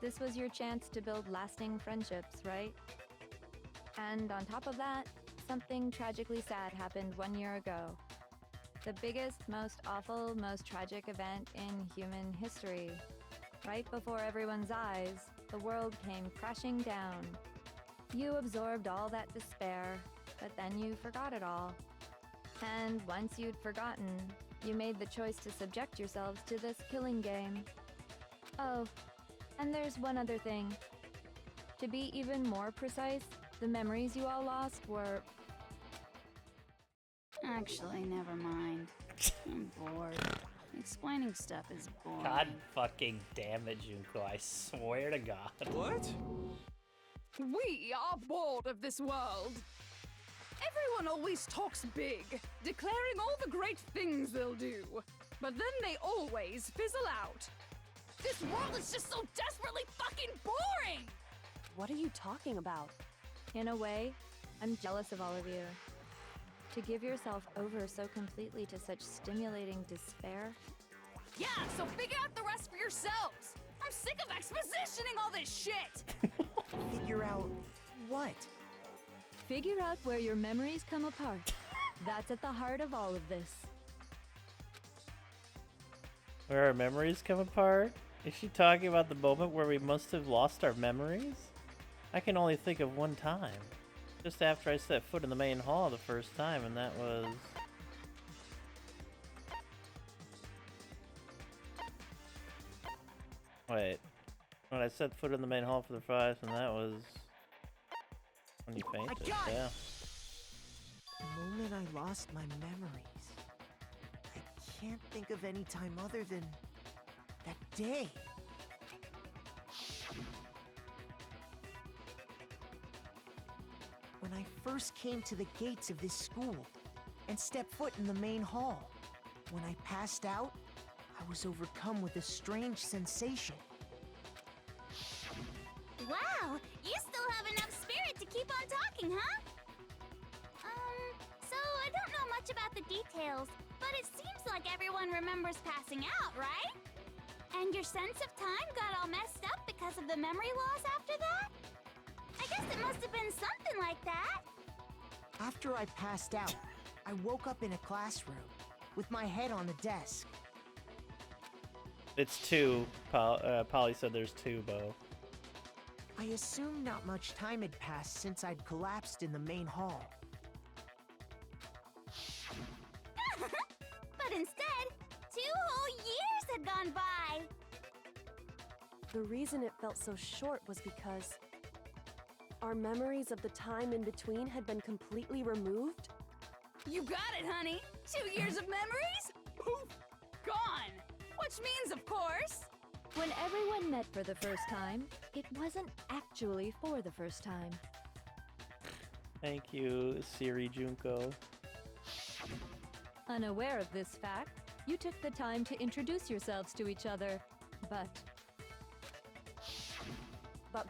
This was your chance to build lasting friendships, right? And on top of that, something tragically sad happened 1 year ago. The biggest, most awful, most tragic event in human history. Right before everyone's eyes, the world came crashing down. You absorbed all that despair, but then you forgot it all. And once you'd forgotten, you made the choice to subject yourselves to this killing game. Oh, and there's one other thing. To be even more precise, the memories you all lost were... Actually, never mind. I'm bored. Explaining stuff is boring. God fucking damn it, Junko. I swear to God. What? We are bored of this world. Everyone always talks big, declaring all the great things they'll do. But then they always fizzle out. This world is just so desperately fucking boring! What are you talking about? In a way, I'm jealous of all of you. To give yourself over so completely to such stimulating despair. Yeah, so figure out the rest for yourselves! I'm sick of expositioning all this shit! Figure out what? Figure out where your memories come apart. That's at the heart of all of this. Where our memories come apart? Is she talking about the moment where we must have lost our memories? I can only think of one time. Just after I set foot in the main hall the first time, and that was... Wait. When I set foot in the main hall for the first, and that was... when you fainted, I got it! yeah. The moment I lost my memories. I can't think of any time other than... that day. When I first came to the gates of this school and stepped foot in the main hall. When I passed out, I was overcome with a strange sensation. Wow, you still have enough spirit to keep on talking, huh? So I don't know much about the details, but it seems like everyone remembers passing out, right? And your sense of time got all messed up because of the memory loss after that? I guess it must have been something like that. After I passed out, I woke up in a classroom with my head on the desk. It's two. Polly said there's two, Bo. I assumed not much time had passed since I'd collapsed in the main hall. But instead, 2 whole years had gone by. The reason it felt so short was because our memories of the time in between had been completely removed. You got it, honey! 2 years of memories? Poof! gone! Which means, of course... When everyone met for the first time, it wasn't actually for the first time. Thank you, Siri Junko. Unaware of this fact, you took the time to introduce yourselves to each other, but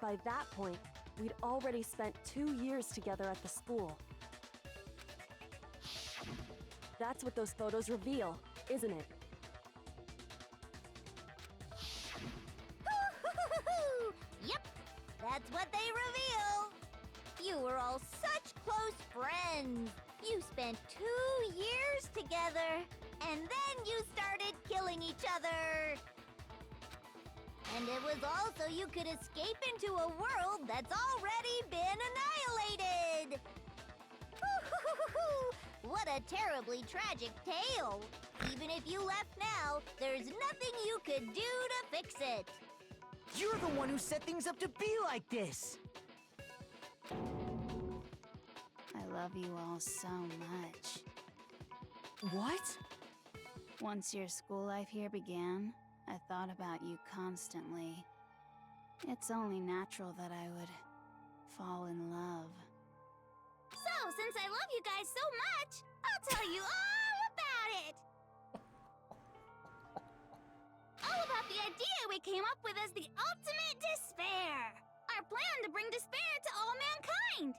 by that point, we'd already spent 2 years together at the school. That's what those photos reveal, isn't it? Yep, that's what they reveal. You were all such close friends. You spent 2 years together, and then you started killing each other. And it was all so you could escape into a world that's already been annihilated. What a terribly tragic tale. Even if you left now, there's nothing you could do to fix it. You're the one who set things up to be like this! I love you all so much. What? Once your school life here began, I thought about you constantly. It's only natural that I would fall in love. So, since I love you guys so much, I'll tell you all about it! All about the idea we came up with as the ultimate despair! Our plan to bring despair to all mankind!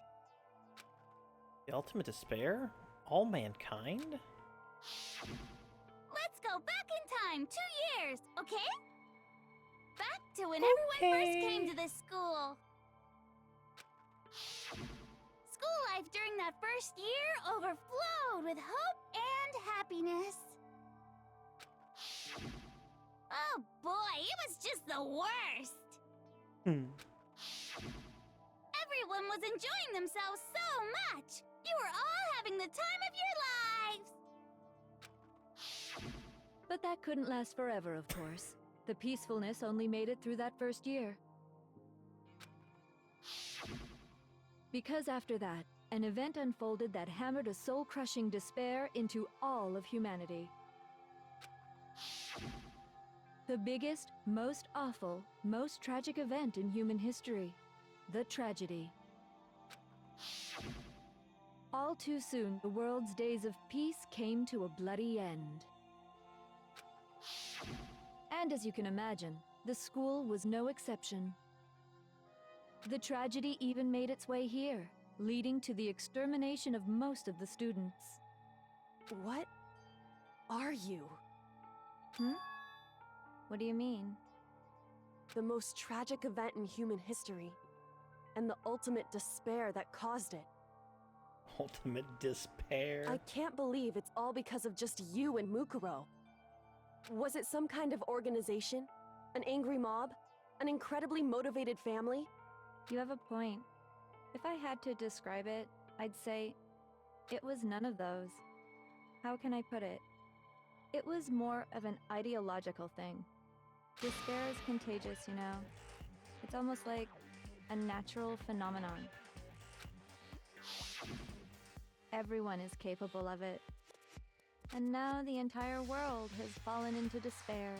The ultimate despair? All mankind? Let's go back in time 2 years, okay? Back to when everyone first came to this school. School life during that first year overflowed with hope and happiness. Oh boy, it was just the worst! Everyone was enjoying themselves so much! You were all having the time of your lives! But that couldn't last forever, of course. The peacefulness only made it through that first year. Because after that, an event unfolded that hammered a soul-crushing despair into all of humanity. The biggest, most awful, most tragic event in human history. The tragedy. All too soon, the world's days of peace came to a bloody end. And as you can imagine, the school was no exception. The tragedy even made its way here, leading to the extermination of most of the students. What are you? What do you mean? The most tragic event in human history, and the ultimate despair that caused it. Ultimate despair? I can't believe it's all because of just you and Mukuro. Was it some kind of organization? An angry mob? An incredibly motivated family? You have a point. If I had to describe it, I'd say it was none of those. How can I put it? It was more of an ideological thing. Despair is contagious, you know? It's almost like a natural phenomenon. Everyone is capable of it. And now the entire world has fallen into despair.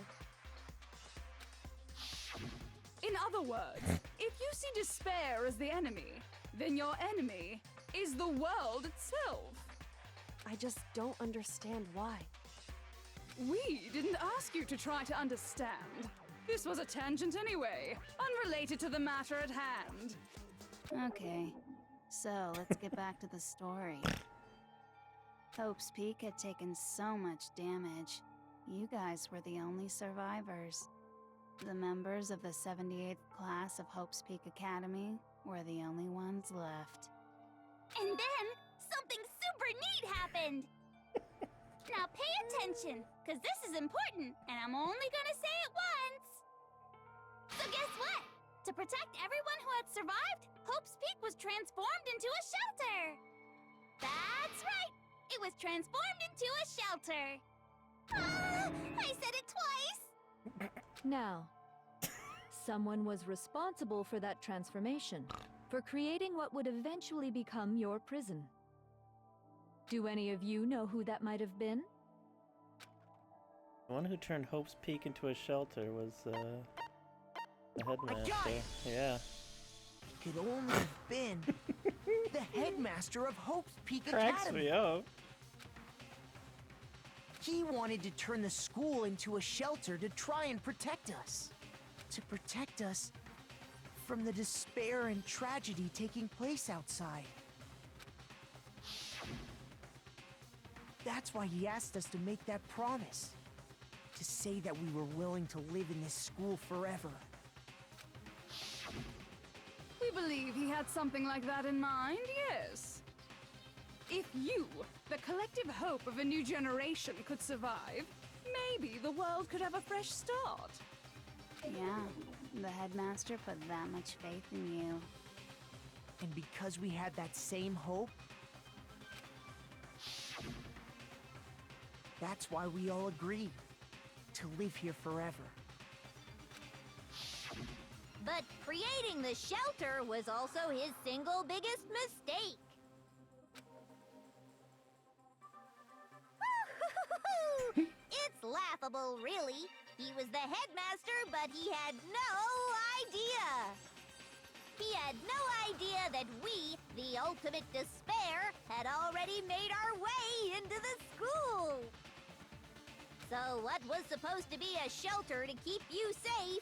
In other words, if you see despair as the enemy, then your enemy is the world itself. I just don't understand why. We didn't ask you to try to understand. This was a tangent anyway, unrelated to the matter at hand. Okay, so let's get back to the story. Hope's Peak had taken so much damage. You guys were the only survivors. The members of the 78th class of Hope's Peak Academy were the only ones left. And then, something super neat happened! Now pay attention, because this is important, and I'm only gonna say it once! So guess what? To protect everyone who had survived, Hope's Peak was transformed into a shelter! That's right! It was transformed into a shelter! Ah! I said it twice! Now, someone was responsible for that transformation, for creating what would eventually become your prison. Do any of you know who that might have been? The one who turned Hope's Peak into a shelter was the headmaster. Yeah. Could only have been the headmaster of Hope's Peak Cracks Academy. me up. He wanted to turn the school into a shelter to try and protect us. To protect us from the despair and tragedy taking place outside. That's why he asked us to make that promise. To say that we were willing to live in this school forever. We believe he had something like that in mind, yes. If you, the collective hope of a new generation, could survive, maybe the world could have a fresh start. Yeah, the headmaster put that much faith in you. And because we had that same hope, that's why we all agreed to live here forever. But creating the shelter was also his single biggest mistake. It's laughable, really. He was the headmaster, but he had no idea. He had no idea that we, the ultimate despair, had already made our way into the school. So what was supposed to be a shelter to keep you safe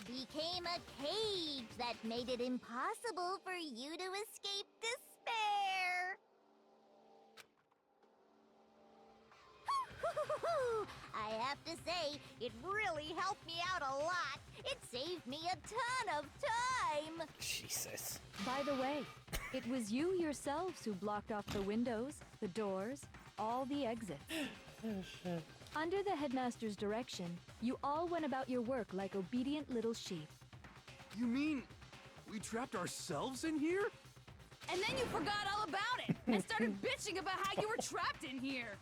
became a cage that made it impossible for you to escape despair. I have to say, it really helped me out a lot. It saved me a ton of time. Jesus. By the way, it was you yourselves who blocked off the windows, the doors, all the exits. Oh, shit. Under the headmaster's direction, you all went about your work like obedient little sheep. You mean we trapped ourselves in here? And then you forgot all about it and started bitching about how you were trapped in here.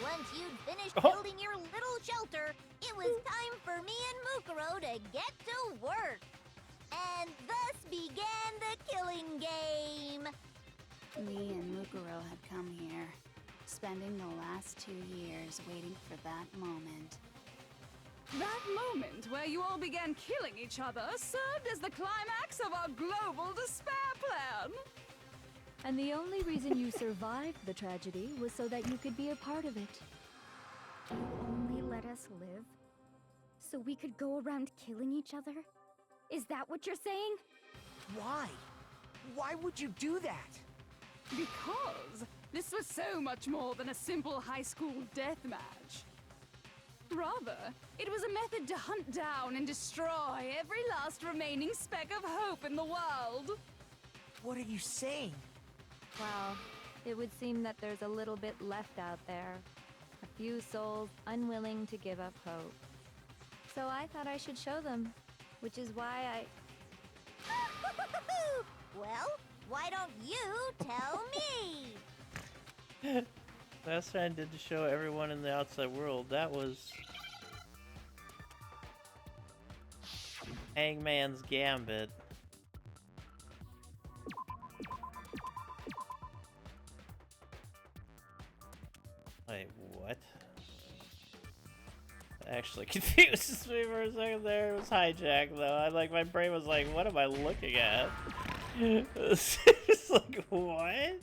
Once you'd finished building your little shelter, it was time for me and Mukuro to get to work. And thus began the killing game. Me and Mukuro had come here, spending the last 2 years waiting for that moment. That moment where you all began killing each other served as the climax of our global despair plan. And the only reason you survived the tragedy was so that you could be a part of it. You only let us live so we could go around killing each other? Is that what you're saying? Why? Why would you do that? Because this was so much more than a simple high school deathmatch. Rather, it was a method to hunt down and destroy every last remaining speck of hope in the world. What are you saying? Well, it would seem that there's a little bit left out there. A few souls unwilling to give up hope. So I thought I should show them, which is why I... Well, why don't you tell me? Last thing I did to show everyone in the outside world, that was Hangman's Gambit. Wait, what? That actually confuses me for a second there. It was hijack though. My brain was like, what am I looking at? It's like, what?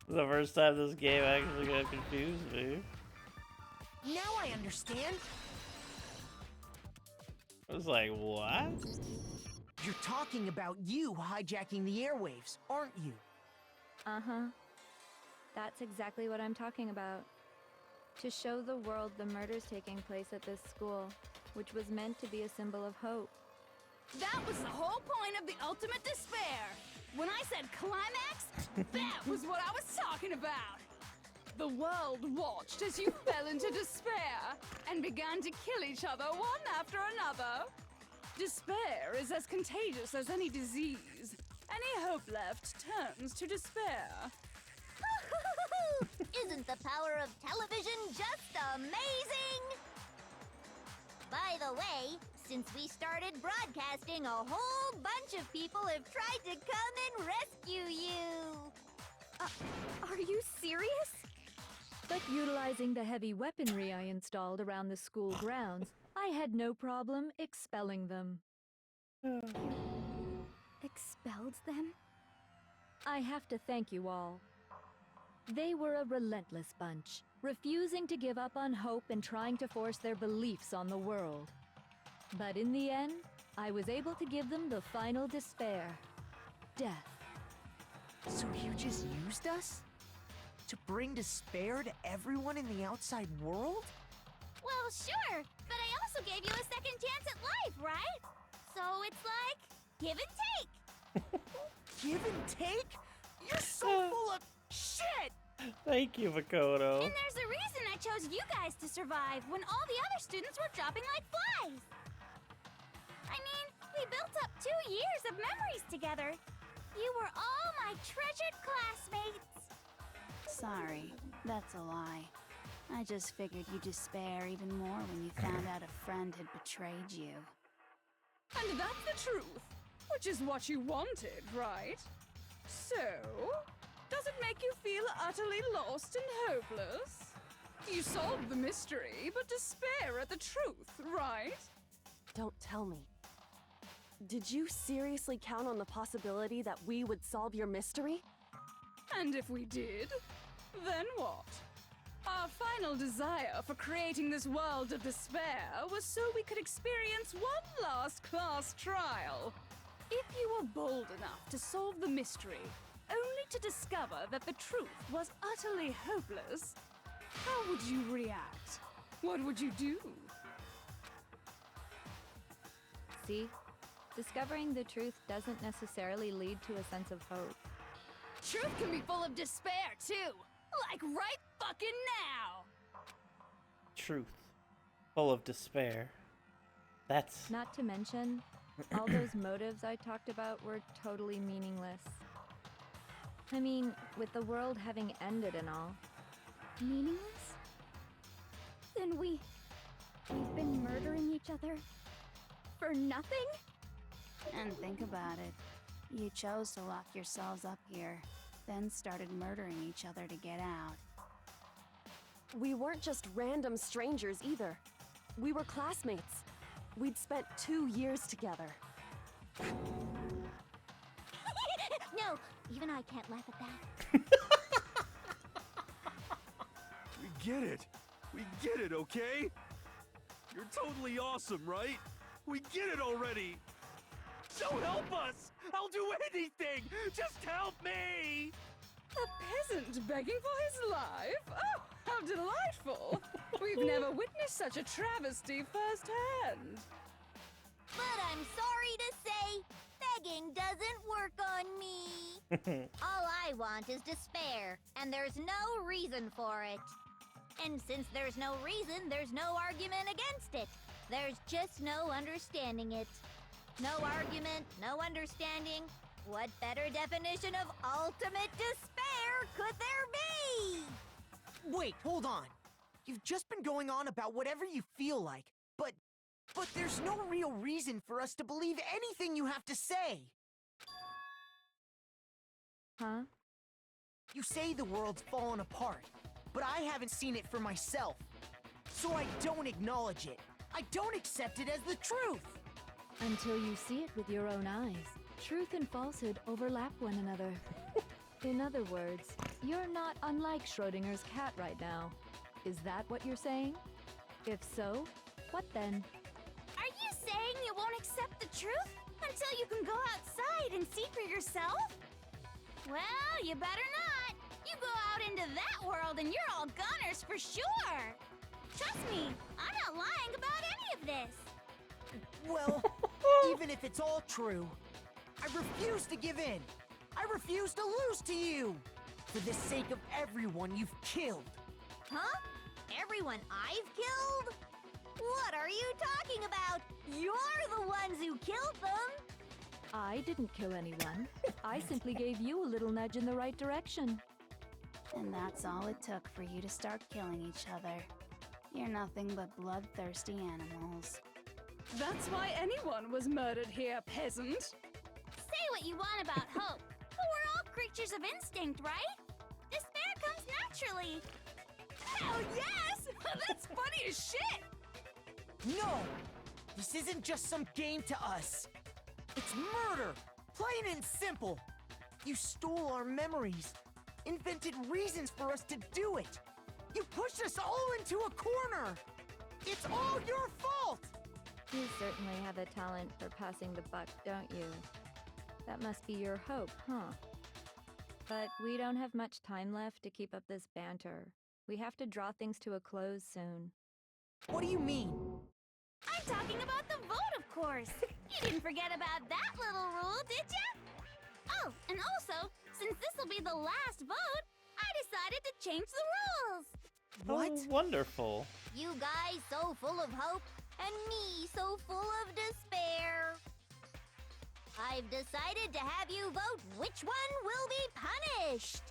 The first time this game actually got confused me. Now I understand. I was like, what? You're talking about you hijacking the airwaves, aren't you? Uh-huh. That's exactly what I'm talking about. To show the world the murders taking place at this school, which was meant to be a symbol of hope. That was the whole point of the ultimate despair. When I said climax, that was what I was talking about. The world watched as you fell into despair and began to kill each other one after another. Despair is as contagious as any disease. Any hope left turns to despair. Isn't the power of television just amazing? By the way, since we started broadcasting, a whole bunch of people have tried to come and rescue you. Are you serious? But utilizing the heavy weaponry I installed around the school grounds, I had no problem expelling them. Expelled them? I have to thank you all. They were a relentless bunch, refusing to give up on hope and trying to force their beliefs on the world. But in the end, I was able to give them the final despair. Death. So you just used us? To bring despair to everyone in the outside world? Well, sure, but I also gave you a second chance at life, right? So it's like, give and take. Give and take? You're so full of shit! Thank you, Makoto. And there's a reason I chose you guys to survive when all the other students were dropping like flies. I mean, we built up 2 years of memories together. You were all my treasured classmates. Sorry, that's a lie. I just figured you'd despair even more when you found out a friend had betrayed you. And that's the truth, which is what you wanted, right? So, does it make you feel utterly lost and hopeless? You solved the mystery, but despair at the truth, right? Don't tell me. Did you seriously count on the possibility that we would solve your mystery? And if we did, then what? Our final desire for creating this world of despair was so we could experience one last class trial. If you were bold enough to solve the mystery, only to discover that the truth was utterly hopeless, how would you react? What would you do? See? Discovering the truth doesn't necessarily lead to a sense of hope. Truth can be full of despair, too! Like right fucking now! Truth. Full of despair. That's... Not to mention, all those motives I talked about were totally meaningless. I mean, with the world having ended and all. Meaningless? Then we've been murdering each other? For nothing? And think about it. You chose to lock yourselves up here, then started murdering each other to get out. We weren't just random strangers either. We were classmates. We'd spent 2 years together. No, even I can't laugh at that. We get it. We get it, okay? You're totally awesome, right? We get it already. So help us! I'll do anything! Just help me! A peasant begging for his life? Oh, how delightful! We've never witnessed such a travesty firsthand. But I'm sorry to say, begging doesn't work on me. All I want is despair, and there's no reason for it. And since there's no reason, there's no argument against it. There's just no understanding it. No argument, no understanding. What better definition of ultimate despair could there be? Wait, hold on. You've just been going on about whatever you feel like, but there's no real reason for us to believe anything you have to say. Huh? You say the world's fallen apart, but I haven't seen it for myself. So I don't acknowledge it. I don't accept it as the truth. Until you see it with your own eyes. Truth and falsehood overlap one another. In other words, you're not unlike Schrodinger's cat right now. Is that what you're saying? If so, what then? Are you saying you won't accept the truth until you can go outside and see for yourself? Well, you better not. You go out into that world and you're all goners for sure. Trust me, I'm not lying about any of this. Well, even if it's all true, I refuse to give in. I refuse to lose to you. For the sake of everyone you've killed. Huh? Everyone I've killed? What are you talking about? You're the ones who killed them. I didn't kill anyone. I simply gave you a little nudge in the right direction. And that's all it took for you to start killing each other. You're nothing but bloodthirsty animals. That's why anyone was murdered here, peasant. Say what you want about hope, but we're all creatures of instinct, right? Despair comes naturally. Hell yes! That's funny as shit! No! This isn't just some game to us. It's murder! Plain and simple! You stole our memories, invented reasons for us to do it! You pushed us all into a corner! It's all your fault! You certainly have a talent for passing the buck, don't you? That must be your hope, huh? But we don't have much time left to keep up this banter. We have to draw things to a close soon. What do you mean? I'm talking about the vote, of course. You didn't forget about that little rule, did ya? Oh, and also, since this will be the last vote, I decided to change the rules. What? Oh, wonderful. You guys so full of hope, and me so full of despair. I've decided to have you vote which one will be punished.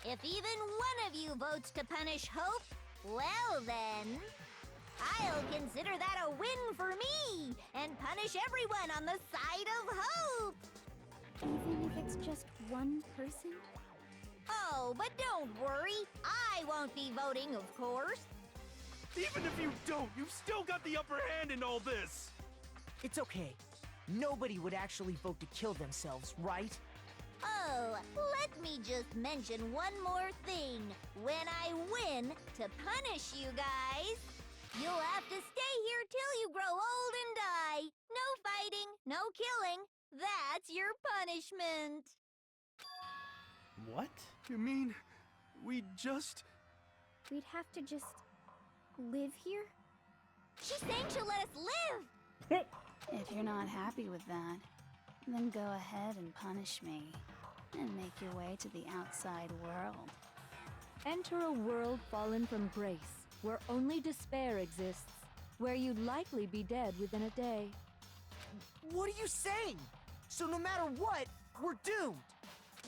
If even one of you votes to punish Hope, well then, I'll consider that a win for me and punish everyone on the side of Hope. Even if it's just one person? Oh, but don't worry. I won't be voting, of course. Even if you don't, you've still got the upper hand in all this! It's okay. Nobody would actually vote to kill themselves, right? Oh, let me just mention one more thing. When I win to punish you guys, you'll have to stay here till you grow old and die. No fighting, no killing. That's your punishment. What? You mean, we just... We'd have to just live here? She's saying she'll let us live. If you're not happy with that, then go ahead and punish me and make your way to the outside world. Enter a world fallen from grace, where only despair exists, where you'd likely be dead within a day. What are you saying? So no matter what, we're doomed.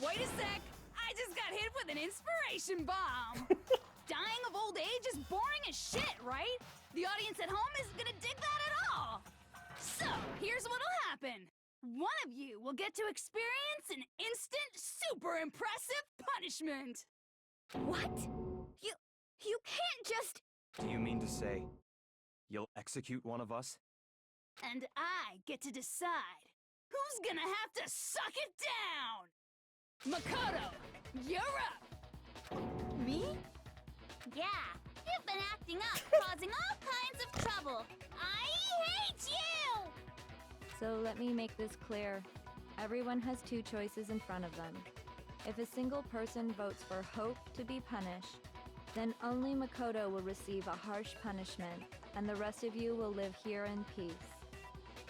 Wait a sec! I just got hit with an inspiration bomb! Dying of old age is boring as shit, right? The audience at home isn't gonna dig that at all! So, here's what'll happen. One of you will get to experience an instant, super impressive punishment! What? You can't just... Do you mean to say you'll execute one of us? And I get to decide who's gonna have to suck it down! Makoto, you're up! Me? Yeah, you've been acting up, causing all kinds of trouble. I hate you! So let me make this clear. Everyone has two choices in front of them. If a single person votes for Hope to be punished, then only Makoto will receive a harsh punishment, and the rest of you will live here in peace.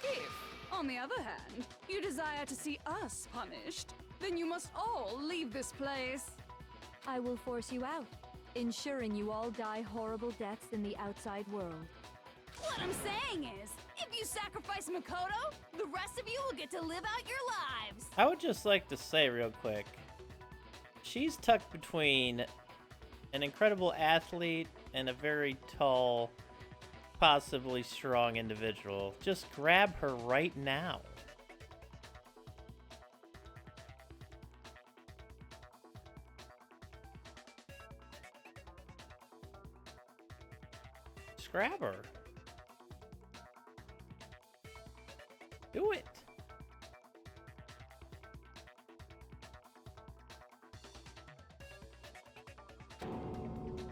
If, on the other hand, you desire to see us punished, then you must all leave this place. I will force you out, ensuring you all die horrible deaths in the outside world. What I'm saying is, if you sacrifice Makoto, the rest of you will get to live out your lives. I would just like to say real quick, she's tucked between an incredible athlete and a very tall, possibly strong individual. Just grab her right now. Just grab her. Do it.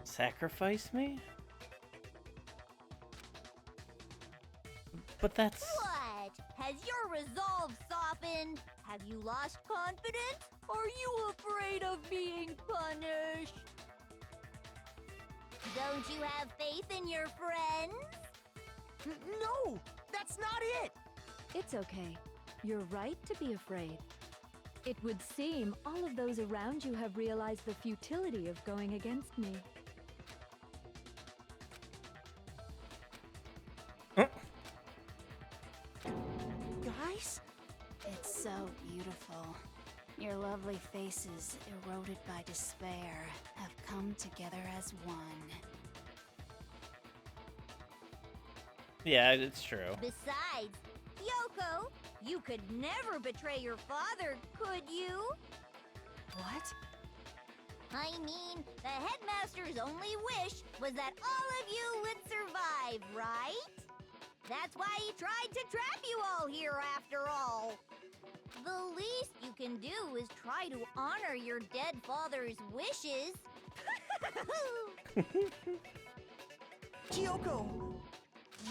Sacrifice me? But that's... What? Has your resolve softened? Have you lost confidence? Are you afraid of being punished? Don't you have faith in your friends? No! That's not it! It's okay. You're right to be afraid. It would seem all of those around you have realized the futility of going against me. Guys? It's so beautiful. Your lovely faces, eroded by despair, have come together as one. Yeah, it's true. Besides, Yoko, you could never betray your father, could you? What? I mean, the headmaster's only wish was that all of you would survive, right? That's why he tried to trap you all here after all. The least you can do is try to honor your dead father's wishes. Kyoko!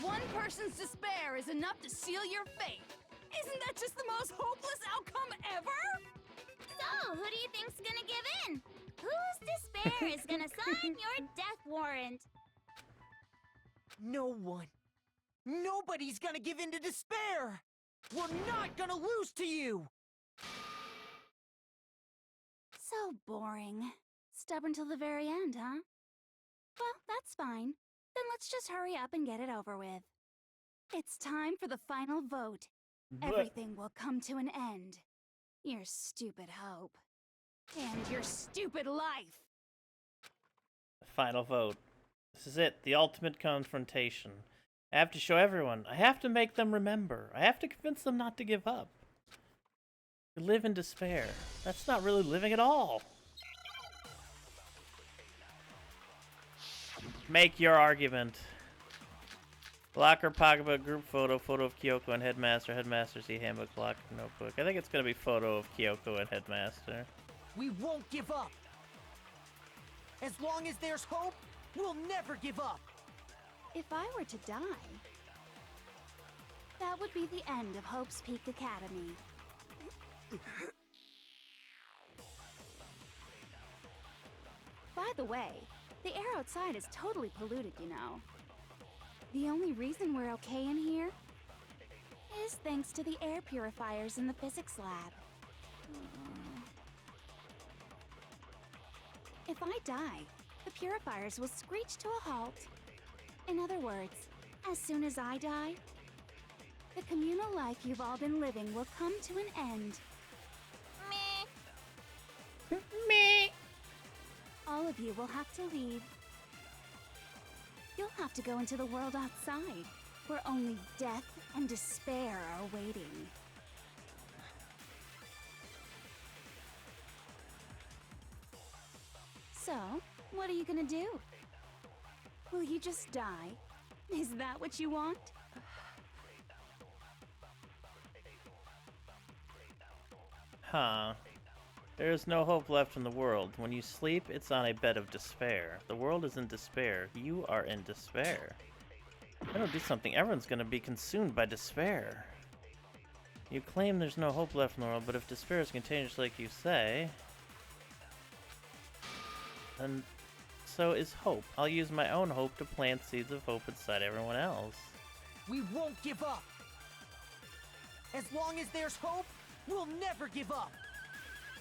One person's despair is enough to seal your fate. Isn't that just the most hopeless outcome ever? So, who do you think's gonna give in? Whose despair is gonna sign your death warrant? No one. Nobody's gonna give in to despair! We're not gonna lose to you! So boring. Stubborn till the very end, huh? Well, that's fine. Then let's just hurry up and get it over with. It's time for the final vote. Everything will come to an end. Your stupid hope. And your stupid life! Final vote. This is it, the ultimate confrontation. I have to show everyone. I have to make them remember. I have to convince them not to give up. To live in despair. That's not really living at all. Make your argument. Locker, pocketbook, group photo, photo of Kyoko and Headmaster, Headmaster, see handbook, locker, notebook. I think it's gonna be photo of Kyoko and Headmaster. We won't give up! As long as there's hope, we'll never give up! If I were to die, that would be the end of Hope's Peak Academy. By the way, the air outside is totally polluted, you know. The only reason we're okay in here is thanks to the air purifiers in the physics lab. If I die, the purifiers will screech to a halt. In other words, as soon as I die, the communal life you've all been living will come to an end. Meh. Meh. All of you will have to leave. You'll have to go into the world outside, where only death and despair are waiting. So, what are you gonna do? Will you just die? Is that what you want? Huh. There is no hope left in the world. When you sleep, it's on a bed of despair. The world is in despair. You are in despair. If I don't do something, everyone's gonna be consumed by despair. You claim there's no hope left in the world, but if despair is contagious like you say, then so is hope. I'll use my own hope to plant seeds of hope inside everyone else. We won't give up! As long as there's hope, we'll never give up!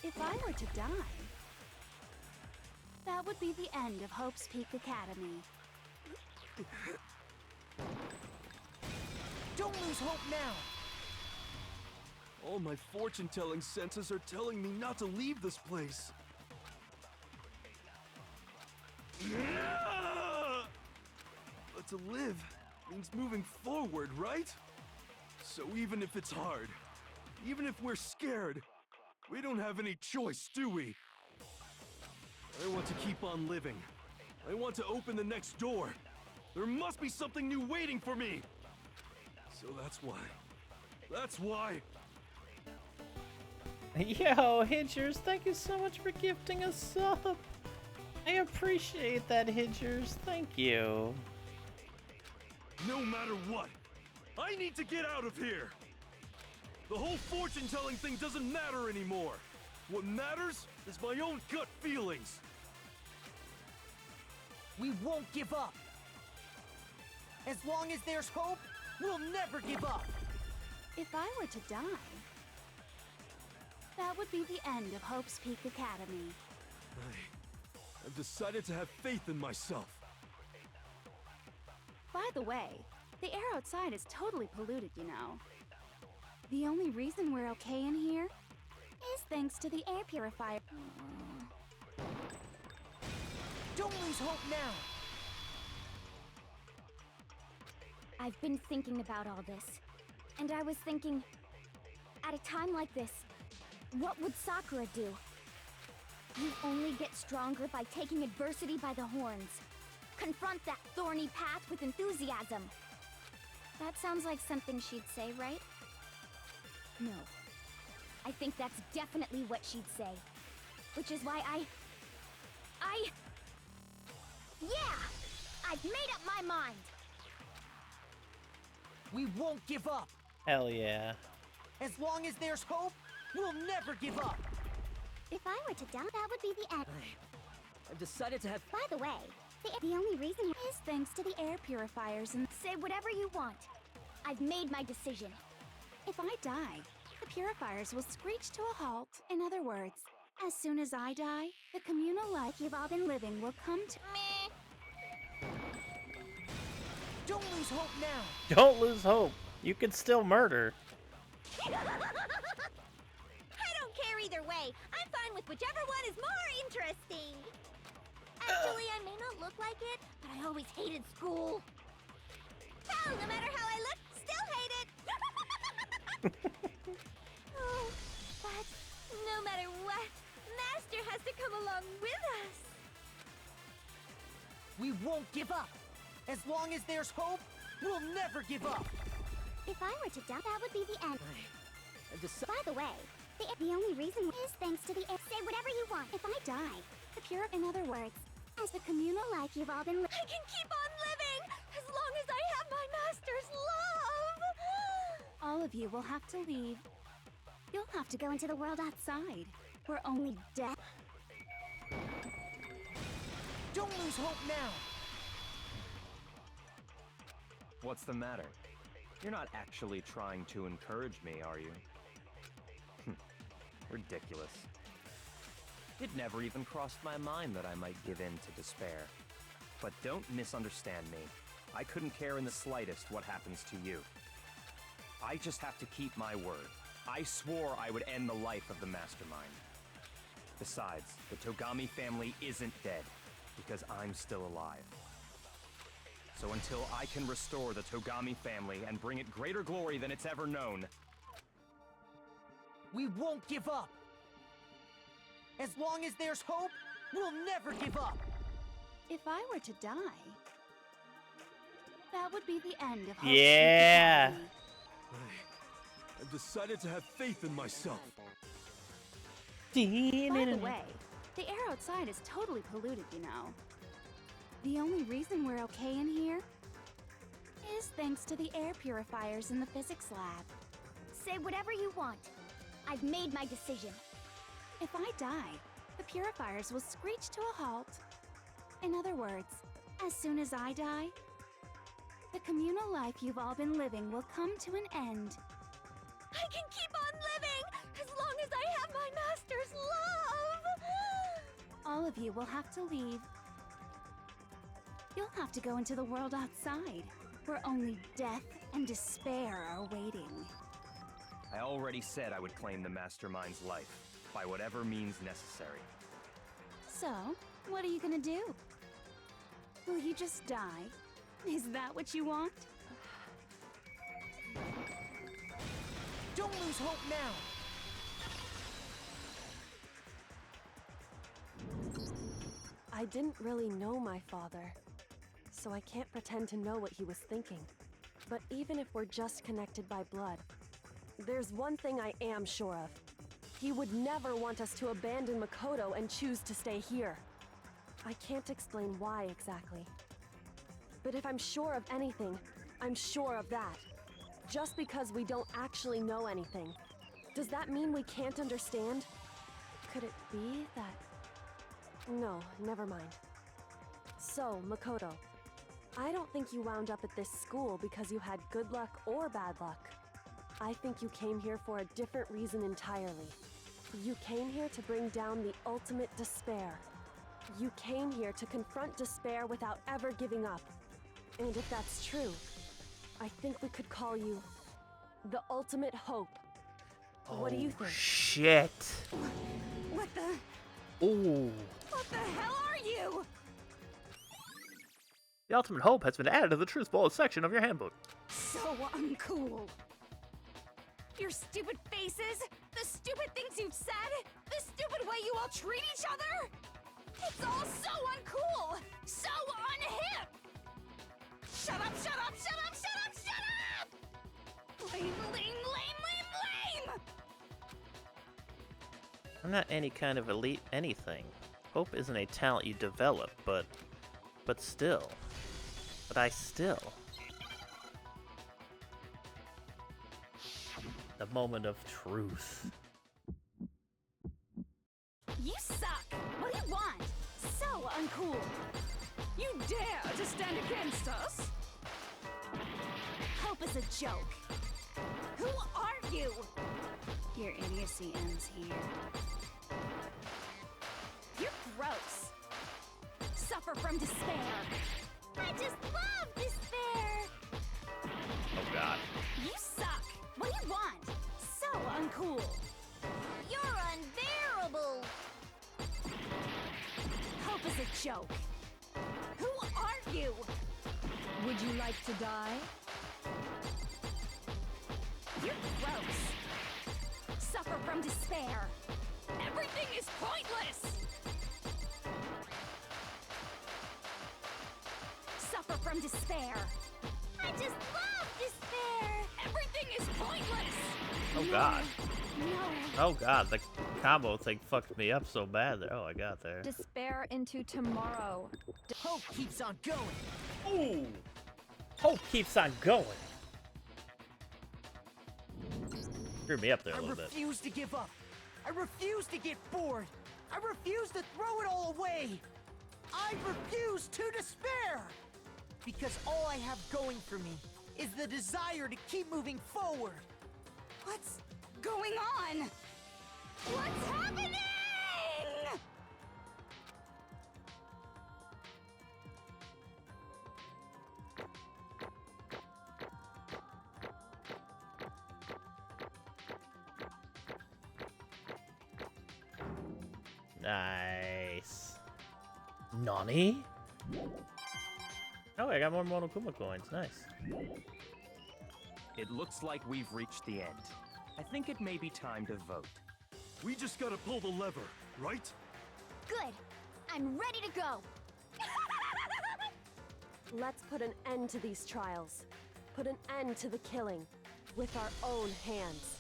If I were to die, that would be the end of Hope's Peak Academy. Don't lose hope now! All my fortune-telling senses are telling me not to leave this place. But to live means moving forward, right? So even if it's hard, even if we're scared, we don't have any choice, do we? I want to keep on living. I want to open the next door. There must be something new waiting for me. So that's why. That's why. Yo, Hitchers, thank you so much for gifting a sub. I appreciate that, Hitchers. Thank you. No matter what, I need to get out of here. The whole fortune-telling thing doesn't matter anymore. What matters is my own gut feelings. We won't give up. As long as there's hope, we'll never give up. If I were to die, that would be the end of Hope's Peak Academy. I've decided to have faith in myself. By the way, the air outside is totally polluted, you know. The only reason we're okay in here is thanks to the air purifier. Don't lose hope now! I've been thinking about all this, and I was thinking, at a time like this, what would Sakura do? You only get stronger by taking adversity by the horns. Confront that thorny path with enthusiasm. That sounds like something she'd say, right? No. I think that's definitely what she'd say. Which is why yeah! I've made up my mind! We won't give up! Hell yeah. As long as there's hope, we'll never give up! If I were to die, that would be the end. I've decided to have. By the way, the only reason is thanks to the air purifiers and say whatever you want. I've made my decision. If I die, the purifiers will screech to a halt. In other words, as soon as I die, the communal life you've all been living will come to Meh. Don't lose hope now! Don't lose hope. You can still murder. I don't care either way. I'm fine with whichever one is more interesting. Actually, I may not look like it, but I always hated school. Hell, no matter how I look, still hate it. Oh, but no matter what, Master has to come along with us. We won't give up! As long as there's hope, we'll never give up! If I were to die, that would be the end. I've decided. By the way, the only reason is thanks to the air. Say whatever you want. If I die, in other words, as the communal life you've all been living. I can keep on living as long as I have my master's love. All of you will have to leave. You'll have to go into the world outside, where only death. Don't lose hope now! What's the matter? You're not actually trying to encourage me, are you? Ridiculous. It never even crossed my mind that I might give in to despair. But don't misunderstand me. I couldn't care in the slightest what happens to you. I just have to keep my word. I swore I would end the life of the Mastermind. Besides, the Togami family isn't dead, because I'm still alive. So until I can restore the Togami family and bring it greater glory than it's ever known, We won't give up! As long as there's hope, we'll never give up! If I were to die, that would be the end of Hope's Yeah. Academy. I've decided to have faith in myself. By the way, the air outside is totally polluted, you know. The only reason we're okay in here is thanks to the air purifiers in the physics lab. Say whatever you want. I've made my decision. If I die, the purifiers will screech to a halt. In other words, as soon as I die, the communal life you've all been living will come to an end. I can keep on living as long as I have my master's love. All of you will have to leave. You'll have to go into the world outside, where only death and despair are waiting. I already said I would claim the Mastermind's life, by whatever means necessary. So, what are you gonna do? Will you just die? Is that what you want? Don't lose hope now! I didn't really know my father, so I can't pretend to know what he was thinking. But even if we're just connected by blood, there's one thing I am sure of. He would never want us to abandon Makoto and choose to stay here. I can't explain why exactly. But if I'm sure of anything, I'm sure of that. Just because we don't actually know anything, does that mean we can't understand? Could it be that... No, never mind. So, Makoto, I don't think you wound up at this school because you had good luck or bad luck. I think you came here for a different reason entirely. You came here to bring down the ultimate despair. You came here to confront despair without ever giving up. And if that's true, I think we could call you the ultimate hope. What do you think? Shit. What the? Ooh. What the hell are you? The ultimate hope has been added to the Truth Bullet section of your handbook. So uncool. Your stupid faces, the stupid things you've said, the stupid way you all treat each other. It's all so uncool, so unhip. Shut up, shut up, shut up, shut up, shut up! Lame, lame, lame, lame, lame! I'm not any kind of elite anything. Hope isn't a talent you develop, but still. But I still. The moment of truth. You suck! What do you want? So uncool! You dare to stand against us? Hope is a joke. Who are you? Your idiocy ends here. You're gross. Suffer from despair. I just love despair. Oh god. You suck! What do you want? So uncool! You're unbearable. Hope is a joke. Who are you? Would you like to die? You're gross. Suffer from despair. Everything is pointless! Suffer from despair. I just love despair. Everything is pointless! Oh god. No. Oh god, the combo thing fucked me up so bad there. Oh, I got there. Despair into tomorrow. Hope keeps on going. Ooh! Hope keeps on going. Screwed me up there a I little bit. refuse to give up. I refuse to get bored. I refuse to throw it all away. I refuse to despair. Because all I have going for me is the desire to keep moving forward. What's going on? What's happening? Nice. Nani? Oh, I got more Monokuma coins. Nice. It looks like we've reached the end. I think it may be time to vote. We just gotta pull the lever, right? Good. I'm ready to go. Let's put an end to these trials. Put an end to the killing. With our own hands.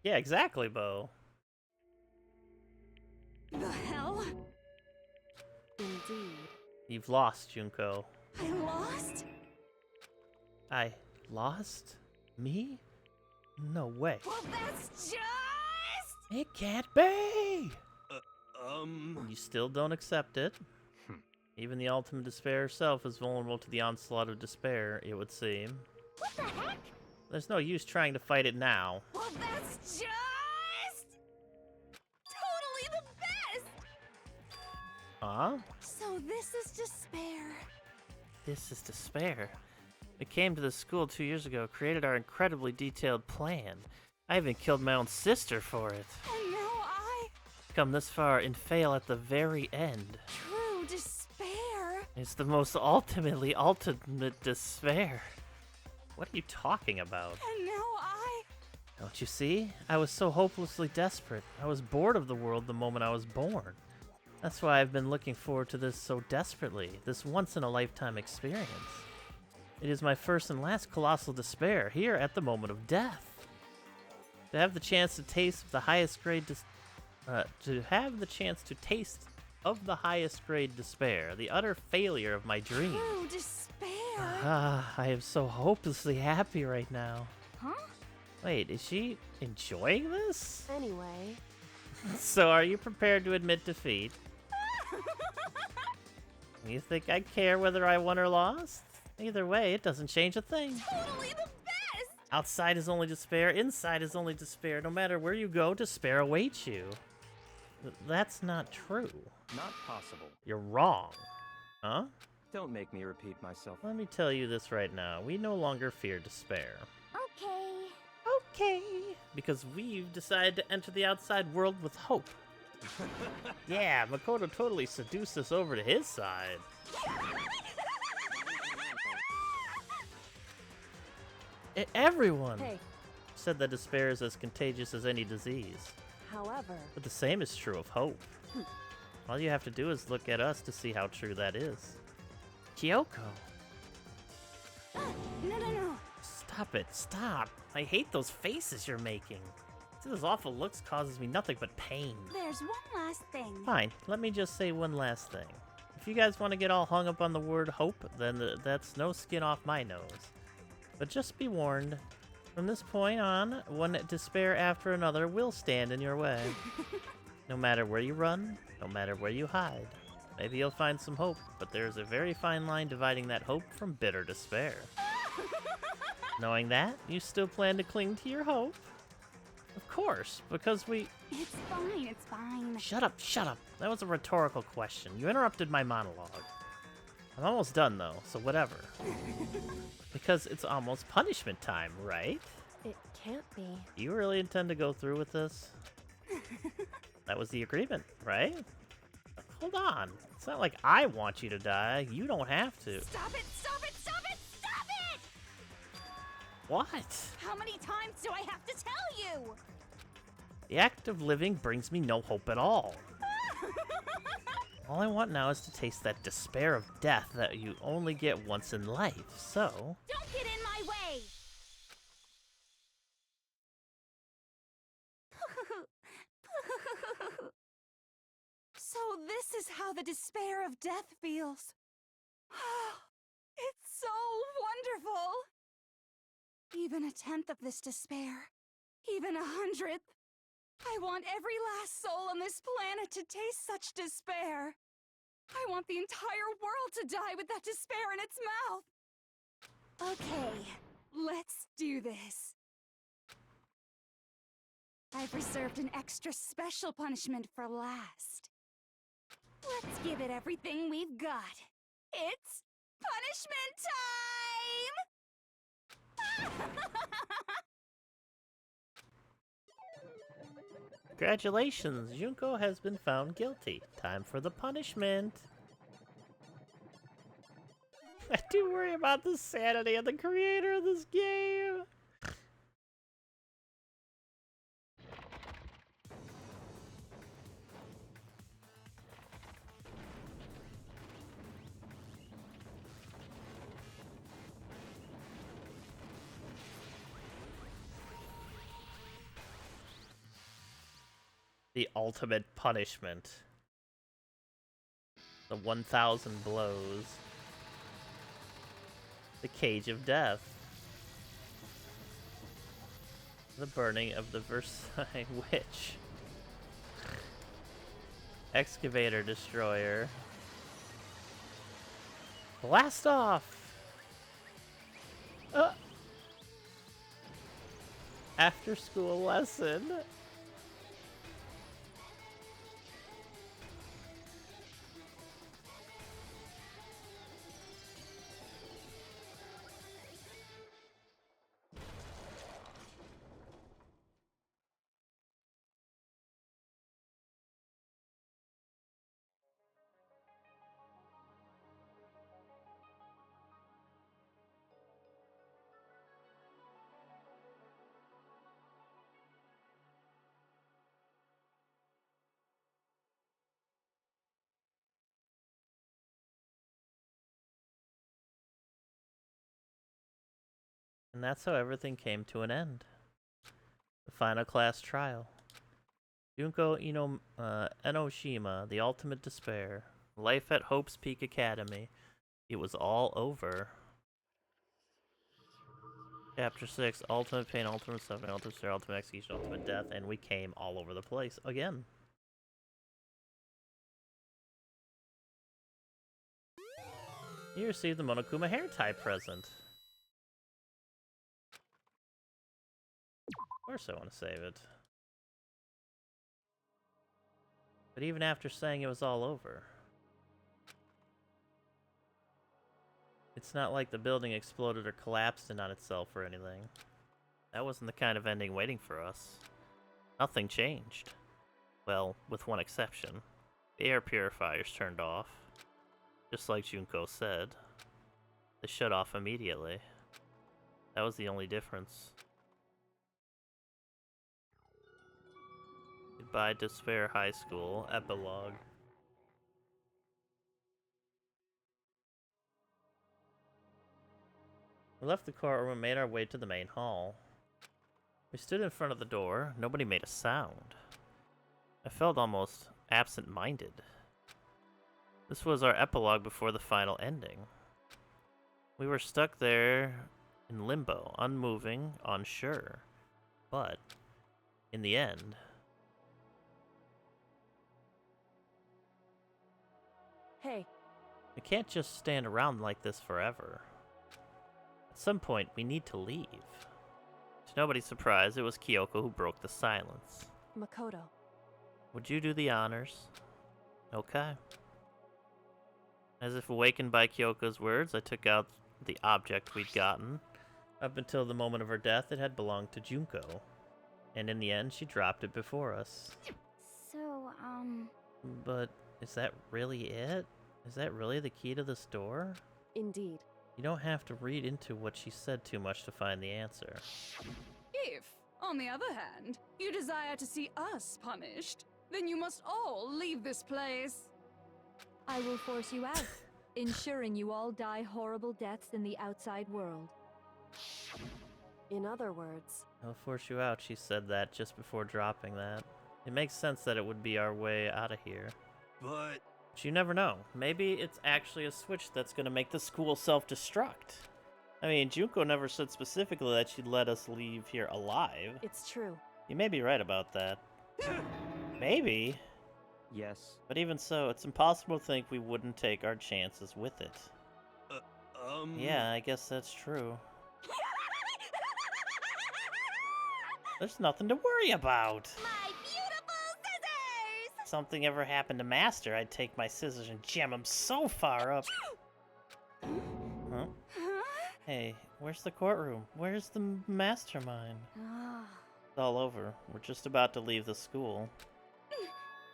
Yeah, exactly, Bo. The hell? Indeed. You've lost, Junko. I lost? I lost? Me? No way. Well, that's just... It can't be! You still don't accept it. Even the ultimate despair herself is vulnerable to the onslaught of despair, it would seem. What the heck? There's no use trying to fight it now. Well, that's just... totally the best! Huh? So this is despair. This is despair. We came to the school 2 years ago, created our incredibly detailed plan. I even killed my own sister for it. And now I... Come this far and fail at the very end. True despair. It's the most ultimate despair. What are you talking about? And now I... Don't you see? I was so hopelessly desperate. I was bored of the world the moment I was born. That's why I've been looking forward to this so desperately, this once-in-a-lifetime experience. It is my first and last colossal despair, here at the moment of death. To have the chance to taste the highest grade despair, the utter failure of my dream. True despair. I am so hopelessly happy right now. Huh? Wait, is she enjoying this? Anyway. So are you prepared to admit defeat? You think I care whether I won or lost? Either way, it doesn't change a thing. Totally the best! Outside is only despair, inside is only despair. No matter where you go, despair awaits you. That's not true. Not possible. You're wrong. Huh? Don't make me repeat myself. Let me tell you this right now. We no longer fear despair. Okay. Okay. Because we've decided to enter the outside world with hope. Yeah, Makoto totally seduced us over to his side. Everyone said that despair is as contagious as any disease. However, But the same is true of hope. All you have to do is look at us to see how true that is. Kyoko. No. Stop it, stop. I hate those faces you're making. See, those awful looks causes me nothing but pain. There's one last thing. Fine, let me just say one last thing. If you guys want to get all hung up on the word hope, then that's no skin off my nose. But just be warned, from this point on, one despair after another will stand in your way. No matter where you run, no matter where you hide. Maybe you'll find some hope, but there's a very fine line dividing that hope from bitter despair. Knowing that, you still plan to cling to your hope? Of course, because we... It's fine, it's fine. Shut up, shut up. That was a rhetorical question. You interrupted my monologue. I'm almost done, though, so whatever. Because it's almost punishment time, right? it can't be. You really intend to go through with this? That was the agreement, right? Hold on. It's not like I want you to die. You don't have to. Stop it! Stop it! Stop it! Stop it! What? How many times do I have to tell you? The act of living brings me no hope at all. All I want now is to taste that despair of death that you only get once in life, so... Don't get in my way! So this is how the despair of death feels. It's so wonderful! Even a tenth of this despair, even 100th. I want every last soul on this planet to taste such despair. I want the entire world to die with that despair in its mouth. Okay, let's do this. I've reserved an extra special punishment for last. Let's give it everything we've got. It's punishment time! Congratulations, Junko has been found guilty. Time for the punishment. I do worry about the sanity of the creator of this game. The ultimate punishment. The 1,000 blows. The cage of death. The burning of the Versailles witch. Excavator destroyer. Blast off! After school lesson. And that's how everything came to an end. The final class trial. Junko Enoshima, the ultimate despair. Life at Hope's Peak Academy. It was all over. Chapter 6, Ultimate Pain, Ultimate Suffering, Ultimate Despair, Ultimate Execution, Ultimate Death, and we came all over the place again. You received the Monokuma hair tie present. Of course I want to save it. But even after saying it was all over, it's not like the building exploded or collapsed in on itself or anything. That wasn't the kind of ending waiting for us. Nothing changed. Well, with one exception. The air purifiers turned off. Just like Junko said. They shut off immediately. That was the only difference. Goodbye, Despair High School. Epilogue. We left the courtroom and made our way to the main hall. We stood in front of the door. Nobody made a sound. I felt almost absent-minded. This was our epilogue before the final ending. We were stuck there in limbo, unmoving, unsure. But, in the end... Hey. We can't just stand around like this forever. At some point, we need to leave. To nobody's surprise, it was Kyoko who broke the silence. Makoto. Would you do the honors? Okay. As if awakened by Kyoko's words, I took out the object we'd gotten. Up until the moment of her death, it had belonged to Junko. And in the end, she dropped it before us. So, But is that really it? Is that really the key to this door? Indeed. You don't have to read into what she said too much to find the answer. If, on the other hand, you desire to see us punished, then you must all leave this place. I will force you out, ensuring you all die horrible deaths in the outside world. In other words... I'll force you out, she said that just before dropping that. It makes sense that it would be our way out of here. But you never know. Maybe it's actually a switch that's going to make the school self-destruct. I mean, Junko never said specifically that she'd let us leave here alive. It's true. You may be right about that. Maybe. Yes. But even so, it's impossible to think we wouldn't take our chances with it. Yeah, I guess that's true. There's nothing to worry about. My beautiful scissors! If something ever happened to Master, I'd take my scissors and jam him so far up. Huh? Hey, where's the courtroom? Where's the mastermind? It's all over. We're just about to leave the school.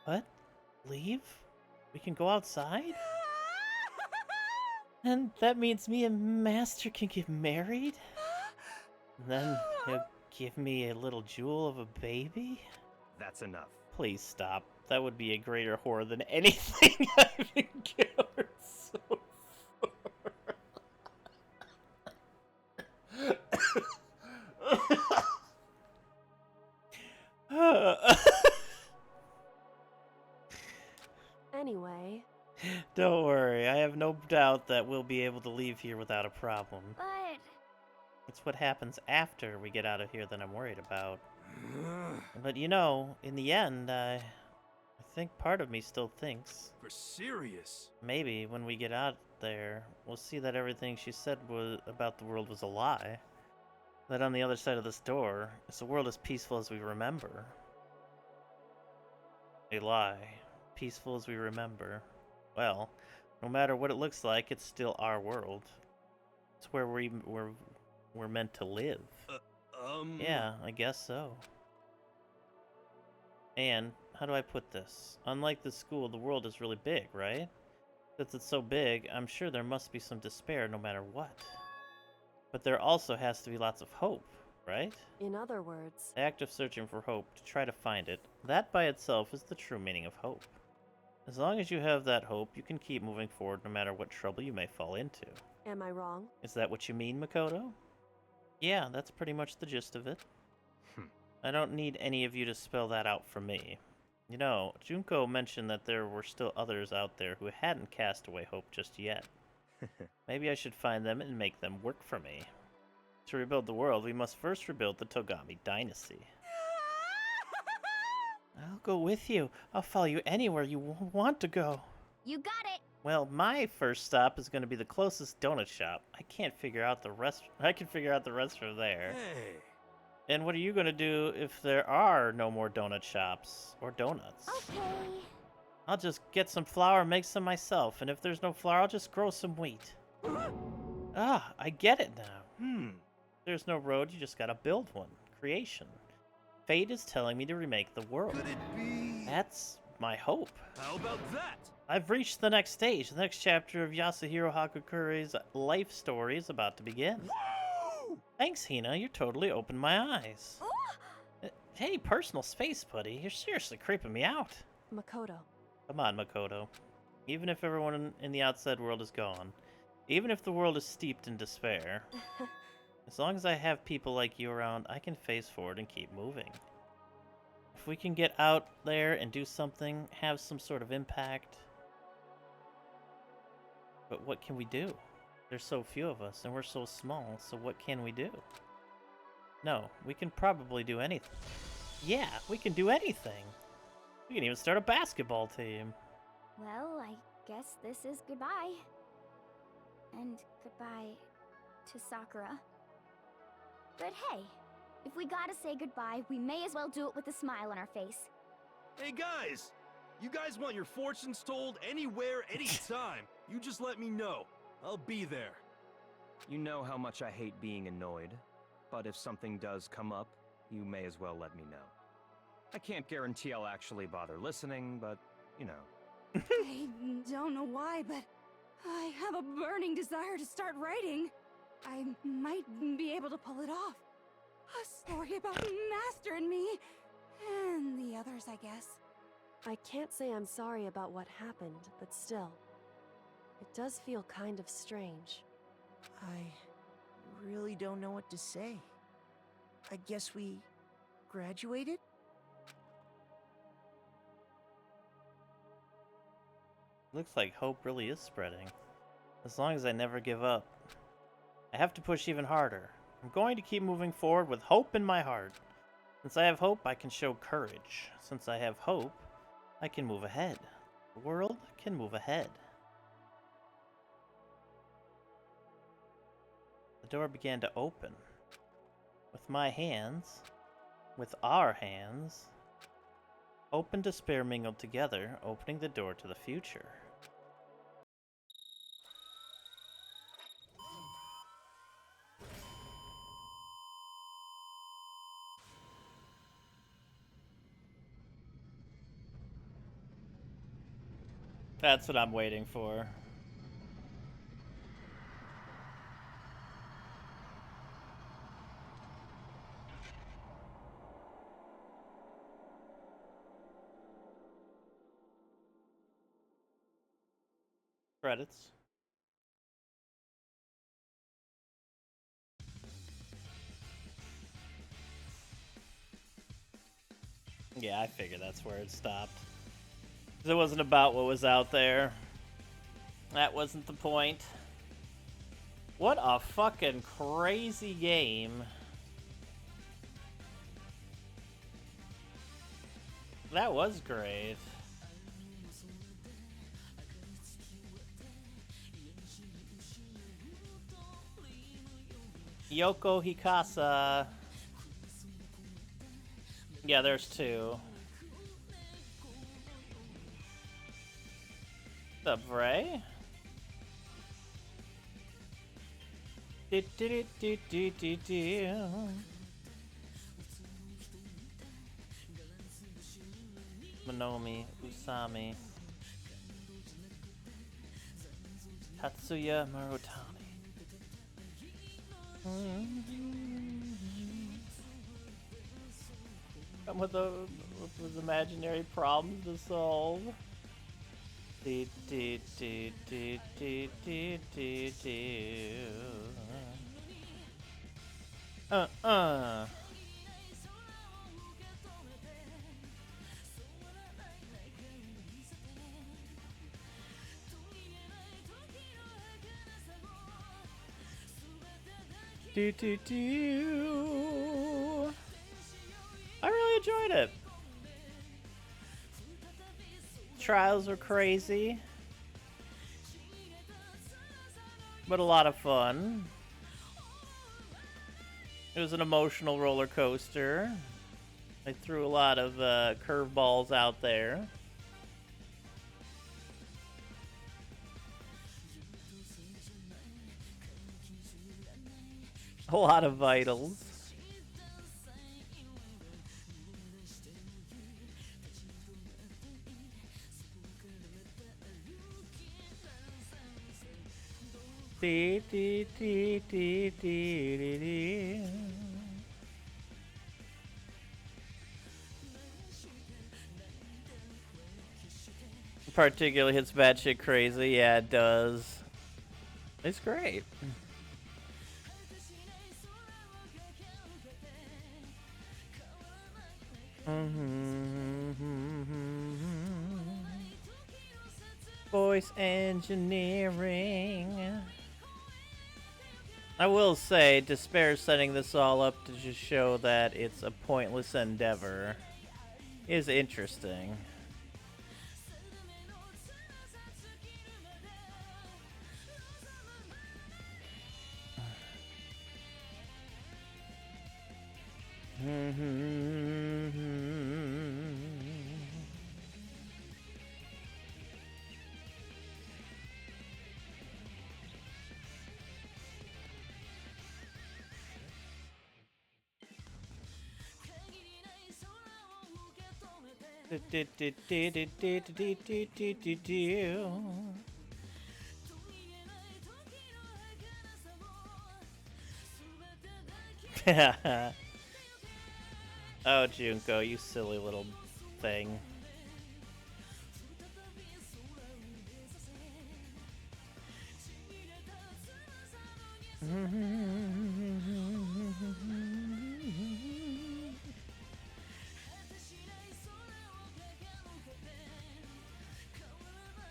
What? Leave? We can go outside? And that means me and Master can get married? And then he'll give me a little jewel of a baby? That's enough. Please stop. That would be a greater horror than anything I've encountered so far. Anyway... Don't worry, I have no doubt that we'll be able to leave here without a problem. But... It's what happens after we get out of here that I'm worried about. But you know, in the end, I think part of me still thinks... For serious? Maybe when we get out there, we'll see that everything she said about the world was a lie. That on the other side of this door, is a world as peaceful as we remember. A lie. Peaceful as we remember. Well, no matter what it looks like, it's still our world. It's where we're meant to live. Yeah, I guess so. And, how do I put this? Unlike the school, the world is really big, right? Since it's so big, I'm sure there must be some despair no matter what. But there also has to be lots of hope, right? In other words... The act of searching for hope, to try to find it, that by itself is the true meaning of hope. As long as you have that hope, you can keep moving forward no matter what trouble you may fall into. Am I wrong? Is that what you mean, Makoto? Yeah, that's pretty much the gist of it. I don't need any of you to spell that out for me. You know, Junko mentioned that there were still others out there who hadn't cast away hope just yet. Maybe I should find them and make them work for me. To rebuild the world, we must first rebuild the Togami dynasty. I'll go with you. I'll follow you anywhere you want to go. You got it! Well, my first stop is going to be the closest donut shop. I can figure out the rest from there. Hey. And what are you going to do if there are no more donut shops or donuts? Okay. I'll just get some flour and make some myself, and if there's no flour, I'll just grow some wheat. Ah, I get it now. There's no road, you just gotta build one. Creation. Fate is telling me to remake the world. Could it be? That's my hope. How about that? I've reached the next stage. The next chapter of Yasuhiro Hakukure's life story is about to begin. Woo! Thanks, Hina. You totally opened my eyes. Hey, personal space, buddy. You're seriously creeping me out. Makoto. Come on, Makoto. Even if everyone in the outside world is gone, even if the world is steeped in despair, as long as I have people like you around, I can face forward and keep moving. If we can get out there and do something, have some sort of impact. But what can we do? There's so few of us, and we're so small, so what can we do? No, we can probably do anything. Yeah, we can do anything. We can even start a basketball team. Well, I guess this is goodbye. And goodbye to Sakura. But hey, if we gotta say goodbye, we may as well do it with a smile on our face. Hey guys! You guys want your fortunes told anywhere, anytime. You just let me know. I'll be there. You know how much I hate being annoyed, but if something does come up, you may as well let me know. I can't guarantee I'll actually bother listening, but, you know. I don't know why, but I have a burning desire to start writing. I might be able to pull it off. A story about Master and me, and the others, I guess. I can't say I'm sorry about what happened, but still, it does feel kind of strange. I really don't know what to say. I guess we graduated? Looks like hope really is spreading. As long as I never give up. I have to push even harder. I'm going to keep moving forward with hope in my heart. Since I have hope, I can show courage. Since I have hope, I can move ahead. The world can move ahead. The door began to open. With my hands, with our hands, hope and despair mingled together, opening the door to the future. That's what I'm waiting for. Credits. Yeah, I figured that's where it stopped. 'Cause it wasn't about what was out there. That wasn't the point. What a fucking crazy game. That was great. Yoko Hikasa. Yeah, there's two. What's up, Ray? Monomi, Usami, Tatsuya Murutani. Come with imaginary problems to solve. I really enjoyed it. Trials were crazy, but a lot of fun. It was an emotional roller coaster. I threw a lot of curveballs out there. A lot of vitals. Dee, dee, dee, dee, dee, dee, dee. Particularly hits batshit crazy. Yeah, it does. It's great. Voice engineering. I will say, Despair setting this all up to just show that it's a pointless endeavor is interesting. Oh, Junko, you silly little thing.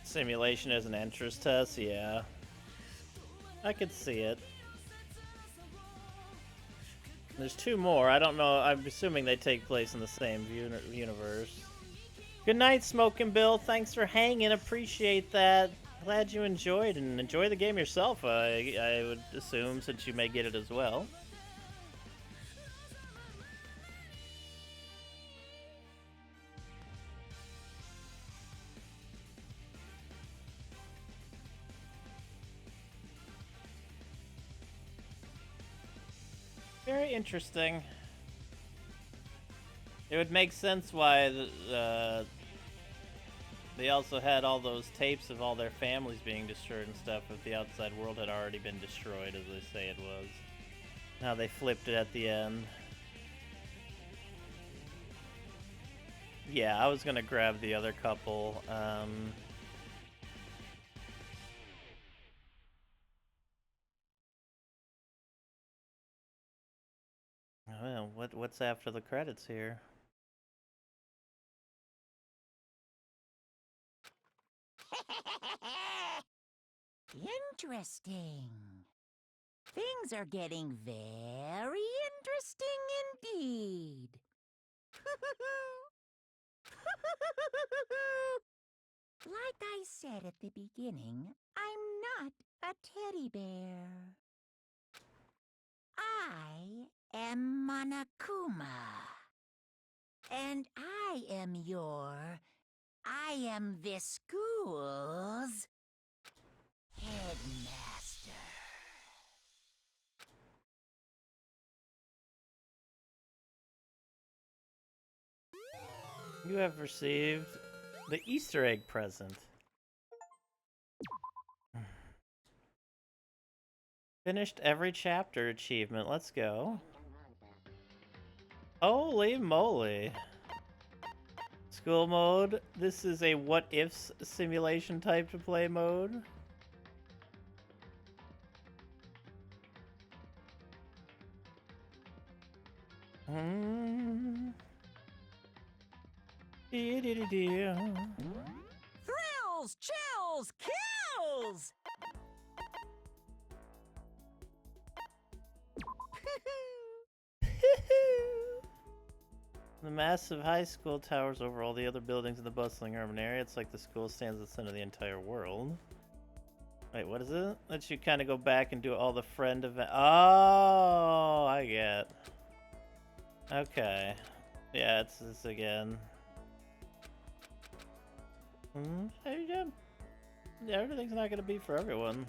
Simulation as an entrance test, yeah. I could see it. There's two more. I don't know. I'm assuming they take place in the same universe. Good night, Smoking Bill. Thanks for hanging. Appreciate that. Glad you enjoyed and enjoy the game yourself. I would assume, since you may get it as well. Very interesting. It would make sense why they also had all those tapes of all their families being destroyed and stuff if the outside world had already been destroyed, as they say it was. Now they flipped it at the end. Yeah, I was gonna grab the other couple. Well, what's after the credits here? Interesting. Things are getting very interesting indeed. Like I said at the beginning, I'm not a teddy bear. I am Monokuma. And I am this school's headmaster. You have received the Easter egg present. Finished every chapter achievement. Let's go. Holy moly. School mode. This is a what ifs simulation type to play mode. Thrills, chills, kills! The massive high school towers over all the other buildings in the bustling urban area. It's like the school stands at the center of the entire world. Wait, what is it? Lets you kind of go back and do all the friend event. Oh, I get. Okay. Yeah, it's this again. Yeah, everything's not gonna be for everyone.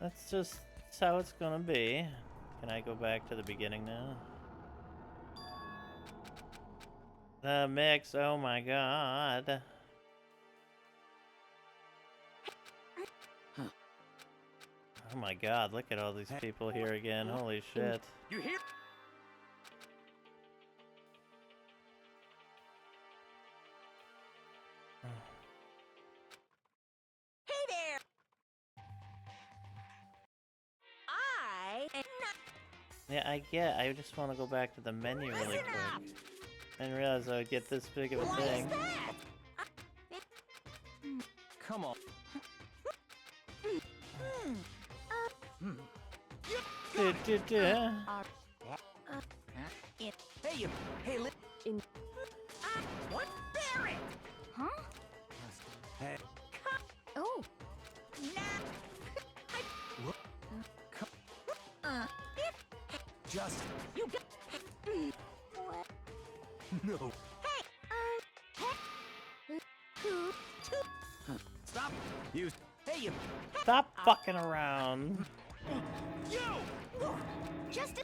That's just how it's gonna be. Can I go back to the beginning now? The mix, oh my god. Oh my god, look at all these people here again. Holy shit. You hear? Hey there! I am not. Yeah, I just want to go back to the menu really Listen quick. up! I didn't realize I would get this big of a Why thing. is that? Come on. Hey, you. Hey, what? Barrett! Huh? Hey, Oh. just You got. What? no. Stop. You. Hey, you. Stop fucking around. You! Just a.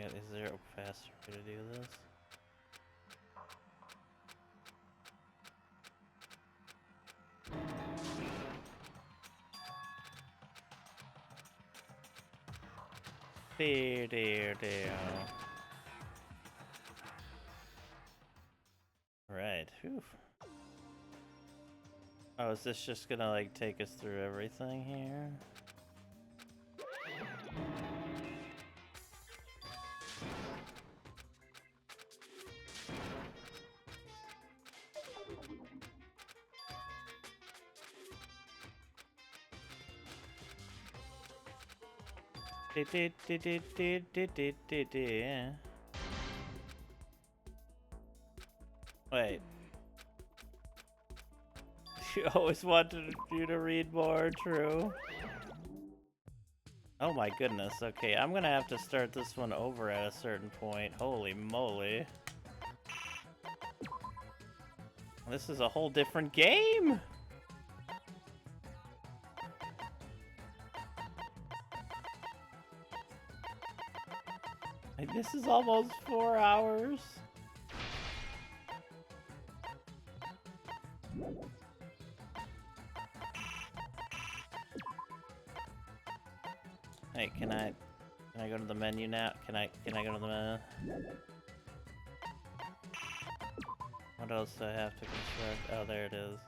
Is there a faster way to do this? Dear. Right. Whew. Oh, is this just gonna like take us through everything here? Wait. She always wanted you to read more, true. Oh my goodness, okay, I'm gonna have to start this one over at a certain point. Holy moly. This is a whole different game! Like, this is almost 4 hours. Hey, can I go to the menu now? Can I go to the menu? What else do I have to construct? Oh, there it is.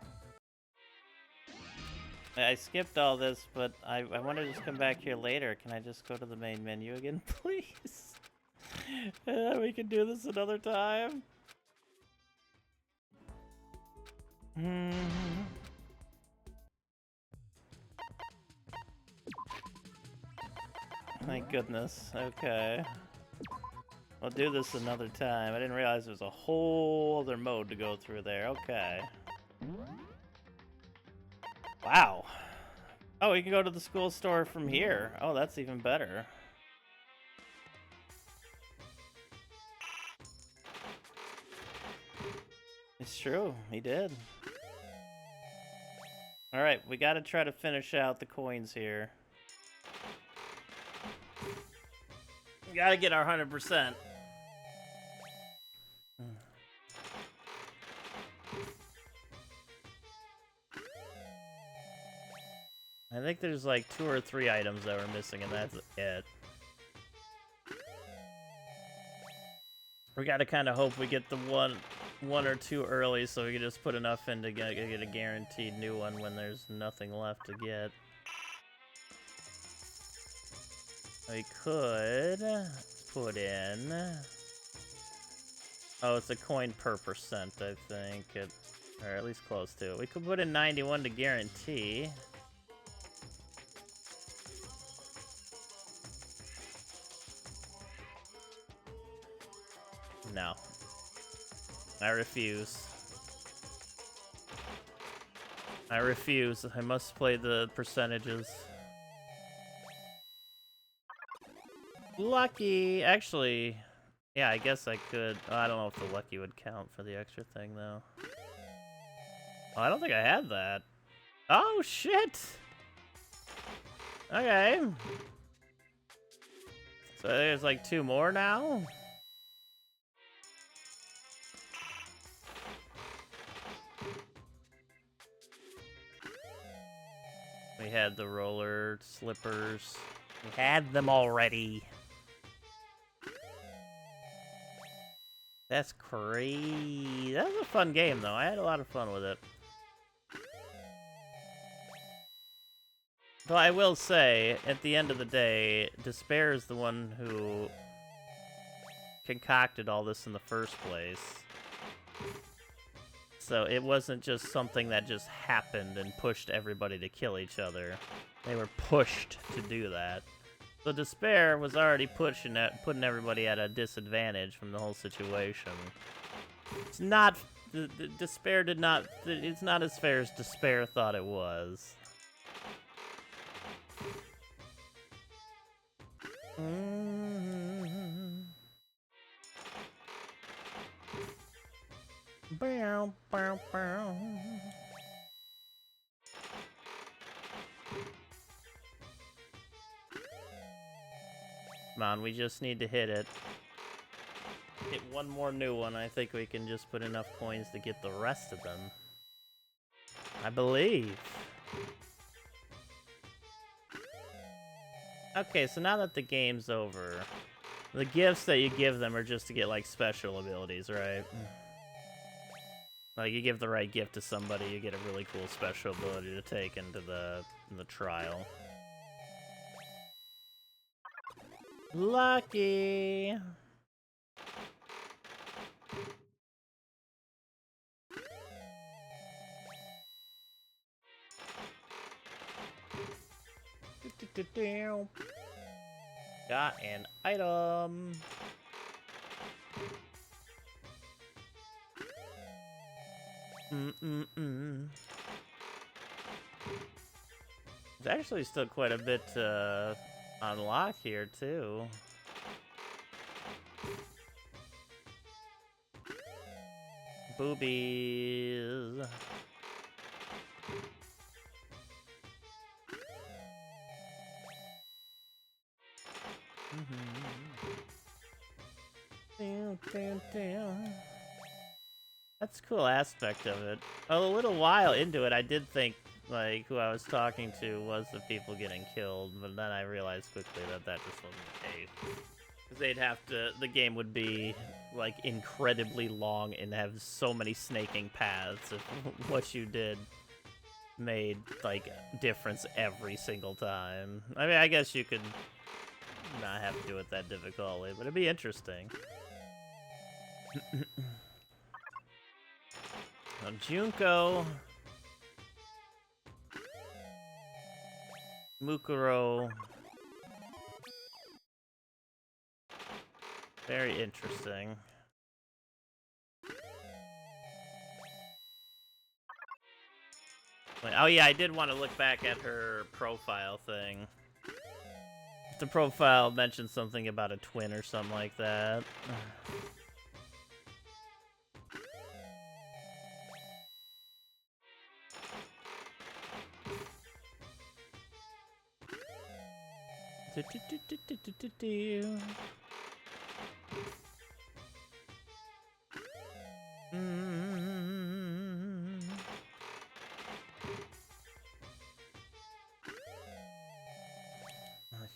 I skipped all this, but I want to just come back here later. Can I just go to the main menu again, please? We can do this another time. Thank goodness. Okay. We'll do this another time. I didn't realize there was a whole other mode to go through there. Okay. Wow. Oh, we can go to the school store from here. Oh, that's even better. It's true. He did. Alright, we gotta try to finish out the coins here. We gotta get our 100%. I think there's like 2 or 3 items that we're missing, and that's it. We gotta kind of hope we get the one or two early, so we can just put enough in to get a guaranteed new one when there's nothing left to get. We could put in. Oh, it's a coin per percent, I think, or at least close to it. We could put in 91 to guarantee. No. I refuse. I refuse. I must play the percentages. Lucky! Actually, Yeah, I guess I could. Oh, I don't know if the lucky would count for the extra thing, though. Oh, I don't think I had that. Oh, shit! Okay. So there's like 2 more now? We had the roller slippers. We had them already. That's crazy. That was a fun game, though. I had a lot of fun with it. Though I will say, at the end of the day, Despair is the one who concocted all this in the first place. So it wasn't just something that just happened and pushed everybody to kill each other. They were pushed to do that. So Despair was already putting everybody at a disadvantage from the whole situation. It's not... Despair did not... It's not as fair as Despair thought it was. Bow, bow, bow. Come on, we just need to hit it. Get one more new one. I think we can just put enough coins to get the rest of them. I believe. Okay, so now that the game's over, the gifts that you give them are just to get, like, special abilities, right? Like, you give the right gift to somebody, you get a really cool special ability to take into the trial. Lucky! Got an item. There's actually still quite a bit to unlock here, too. Boobies. That's a cool aspect of it. A little while into it, I did think, like, who I was talking to was the people getting killed, but then I realized quickly that that just wasn't the case. Because they'd have to, the game would be, like, incredibly long and have so many snaking paths if what you did made, like, difference every single time. I mean, I guess you could not have to do it that difficultly, but it'd be interesting. Junko, Mukuro, very interesting. Oh yeah, I did want to look back at her profile thing. The profile mentioned something about a twin or something like that.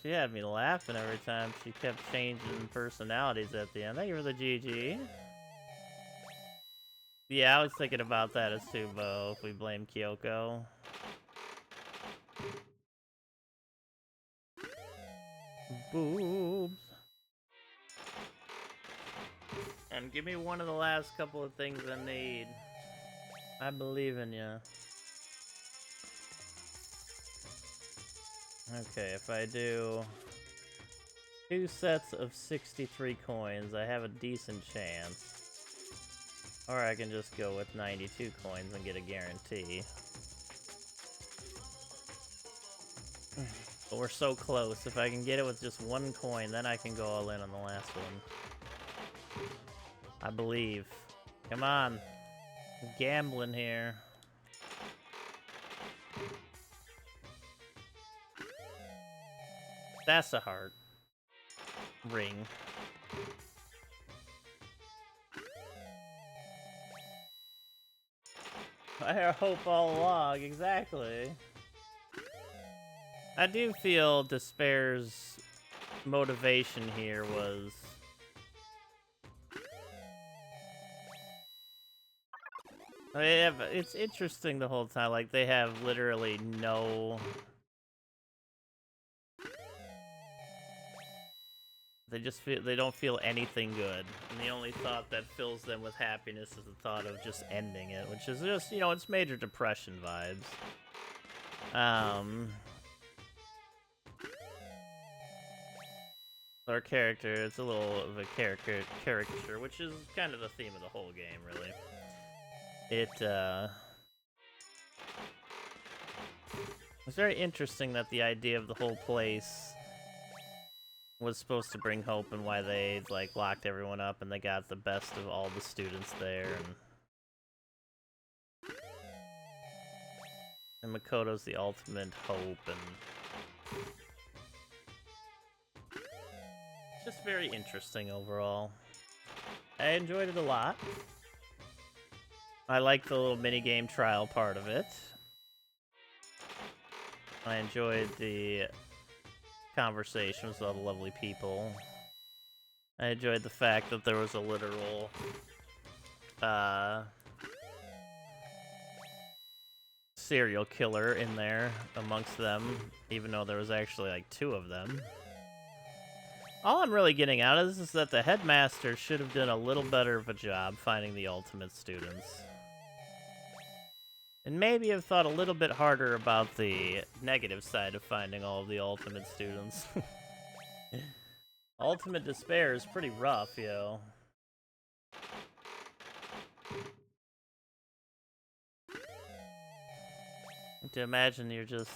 She had me laughing every time she kept changing personalities at the end. Thank you for the GG. Yeah, I was thinking about that as too, Bo, if we blame Kyoko. Boobs. And give me one of the last couple of things I need. I believe in you. Okay, if I do 2 sets of 63 coins, I have a decent chance. Or I can just go with 92 coins and get a guarantee. But we're so close. If I can get it with just 1 coin, then I can go all in on the last one. I believe. Come on. I'm gambling here. That's a heart. Ring. I had hope all along, exactly. I do feel Despair's motivation here was... it's interesting the whole time, like, they have literally no... They don't feel anything good, and the only thought that fills them with happiness is the thought of just ending it, which is just, you know, it's major depression vibes. Our character, it's a little of a caricature, which is kind of the theme of the whole game, really. It's very interesting that the idea of the whole place was supposed to bring hope, and why they, like, locked everyone up and they got the best of all the students there, and Makoto's the ultimate hope, and just very interesting overall. I enjoyed it a lot. I liked the little minigame trial part of it. I enjoyed the conversations with all the lovely people. I enjoyed the fact that there was a literal serial killer in there amongst them, even though there was actually like 2 of them. All I'm really getting out of this is that the headmaster should have done a little better of a job finding the ultimate students. And maybe have thought a little bit harder about the negative side of finding all of the ultimate students. Ultimate Despair is pretty rough, yo. To imagine you're just...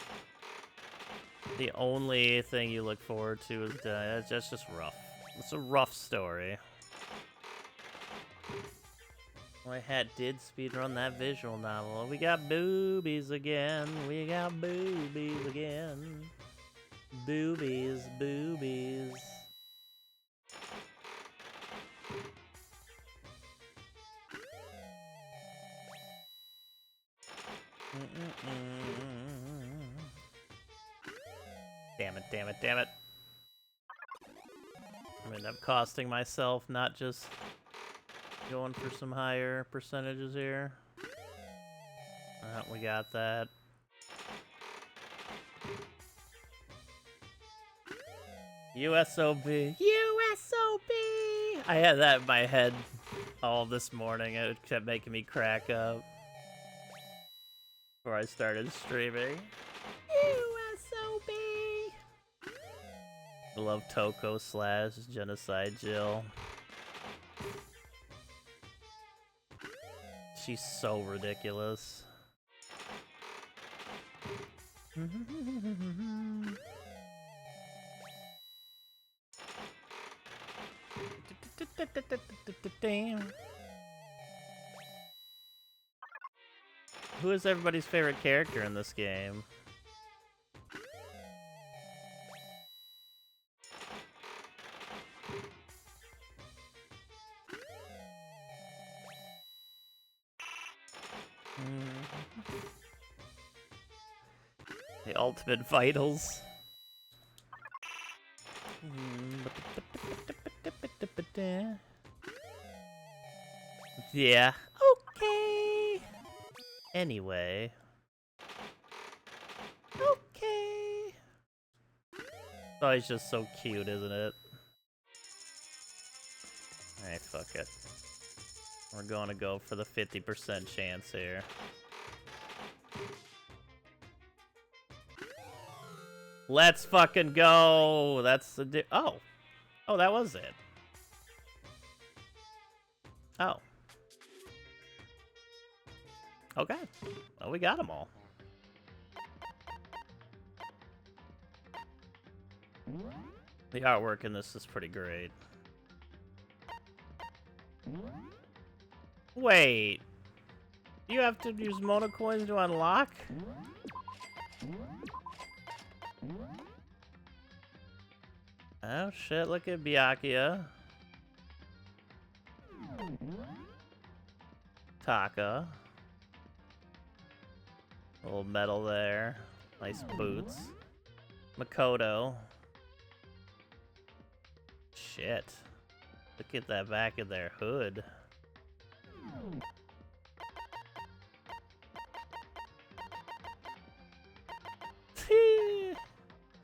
the only thing you look forward to is dying. That's just rough. It's a rough story. My hat did speedrun that visual novel. We got boobies again. We got boobies again. Boobies, boobies. Damn it, damn it, damn it. I'm gonna end up costing myself, not just going for some higher percentages here. We got that. USOB. USOB! I had that in my head all this morning. It kept making me crack up before I started streaming. USOB! I love Toko / Genocide Jill. She's so ridiculous. Who is everybody's favorite character in this game? The ultimate vitals. Yeah. Okay. Anyway. Okay. Oh, he's just so cute, isn't it? Alright, fuck it. We're going to go for the 50% chance here. Let's fucking go! That's the oh! Oh, that was it. Oh. Okay. Well, we got them all. The artwork in this is pretty great. Wait. You have to use Mono coins to unlock? Oh shit, look at Byakuya. Taka. Little medal there. Nice boots. Makoto. Shit. Look at that back of their hood.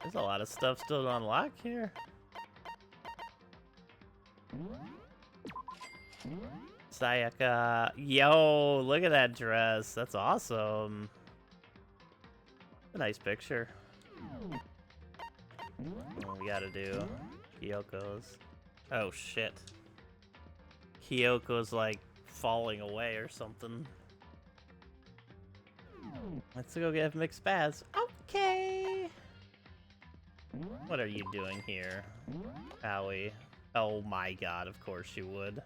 There's a lot of stuff still to unlock here. Sayaka. Yo, look at that dress. That's awesome. A nice picture. What we gotta do? Kyoko's. Oh shit. Kyoko's like falling away or something. Let's go get mixed baths. Okay. What are you doing here, Howie? Oh my god, of course you would.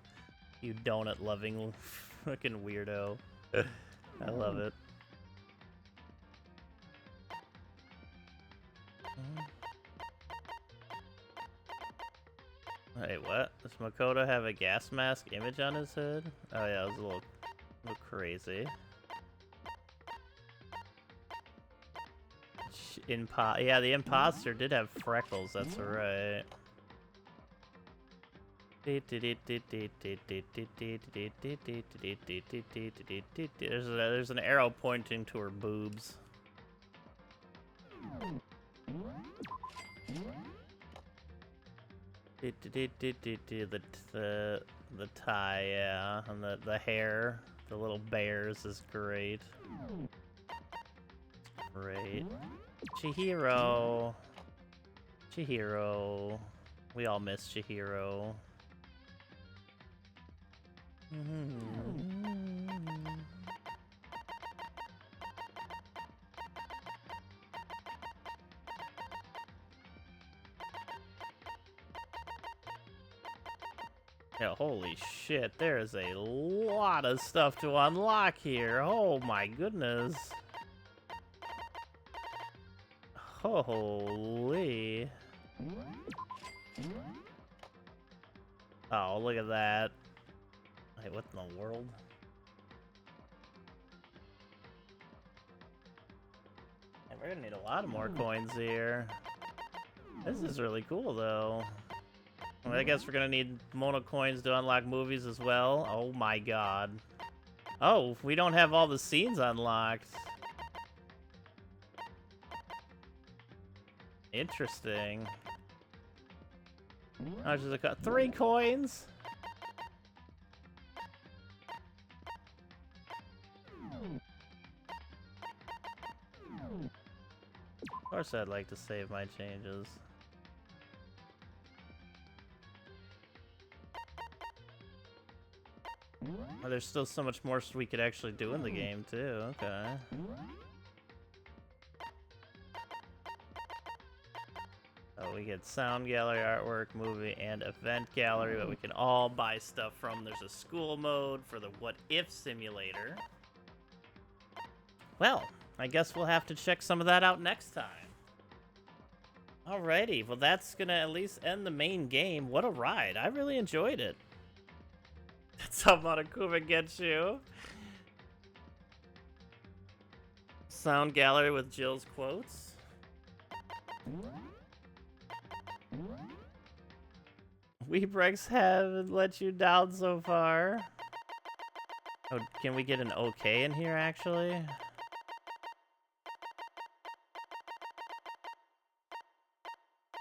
You donut-loving fucking weirdo. I love it. Wait, what? Does Makoto have a gas mask image on his head? Oh yeah, it was a little crazy. Yeah, the imposter did have freckles, that's right. There's an arrow pointing to her boobs. The tie, yeah, and the hair, the little bears is great. Great. Chihiro. Chihiro. We all miss Chihiro. Yeah, holy shit, there is a lot of stuff to unlock here. Oh my goodness. Holy. Oh, look at that. Wait, what in the world? And we're gonna need a lot of more coins here. This is really cool, though. Well, I guess we're gonna need Mono coins to unlock movies as well. Oh my god. Oh, we don't have all the scenes unlocked. Interesting. How much does it cost? 3 coins? Of course I'd like to save my changes. Oh, there's still so much more we could actually do in the game, too. Okay. Oh, we get sound gallery, artwork, movie, and event gallery, but we can all buy stuff from. There's a school mode for the what if simulator. Well, I guess we'll have to check some of that out next time. Alrighty, well that's gonna at least end the main game. What a ride. I really enjoyed it. That's how Monokuma gets you. Sound gallery with Jill's quotes. Weebrex haven't let you down so far. Oh, can we get an okay in here, actually?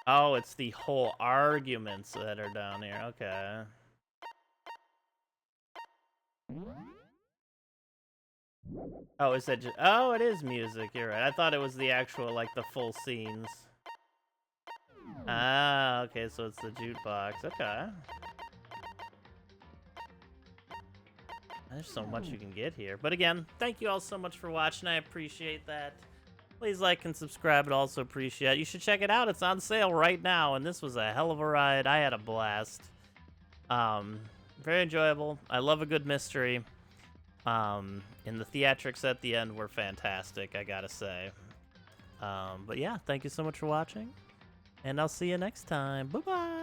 Oh, it's the whole arguments that are down here. Okay. Oh, is that just... Oh, it is music. You're right. I thought it was the actual, like, the full scenes. Ah, okay, so it's the jukebox. Okay. There's so much you can get here. But again, thank you all so much for watching. I appreciate that. Please like and subscribe. I'd also appreciate it. You should check it out. It's on sale right now, and this was a hell of a ride. I had a blast. Very enjoyable. I love a good mystery. And the theatrics at the end were fantastic, I gotta say. But yeah, thank you so much for watching. And I'll see you next time. Bye-bye.